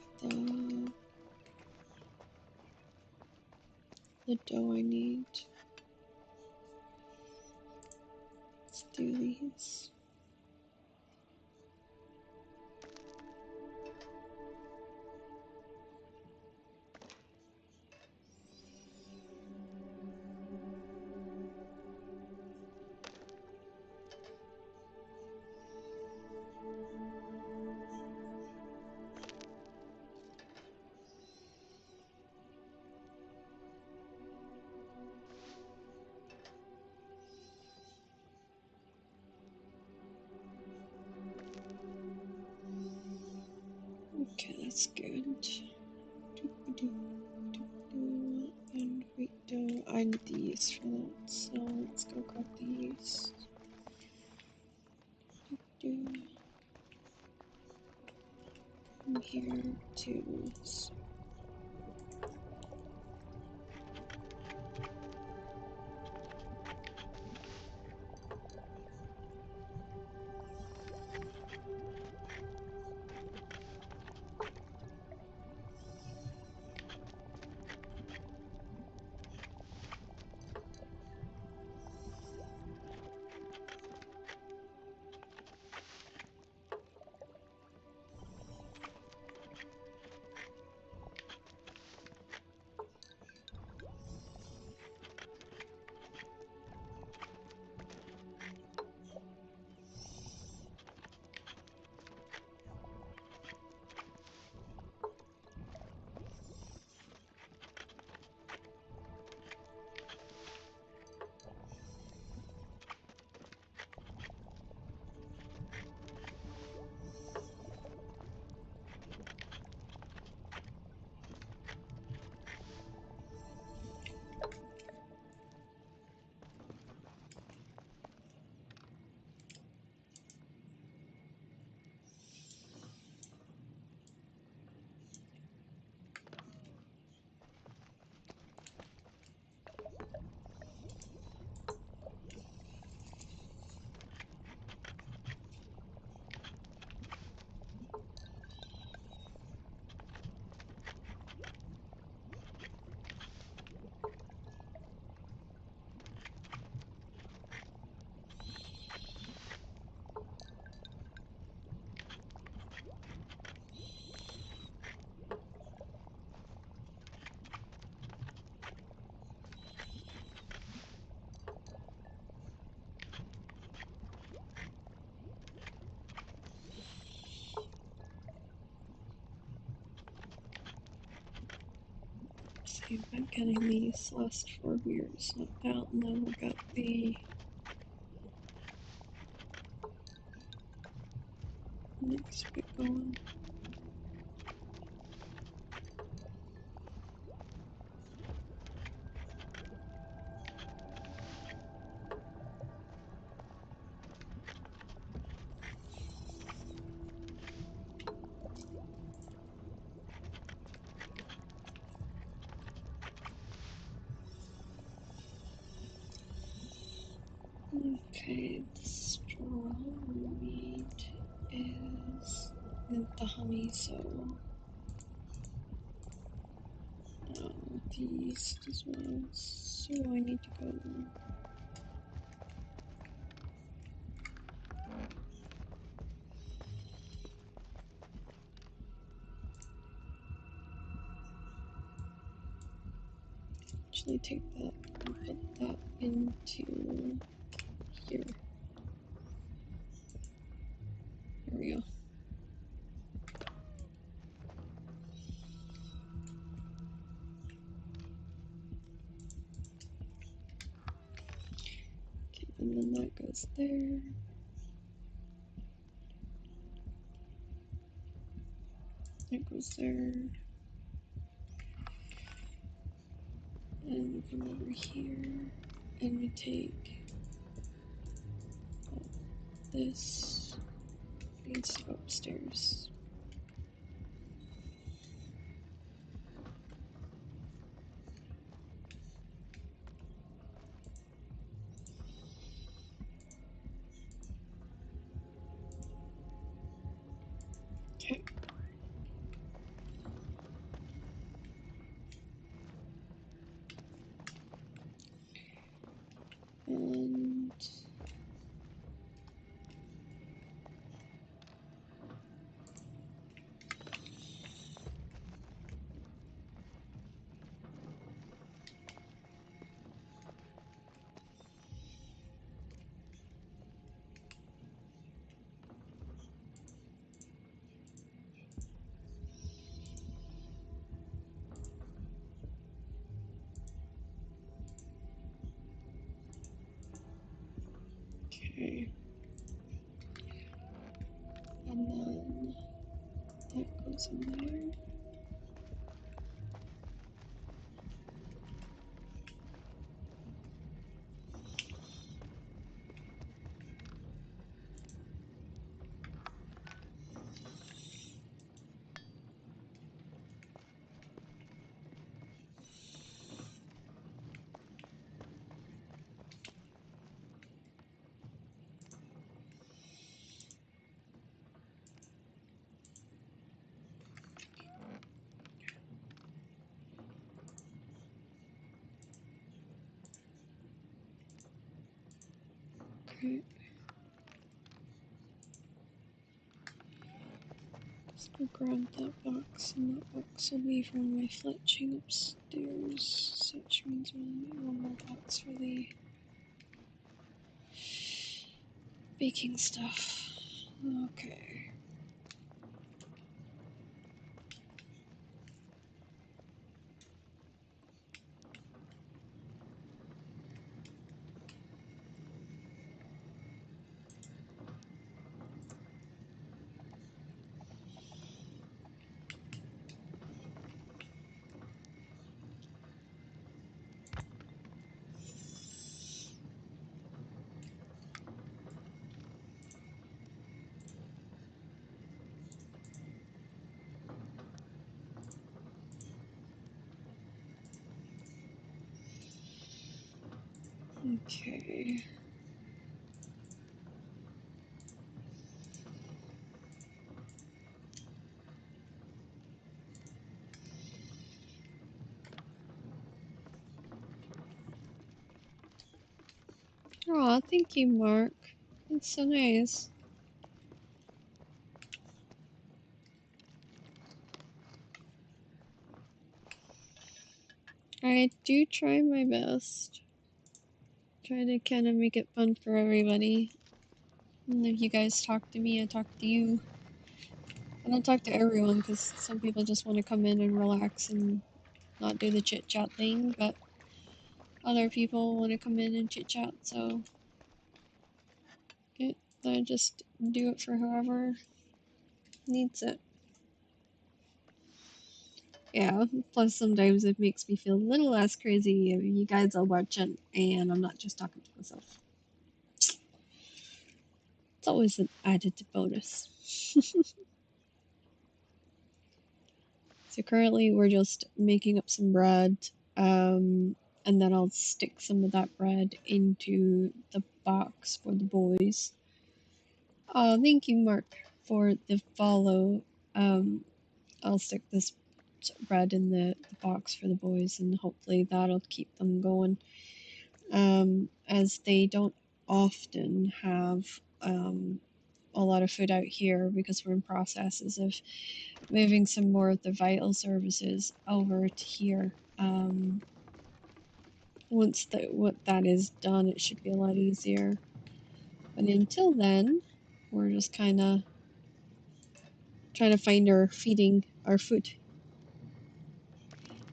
Speaker 1: the dough I need. Let's do these. Okay, that's good. And wheat dough. I need these for that, so let's go grab these. Come here to. See if I'm getting these last 4 years knocked out, and then we'll get the next bit going. Okay, the straw we need is the honey, so the yeast as well. So I need to go. Actually, take that put that into here. There we go. Okay, and then that goes there. That goes there. And we come over here and we take this needs to go upstairs. Okay. And okay. And then that goes in there. Okay. Let's go grab that box, and that box will be for my fletching upstairs. So which means we'll need one more box for the baking stuff. Okay. Okay. Aw, thank you, Mark. That's so nice. I do try my best. Try to kind of make it fun for everybody. And if you guys talk to me, I talk to you. I don't talk to everyone because some people just want to come in and relax and not do the chit chat thing, but other people want to come in and chit chat, so I just do it for whoever needs it. Yeah, plus sometimes it makes me feel a little less crazy if you guys are watching and I'm not just talking to myself. It's always an added bonus. So currently we're just making up some bread, and then I'll stick some of that bread into the box for the boys. Oh, thank you, Mark, for the follow. I'll stick this bread in the box for the boys, and hopefully that'll keep them going. As they don't often have a lot of food out here because we're in processes of moving some more of the vital services over to here. once what that is done, it should be a lot easier. But until then, we're just kind of trying to find our food.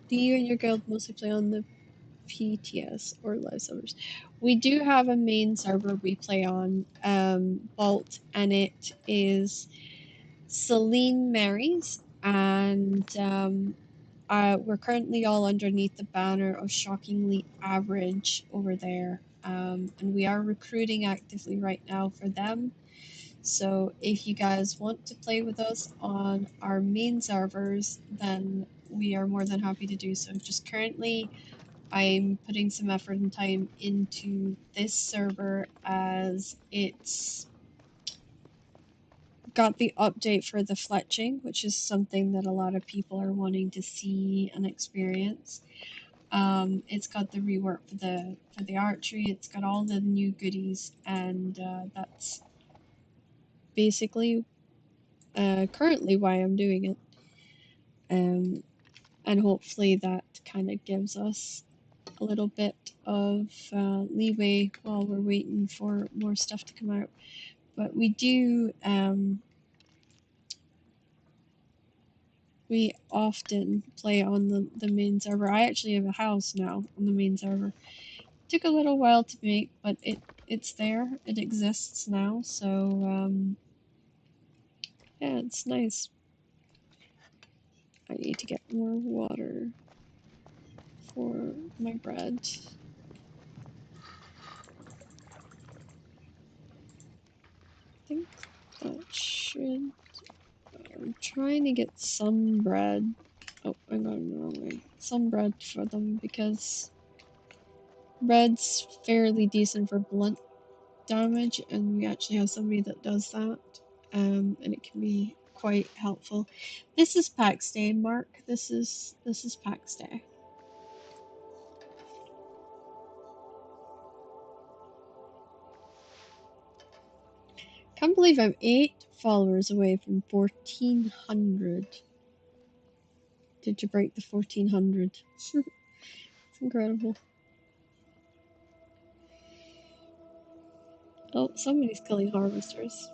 Speaker 1: Do you and your guild mostly play on the PTS or live servers? We do have a main server we play on, Vault, and it is Celine Mary's, and we're currently all underneath the banner of Shockingly Average over there, and we are recruiting actively right now for them. So if you guys want to play with us on our main servers, then we are more than happy to do so. Just currently, I'm putting some effort and time into this server as it's got the update for the fletching, which is something that a lot of people are wanting to see and experience. It's got the rework for the archery. It's got all the new goodies, and that's basically currently why I'm doing it. And hopefully that kind of gives us a little bit of leeway while we're waiting for more stuff to come out. But we do, we often play on the main server. I actually have a house now on the main server. Took a little while to make, but it's there. It exists now, so yeah, it's nice. I need to get more water for my bread. I think that should. I'm trying to get some bread. Oh, I'm going the wrong way. Some bread for them because bread's fairly decent for blunt damage, and we actually have somebody that does that, and it can be quite helpful. This is Pax Day, Mark. This is Pax Day. Can't believe I'm 8 followers away from 1400. Did you break the 1400? It's incredible. Oh, somebody's killing harvesters.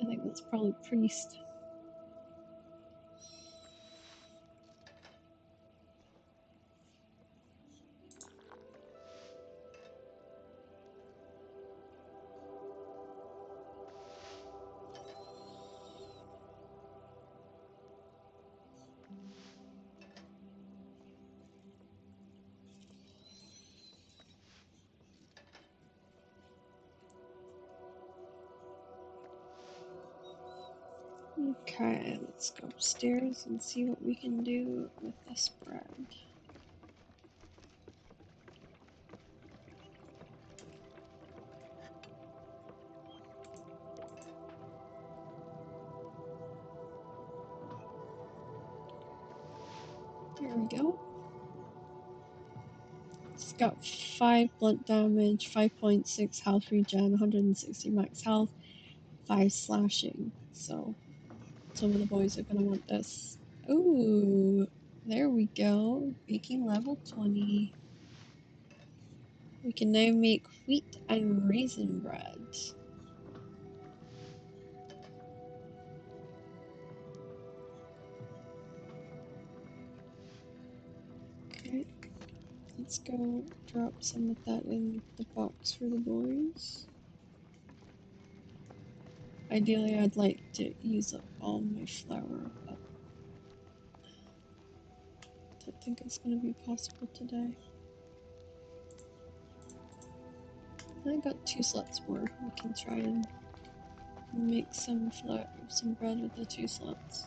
Speaker 1: I think that's probably Priest. Okay, let's go upstairs and see what we can do with this bread. There we go. It's got 5 blunt damage, 5.6 health regen, 160 max health, 5 slashing. So some of the boys are gonna want this. Ooh, there we go. Baking level 20. We can now make wheat and raisin bread. Okay, let's go drop some of that in the box for the boys. Ideally, I'd like to use up all my flour, but I don't think it's going to be possible today. I got 2 slots more. We can try and make some bread with the 2 slots.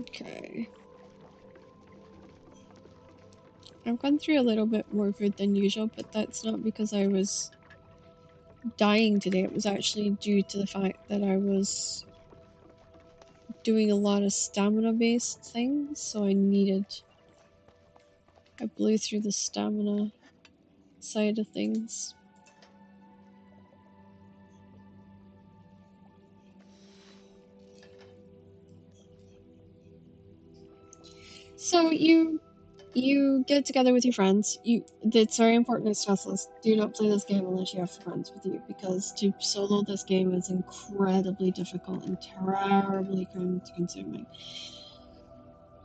Speaker 1: Okay. I've gone through a little bit more food than usual, but that's not because I was dying today. It was actually due to the fact that I was doing a lot of stamina based things, so I blew through the stamina side of things. So you get together with your friends. It's very important to stress this. Do not play this game unless you have friends with you, because to solo this game is incredibly difficult and terribly consuming.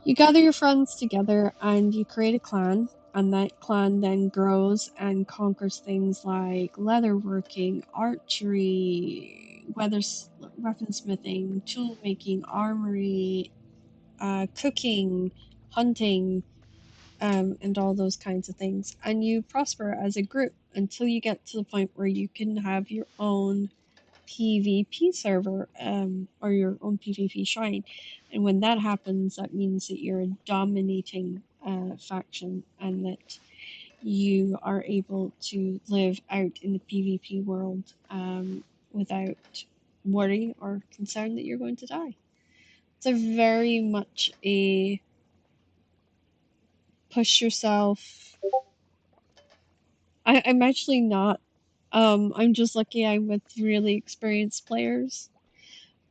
Speaker 1: You gather your friends together and you create a clan, and that clan then grows and conquers things like leatherworking, archery, weaponsmithing, tool making, armory, cooking, hunting, and all those kinds of things. And you prosper as a group until you get to the point where you can have your own PvP server, or your own PvP shrine. And when that happens, that means that you're a dominating faction and that you are able to live out in the PvP world without worry or concern that you're going to die. It's a very much a push yourself. I'm actually not. I'm just lucky I'm with really experienced players,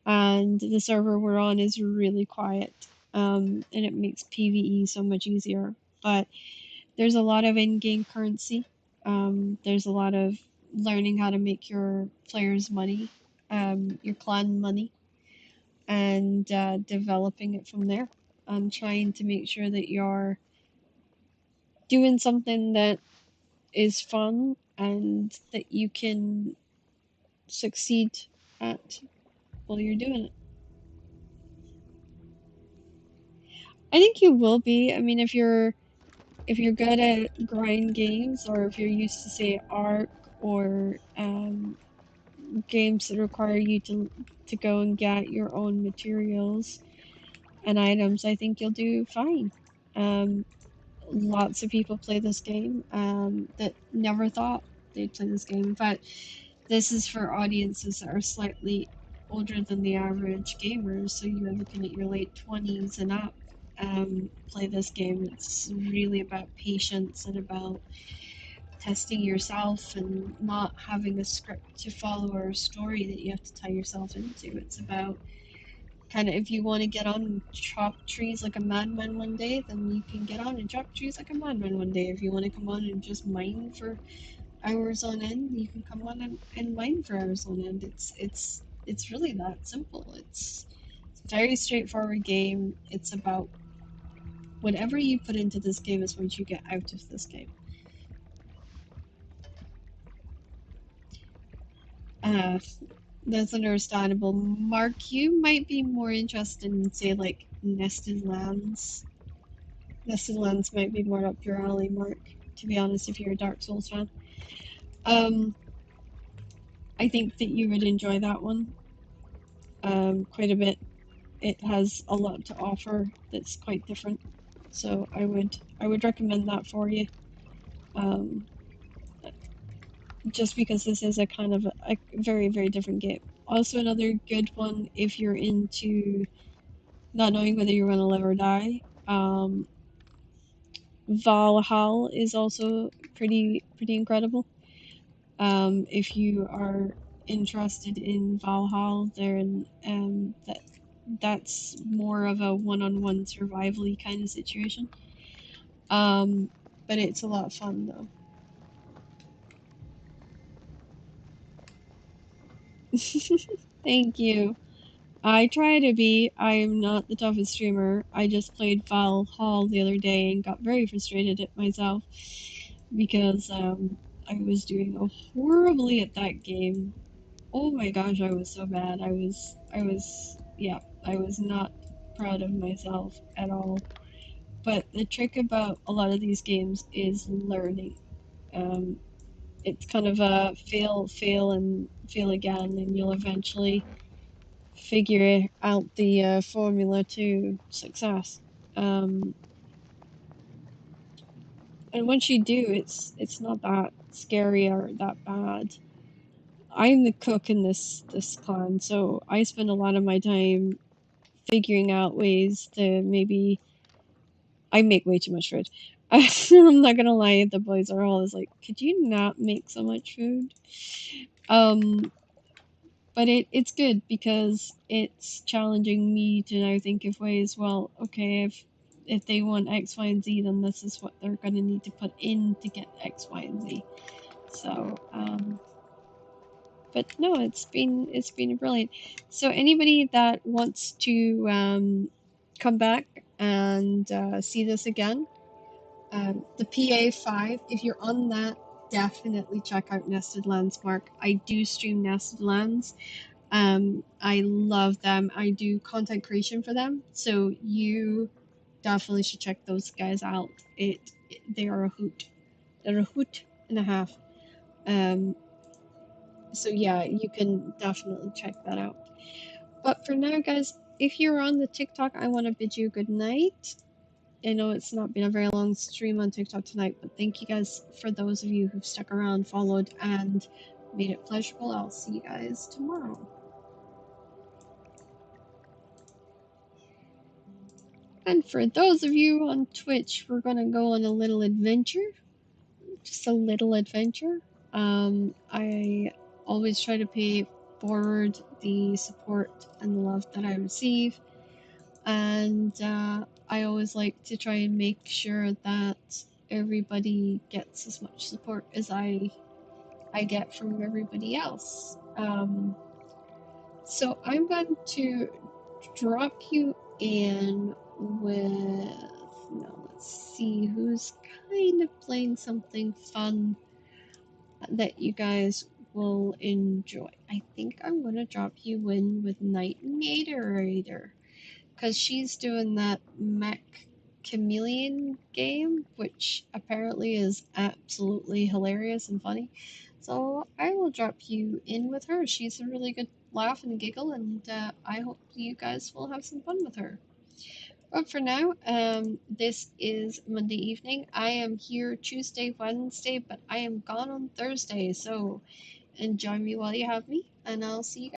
Speaker 1: and the server we're on is really quiet, and it makes PvE so much easier. But there's a lot of in-game currency. There's a lot of learning how to make your players money, your clan money, and developing it from there. Trying to make sure that you're doing something that is fun and that you can succeed at while you're doing it. I think you will be. I mean, if you're good at grind games, or if you're used to say Arc, or games that require you to go and get your own materials and items, I think you'll do fine. Um, Lots of people play this game that never thought they'd play this game. In fact, this is for audiences that are slightly older than the average gamers, so you're looking at your late 20s and up. Play this game. It's really about patience and about testing yourself and not having a script to follow or a story that you have to tie yourself into. It's about kind of, if you want to get on and chop trees like a madman one day, then you can get on and chop trees like a madman one day. If you want to come on and just mine for hours on end, you can come on and mine for hours on end. It's really that simple. It's a very straightforward game. It's about whatever you put into this game is what you get out of this game. Uh, that's understandable. Mark, you might be more interested in, say, like nested lands. Nested lands might be more up your alley, Mark, to be honest, if you're a Dark Souls fan. Um, I think that you would enjoy that one quite a bit. It has a lot to offer that's quite different. So I would recommend that for you. Um, just because this is a kind of a very, very different game. Also, another good one if you're into not knowing whether you're going to live or die. Valhalla is also pretty incredible. If you are interested in Valhalla, then that's more of a one-on-one survival-y kind of situation. But it's a lot of fun though. Thank you. I try to be. I am not the toughest streamer. I just played Valhalla the other day and got very frustrated at myself because I was doing horribly at that game. Oh my gosh, I was so bad. Yeah, I was not proud of myself at all. But the trick about a lot of these games is learning. Um, it's kind of a fail, and fail again, and you'll eventually figure out the formula to success. Um, and once you do, it's not that scary or that bad. I'm the cook in this clan, so I spend a lot of my time figuring out ways to maybe. I make way too much food. I'm not gonna lie, the boys are always like, "Could you not make so much food?" Um, but it's good because it's challenging me to now think of ways. Well, okay, if they want X, Y, and Z, then this is what they're going to need to put in to get X, Y, and Z. So, but no, it's been brilliant. So anybody that wants to come back and see this again, the PA5, if you're on that, definitely check out Nested Lands, Mark. I do stream Nested Lands. I love them. I do content creation for them, so you definitely should check those guys out. They are a hoot. They're a hoot and a half. Um, so yeah, you can definitely check that out. But for now, guys, if you're on the TikTok, I want to bid you good night. I know it's not been a very long stream on TikTok tonight, but thank you guys for those of you who've stuck around, followed, and made it pleasurable. I'll see you guys tomorrow. And for those of you on Twitch, we're gonna go on a little adventure. Just a little adventure. I always try to pay forward the support and the love that I receive, and I always like to try and make sure that everybody gets as much support as I get from everybody else. So I'm going to drop you in with, now let's see who's kind of playing something fun that you guys will enjoy. I think I'm going to drop you in with Nightmarator because she's doing that mech chameleon game, which apparently is absolutely hilarious and funny. So I will drop you in with her. She's a really good laugh and giggle, and I hope you guys will have some fun with her. But for now, this is Monday evening. I am here Tuesday, Wednesday, but I am gone on Thursday. So enjoy me while you have me, and I'll see you guys.